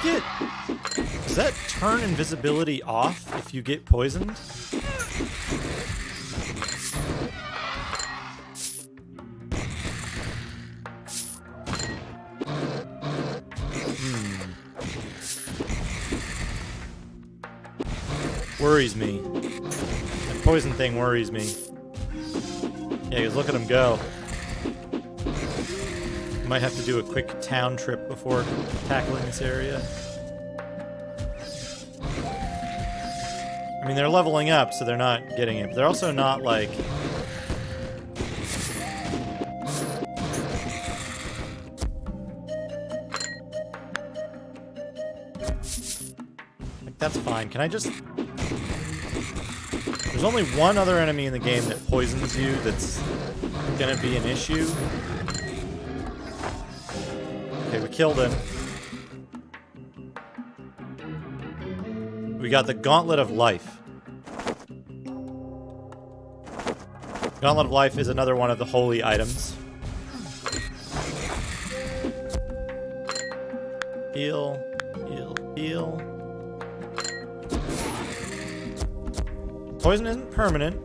that turn invisibility off if you get poisoned? Worries me. That poison thing worries me. Yeah, because look at him go. Might have to do a quick town trip before tackling this area. I mean, they're leveling up, so they're not getting it. But they're also not, like... Like, that's fine. Can I just... There's only one other enemy in the game that poisons you that's gonna be an issue. Okay, we killed him. We got the Gauntlet of Life. Gauntlet of Life is another one of the holy items. Heal, heal, heal. Poison isn't permanent.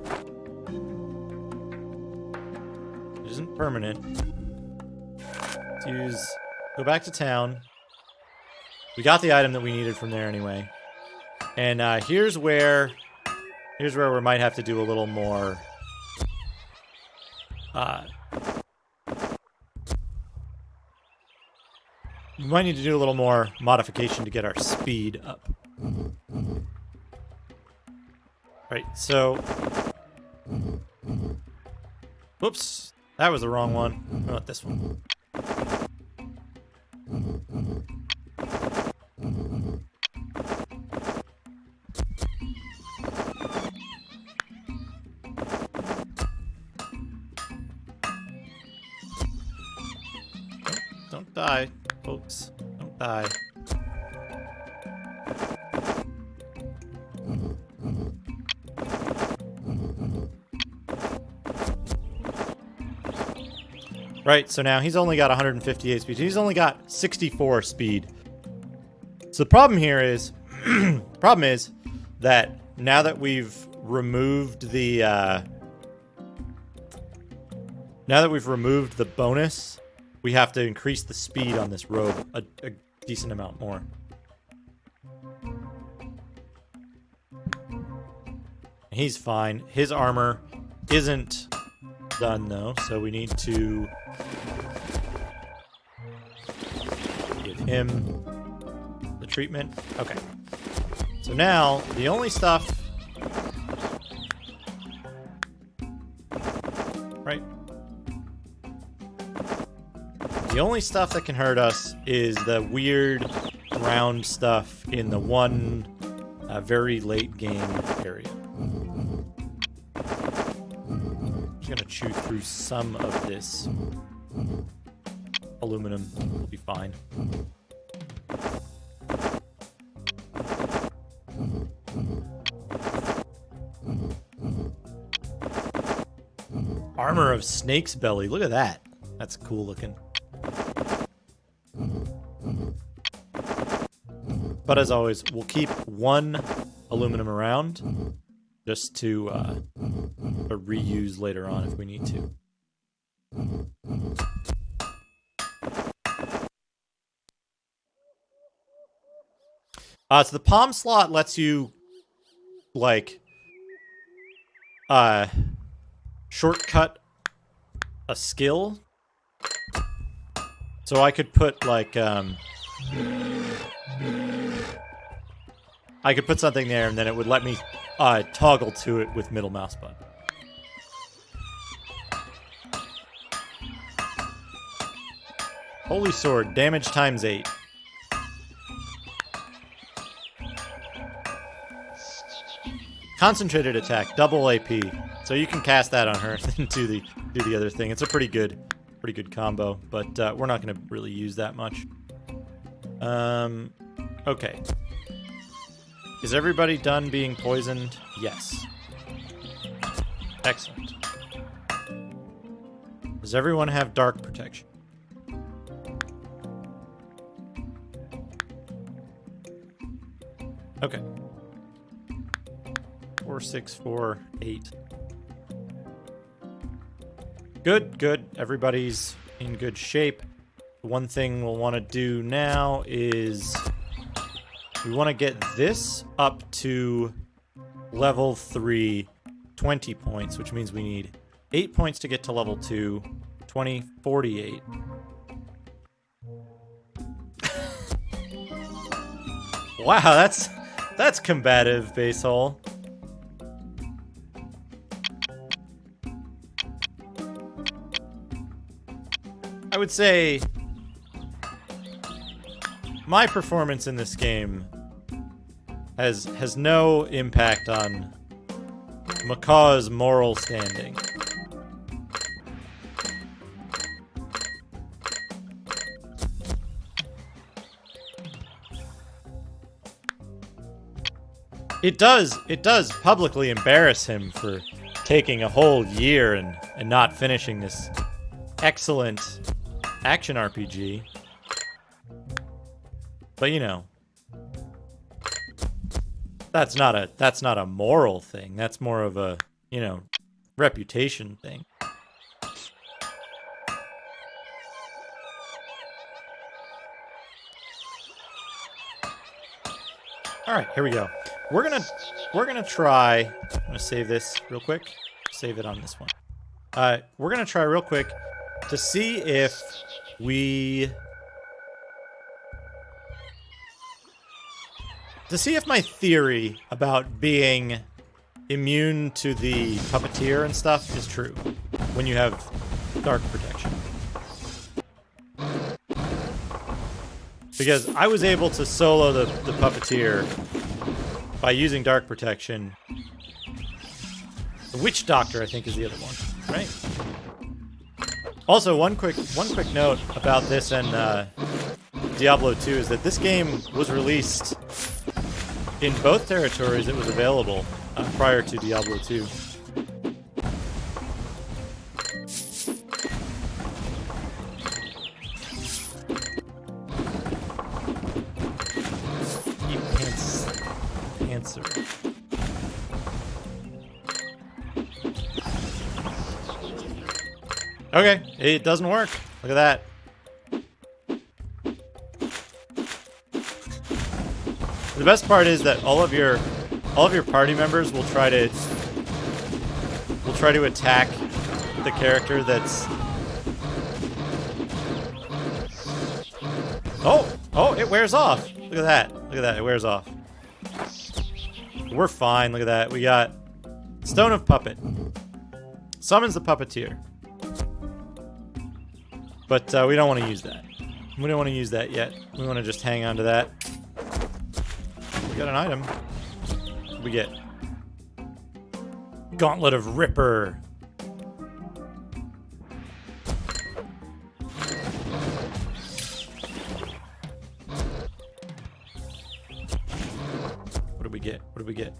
It isn't permanent. Let's use... Go back to town. We got the item that we needed from there anyway. And here's where we might have to do a little more... we might need to do a little more modification to get our speed up. Right, so... Whoops. That was the wrong one. I want this one. Don't die, folks. Don't die. Right, so now he's only got 158 speed. He's only got 64 speed. So the problem here is, that now that we've removed the, bonus, we have to increase the speed on this robe a decent amount more. He's fine. His armor isn't done though, so we need to give him the treatment. Okay. So now the only stuff, right? The only stuff that can hurt us is the weird round stuff in the one very late game area. I'm just gonna chew through some of this aluminum. We'll be fine. Armor of Snake's Belly. Look at that. That's cool looking. But as always, we'll keep one aluminum around just to reuse later on if we need to. So the palm slot lets you, like, shortcut a skill. So I could put, like, I could put something there and then it would let me toggle to it with middle mouse button. Holy Sword, damage times 8. Concentrated attack, double AP. So you can cast that on her and do the other thing. It's a pretty good combo, but we're not going to really use that much. Okay. Is everybody done being poisoned? Yes. Excellent. Does everyone have dark protection? Okay. 4, 6, 4, 8. Good, good. Everybody's in good shape. The one thing we'll want to do now is we want to get this up to level 3, 20 points, which means we need 8 points to get to level 2, 20, 48. Wow, that's combative, Base Hole. I would say my performance in this game has no impact on Macaw's moral standing. It does publicly embarrass him for taking a whole year and not finishing this excellent action RPG. But you know, that's not a moral thing. That's more of a, you know, reputation thing. All right, here we go. We're gonna try. I'm gonna save this real quick. Save it on this one. We're gonna try real quick to see if my theory about being immune to the puppeteer and stuff is true when you have dark protection. Because I was able to solo the puppeteer by using dark protection. The Witch Doctor, I think, is the other one, right? Also, one quick note about this and Diablo 2 is that this game was released in both territories. It was available prior to Diablo 2. Okay, it doesn't work. Look at that. The best part is that all of your party members will try to attack the character that's. Oh, it wears off. Look at that. Look at that. It wears off. We're fine. Look at that. We got Stone of Puppet. Summons the puppeteer. But we don't want to use that. We don't want to use that yet. We want to just hang on to that. We got an item. What do we get? Gauntlet of Ripper. What do we get? What do we get?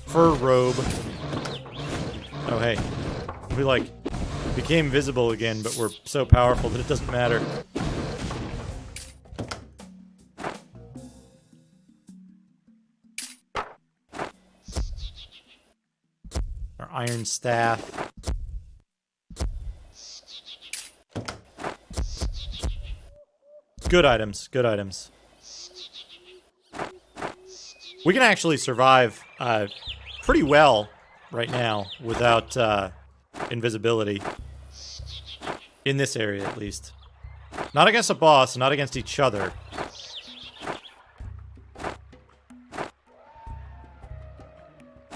Fur robe. Oh, hey. We, like, became visible again, but we're so powerful that it doesn't matter. Our iron staff. Good items, good items. We can actually survive pretty well right now without invisibility. In this area, at least. Not against a boss, not against each other.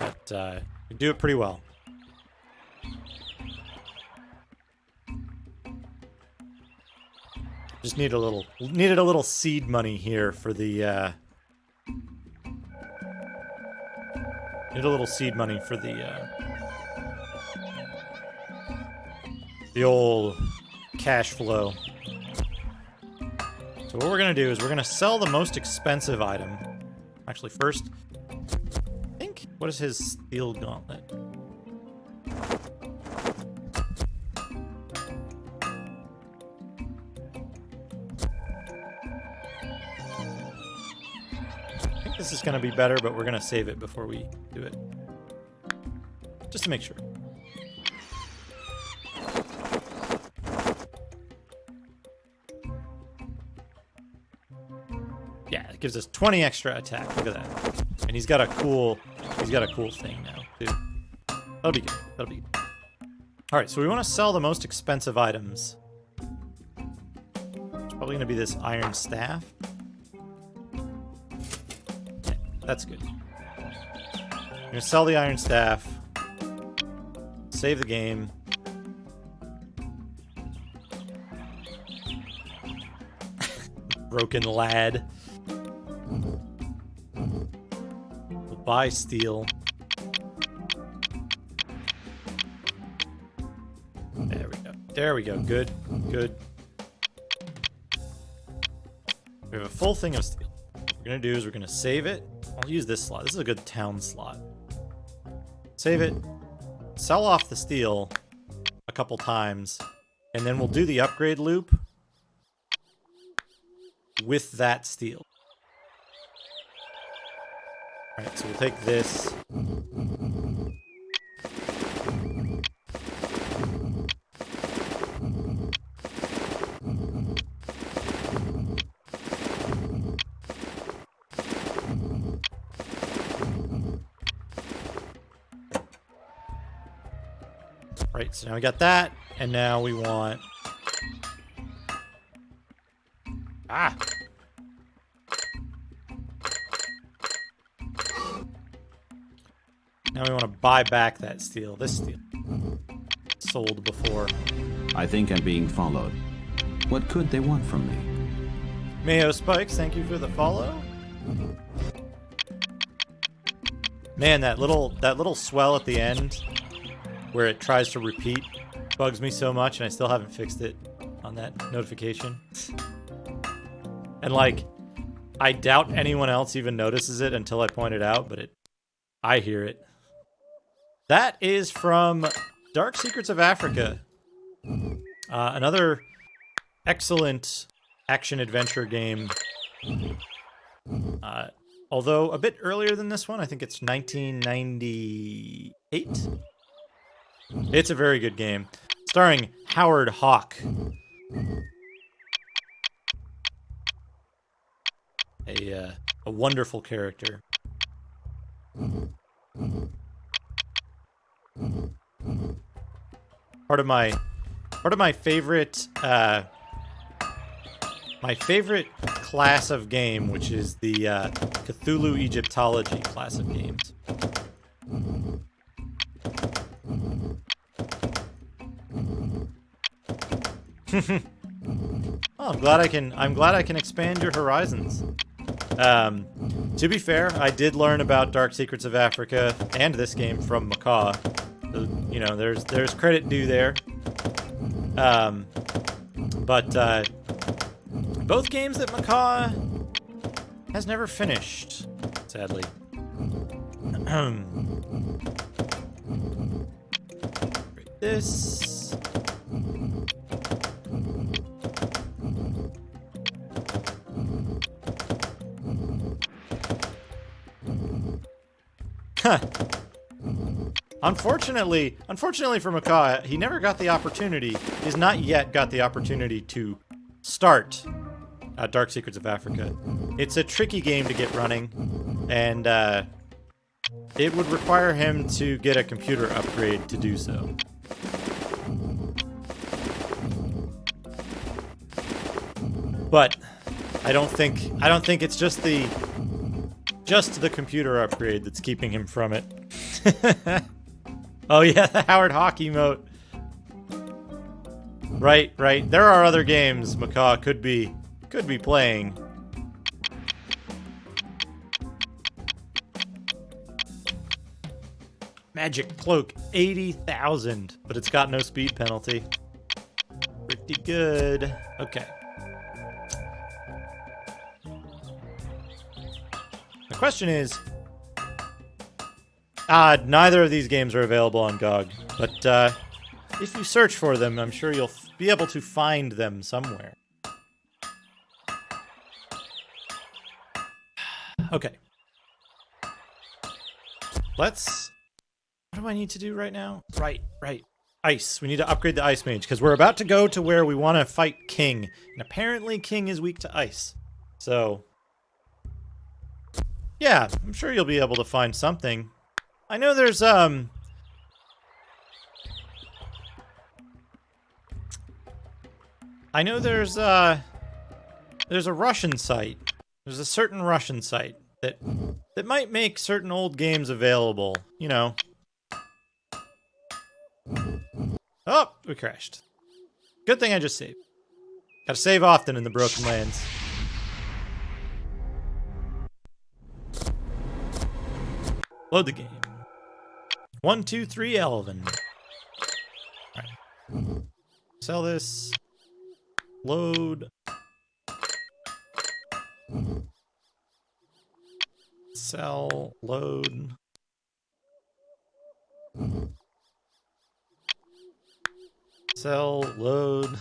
But we do it pretty well. Just needed a little seed money here for the need a little seed money for the old cash flow. So what we're gonna do is we're gonna sell the most expensive item. Actually, first, I think, what is his steel gauntlet? I think this is gonna be better, but we're gonna save it before we do it. Just to make sure. Yeah, it gives us 20 extra attack. Look at that. And he's got a cool thing now, too. That'll be good. That'll be good. Alright, so we want to sell the most expensive items. It's probably going to be this iron staff. Yeah, that's good. I'm going to sell the iron staff. Save the game. Broken lad. We'll buy steel. There we go. There we go. Good. Good. We have a full thing of steel. What we're going to do is we're going to save it. I'll use this slot. This is a good town slot. Save it. Sell off the steel a couple times. And then we'll do the upgrade loop with that steel. Alright, so we'll take this. Right, so now we got that, and now we want... Ah! Now we want to buy back that steel. This steel. Sold before.
I think I'm being followed. What could they want from me?
Mayo Spikes, thank you for the follow. Man, that little swell at the end where it tries to repeat bugs me so much, and I still haven't fixed it on that notification. And like, I doubt anyone else even notices it until I point it out, but I hear it. That is from Dark Secrets of Africa. Another excellent action-adventure game. Although a bit earlier than this one, I think it's 1998. It's a very good game. Starring Howard Hawk. A wonderful character. Part of my favorite class of game, which is the Cthulhu Egyptology class of games. Oh, I'm glad I can expand your horizons. To be fair, I did learn about Dark Secrets of Africa and this game from Macaw. So, you know, there's credit due there. But both games that Macaw has never finished, sadly. This. Unfortunately for Macaw, he never got the opportunity. He's not yet got the opportunity to start Dark Secrets of Africa. It's a tricky game to get running, and it would require him to get a computer upgrade to do so. But I don't think it's just the computer upgrade that's keeping him from it. Oh yeah, the Howard Hawk emote. Right. There are other games Macaw could be playing. Magic Cloak, 80,000, but it's got no speed penalty. Pretty good. Okay. The question is, neither of these games are available on GOG, but if you search for them, I'm sure you'll be able to find them somewhere. Okay. What do I need to do right now? Right. Ice. We need to upgrade the Ice Mage, because we're about to go to where we want to fight King, and apparently King is weak to ice. So, yeah, I'm sure you'll be able to find something. I know there's a Russian site. There's a certain Russian site that might make certain old games available, you know. Oh, we crashed. Good thing I just saved. Gotta save often in the Broken Lands. Load the game. 1, 2, 3, Elven. Alright. Sell this. Load. Sell. Load. Sell. Load.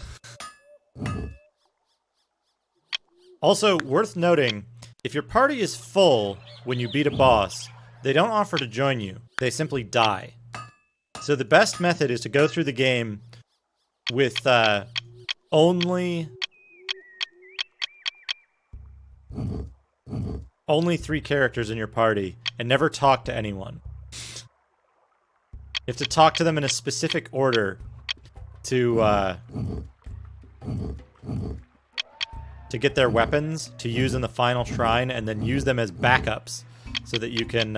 Also, worth noting, if your party is full when you beat a boss, they don't offer to join you. They simply die. So the best method is to go through the game with only 3 characters in your party and never talk to anyone. You have to talk to them in a specific order to get their weapons to use in the final shrine, and then use them as backups so that you can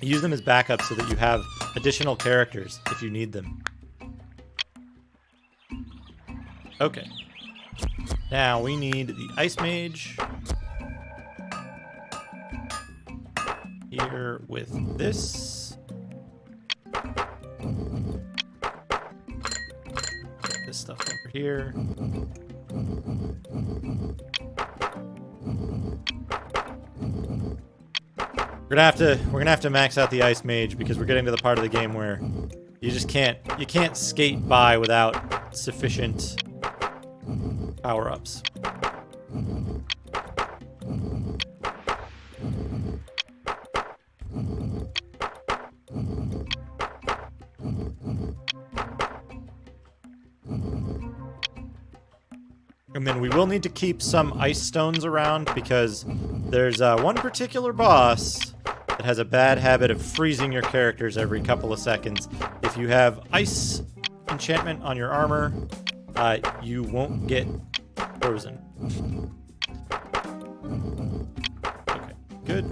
use them as backups so that you have additional characters if you need them. Okay. Now we need the Ice Mage here with this. This stuff over here. We're gonna have to max out the Ice Mage because we're getting to the part of the game where you just can't skate by without sufficient power-ups. And then we will need to keep some ice stones around because there's one particular boss that has a bad habit of freezing your characters every couple of seconds. If you have ice enchantment on your armor, you won't get frozen. Okay, good.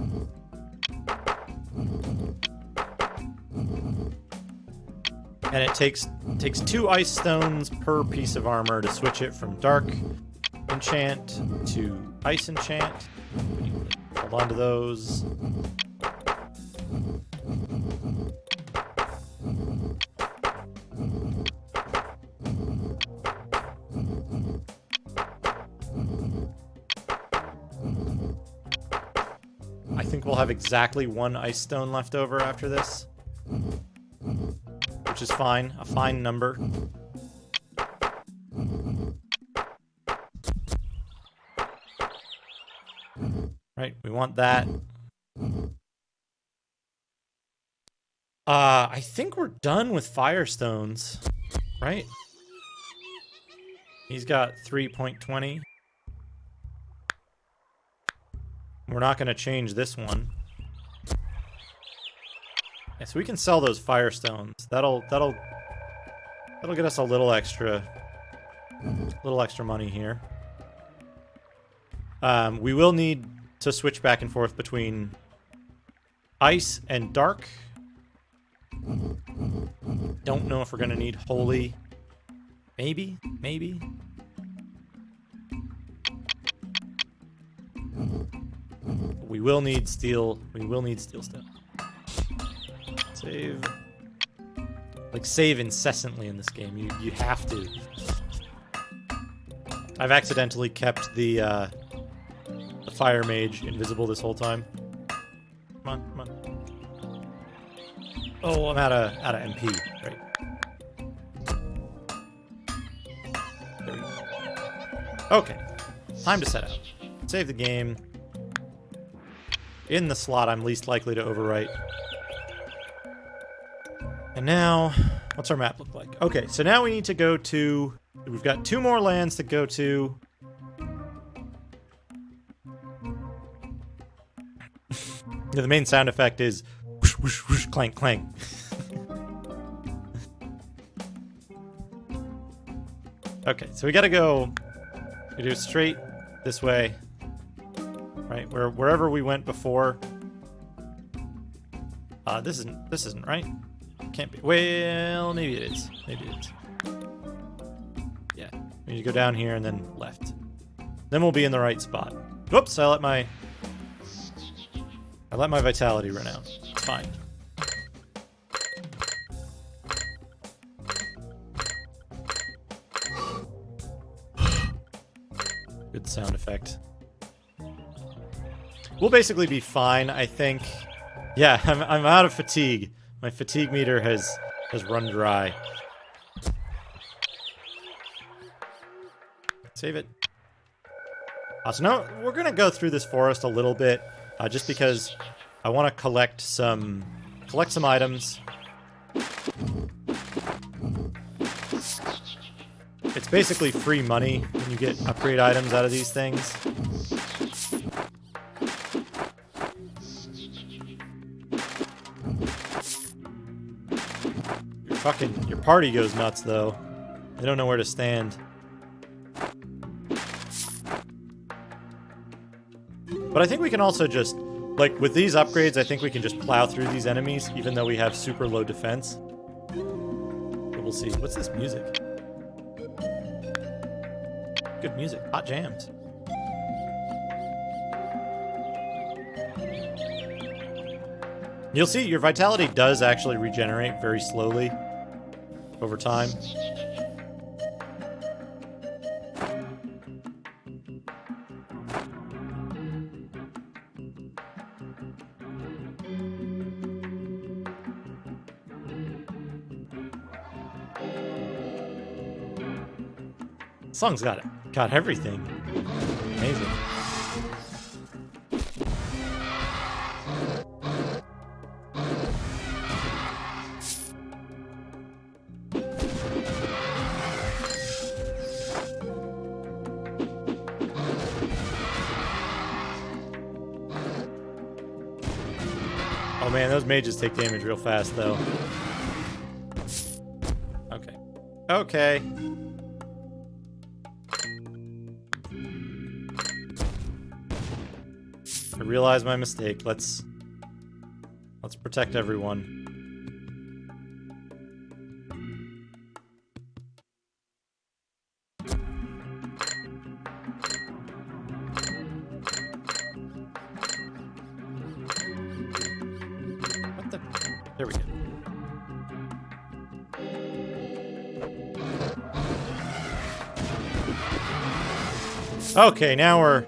And it takes 2 ice stones per piece of armor to switch it from dark enchant to ice enchant. Hold on to those. I think we'll have exactly 1 ice stone left over after this, which is fine, a fine number. Right, we want that. I think we're done with Firestones, right? He's got 3.20. We're not going to change this one. Yeah, so we can sell those Firestones. That'll get us a little extra money here. We will need to switch back and forth between ice and dark. Don't know if we're gonna need holy. Maybe. We will need steel. We will need steel stuff. Save. Like, save incessantly in this game. You have to. I've accidentally kept the fire mage invisible this whole time. Come on. Oh, I'm out of MP. Right. There we go. Okay. Time to set out. Save the game. In the slot I'm least likely to overwrite. And now, what's our map look like? Okay, so now we need to go to... We've got 2 more lands to go to. The main sound effect is whoosh, whoosh, whoosh, clank, clank. Okay, so we gotta go... We do straight this way. Right, wherever we went before. This isn't right. Can't be. Well, maybe it is. Yeah, we need to go down here and then left. Then we'll be in the right spot. Whoops! I let my I let my vitality run out. It's fine. Good sound effect. We'll basically be fine, I think. Yeah, I'm out of fatigue. My fatigue meter has run dry. Save it. So now we're gonna go through this forest a little bit, just because I want to collect some items. It's basically free money when you get upgrade items out of these things. Your party goes nuts though. They don't know where to stand. But I think we can also just, like, with these upgrades, I think we can just plow through these enemies, even though we have super low defense. But we'll see. What's this music? Good music. Hot jams. You'll see your vitality does actually regenerate very slowly over time. Song's got everything. Amazing. Oh man, those mages take damage real fast though. Okay. Okay. I realize my mistake. Let's protect everyone. What the? There we go. Okay, now we're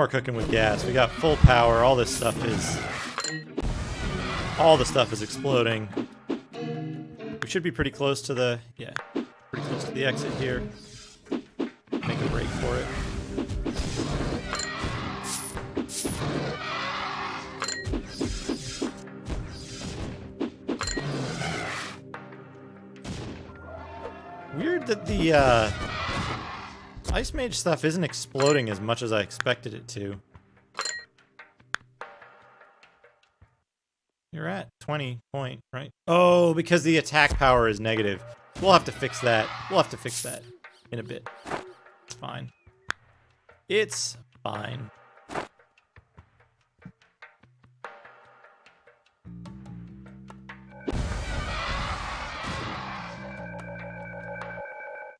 cooking with gas. We got full power. All the stuff is exploding. We should be pretty close to the exit here. Make a break for it. Weird that the Ice Mage stuff isn't exploding as much as I expected it to. You're at 20 point, right? Oh, because the attack power is negative. We'll have to fix that. We'll have to fix that in a bit. It's fine. It's fine.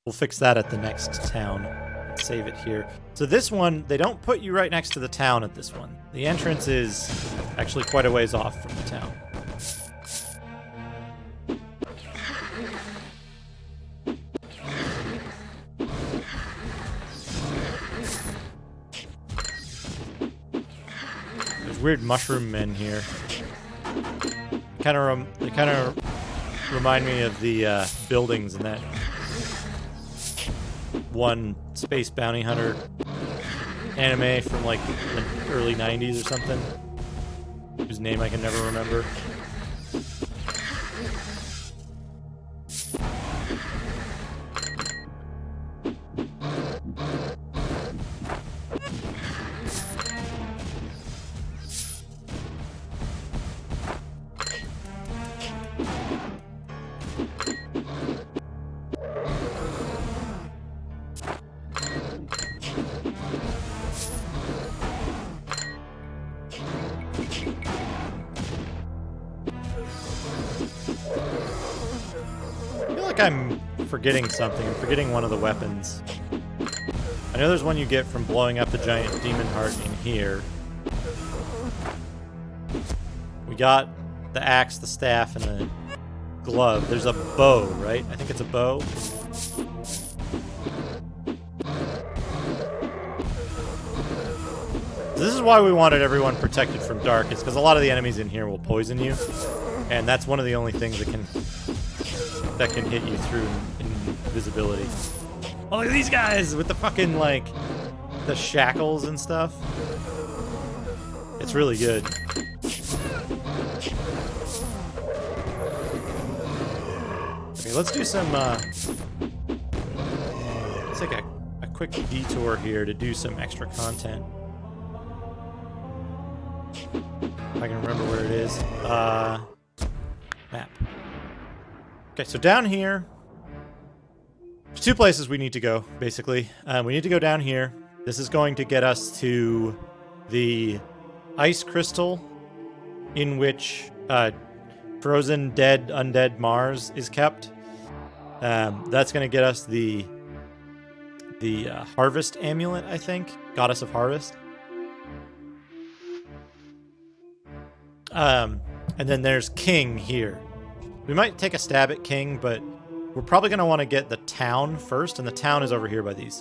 We'll fix that at the next town. Let's save it here. So this one, they don't put you right next to the town at this one. The entrance is actually quite a ways off from the town. There's weird mushroom men here. They kind of remind me of the buildings in that one Space Bounty Hunter anime from like the early 90s or something, whose name I can never remember. I'm forgetting something. I'm forgetting one of the weapons. I know there's one you get from blowing up the giant demon heart in here. got the axe, the staff, and the glove. There's a bow, right? I think it's a bow. So this is why we wanted everyone protected from dark, is because a lot of the enemies in here will poison you, and that's one of the only things that can hit you through invisibility. Oh, look at these guys with the fucking, like, the shackles and stuff. It's really good. Okay, let's do some, let's take a quick detour here to do some extra content. If I can remember where it is. Map. Okay, so down here, there's two places we need to go, basically. We need to go down here. This is going to get us to the ice crystal in which frozen, dead, undead Mars is kept. That's going to get us the harvest amulet, I think. Goddess of Harvest. And then there's King here. We might take a stab at King, but we're probably going to want to get the town first, and the town is over here by these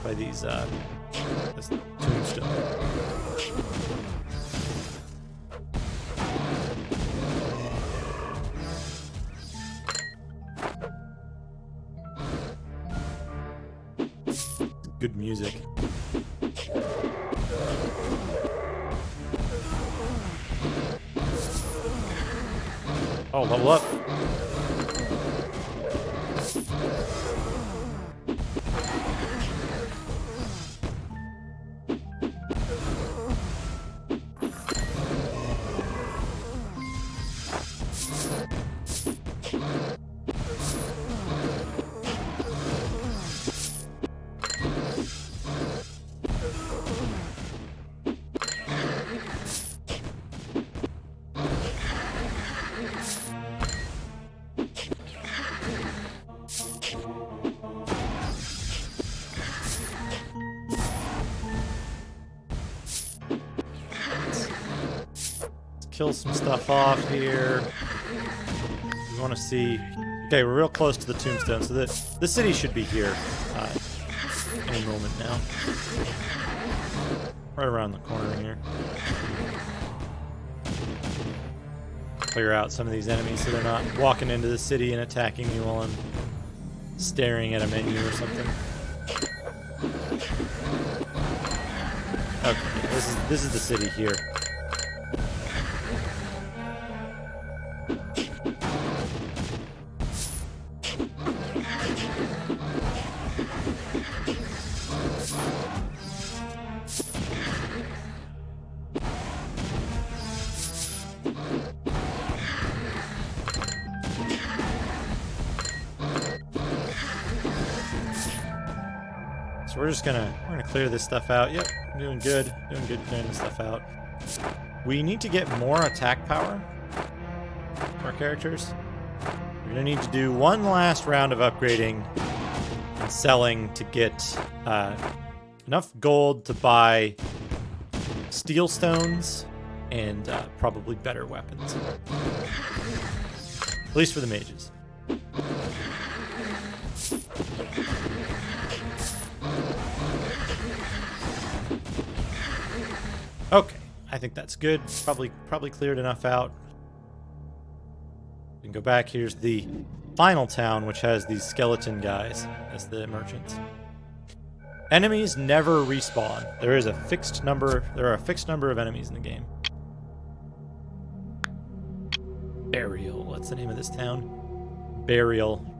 this tombstone. Good music. Oh, level up. Kill some stuff off here. We want to see... Okay, we're real close to the tombstone, so the city should be here any moment now. Right around the corner here. Clear out some of these enemies so they're not walking into the city and attacking me while I'm staring at a menu or something. Okay, this is the city here. So we're gonna clear this stuff out. Yep, doing good clearing this stuff out. We need to get more attack power for our characters. We're gonna need to do one last round of upgrading and selling to get enough gold to buy steel stones and probably better weapons. At least for the mages. Okay, I think that's good. Probably cleared enough out. We can go back. Here's the final town, which has these skeleton guys as the merchants. Enemies never respawn. There are a fixed number of enemies in the game. Burial. What's the name of this town? Burial.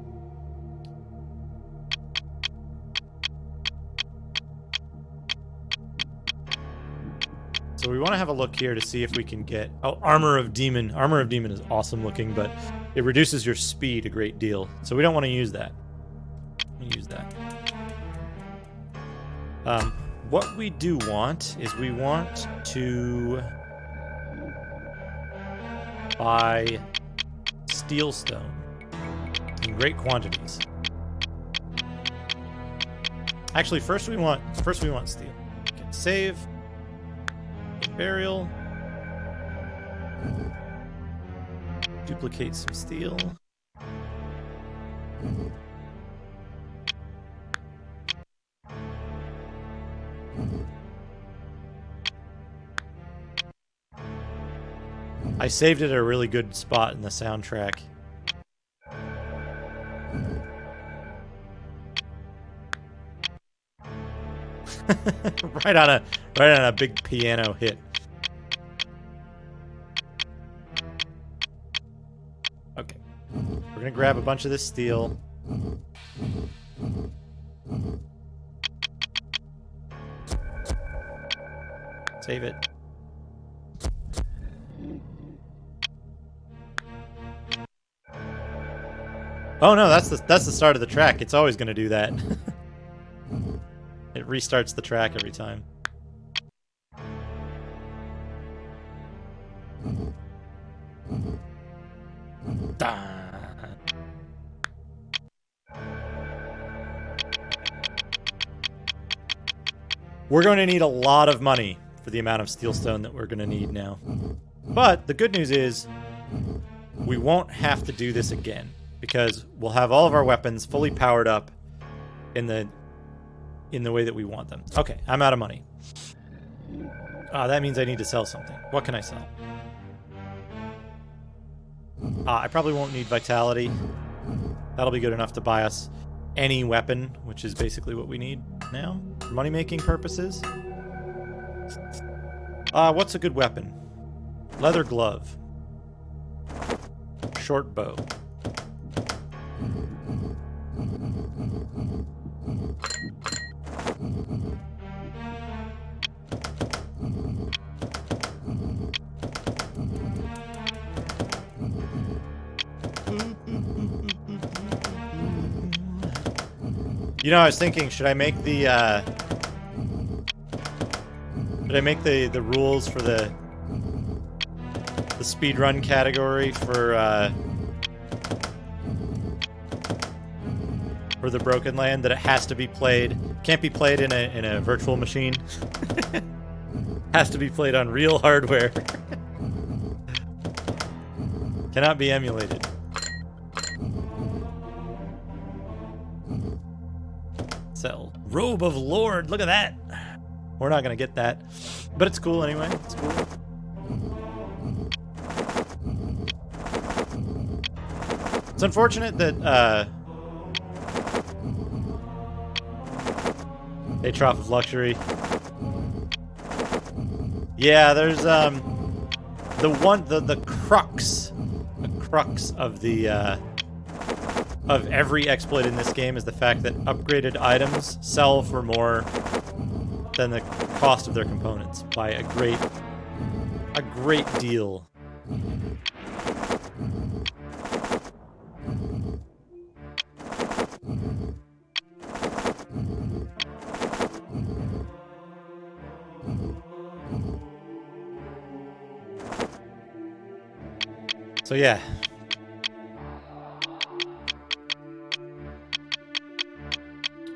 So we want to have a look here to see if we can get... Oh, Armor of Demon. Armor of Demon is awesome looking, but it reduces your speed a great deal. So we don't want to use that. What we do want is we want to buy steel stone in great quantities. Actually, first we want steel. Okay, save. Burial. Duplicate some steel. I saved it at a really good spot in the soundtrack. right on a big piano hit. Okay. We're gonna grab a bunch of this steel. Save it. Oh no, that's the start of the track. It's always gonna do that. It restarts the track every time. We're going to need a lot of money for the amount of steel stone that we're going to need now. But the good news is we won't have to do this again because we'll have all of our weapons fully powered up in the way that we want them. Okay, I'm out of money. That means I need to sell something. What can I sell? I probably won't need vitality. That'll be good enough to buy us any weapon, which is basically what we need now for money-making purposes. What's a good weapon? Leather glove. Short bow. You know, I was thinking, should I make the rules for the speedrun category for the Broken Land, that it has to be played, can't be played in a virtual machine. Has to be played on real hardware. Cannot be emulated. Sell. Robe of Lord, look at that. We're not gonna get that, but it's cool anyway. It's cool. It's unfortunate that a Trough of Luxury. Yeah, there's the crux of the of every exploit in this game is the fact that upgraded items sell for more than the cost of their components by a great deal. So yeah.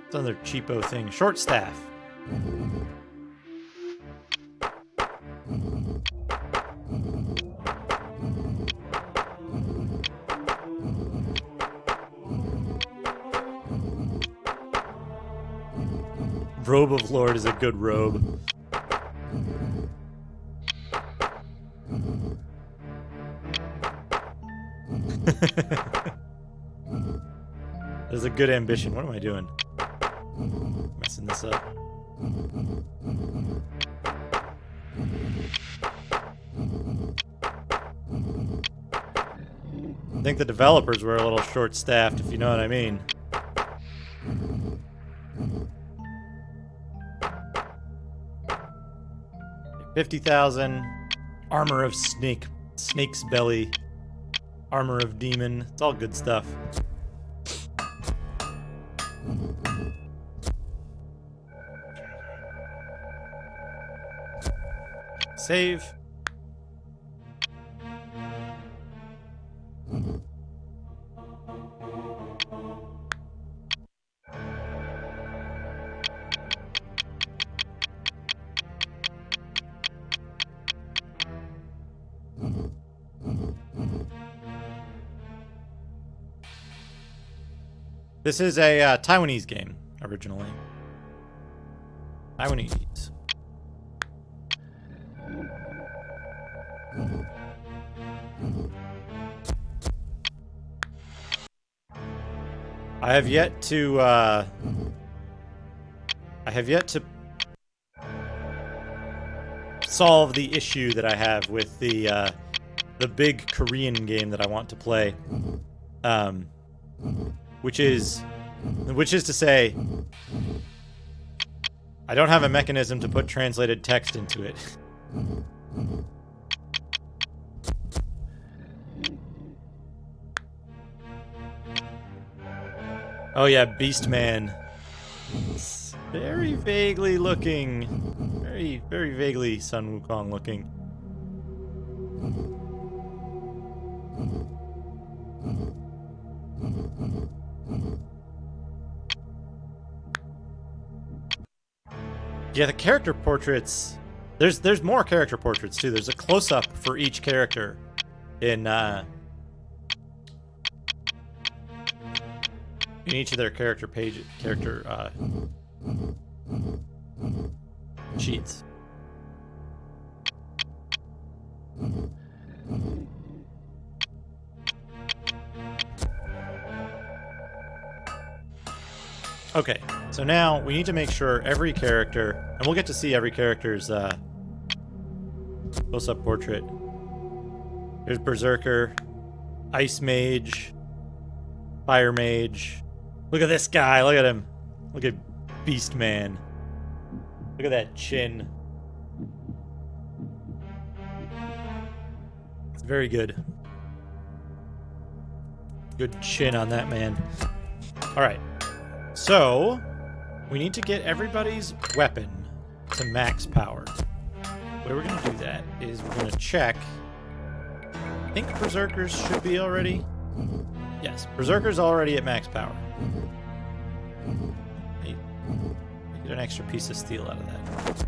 It's another cheapo thing. Short staff. Robe of Lord is a good robe. There's a good ambition. What am I doing? Messing this up. I think the developers were a little short-staffed, if you know what I mean. $50,000. Armor of snake's belly. Armor of demon. It's all good stuff. Save. This is a Taiwanese game originally. Taiwanese. I have yet to solve the issue that I have with the big Korean game that I want to play, which is to say, I don't have a mechanism to put translated text into it. Oh yeah, Beastman. It's very vaguely looking. Very, very vaguely Sun Wukong looking. Yeah, the character portraits. There's more character portraits too. There's a close-up for each character in each of their character sheets. Okay, so now we need to make sure every character, and we'll get to see every character's close-up portrait. There's Berserker, Ice Mage, Fire Mage. Look at this guy, look at him. Look at Beastman. Look at that chin. It's very good. Good chin on that man. Alright. So, we need to get everybody's weapon to max power. The way we're going to do that is we're going to check. I think Berserkers should be already. Yes, Berserker's already at max power. Hey, get an extra piece of steel out of that.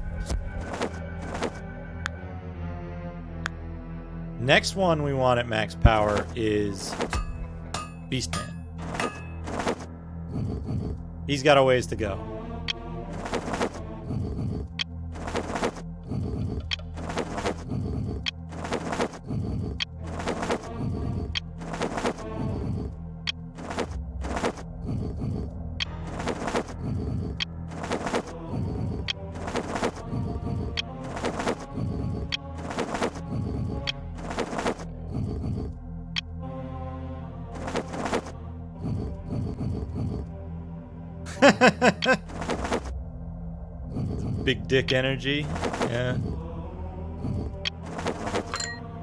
Next one we want at max power is Beastman. He's got a ways to go. Big dick energy. Yeah.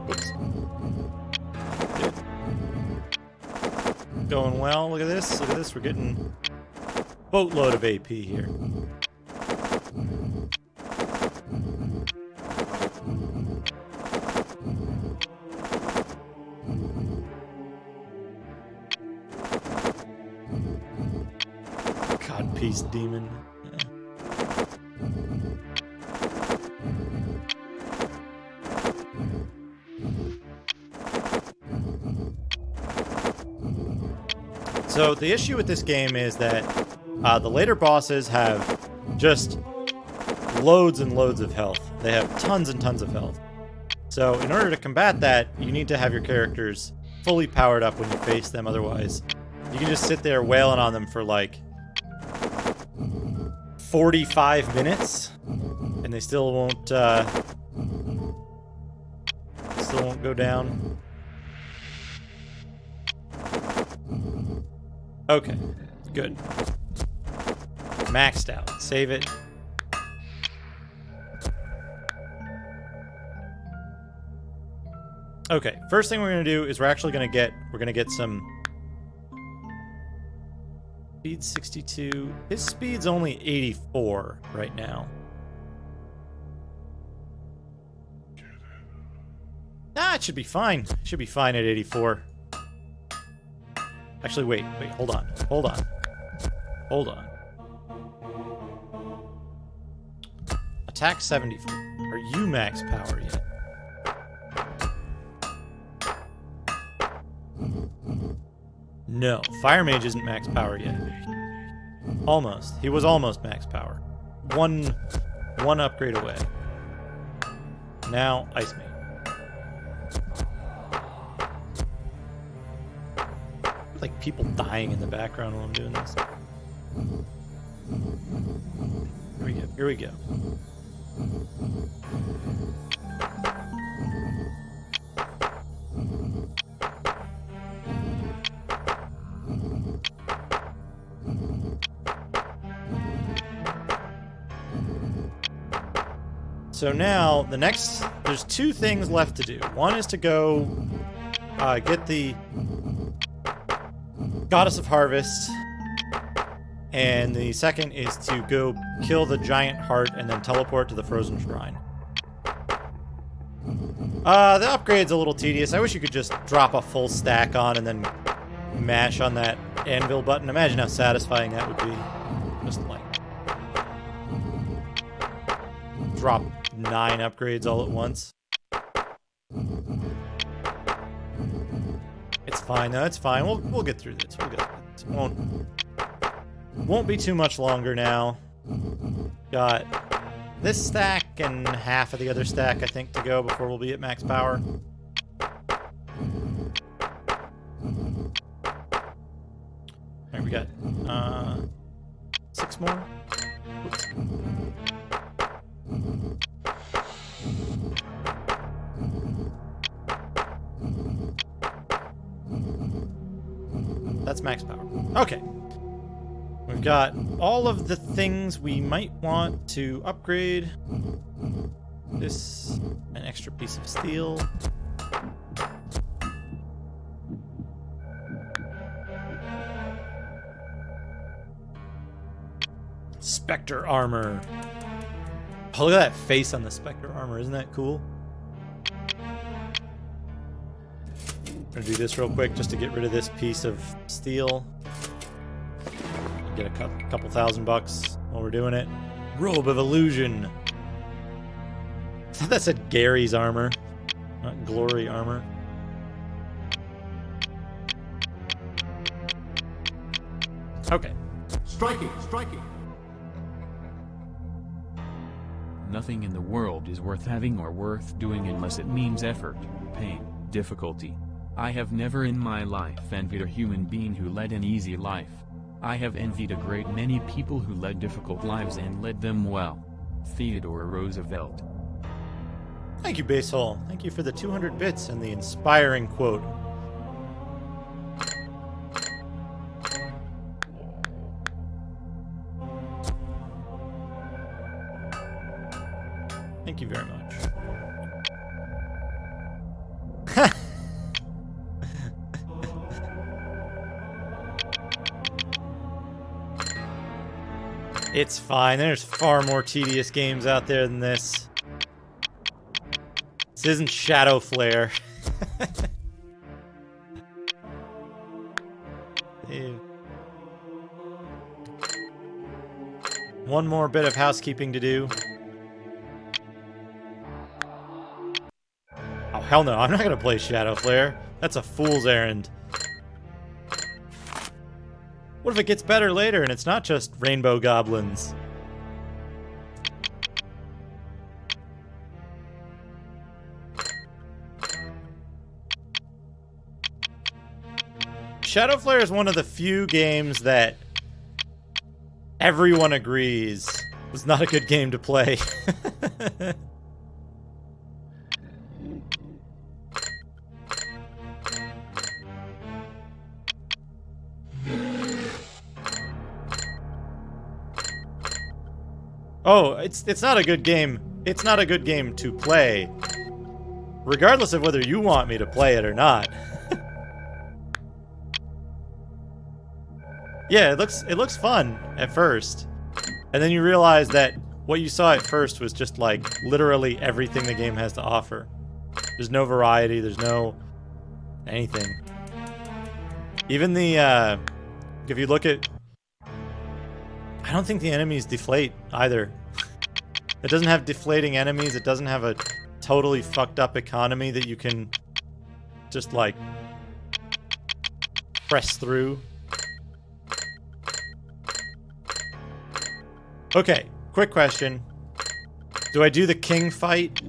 Whoops. Good. Going well. Look at this. Look at this. We're getting a boatload of AP here. Codpiece demon. Yeah. So the issue with this game is that the later bosses have just loads and loads of health. They have tons and tons of health. So in order to combat that, you need to have your characters fully powered up when you face them. Otherwise, you can just sit there wailing on them for like 45 minutes, and they still won't go down. Okay, good. Maxed out. Save it. Okay, first thing we're gonna do is we're gonna get some speed 62. His speed's only 84 right now. It should be fine. It should be fine at 84. Actually, wait, hold on. Attack 74. Are you max power yet? No, Fire Mage isn't max power yet. Almost. He was almost max power. One upgrade away. Now, Ice Mage. Like people dying in the background while I'm doing this. Here we go. Here we go. So now, there's two things left to do. One is to go get the Goddess of Harvest, and the second is to go kill the giant heart and then teleport to the Frozen Shrine. The upgrade's a little tedious. I wish you could just drop a full stack on and then mash on that anvil button. Imagine how satisfying that would be. Just like drop 9 upgrades all at once. It's fine though, it's fine. We'll get through this. We'll get through this. Won't be too much longer now. Got this stack and half of the other stack, I think, to go before we'll be at max power. Alright, we got 6 more. Oops. That's max power. Okay. We've got all of the things we might want to upgrade. This, an extra piece of steel. Spectre armor. Oh, look at that face on the Spectre armor. Isn't that cool? I'm gonna do this real quick just to get rid of this piece of steel. Get a couple $1,000 while we're doing it. Robe of Illusion. I thought that said Gary's armor, not Glory armor. Okay.
Striking, striking.
Nothing in the world is worth having or worth doing unless it means effort, pain, difficulty. I have never in my life envied a human being who led an easy life. I have envied a great many people who led difficult lives and led them well. Theodore Roosevelt.
Thank you, Basehole. Thank you for the 200 bits and the inspiring quote. Thank you very much. It's fine. There's far more tedious games out there than this. This isn't Shadow Flare. Ew. One more bit of housekeeping to do. Oh, hell no. I'm not going to play Shadow Flare. That's a fool's errand. What if it gets better later and it's not just rainbow goblins? Shadow Flare is one of the few games that everyone agrees was not a good game to play. Oh, it's not a good game. It's not a good game to play, regardless of whether you want me to play it or not. Yeah, it looks fun at first, and then you realize that what you saw at first was just like literally everything the game has to offer. There's no variety. There's no anything. Even the if you look at, I don't think the enemies deflate either. It doesn't have deflating enemies. It doesn't have a totally fucked up economy that you can just like press through. Okay, quick question. Do I do the king fight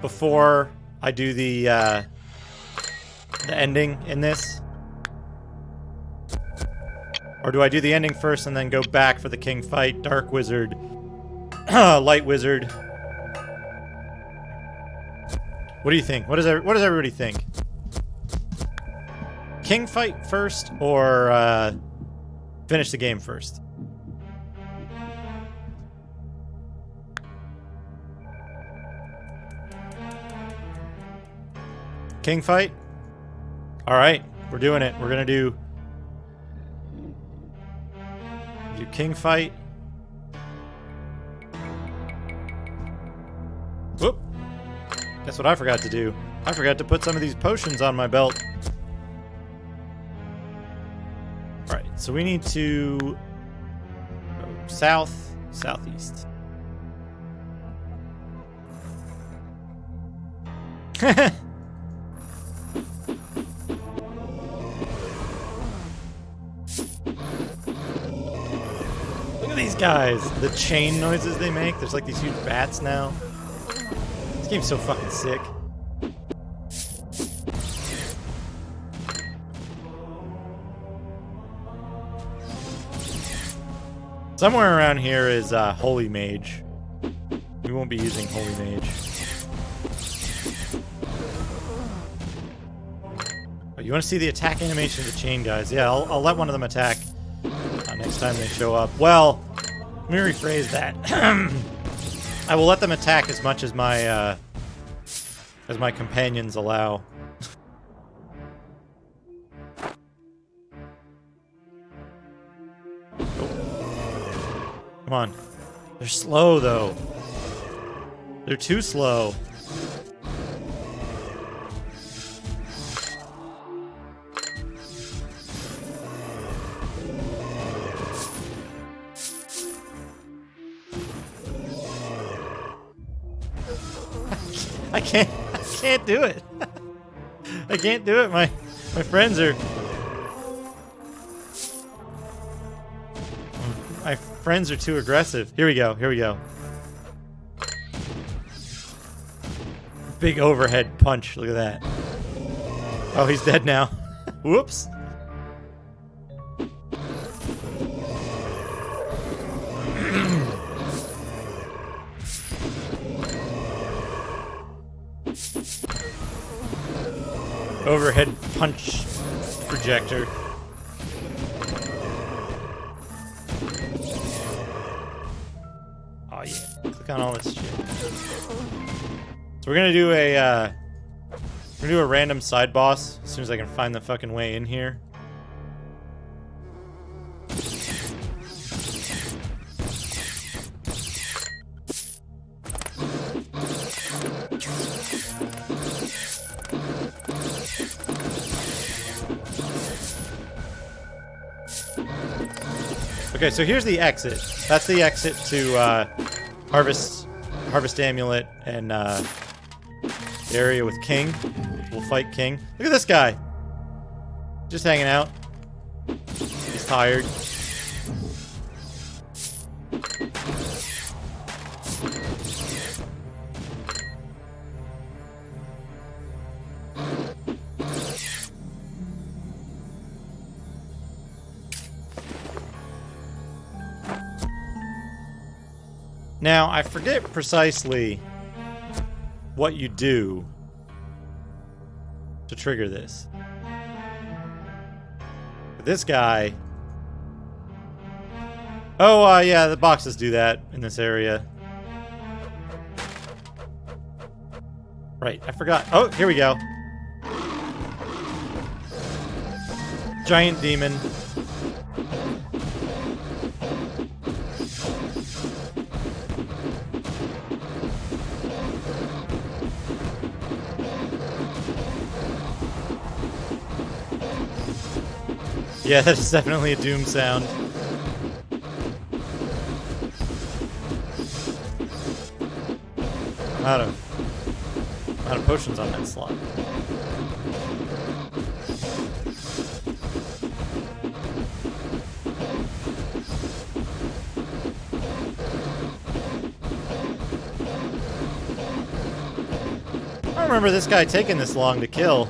before I do the ending in this? Or do I do the ending first and then go back for the king fight, dark wizard, light wizard? What do you think? What does everybody think? King fight first or finish the game first? King fight? Alright, we're doing it. We're gonna do king fight. Whoop. That's what I forgot to do. I forgot to put some of these potions on my belt. Alright, so we need to go south, southeast. Look at these guys. The chain noises they make. There's like these huge bats now. This game's so fucking sick. Somewhere around here is Holy Mage. We won't be using Holy Mage. Oh, you want to see the attack animation of the chain guys? Yeah, I'll let one of them attack next time they show up. Well, let me rephrase that. I will let them attack as much as my companions allow. Come on. They're slow, though. They're too slow. I can't do it. I can't do it. My friends are... My friends are too aggressive. Here we go. Here we go. Big overhead punch. Look at that. Oh, he's dead now. Whoops. Overhead punch projector. Oh yeah, click on all this shit. So we're gonna do a random side boss as soon as I can find the fucking way in here. Okay, so here's the exit. That's the exit to Harvest Amulet and the area with King. We'll fight King. Look at this guy. Just hanging out. He's tired. Now, I forget precisely what you do to trigger this. But this guy... Oh, yeah, the boxes do that in this area. Right, I forgot. Oh, here we go. Giant demon. Yeah, that's definitely a Doom sound. Out of potions on that slot. remember this guy taking this long to kill.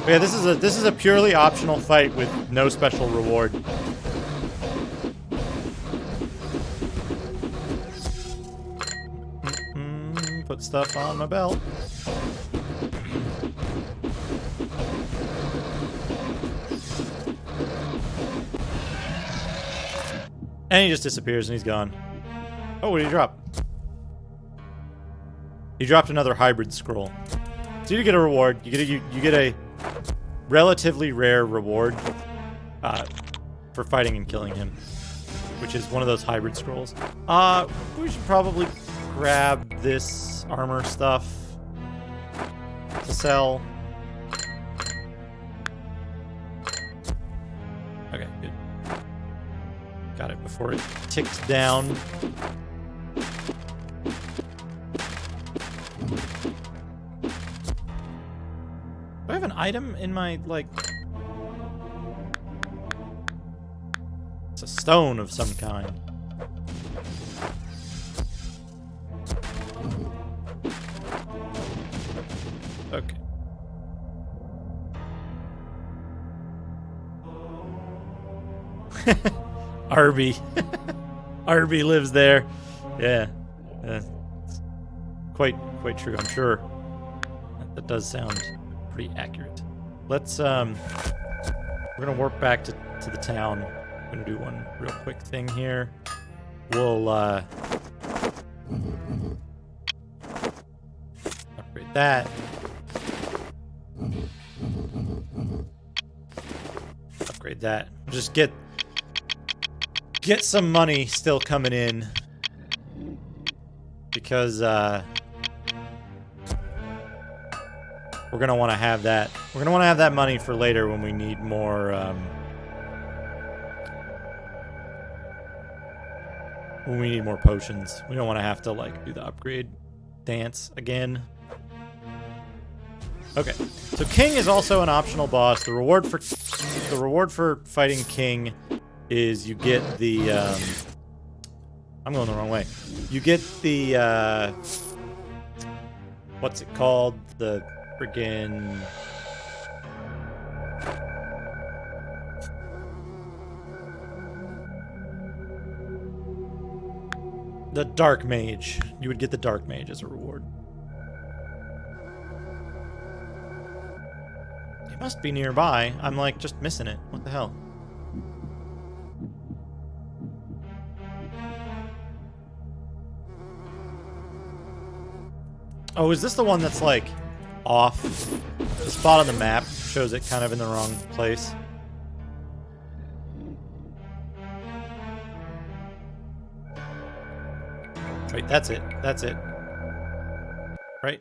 But yeah, this is a purely optional fight with no special reward. Put stuff on my belt. And he just disappears and he's gone. Oh, what did he drop? He dropped another hybrid scroll. So you get a reward. You get a relatively rare reward for fighting and killing him, which is one of those hybrid scrolls. We should probably grab this armor stuff to sell. Okay, good. Got it before it ticked down. Do I have an item in my, like... It's a stone of some kind. Okay. Arby. Arby lives there. Yeah. Quite true, I'm sure. That does sound pretty accurate. Let's we're gonna warp back to the town. I'm gonna do one real quick thing here. We'll upgrade that. Upgrade that. Just get some money still coming in, because we're gonna want to have that. We're gonna want to have that money for later when we need more. When we need more potions, we don't want to have to like do the upgrade dance again. Okay, so King is also an optional boss. The reward for fighting King is you get the I'm going the wrong way. You get the what's it called? The friggin' the Dark Mage. You would get the Dark Mage as a reward. It must be nearby. I'm like just missing it. What the hell? Oh, is this the one that's like off? The spot on the map shows it kind of in the wrong place. Wait, that's it. That's it. Right?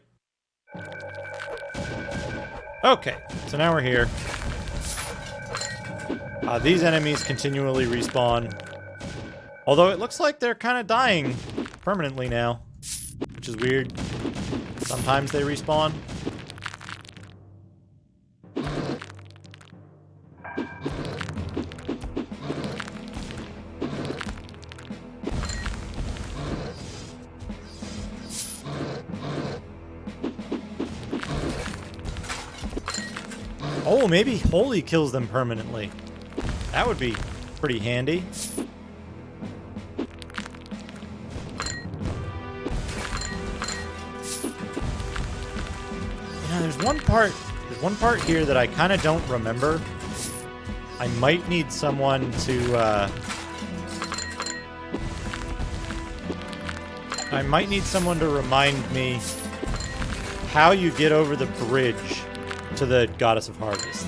Okay, so now we're here. These enemies continually respawn. Although it looks like they're kind of dying permanently now, which is weird. Sometimes they respawn. Oh, maybe Holy kills them permanently. That would be pretty handy. You know, there's one part here that I kind of don't remember. I might need someone to remind me how you get over the bridge to the Goddess of Harvest.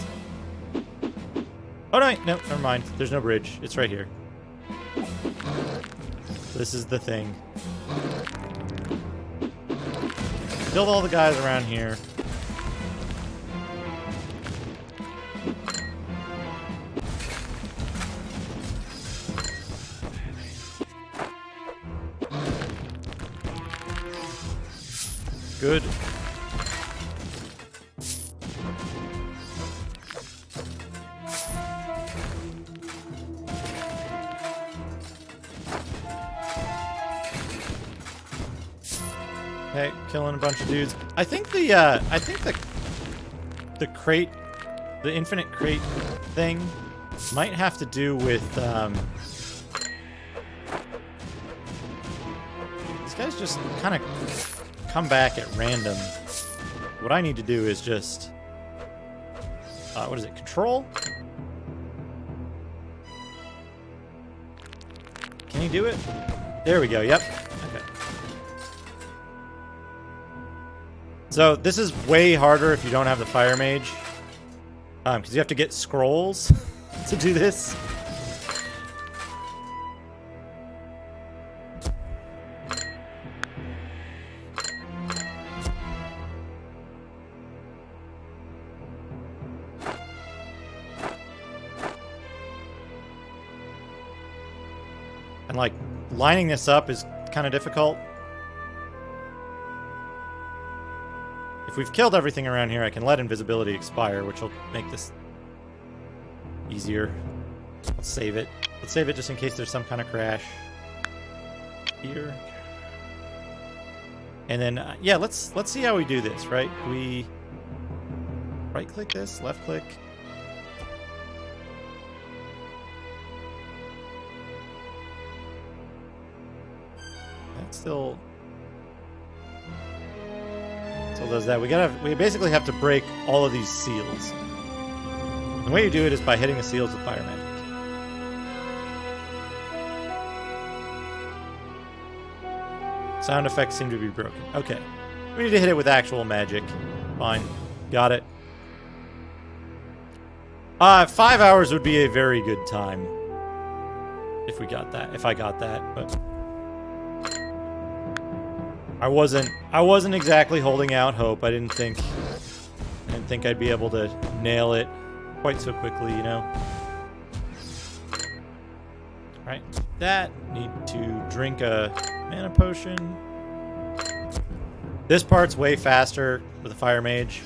Oh no, never mind. There's no bridge. It's right here. This is the thing. Killed all the guys around here. Good. Okay, killing a bunch of dudes. I think the crate, the infinite crate thing, might have to do with these guys just kind of come back at random. What I need to do is just what is it? Control? Can you do it? There we go. Yep. Okay. So this is way harder if you don't have the fire mage, because you have to get scrolls to do this. And like lining this up is kind of difficult. If we've killed everything around here, I can let invisibility expire, which will make this easier. Let's save it. Let's save it just in case there's some kind of crash here. And then, yeah, let's see how we do this, right? We right-click this, left-click. That still does that. We basically have to break all of these seals. The way you do it is by hitting the seals with fire magic. Sound effects seem to be broken. Okay. We need to hit it with actual magic. Fine. Got it. 5 hours would be a very good time. If we got that. If I got that, but I wasn't exactly holding out hope. I didn't think I'd be able to nail it quite so quickly, you know. All right. That need to drink a mana potion. This part's way faster with a fire mage,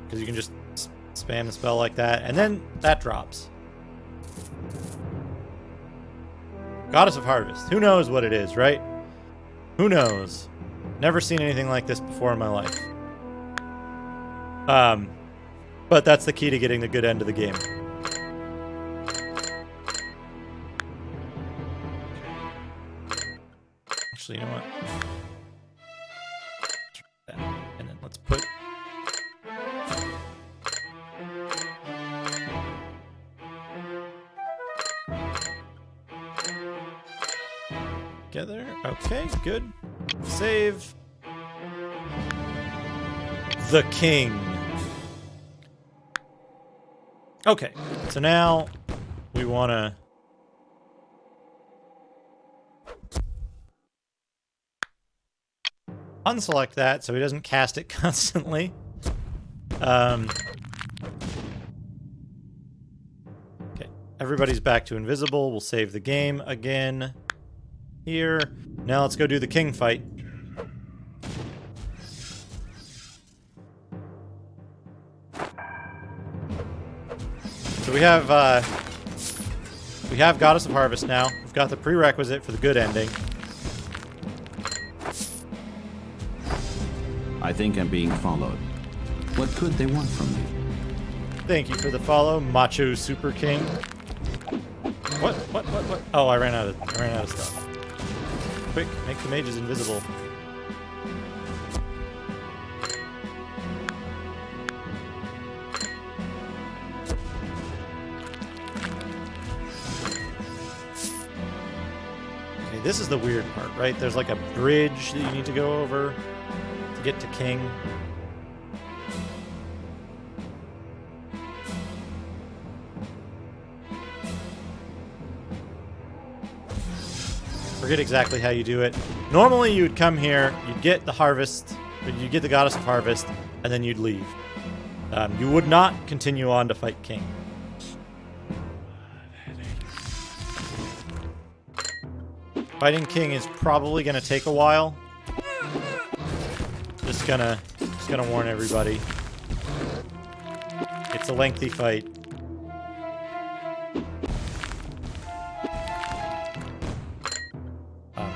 because you can just spam the spell like that, and then that drops. Goddess of Harvest. Who knows what it is, right? Who knows? Never seen anything like this before in my life. But that's the key to getting the good end of the game. Actually, you know what? And then let's put... together. Okay, good. Save. The king. Okay, so now we want to... unselect that so he doesn't cast it constantly. Okay, everybody's back to invisible. We'll save the game again. Here. Now let's go do the king fight. So we have Goddess of Harvest now. We've got the prerequisite for the good ending.
I think I'm being followed. What could they want from me?
Thank you for the follow, Macho Super King. What? Oh, I ran out of stuff. Quick, make the mages invisible. Okay, this is the weird part, right? There's like a bridge that you need to go over to get to King. Forget exactly how you do it. Normally you would come here, you'd get the harvest, you'd get the Goddess of Harvest, and then you'd leave. You would not continue on to fight King. Fighting King is probably going to take a while. Just gonna warn everybody. It's a lengthy fight.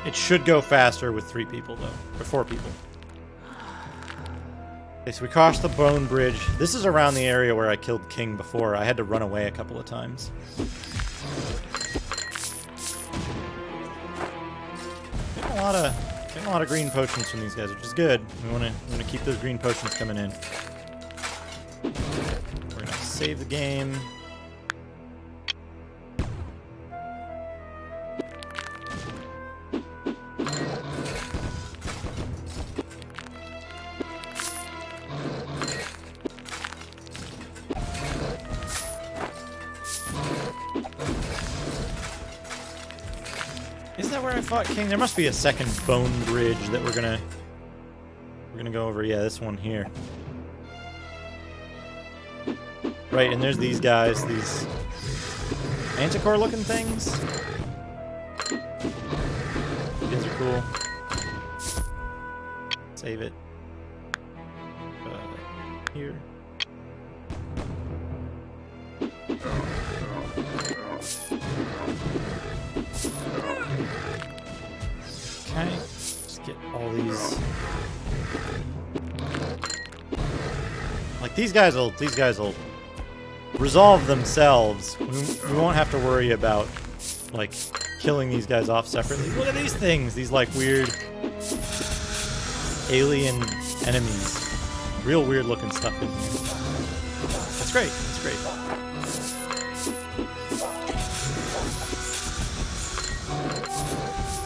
It should go faster with 3 people, though. Or 4 people. Okay, so we crossed the Bone Bridge. This is around the area where I killed King before. I had to run away a couple of times. Getting a lot of green potions from these guys, which is good. We want to keep those green potions coming in. We're gonna save the game. Is that where I fought King? There must be a second bone bridge that we're gonna go over. Yeah, this one here. Right, and there's these guys, these Manticore-looking things. These are cool. Save it. Here. Okay, just get all these. Like these guys will resolve themselves. We won't have to worry about like killing these guys off separately. Look at these things. These like weird alien enemies. Real weird looking stuff in here. That's great. That's great.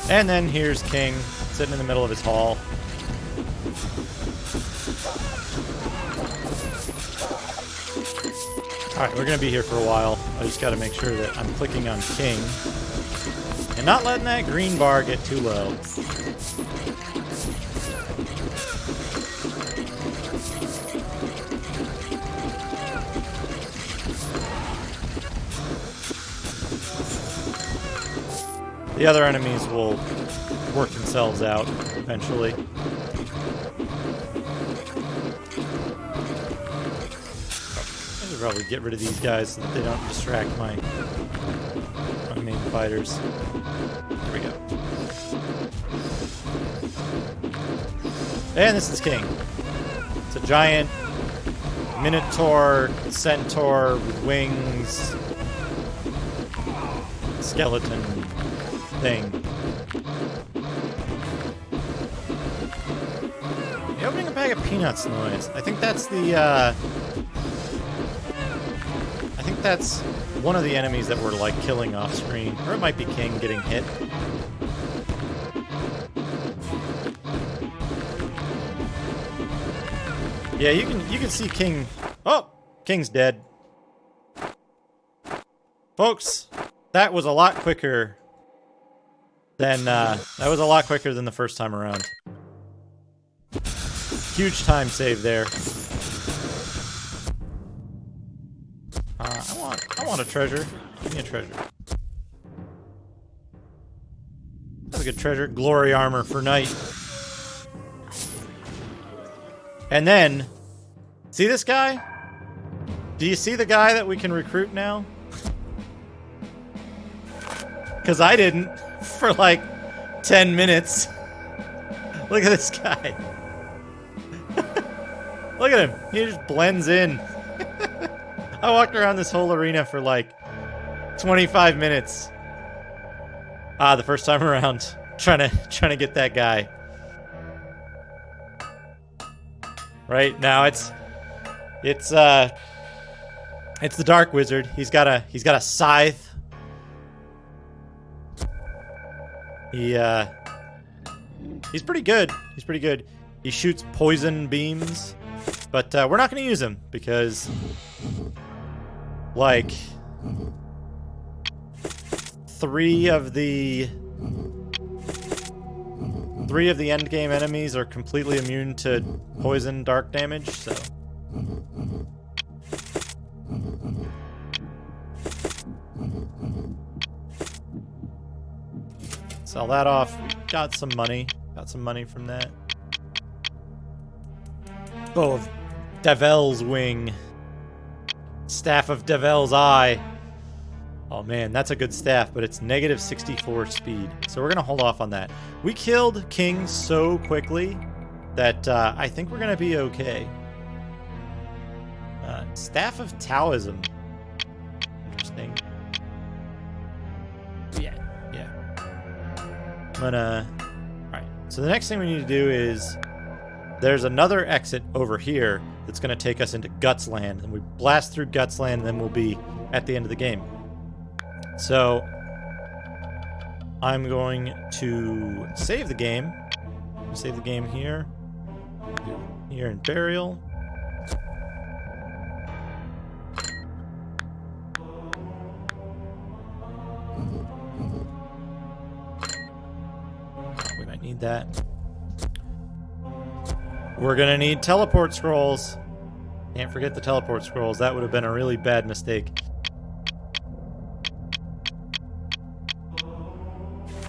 And then here's King sitting in the middle of his hall. Alright, we're going to be here for a while. I just got to make sure that I'm clicking on King and not letting that green bar get too low. The other enemies will work themselves out eventually. I should probably get rid of these guys so that they don't distract my main fighters. There we go. And this is King. It's a giant minotaur centaur with wings skeleton thing. The opening a bag of peanuts noise. I think that's the I think that's one of the enemies that we're like killing off screen. Or it might be King getting hit. Yeah, you can see King. Oh, King's dead. Folks, that was a lot quicker than the first time around. Huge time save there. I want a treasure. Give me a treasure. That's a good treasure. Glory armor for knight. And then, see this guy? Do you see the guy that we can recruit now? Because I didn't for like 10 minutes. Look at this guy. Look at him. He just blends in. I walked around this whole arena for like 25 minutes. The first time around, trying to get that guy. Right now, it's the Dark Wizard. He's got a scythe. He's pretty good. He's pretty good. He shoots poison beams, but we're not going to use him because, like, 3 of the end game enemies are completely immune to poison dark damage. So. Sell that off. We got some money. Got some money from that. Bow of Devil's Wing. Staff of Devil's Eye. Oh man, that's a good staff, but it's negative 64 speed. So we're going to hold off on that. We killed King so quickly that I think we're going to be okay. Staff of Taoism. Interesting. Yeah. Alright, so the next thing we need to do is there's another exit over here that's going to take us into Gutsland, and we blast through Gutsland, and then we'll be at the end of the game. So I'm going to save the game. Save the game here. Here in Burial. We might need that. We're gonna need teleport scrolls. Can't forget the teleport scrolls. That would have been a really bad mistake.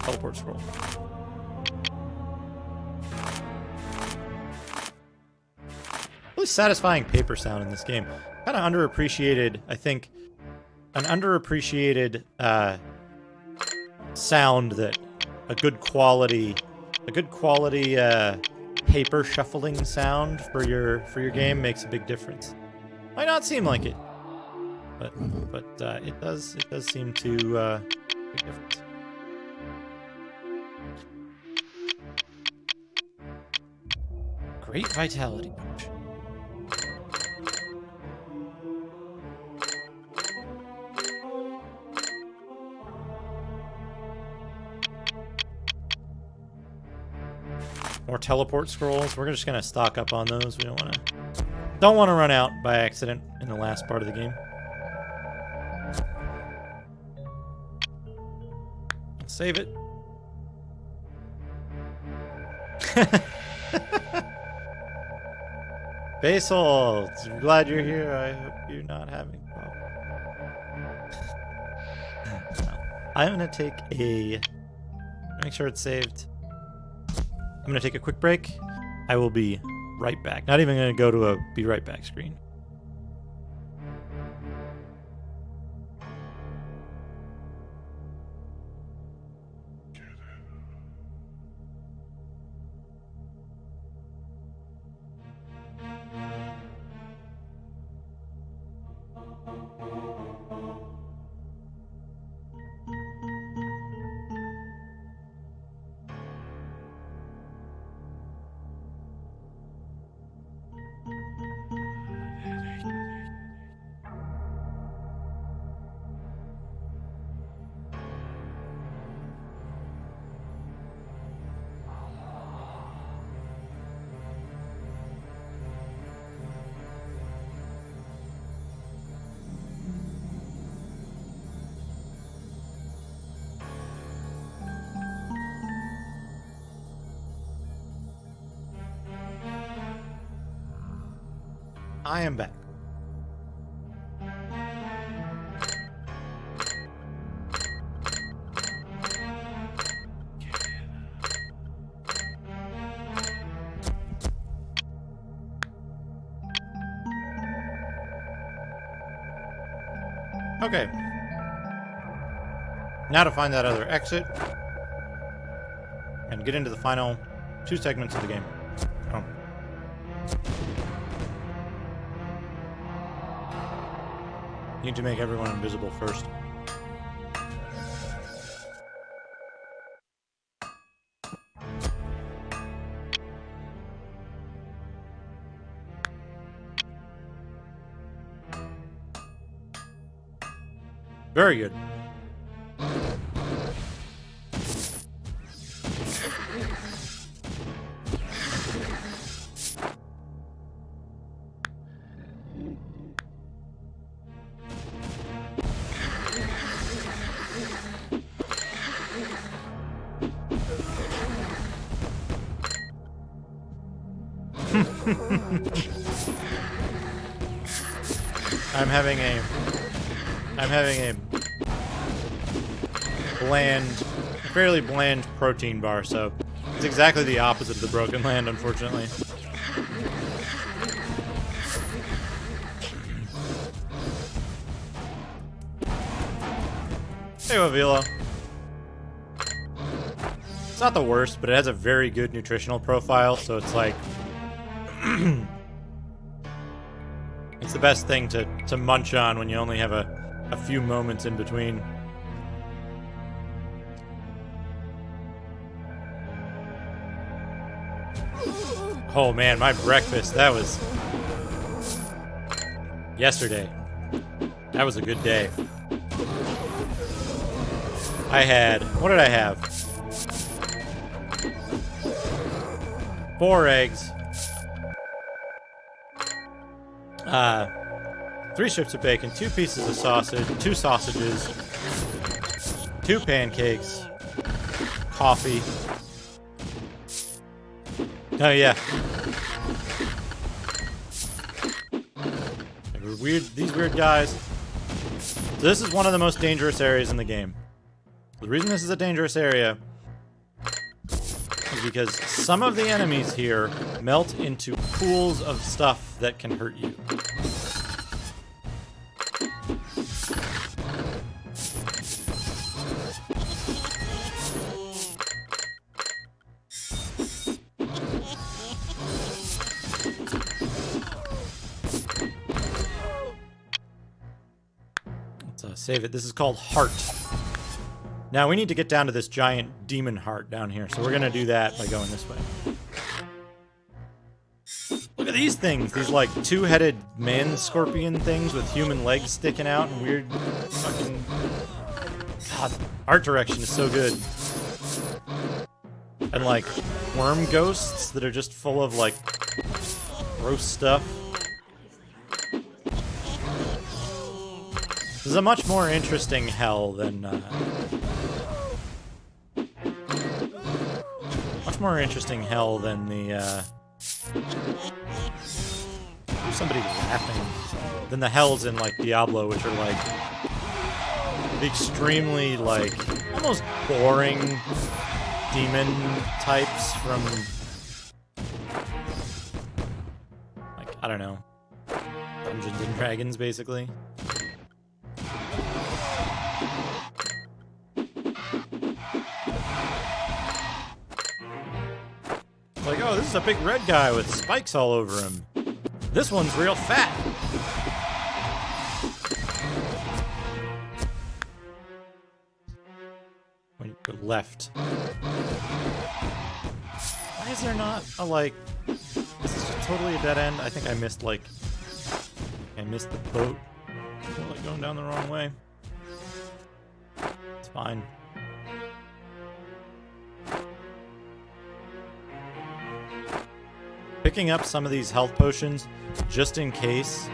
Teleport scroll. Really satisfying paper sound in this game. Kind of underappreciated, I think. An underappreciated sound that a good quality paper shuffling sound for your game makes a big difference. Might not seem like it, but it does seem to make a difference. Great vitality potion. More teleport scrolls. We're just gonna stock up on those. We don't want to run out by accident in the last part of the game. Save it. Basil, glad you're here. I hope you're not having problems. I'm gonna take make sure it's saved. I'm gonna take a quick break. I will be right back. Not even gonna go to a be right back screen. I am back. Okay. Now to find that other exit and get into the final 2 segments of the game. Oh. Need to make everyone invisible first. Very good. I'm having a fairly bland protein bar, so it's exactly the opposite of the Broken Land, unfortunately. Hey, Wavilo. It's not the worst, but it has a very good nutritional profile, so it's like... it's the best thing to munch on when you only have a few moments in between. Oh man, my breakfast, that was... yesterday. That was a good day. I had... what did I have? 4 eggs. 3 strips of bacon, 2 pieces of sausage, 2 sausages, 2 pancakes, coffee. Oh yeah. These weird guys. So this is one of the most dangerous areas in the game. The reason this is a dangerous area is because some of the enemies here melt into pools of stuff that can hurt you. Let's save it. This is called Heart. Now we need to get down to this giant demon heart down here, so we're gonna do that by going this way. Look at these things! These like 2-headed man scorpion things with human legs sticking out and weird fucking... God, art direction is so good. And like worm ghosts that are just full of like gross stuff. This is a much more interesting hell than, much more interesting hell than the, there's somebody laughing, than the hells in, like, Diablo, which are, like, the extremely, like, almost boring demon types from, like, I don't know, Dungeons and Dragons, basically. Like, oh, this is a big red guy with spikes all over him. This one's real fat. When you go left. Why is there not a, like... This is just totally a dead end. I think I missed, like... I missed the boat. I'm like going down the wrong way. It's fine. Picking up some of these health potions, just in case.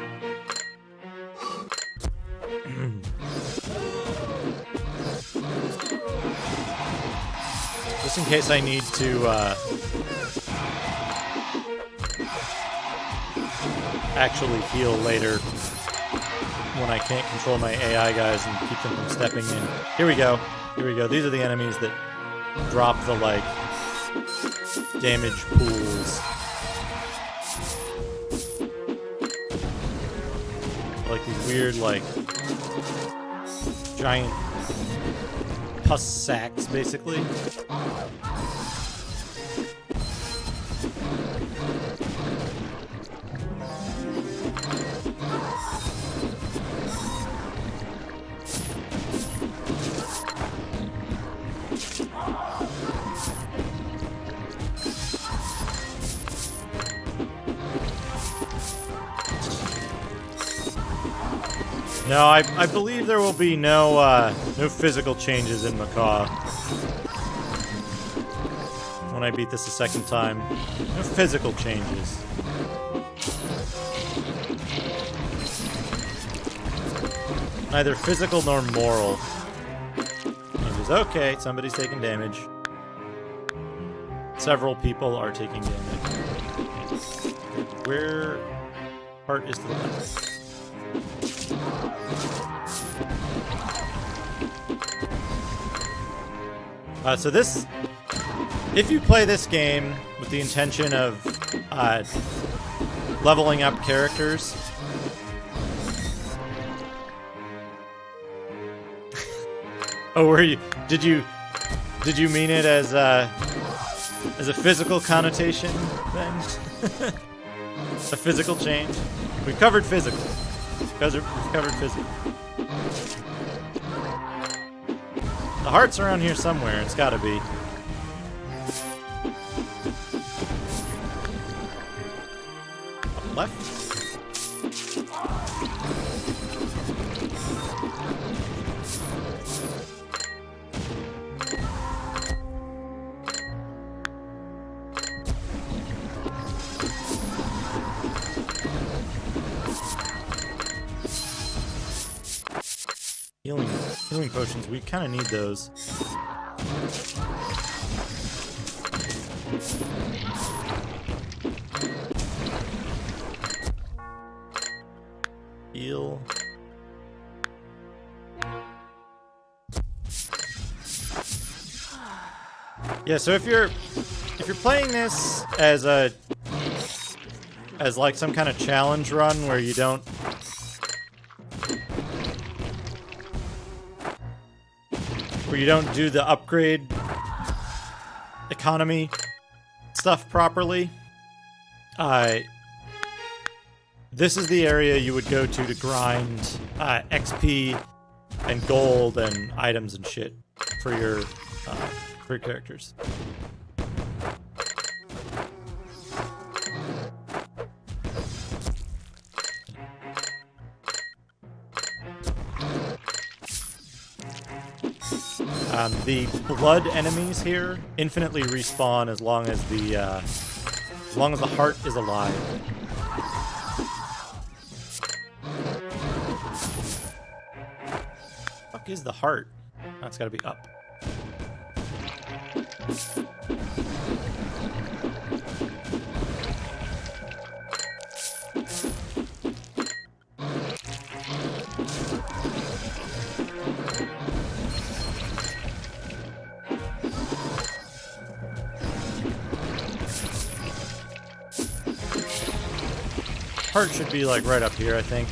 Just in case I need to, actually heal later when I can't control my AI guys and keep them from stepping in. Here we go. Here we go. These are the enemies that drop the, like, damage pools. Like these weird, like, giant pus sacks, basically. No, I believe there will be no physical changes in Macaw when I beat this a second time. No physical changes. Neither physical nor moral changes. Okay, somebody's taking damage. Several people are taking damage. Where part is to the left? So this, if you play this game with the intention of leveling up characters, Oh, were you? Did you mean it as a physical connotation then? A physical change? We've covered physical. We've covered physical. The heart's around here somewhere. It's got to be. Up left. Healing potions, we kind of need those. Heal. Yeah, so if you're playing this as like some kind of challenge run where you don't do the upgrade economy stuff properly, this is the area you would go to grind XP and gold and items and shit for your characters. The blood enemies here infinitely respawn as long as the heart is alive. Fuck is the heart? That's got to be up. Heart should be like right up here, I think.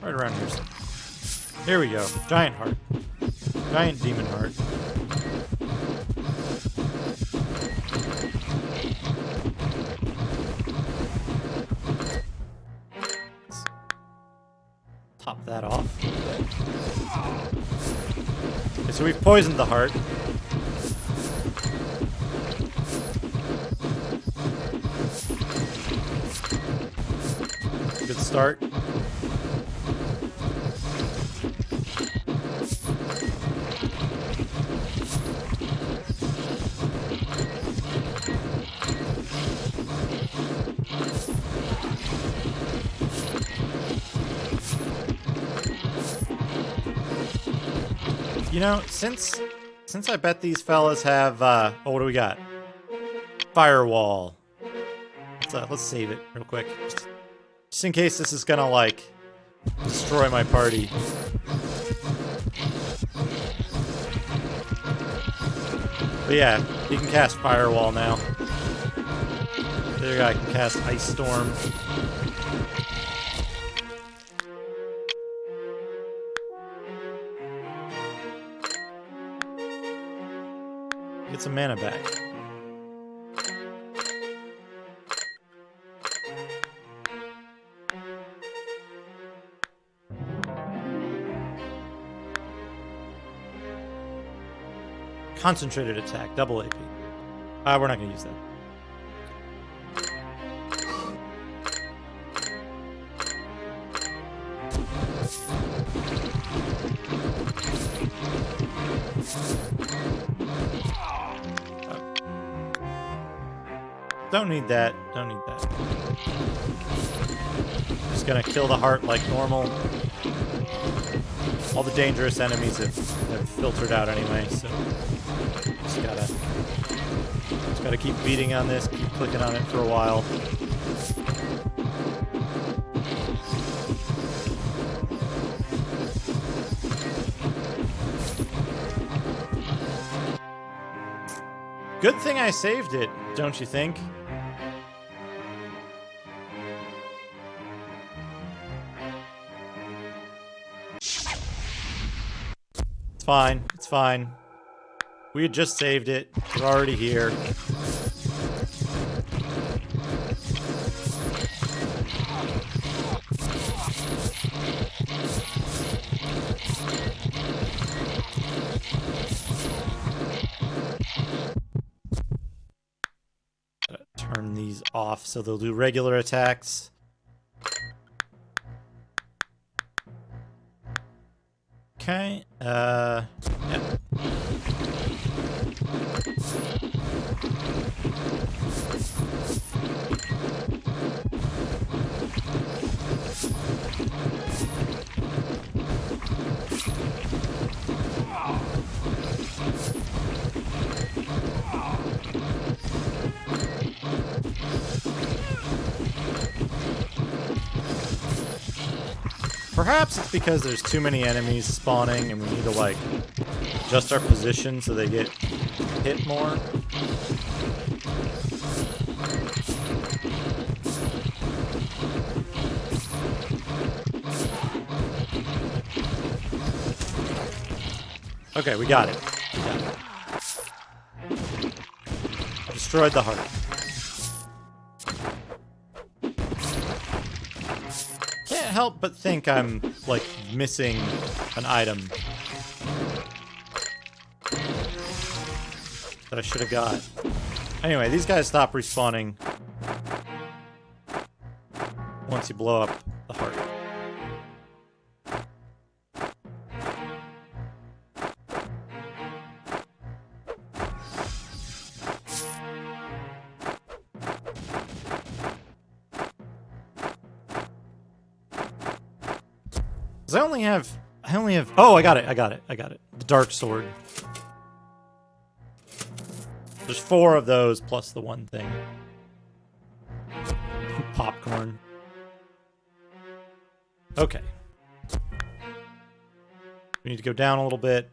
Right around here. Here we go. Giant heart. Giant demon heart. Let's top that off. Okay, so we've poisoned the heart. Good start. You know, since I bet these fellas have oh, what do we got? Firewall. Let's save it real quick. Just in case this is gonna, like, destroy my party. But yeah, you can cast Firewall now. There I can cast Ice Storm. Get some mana back. Concentrated attack, double AP. We're not going to use that. Don't need that. Don't need that. Just going to kill the heart like normal. All the dangerous enemies have filtered out anyway, so just gotta keep beating on this, keep clicking on it for a while. Good thing I saved it, don't you think? fine. It's fine. We had just saved it. We're already here. Turn these off so they'll do regular attacks. Okay, yeah. Perhaps it's because there's too many enemies spawning and we need to, like, adjust our position so they get hit more. Okay, we got it. We got it. Destroyed the heart. Can't help but think I'm, like, missing an item that I should have got. Anyway, these guys stop respawning once you blow up the heart. I only have, oh, I got it. The dark sword. There's 4 of those plus the one thing. Popcorn. Okay. We need to go down a little bit.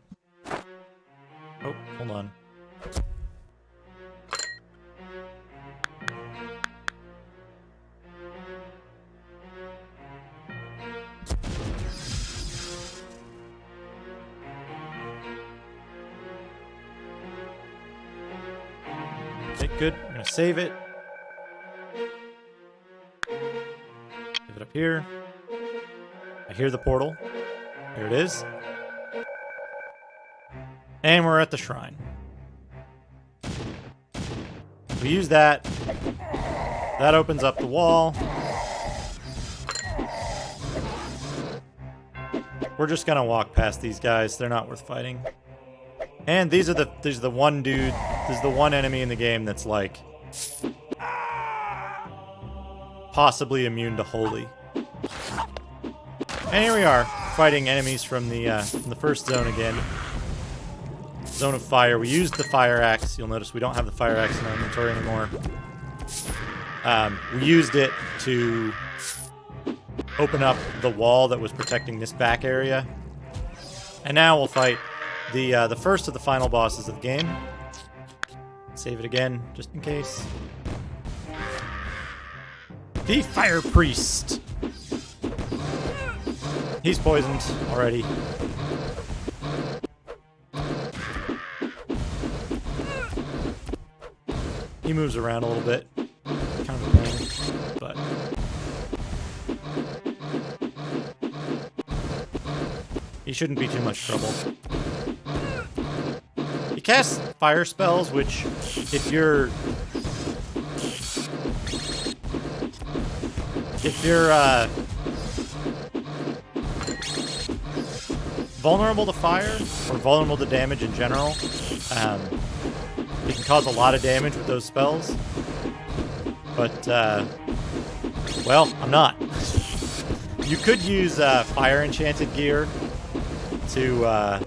Oh, hold on. Okay, good. I'm gonna save it. Leave it up here. I hear the portal. There it is. And we're at the shrine. We use that. That opens up the wall. We're just gonna walk past these guys. They're not worth fighting. And these are the one dude. This is the one enemy in the game that's like possibly immune to holy. And here we are, fighting enemies from the first zone again. Zone of fire. We used the fire axe. You'll notice we don't have the fire axe in our inventory anymore. We used it to open up the wall that was protecting this back area. And now we'll fight the first of the final bosses of the game. Save it again, just in case. The Fire Priest. He's poisoned already. He moves around a little bit. Kind of a pain, but... he shouldn't be too much trouble. He casts fire spells, which, if you're vulnerable to fire, or vulnerable to damage in general, it can cause a lot of damage with those spells. But, well, I'm not. You could use fire enchanted gear to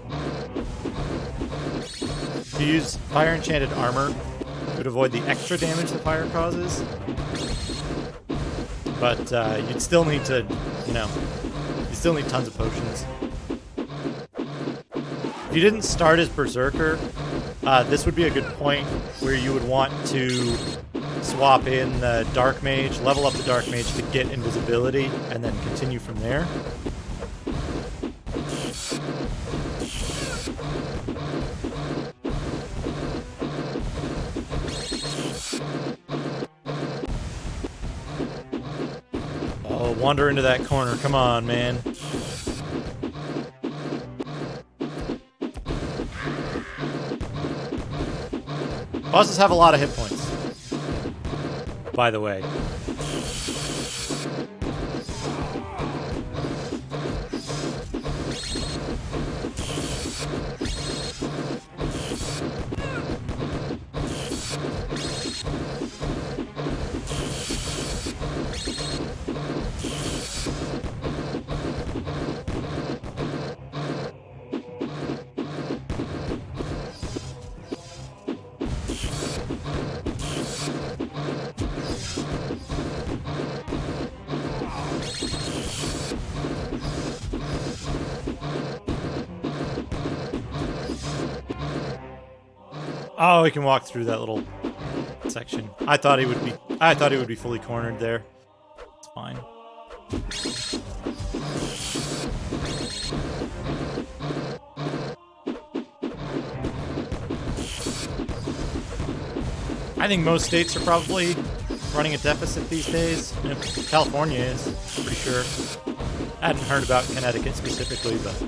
use fire enchanted armor. It would avoid the extra damage that fire causes. But you'd still need to, you still need tons of potions. If you didn't start as Berserker, this would be a good point where you would want to swap in the Dark Mage, level up the Dark Mage to get invisibility, and then continue from there. wander into that corner. Come on, man. Bosses have a lot of hit points, by the way. Oh, he can walk through that little section. I thought he would be fully cornered there. It's fine. I think most states are probably running a deficit these days. You know, California is, pretty sure. I hadn't heard about Connecticut specifically, but...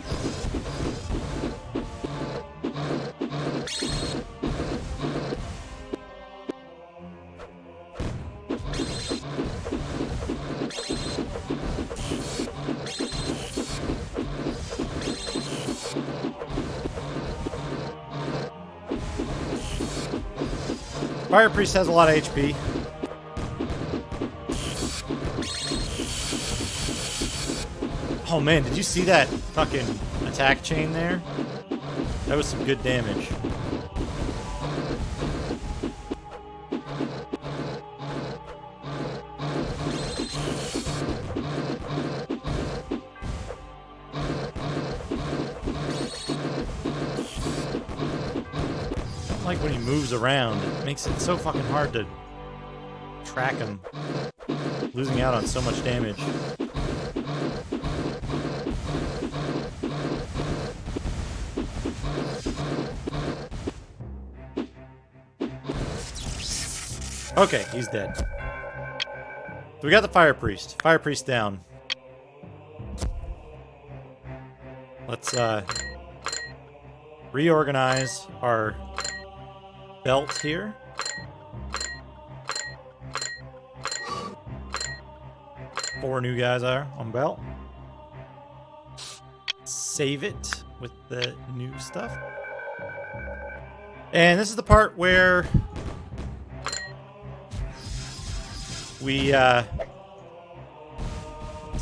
Fire Priest has a lot of HP. Oh man, did you see that fucking attack chain there? That was some good damage. Like when he moves around, it makes it so fucking hard to track him, losing out on so much damage. Okay, he's dead. So we got the Fire Priest. Fire Priest down. Let's reorganize our belt here. Four new guys are on belt. Save it with the new stuff. And this is the part where we it's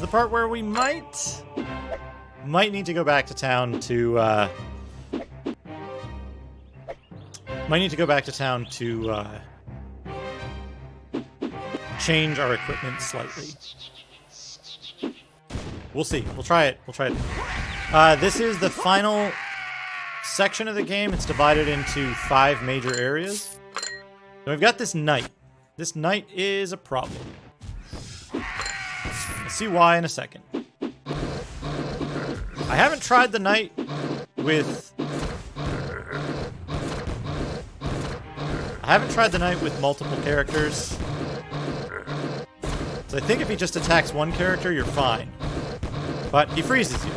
the part where we might need to go back to town to change our equipment slightly. We'll see. We'll try it. This is the final section of the game. It's divided into 5 major areas. So we've got this knight. This knight is a problem. We'll see why in a second. I haven't tried the knight with multiple characters. So I think if he just attacks one character, you're fine. But he freezes you.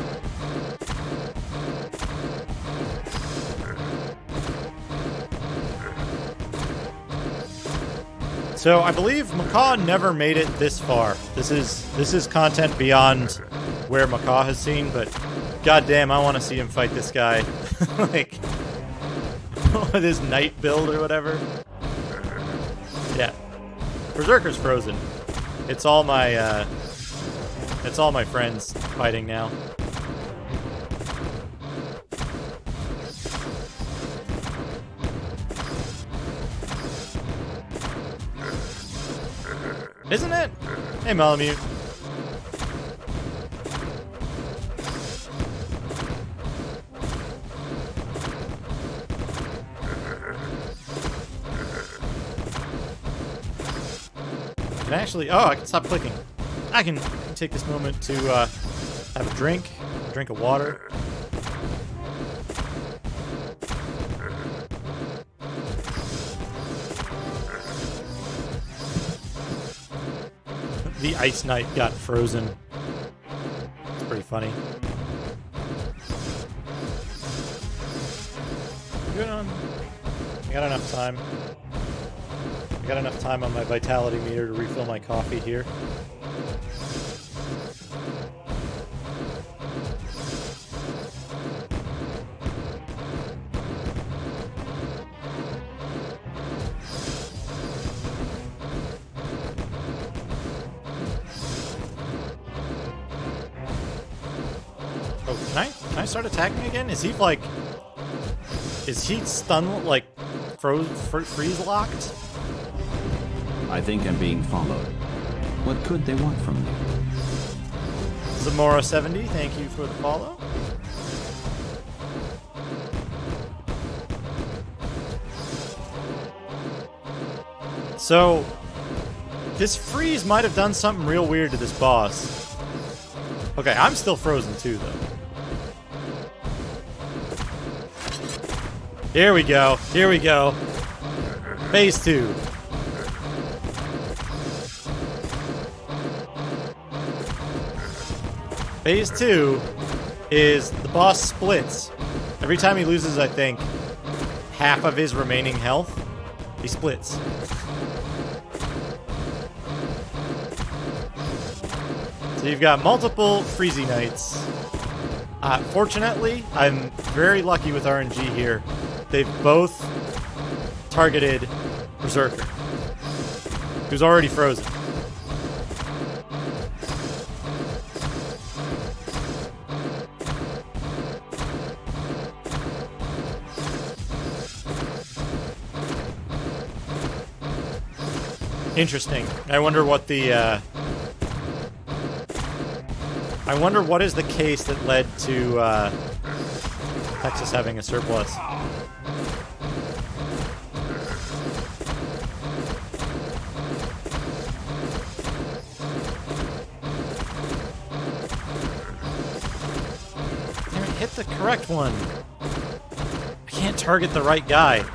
So I believe Macaw never made it this far. This is content beyond where Macaw has seen, but goddamn, I want to see him fight this guy. Like, with his knight build or whatever. Yeah. Berserker's frozen. It's all my friends fighting now. Isn't it? Hey, Malamute. I can actually... Oh, I can stop clicking. I can take this moment to have a drink of water. the Ice Knight got frozen. It's pretty funny. Good on. I got enough time. I got enough time on my vitality meter to refill my coffee here. Oh, can I start attacking again? Is he like... Is he stun, like, freeze locked?
I think I'm being followed. What could they want from me?
Zamora70, thank you for the follow. So, this freeze might have done something real weird to this boss. Okay, I'm still frozen too, though. Here we go. Here we go. Phase 2. Phase 2 is the boss splits. Every time he loses, I think, half of his remaining health, he splits. So you've got multiple Freezy Knights. Fortunately, I'm very lucky with RNG here. They've both targeted Berserker, who's already frozen. Interesting. I wonder what the, I wonder what is the case that led to, Texas having a surplus. Damn it, hit the correct one. I can't target the right guy.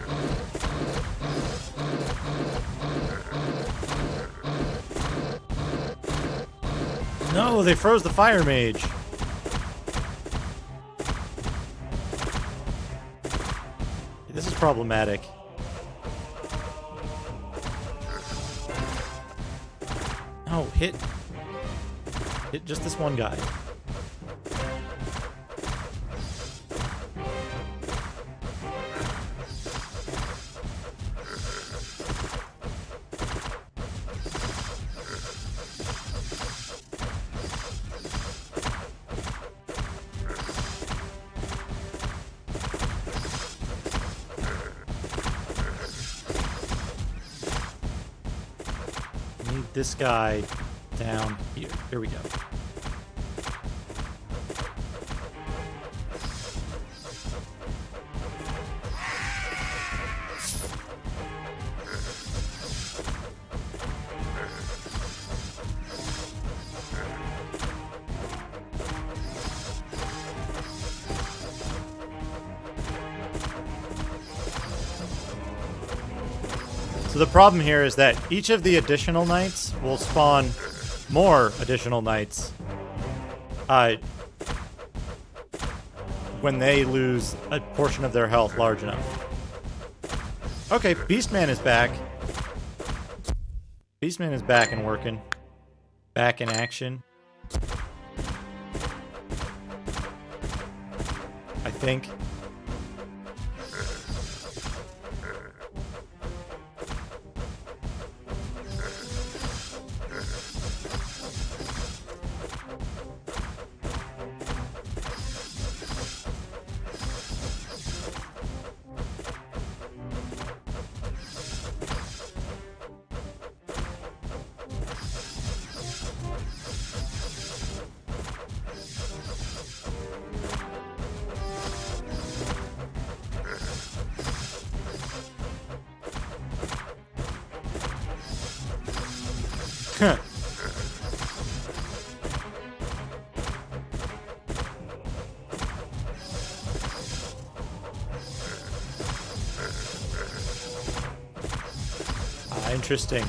No, they froze the fire mage. This is problematic. No, hit just this one guy. This guy down here. Here we go. So the problem here is that each of the additional knights will spawn more additional knights when they lose a portion of their health large enough. Okay, Beastman is back. Beastman is back and working. Back in action. I think. Interesting.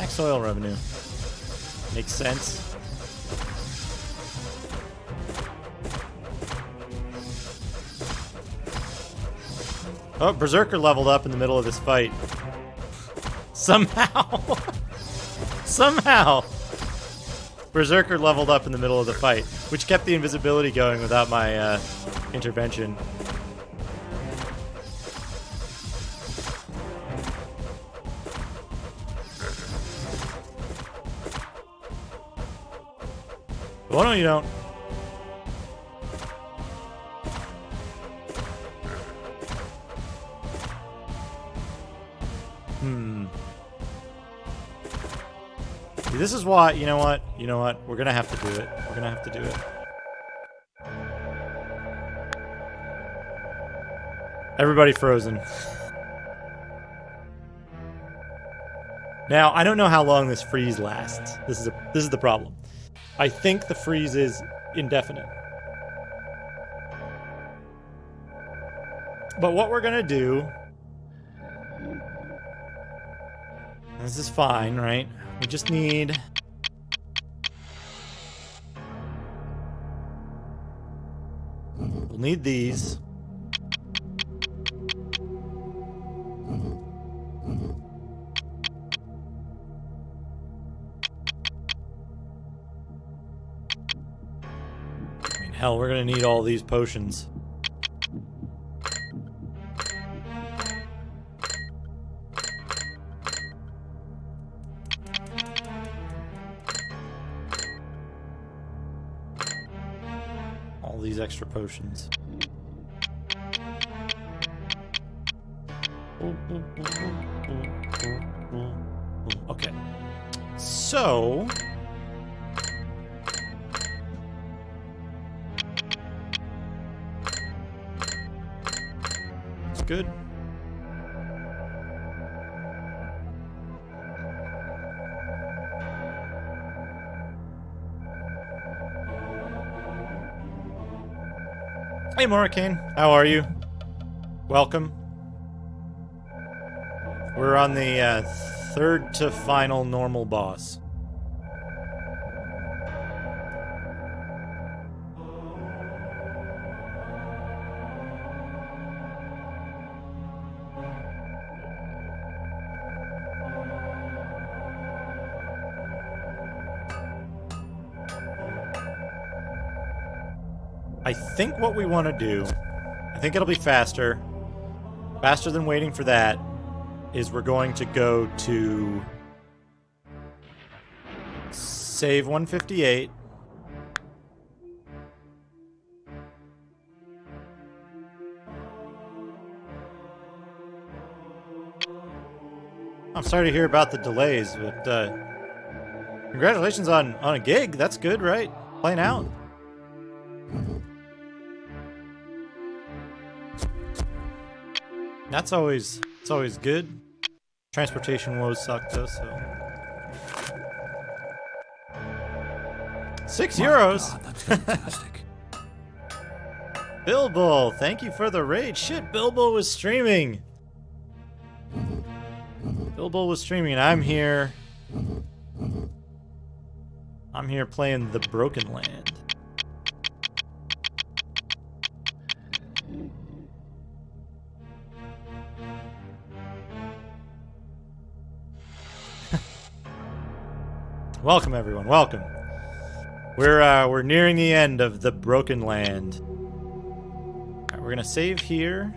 Max oil revenue. Makes sense. Oh, Berserker leveled up in the middle of this fight. Somehow. Somehow. Berserker leveled up in the middle of the fight, which kept the invisibility going without my intervention. Oh, no, you don't. See, this is why, you know what? You know what? We're gonna have to do it. We're gonna have to do it. Everybody frozen. Now, I don't know how long this freeze lasts. This is the problem. I think the freeze is indefinite. But what we're gonna do... This is fine, right? We just need... We'll need these. I mean, hell, we're gonna need all these potions. These extra potions. Okay. So... It's good. Hey, Morricane. How are you? Welcome. We're on the third to final normal boss. I think what we want to do, I think it'll be faster than waiting for that, is we're going to go to save 158. I'm sorry to hear about the delays, but congratulations on a gig. That's good, right? Playing out. It's always good. Transportation woes suck though, so. 6 euros.
God, that's fantastic.
Bilbo, thank you for the raid. Shit, Bilbo was streaming. Bilbo was streaming, and I'm here. I'm here playing the Broken Land. Welcome, everyone. Welcome. We're nearing the end of the Broken Land. All right, we're gonna save here.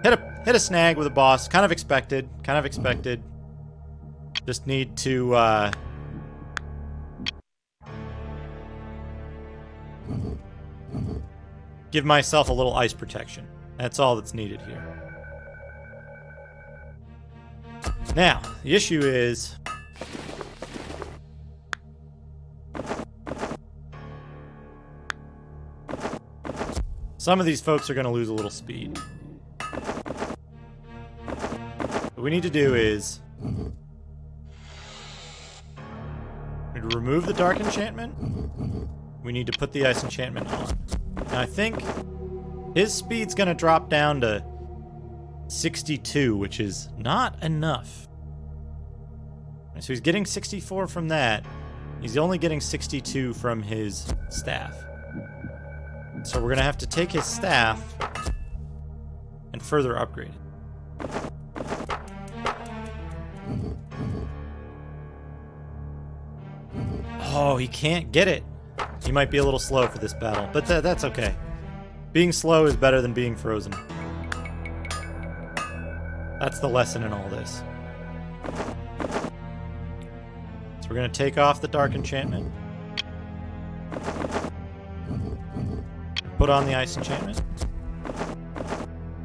Hit a snag with a boss. Kind of expected. Kind of expected. Just need to give myself a little ice protection. That's all that's needed here. Now, the issue is. Some of these folks are going to lose a little speed. What we need to do is... we need to remove the dark enchantment. We need to put the ice enchantment on. And I think his speed's going to drop down to 62, which is not enough. So he's getting 64 from that. He's only getting 62 from his staff. So we're going to have to take his staff and further upgrade it. Oh, he can't get it. He might be a little slow for this battle, but that's okay. Being slow is better than being frozen. That's the lesson in all this. So we're going to take off the Dark Enchantment. Put on the Ice Enchantment.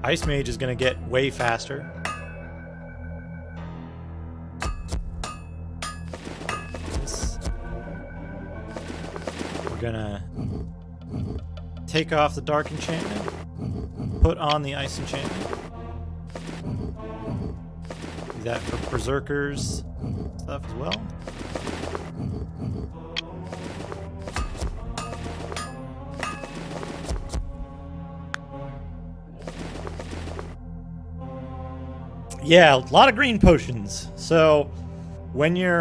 Ice Mage is going to get way faster. We're going to take off the Dark Enchantment. Put on the Ice Enchantment. Do that for Berserkers stuff as well. Yeah, a lot of green potions. So when you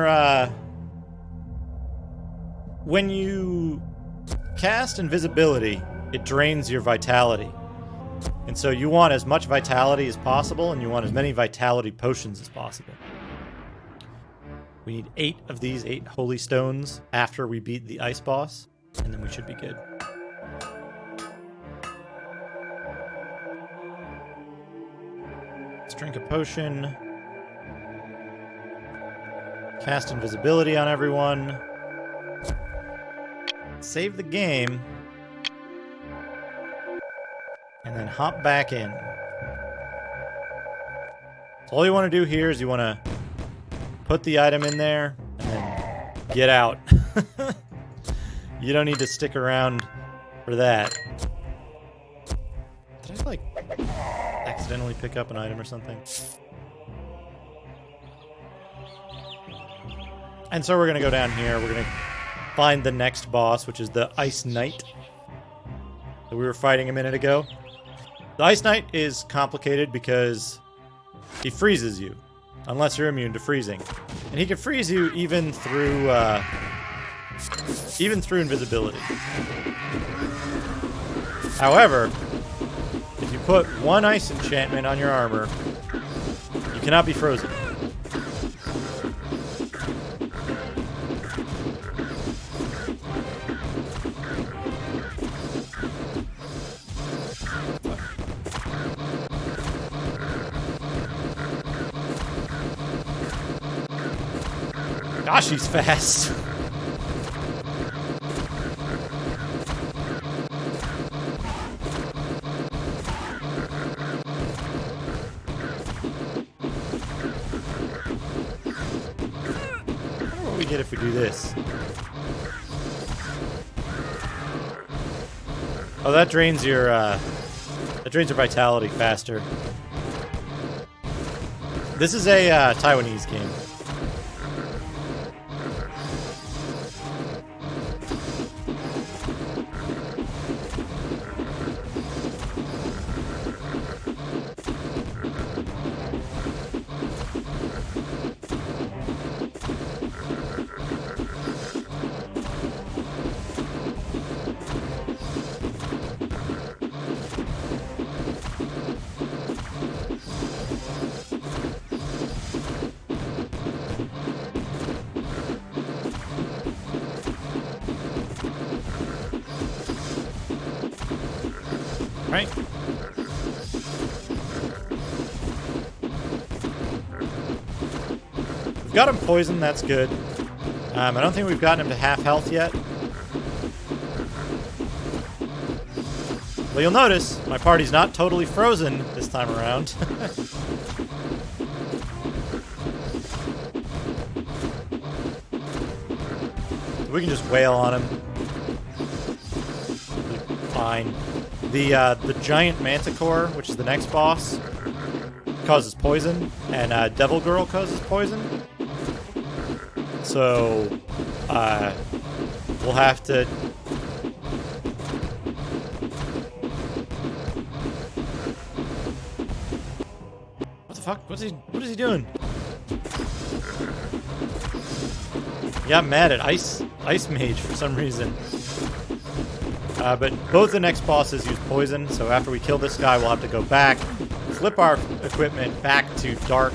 cast Invisibility, it drains your vitality. And so you want as much vitality as possible, and you want as many vitality potions as possible. We need 8 of these 8 holy stones after we beat the ice boss, and then we should be good. Let's drink a potion. Cast Invisibility on everyone. Save the game. And then hop back in. So all you want to do here is you want to put the item in there and then get out. You don't need to stick around for that. Did I like accidentally pick up an item or something? And so we're going to go down here. We're going to find the next boss, which is the Ice Knight that we were fighting a minute ago. The Ice Knight is complicated because he freezes you, unless you're immune to freezing. And he can freeze you even through invisibility. However, if you put one ice enchantment on your armor, you cannot be frozen. Gosh, he's fast. What do we get if we do this? Oh, that drains your vitality faster. This is a Taiwanese game. Right? We've got him poisoned, that's good. I don't think we've gotten him to half health yet. But you'll notice, my party's not totally frozen this time around. We can just wail on him. Fine. The giant manticore, which is the next boss, causes poison, and Devil Girl causes poison. So we'll have to. What the fuck? What is he doing? got mad at Ice Mage for some reason. But both the next bosses use poison, so after we kill this guy, we'll have to go back, flip our equipment back to dark,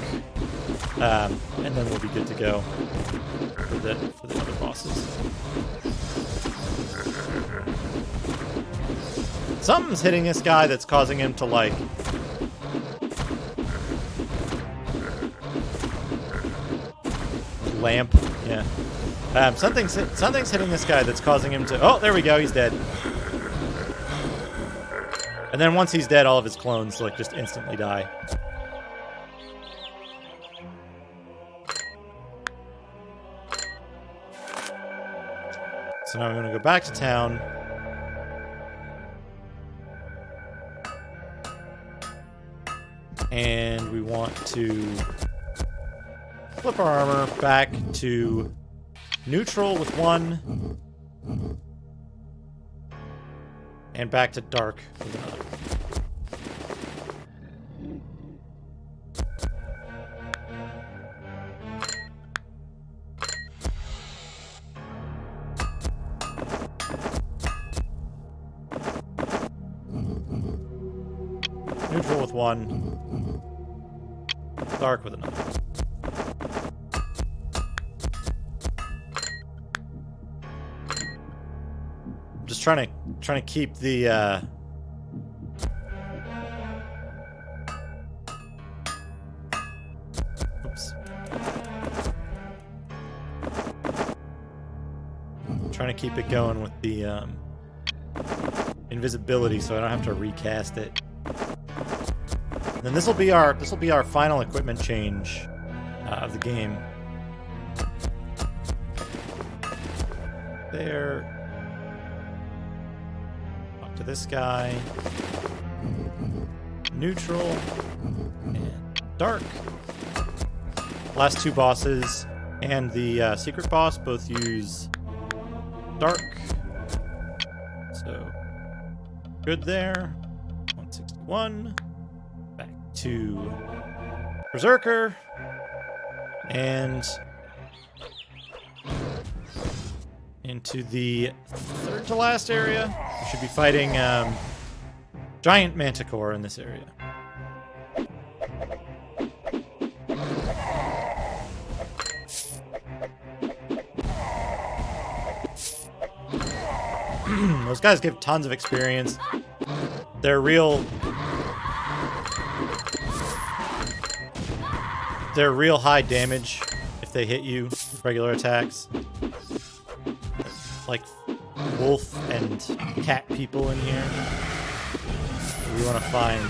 and then we'll be good to go for the other bosses. Something's hitting this guy that's causing him to, like... lamp, yeah. Something's hitting this guy that's causing him to... Oh, there we go, he's dead. And then once he's dead, all of his clones, like, just instantly die. So now I'm going to go back to town. And we want to flip our armor back to neutral with 1. And back to dark with another. Neutral with 1. Dark with another. I'm just trying to keep the oops. Trying to keep it going with the invisibility so I don't have to recast it. And then this will be our final equipment change of the game. There. Talk to this guy. Neutral and dark. Last 2 bosses and the secret boss both use dark. So good there. 161. Back to Berserker. And into the third to last area. We should be fighting Giant Manticore in this area. Those guys give tons of experience. They're real high damage if they hit you with regular attacks. Like wolf and cat people in here. We want to find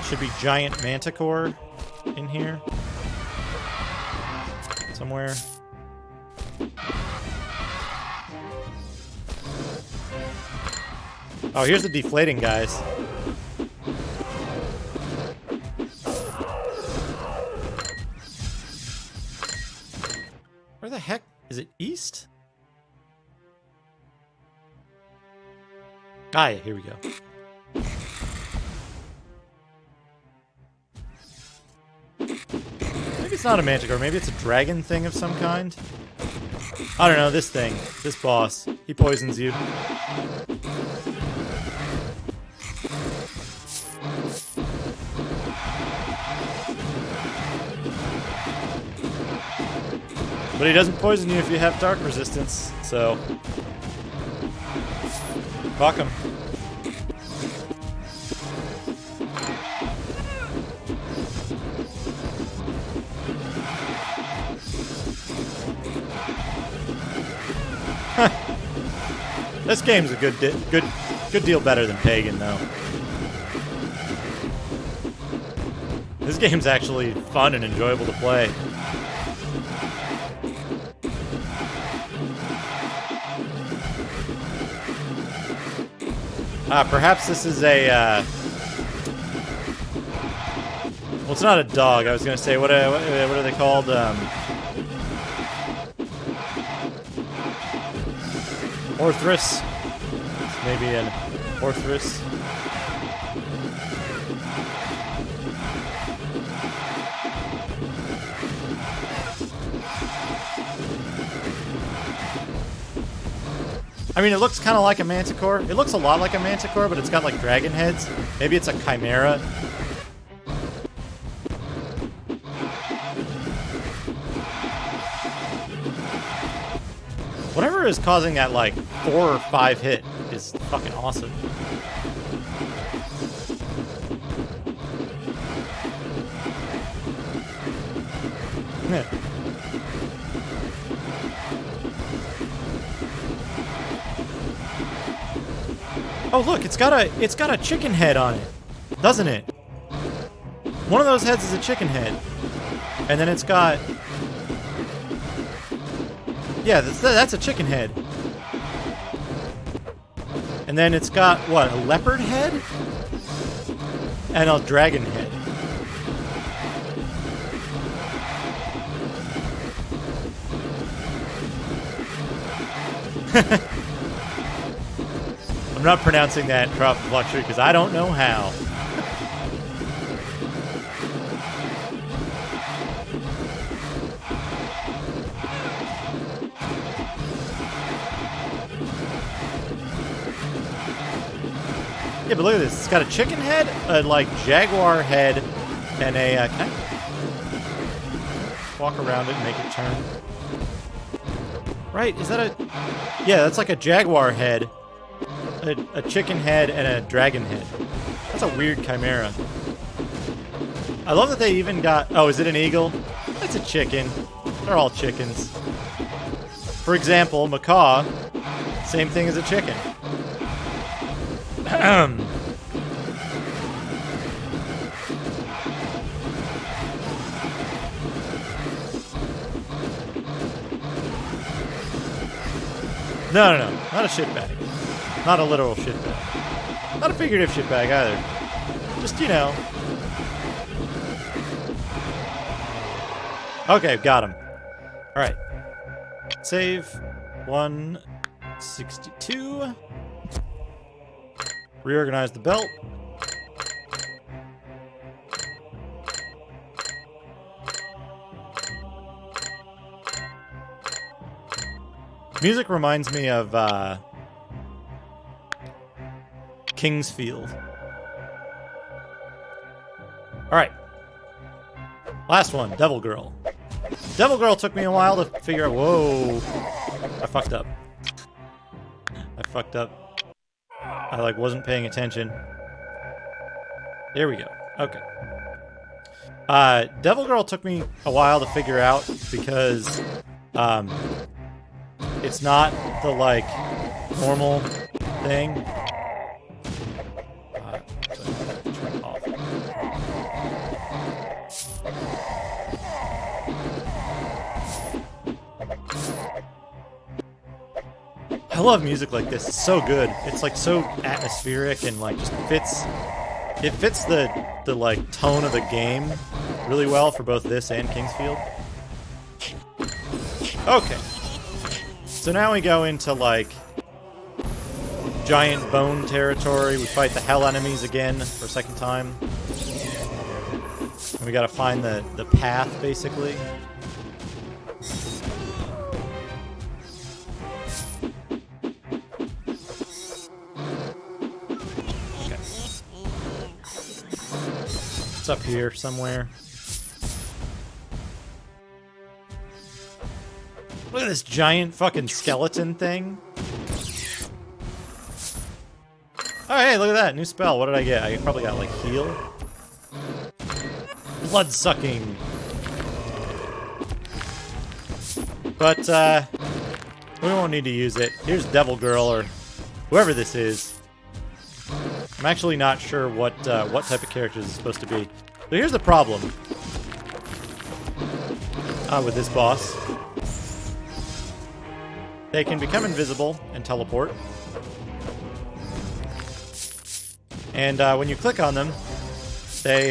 should be Giant Manticore in here somewhere. Oh, here's the deflating guys. Where the heck is it? East? Ah, yeah, here we go. Maybe it's not a Manticore. Maybe it's a dragon thing of some kind. I don't know. This thing. This boss. He poisons you. But he doesn't poison you if you have dark resistance, so... Fuck him. This game's a good deal better than Pagan, though. This game's actually fun and enjoyable to play. Perhaps this is a, well, it's not a dog. I was going to say, what are they called? Orthrus. Maybe an Orthrus. I mean, it looks kind of like a manticore. It looks a lot like a manticore, but it's got like dragon heads. Maybe it's a chimera. Whatever is causing that like 4 or 5 hit is fucking awesome. Yeah. Oh look, it's got a chicken head on it, doesn't it? One of those heads is a chicken head, and then it's got, yeah, that's a chicken head, and then it's got what, a leopard head and a dragon head. I'm not pronouncing that Trough of Luxury because I don't know how. Yeah, but look at this. It's got a chicken head, a like jaguar head, and a. Can I walk around it and make it turn? Right? Is that a? Yeah, that's like a jaguar head. A chicken head and a dragon head. That's a weird chimera. I love that they even got... Oh, is it an eagle? That's a chicken. They're all chickens. For example, macaw, same thing as a chicken. No, not a shitbag. Not a literal shitbag. Not a figurative shitbag either. Just, you know. Okay, got him. Alright. Save. 162. Reorganize the belt. Music reminds me of, Kingsfield. Alright. Last one, Devil Girl. Devil Girl took me a while to figure out... Whoa. I fucked up. I, like, wasn't paying attention. There we go. Okay. Devil Girl took me a while to figure out because, it's not the, like, normal thing. I love music like this. It's so good. It's like so atmospheric and like just fits. It fits the like tone of the game really well for both this and Kingsfield. Okay. So now we go into like giant bone territory. We fight the hell enemies again for a second time. And we gotta find the path basically. It's up here somewhere. Look at this giant fucking skeleton thing. Oh, hey, look at that. New spell. What did I get? I probably got, like, heal. Blood sucking. But, we won't need to use it. Here's Devil Girl, or whoever this is. I'm actually not sure what type of character this is supposed to be. But here's the problem. With this boss. They can become invisible and teleport. And when you click on them, they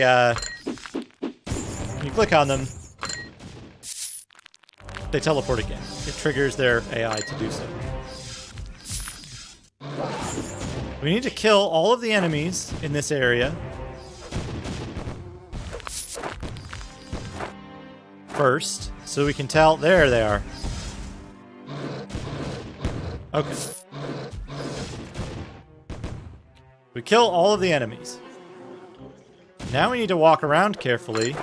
teleport again. It triggers their AI to do so. We need to kill all of the enemies in this area first, so we can tell. There they are. Okay. We kill all of the enemies. Now we need to walk around carefully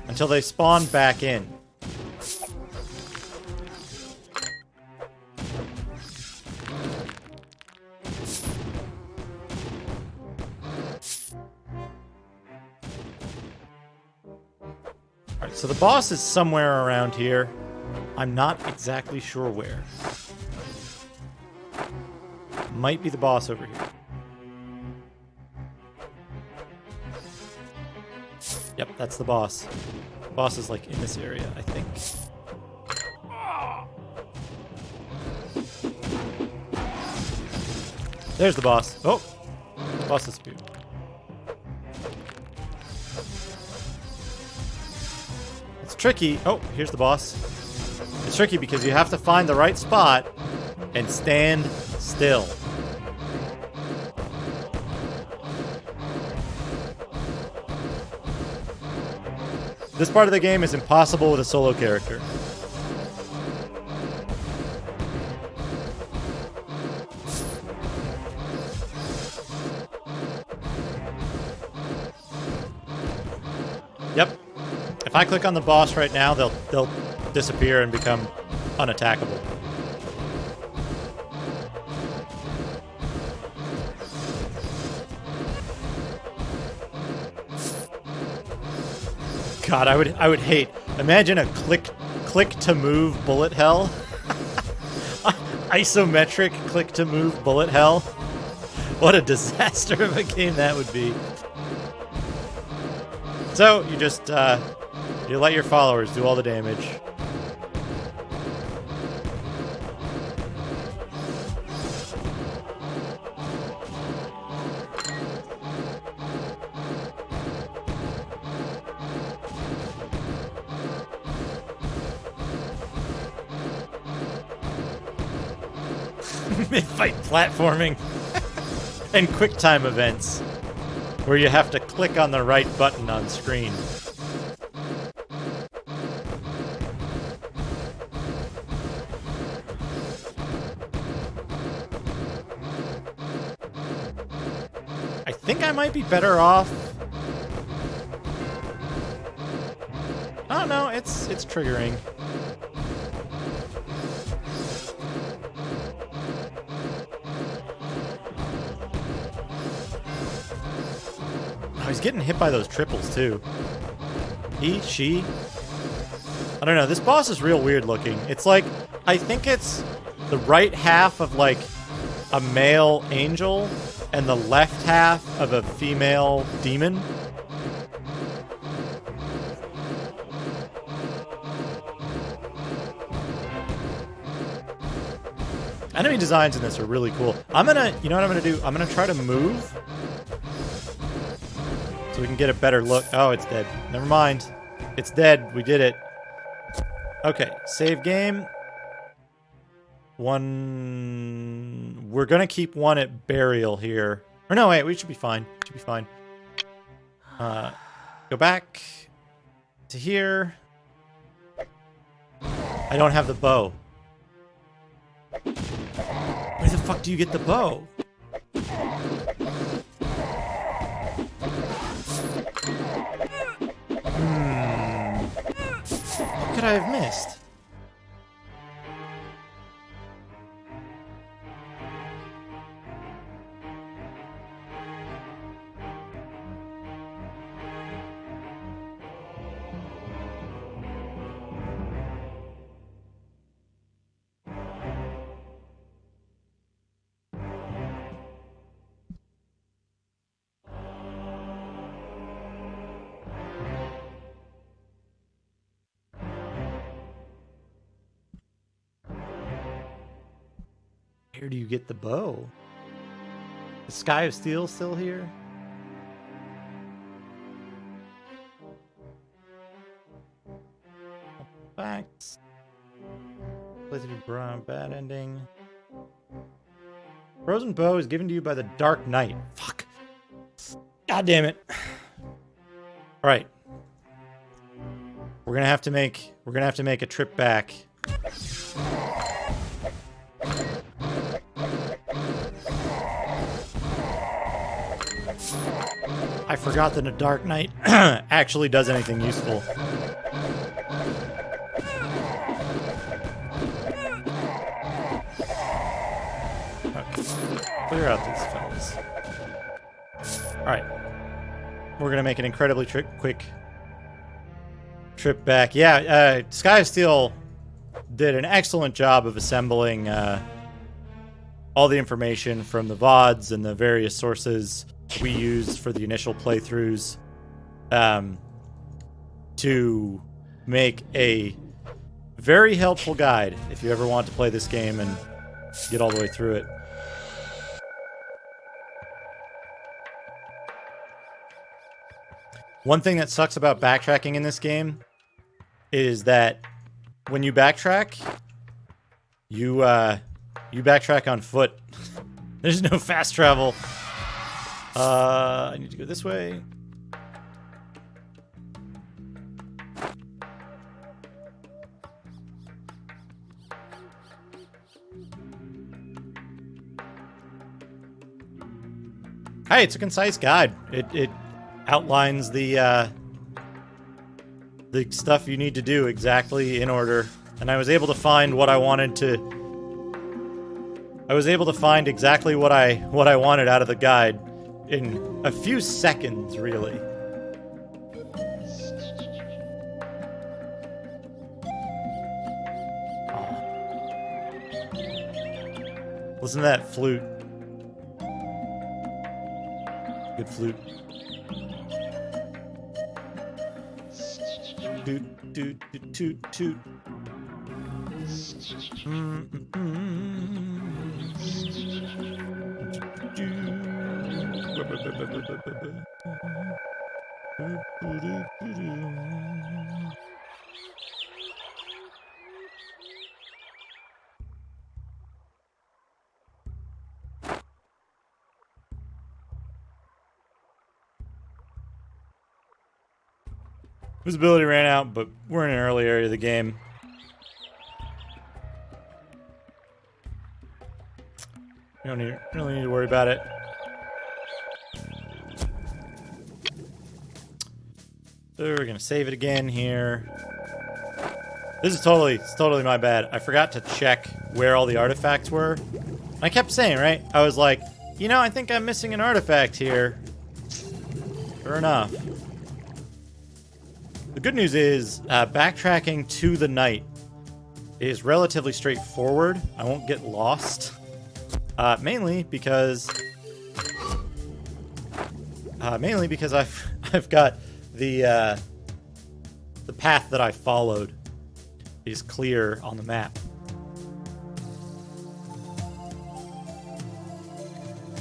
until they spawn back in. Alright, so the boss is somewhere around here. I'm not exactly sure where. Might be the boss over here. Yep, that's the boss. The boss is like in this area, I think. There's the boss. Oh! Boss disappeared. It's tricky. Oh, here's the boss. It's tricky because you have to find the right spot and stand still. This part of the game is impossible with a solo character. Yep. If I click on the boss right now, they'll disappear and become unattackable. God, I would hate. Imagine a click to move bullet hell. Isometric click to move bullet hell. What a disaster of a game that would be. So you just you let your followers do all the damage. Mid-fight platforming and QuickTime events where you have to click on the right button on screen. I think I might be better off. Oh no, it's triggering. Oh, he's getting hit by those triples too. He, she. I don't know. This boss is real weird looking. It's like, I think it's the right half of like a male angel and the left half of a female demon. Enemy designs in this are really cool. You know what I'm gonna do? I'm gonna try to move so we can get a better look. Oh, it's dead. Never mind. It's dead. We did it. Okay, save game. One. We're gonna keep one at burial here. Or no, wait, we should be fine. Should be fine. Go back to here. I don't have the bow. Where the fuck do you get the bow? What could I have missed? Where do you get the bow? The Sky of Steel still here? Facts. Blizzard Brown, bad ending. Frozen bow is given to you by the Dark Knight. Fuck. God damn it. Alright. We're gonna have to make a trip back. forgot that a Dark Knight actually does anything useful. Okay. Clear out these fellas. Alright. We're gonna make an incredibly quick trip back. Yeah, Sky of Steel did an excellent job of assembling all the information from the VODs and the various sources we used for the initial playthroughs to make a very helpful guide if you ever want to play this game and get all the way through it. One thing that sucks about backtracking in this game is that when you backtrack, you backtrack on foot. There's no fast travel. I need to go this way. Hey, it's a concise guide. It outlines the stuff you need to do exactly in order, and I was able to find what I wanted to. I was able to find exactly what I wanted out of the guide in a few seconds, really. Listen to that flute. Good flute. Toot, toot, toot, toot, toot. Visibility ran out, but we're in an early area of the game. We don't really need to worry about it. So we're gonna save it again here. This is totally my bad. I forgot to check where all the artifacts were. I kept saying, right? I was like, you know, I think I'm missing an artifact here. Sure enough. The good news is, backtracking to the night is relatively straightforward. I won't get lost. Mainly because I've got the path that I followed is clear on the map.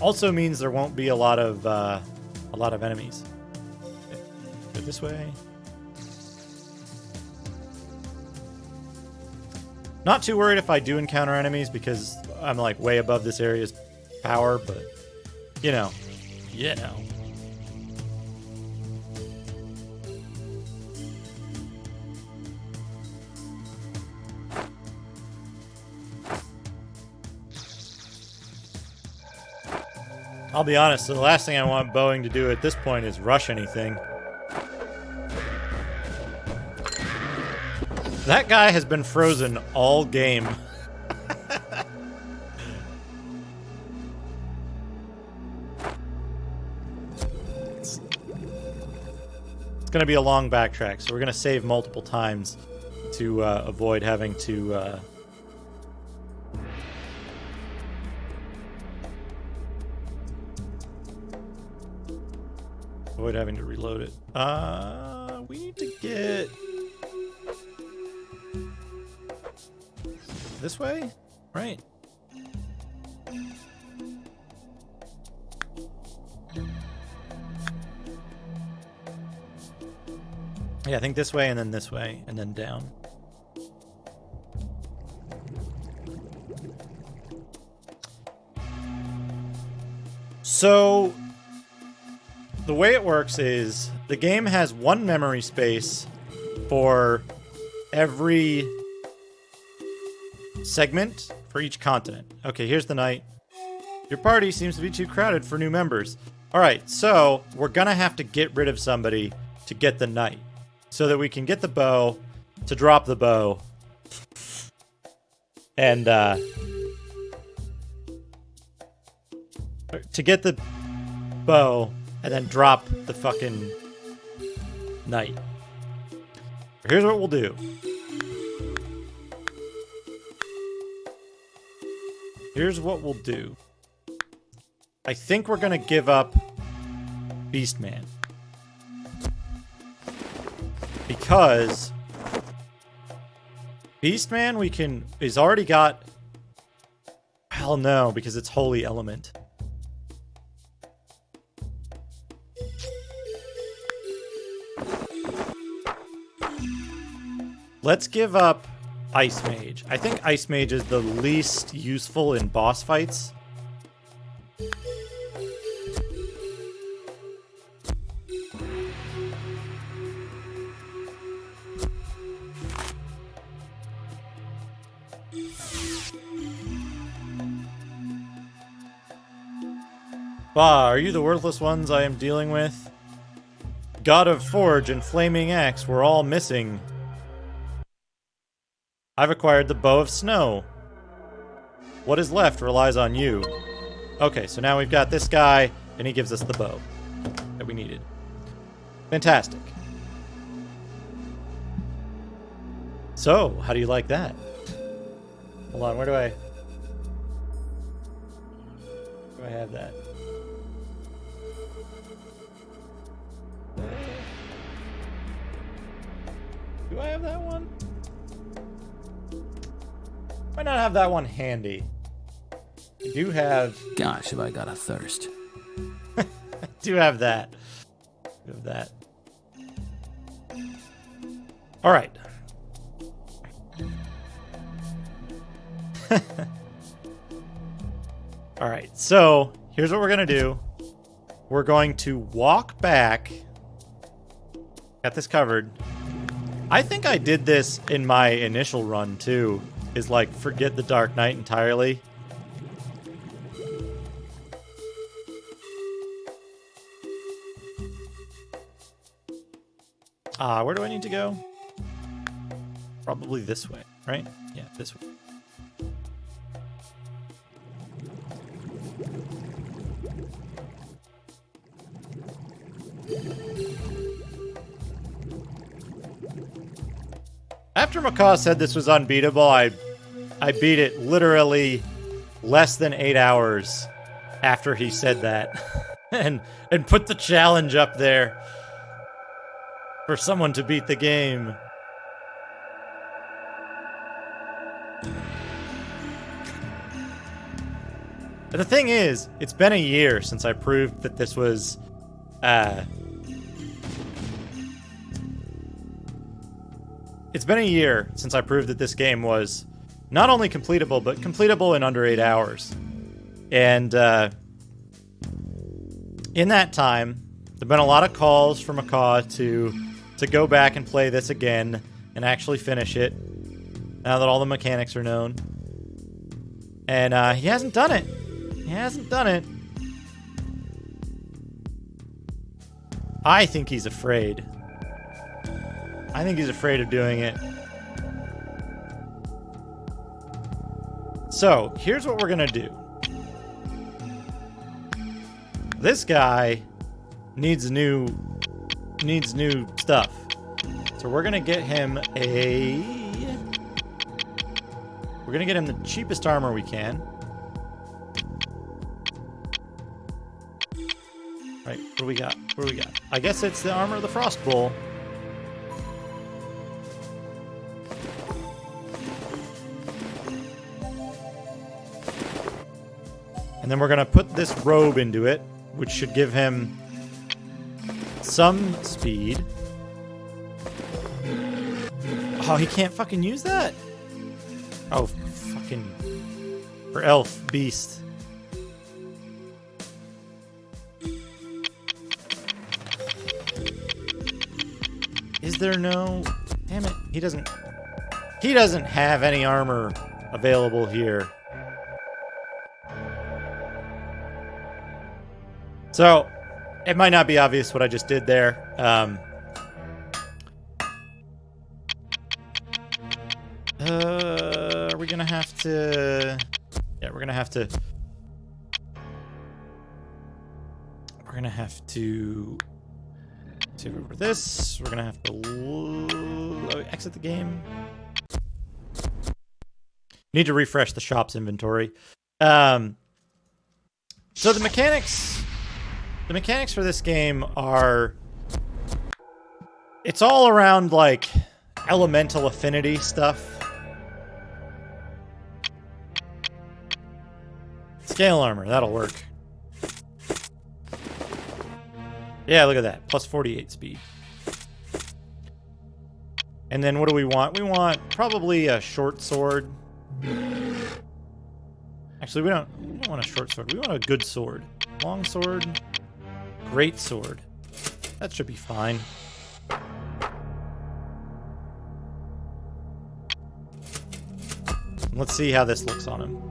Also means there won't be a lot of enemies. Go this way. Not too worried if I do encounter enemies because I'm like way above this area's power, but you know. I'll be honest, the last thing I want Boeing to do at this point is rush anything. That guy has been frozen all game. It's gonna be a long backtrack, so we're gonna save multiple times to avoid having to reload it. We need to get this way, right? Yeah, I think this way, and then down. So the way it works is the game has one memory space for every segment for each continent. Okay, here's the night. Your party seems to be too crowded for new members. Alright, so we're gonna have to get rid of somebody to get the knight. So that we can get the bow, to drop the bow. And, to get the bow, and then drop the fucking knight. Here's what we'll do. Here's what we'll do. I think we're gonna give up Beastman. Because Beastman is already got... Hell no, because it's Holy Element. Let's give up Ice Mage. I think Ice Mage is the least useful in boss fights. Bah, are you the worthless ones I am dealing with? God of Forge and Flaming Axe were all missing. I've acquired the Bow of Snow. What is left relies on you. Okay, so now we've got this guy, and he gives us the bow that we needed. Fantastic. So, how do you like that? Hold on, where do I have that? Do I have that one? Might not have that one handy. I do have...
Gosh, have I got a thirst.
I do have that. Do have that. Alright. Alright, so here's what we're gonna do. We're going to walk back. Got this covered. I think I did this in my initial run too. Is like forget the Dark Knight entirely. Where do I need to go? Probably this way, right? Yeah, this way. After Macaw said this was unbeatable, I beat it literally less than 8 hours after he said that. and put the challenge up there for someone to beat the game. But the thing is, it's been a year since I proved that this was it's been a year since I proved that this game was not only completable, but completable in under 8 hours. And in that time, there've been a lot of calls for Macaw to go back and play this again and actually finish it, now that all the mechanics are known. And he hasn't done it. He hasn't done it. I think he's afraid. I think he's afraid of doing it. So, here's what we're gonna do. This guy needs new stuff. So we're gonna get him the cheapest armor we can. Right, what do we got? What do we got? I guess it's the armor of the Frost Bull. And then we're going to put this robe into it, which should give him some speed. Oh, he can't fucking use that? Oh, fucking... For elf, beast. Is there no... Damn it, he doesn't have any armor available here. So, It might not be obvious what I just did there. Are we gonna have to... Yeah, we're gonna have to... We're gonna have to... Save over this. We're gonna have to exit the game. Need to refresh the shop's inventory. So the mechanics for this game are... It's all around, like, elemental affinity stuff. Scale armor, that'll work. Yeah, look at that. Plus 48 speed. And then what do we want? We want probably a short sword. Actually, we don't want a short sword. We want a good sword. Long sword. Great sword. That should be fine. Let's see how this looks on him.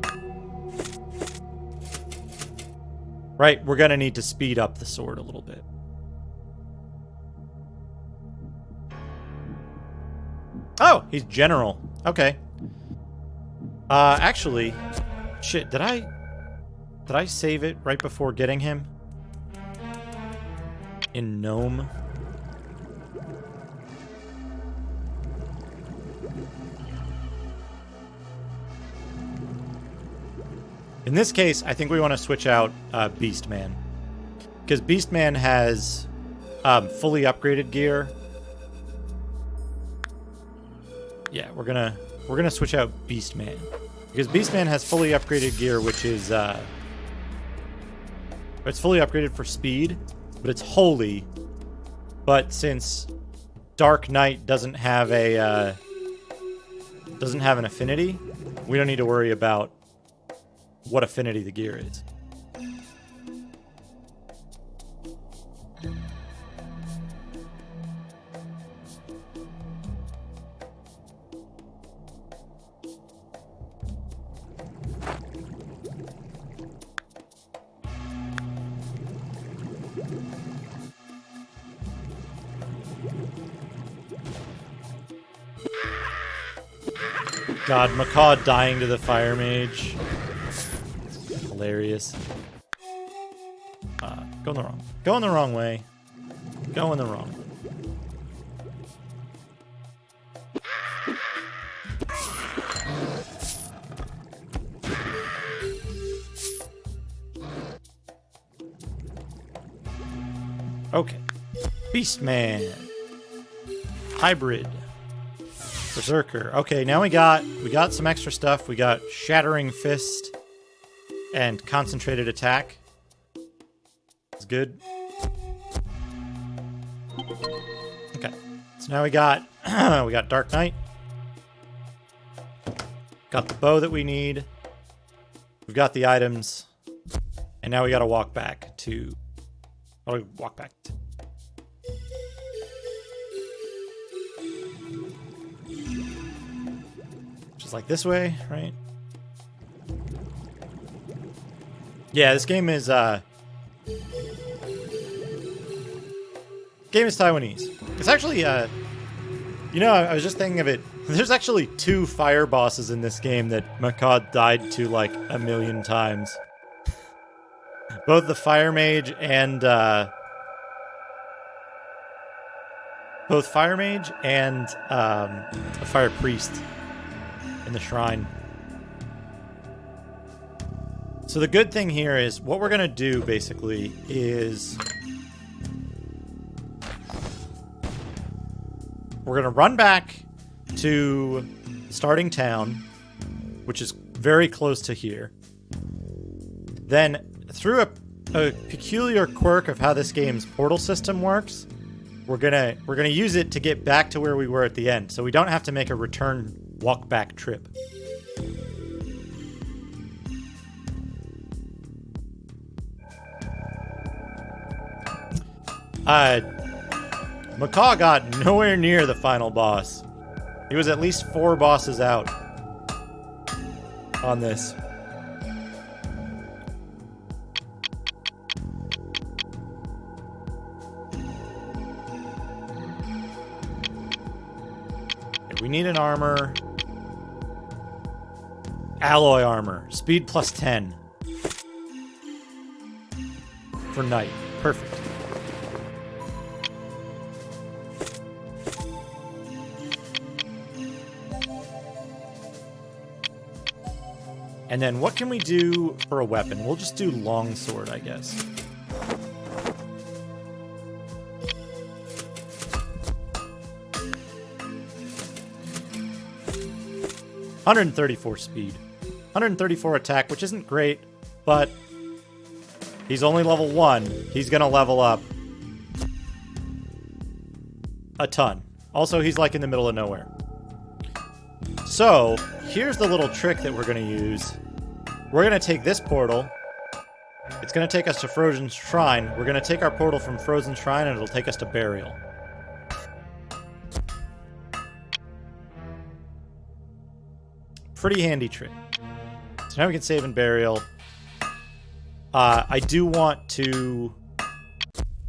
Right, we're going to need to speed up the sword a little bit. Oh, he's general. Okay. Actually, shit, did I save it right before getting him? In Gnome? In this case, I think we want to switch out Beastman. Because Beastman has fully upgraded gear. Yeah, we're gonna switch out Beastman. Because Beastman has fully upgraded gear, which is it's fully upgraded for speed, but it's holy. But since Dark Knight doesn't have an affinity, we don't need to worry about what affinity the gear is. God, Macaw dying to the Fire Mage. Hilarious. Going the wrong way. Going the wrong way. Okay. Beastman. Hybrid. Berserker. Okay, now we got some extra stuff. We got Shattering Fist and Concentrated Attack. It's good. Okay. So now we got Dark Knight. Got the bow that we need. We've got the items. And now we gotta walk back to... Oh, we walk back to... Just like this way, right? Yeah, this game is Taiwanese. It's actually you know, I was just thinking of it. There's actually 2 fire bosses in this game that Macaw died to like 1,000,000 times. Both the Fire Mage and a Fire Priest in the shrine. So the good thing here is what we're gonna do basically is we're gonna run back to the starting town, which is very close to here. Then through a peculiar quirk of how this game's portal system works, we're gonna use it to get back to where we were at the end, so we don't have to make a return walk back trip. Macaw got nowhere near the final boss. He was at least 4 bosses out on this. we need an armor. Alloy armor. Speed plus 10. For knight. Perfect. And then what can we do for a weapon? We'll just do longsword, I guess. $134 speed. 134 attack, which isn't great, but he's only level 1. He's gonna level up a ton. Also, he's like in the middle of nowhere. So, here's the little trick that we're going to use. We're going to take this portal. It's going to take us to Frozen Shrine. We're going to take our portal from Frozen Shrine, and it'll take us to Burial. Pretty handy trick. So now we can save in Burial. I do want to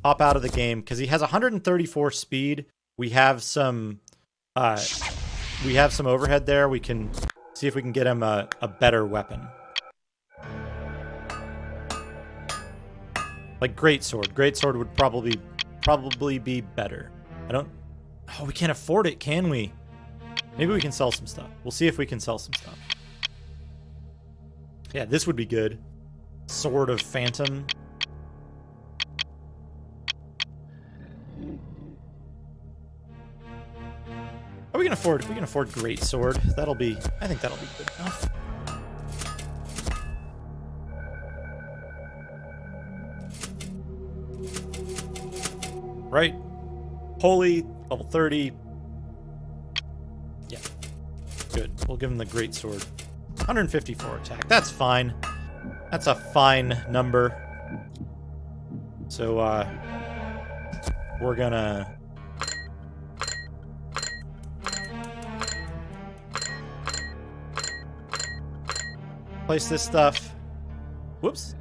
hop out of the game, because he has 134 speed. We have some overhead there. We can see if we can get him a better weapon. Like Greatsword. Greatsword would probably be better. Oh, we can't afford it, can we? Maybe we can sell some stuff. We'll see if we can sell some stuff. Yeah, this would be good. Sword of Phantom. We can afford Greatsword. I think that'll be good enough. Right? Holy, level 30. Yeah. Good. We'll give him the Greatsword. 154 attack. That's fine. That's a fine number. So, we're gonna... place this stuff. Whoops.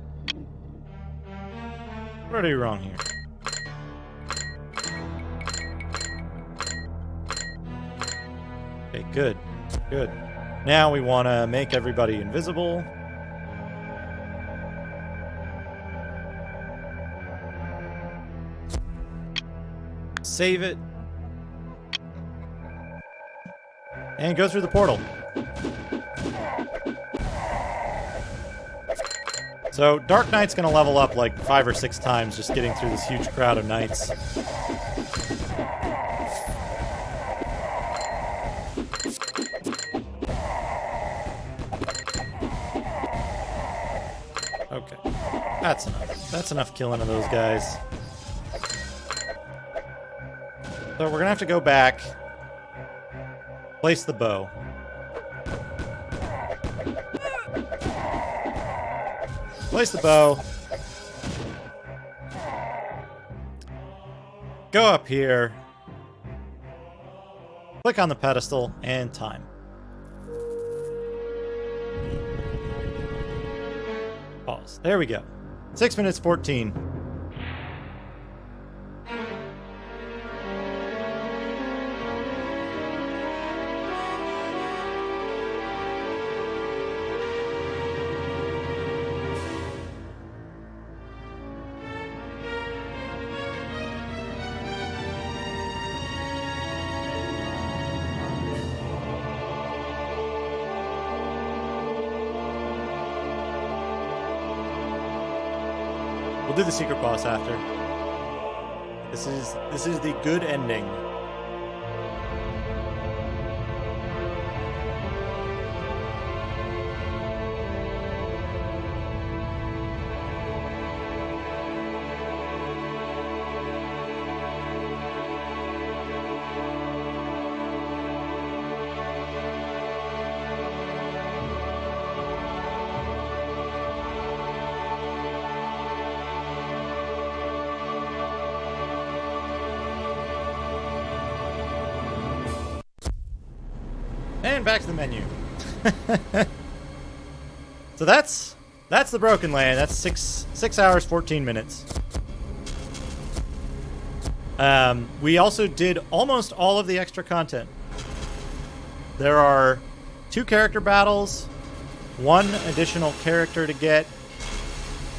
What did I do wrong here? Okay, good. Good. Now we want to make everybody invisible. Save it. And go through the portal. So, Dark Knight's going to level up like 5 or 6 times just getting through this huge crowd of knights. Okay. That's enough. That's enough killing of those guys. So, we're going to have to go back. Place the bow. Place the bow. Go up here. Click on the pedestal and time. Pause. There we go. 6 minutes 14. We'll do the secret boss after. This is the good ending. And back to the menu. So that's the Broken Land. That's 6 hours 14 minutes. We also did almost all of the extra content. There are 2 character battles, 1 additional character to get,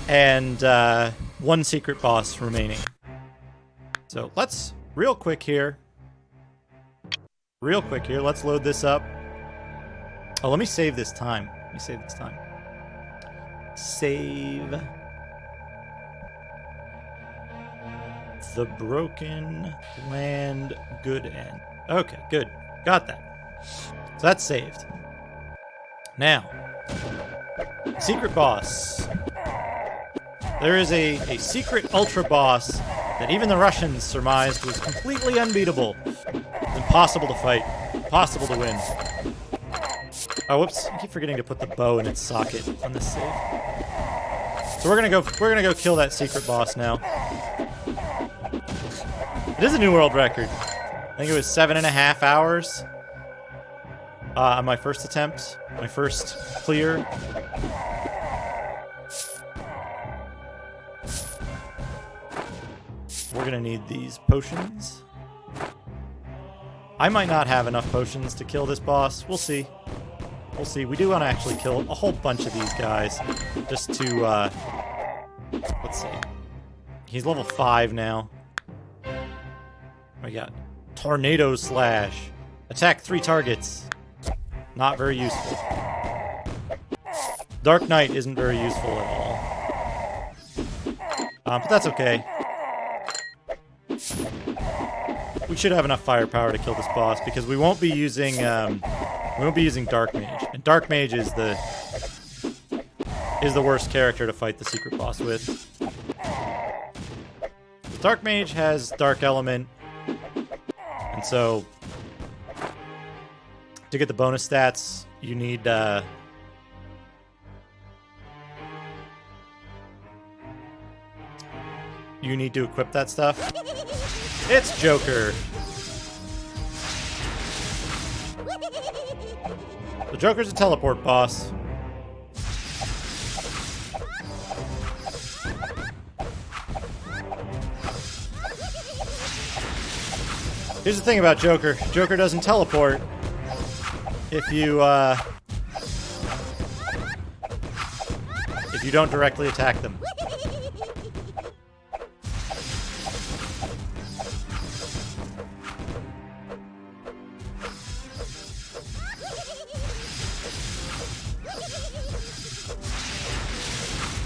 and 1 secret boss remaining. So let's, real quick here, let's load this up. Oh, let me save this time. Save. The Broken Land Good End. Okay, good. Got that. So that's saved. Now, secret boss. There is a secret ultra boss that even the Russians surmised was completely unbeatable. Impossible to fight. Impossible to win. Oh, whoops. I keep forgetting to put the bow in its socket on this save. So we're gonna go kill that secret boss now. It is a new world record. I think it was 7.5 hours on my first attempt, my first clear. We're gonna need these potions. I might not have enough potions to kill this boss. We'll see. We'll see. We do want to actually kill a whole bunch of these guys. Just to, let's see. He's level 5 now. We got Tornado Slash. Attack 3 targets. Not very useful. Dark Knight isn't very useful at all. But that's okay. We should have enough firepower to kill this boss because we won't be using Dark Mage. And Dark Mage is the worst character to fight the secret boss with. Dark Mage has Dark Element, and so to get the bonus stats, you need to equip that stuff. It's Joker. The Joker's a teleport boss. Here's the thing about Joker. Joker doesn't teleport if you don't directly attack them.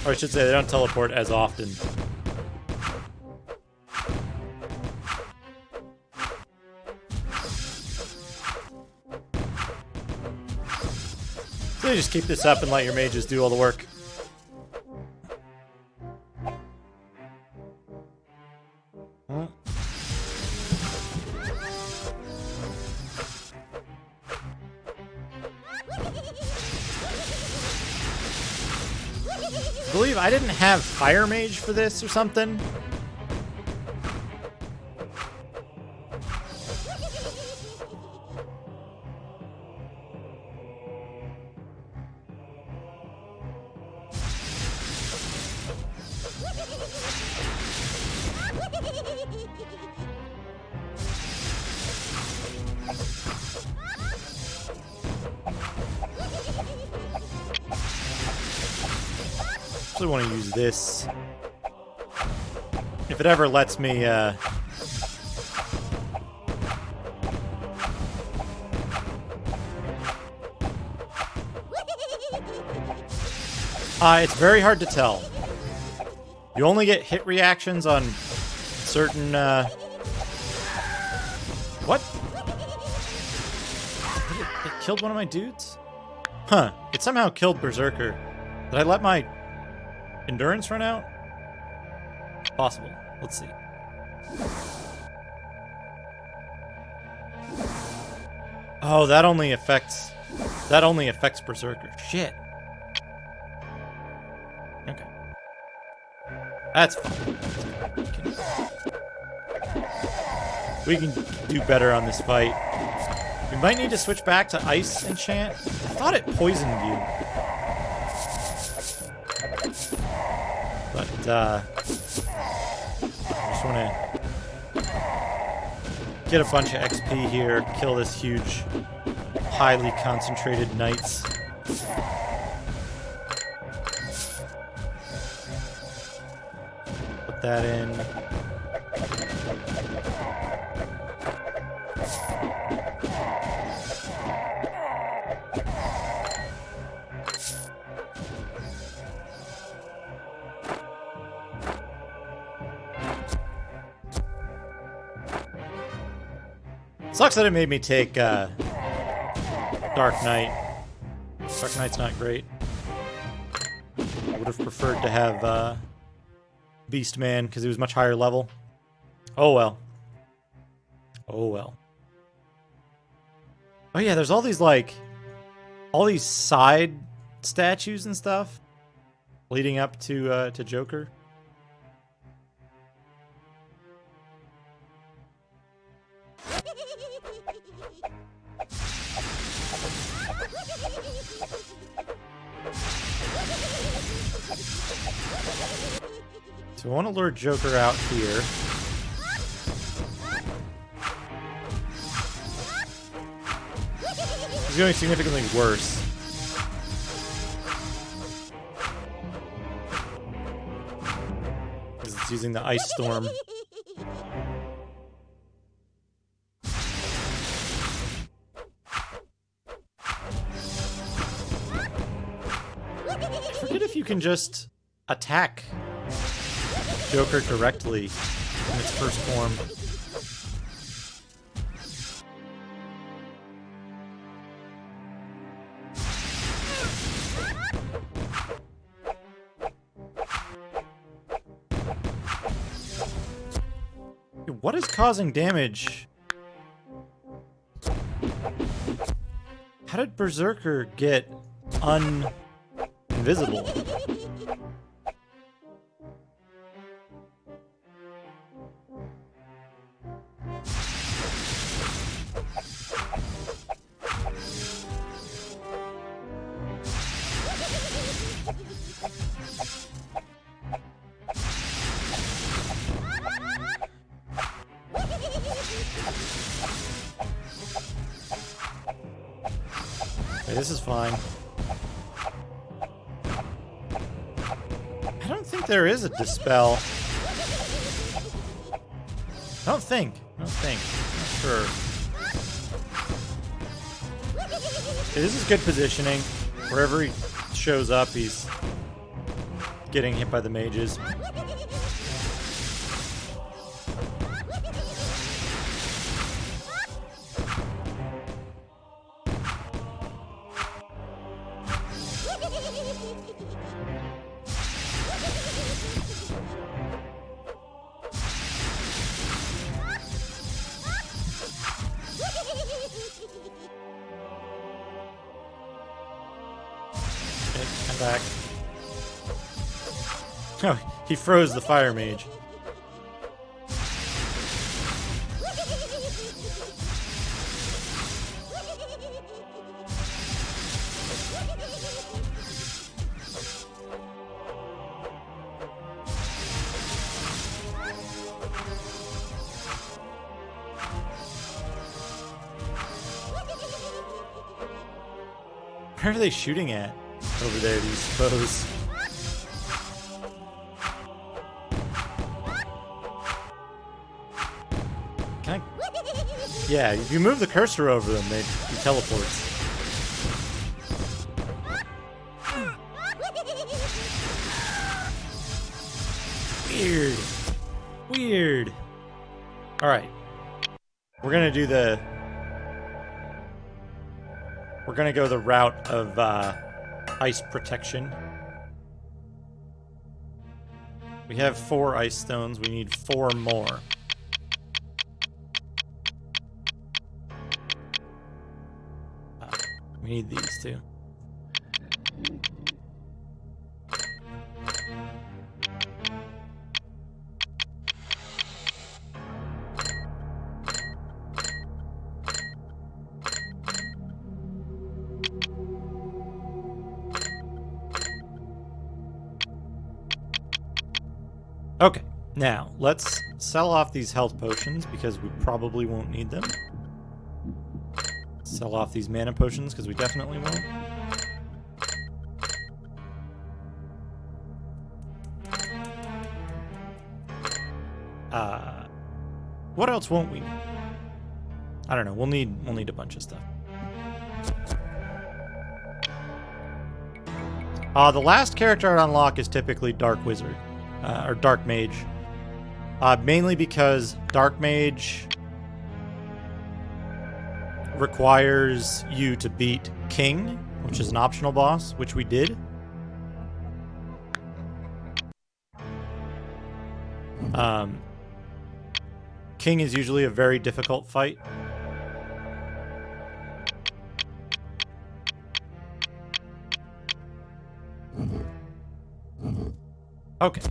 Or I should say, they don't teleport as often. So you just keep this up and let your mages do all the work. Huh? I believe I didn't have Fire Mage for this or something. I want to use this. If it ever lets me, it's very hard to tell. You only get hit reactions on certain, What? It killed one of my dudes? Huh. It somehow killed Berserker. Did I let my endurance run out? Possible. Let's see. Oh, that only affects Berserker. Shit. Okay. That's fine. We can do better on this fight. We might need to switch back to Ice Enchant. I thought it poisoned you. But, I just want to get a bunch of XP here, kill this huge highly concentrated knights. Put that in. Sucks that it made me take Dark Knight. Dark Knight's not great. I would have preferred to have Beastman because he was much higher level. Oh well. Oh well. Oh yeah, there's all these all these side statues and stuff leading up to Joker. So I want to lure Joker out here. He's going significantly worse. Because it's using the Ice Storm. I forget if you can just attack Joker directly in its first form. What is causing damage? How did Berserker get invisible? Okay, this is fine. I don't think there is a dispel. I don't think. I'm not sure. Okay, this is good positioning. Wherever he shows up, he's getting hit by the mages. Come back. Oh, he froze the fire mage. Where are they shooting at over there, do you suppose? Can I... Yeah, if you move the cursor over them, he teleports. Weird. Weird. Alright. We're gonna do the... We're gonna go the route of ice protection. We have 4 ice stones. We need 4 more. We need these too. Okay, now let's sell off these health potions because we probably won't need them. Sell off these mana potions because we definitely won't. What else won't we need? I don't know. We'll need a bunch of stuff. The last character I unlock is typically Dark Wizard or Dark Mage, mainly because Dark Mage requires you to beat King, which is an optional boss, which we did. King is usually a very difficult fight. Okay.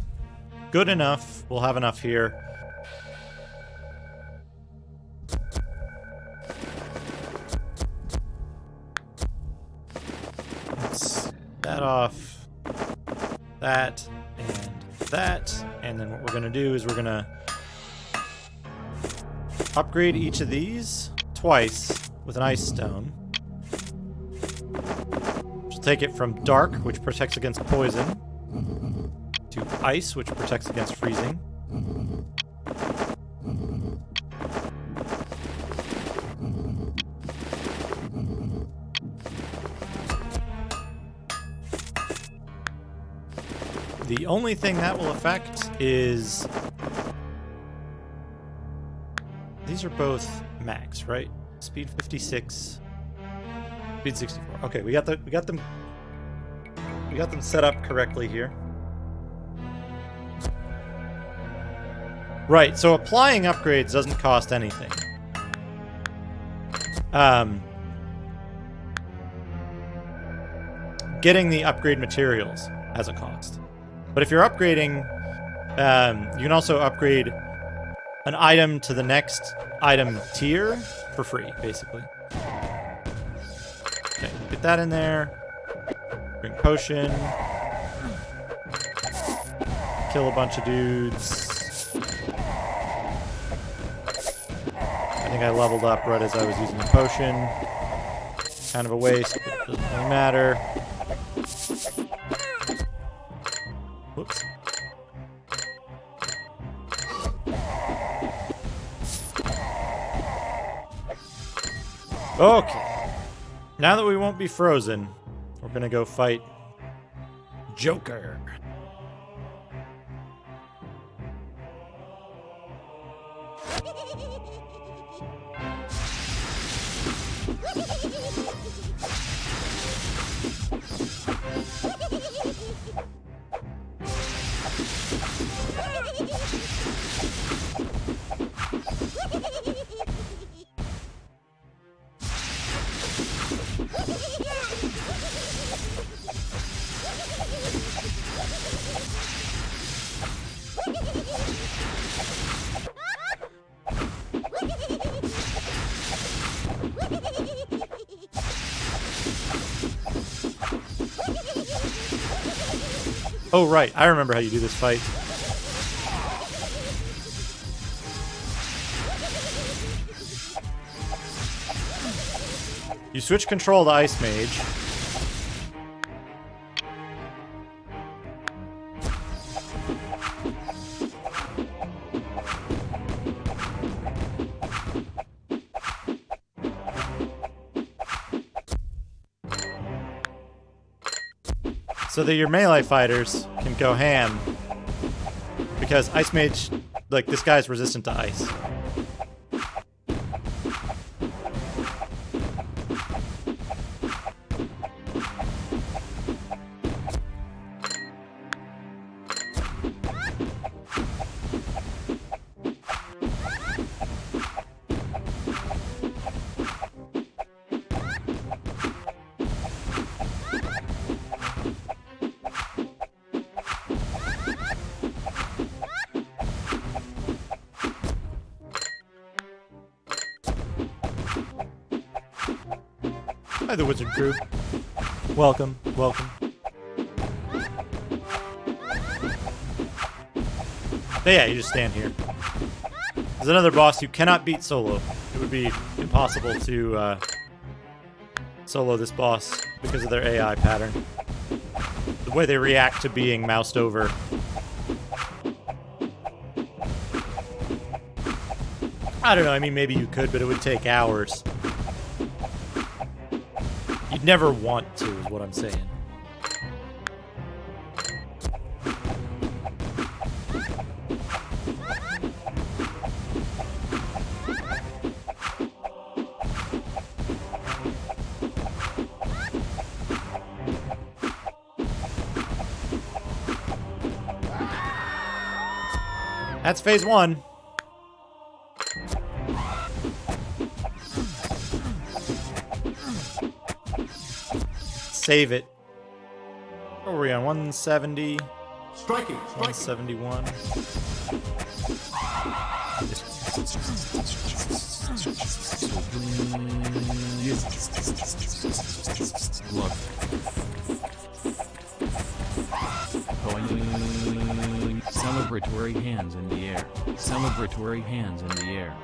Good enough. We'll have enough here. Let's that off. That and that. And then what we're going to do is we're going to upgrade each of these twice with an ice stone. Which will take it from dark, which protects against poison, to ice, which protects against freezing. The only thing that will affect is these are both max, right? Speed 56, speed 64. Okay, we got them set up correctly here. Right, so applying upgrades doesn't cost anything. Getting the upgrade materials has a cost. But if you're upgrading, you can also upgrade an item to the next item tier for free, basically. Okay, get that in there. Bring potion. Kill a bunch of dudes. I think I leveled up right as I was using the potion. Kind of a waste, but it doesn't really matter. Whoops. Okay. Now that we won't be frozen, we're gonna go fight Joker. Oh, right. I remember how you do this fight. You switch control to Ice Mage. So that your melee fighters can go ham. Because Ice Mage, like, this guy's resistant to ice. Hi, the wizard crew. Welcome, welcome. But yeah, you just stand here. There's another boss you cannot beat solo. It would be impossible to solo this boss because of their AI pattern. The way they react to being moused over. I don't know, I mean, maybe you could, but it would take hours. You'd never want to, is what I'm saying. That's phase 1. Save it. What were we on? 170?
Striking.
171.
Look. Celebratory hands in the air. Celebratory hands in the air.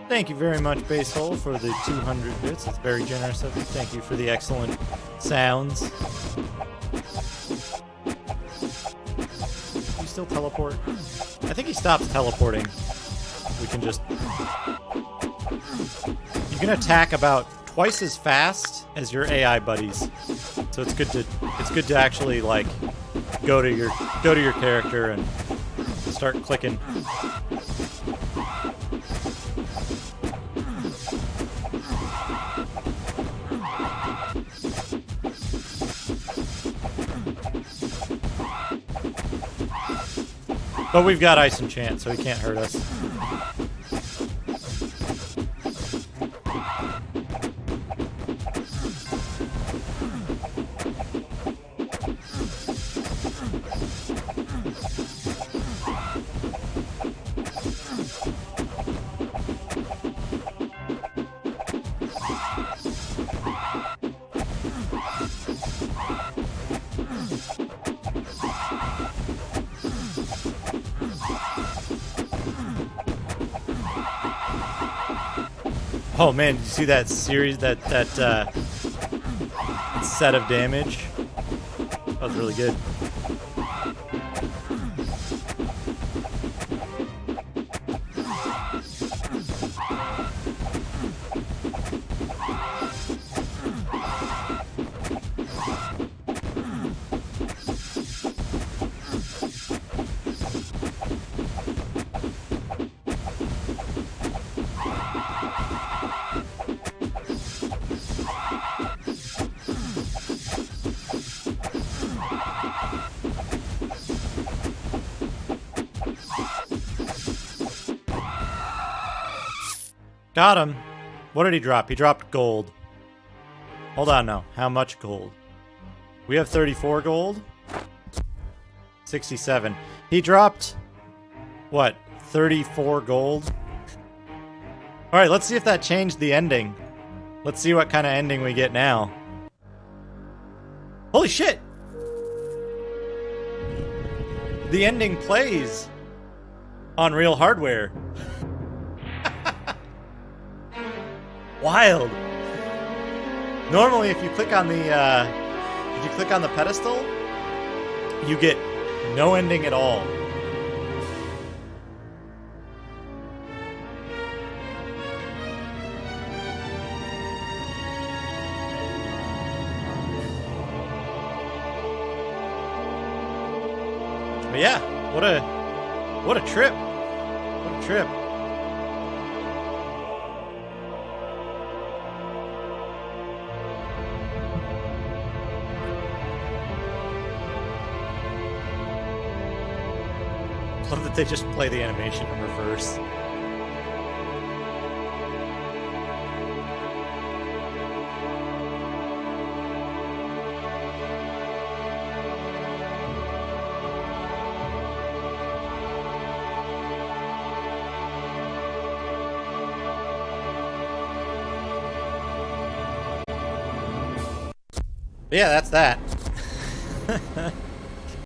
Thank you very much, Basehole, for the 200 bits. It's very generous of you. Thank you for the excellent sounds. You still teleport? I think he stopped teleporting. We can just... You can attack about twice as fast as your AI buddies. So it's good to actually like go to your character and start clicking. But we've got Ice Enchant, so he can't hurt us. Oh man, did you see that series, that set of damage? That was really good. Got him. What did he drop? He dropped gold. Hold on now. How much gold? We have 34 gold? 67. He dropped, what, 34 gold? Alright, let's see if that changed the ending. Let's see what kind of ending we get now. Holy shit! The ending plays on real hardware. Wild. Normally, if you click on the pedestal, you get no ending at all. But yeah, what a trip. What a trip. Love that they just play the animation in reverse. Yeah, that's that.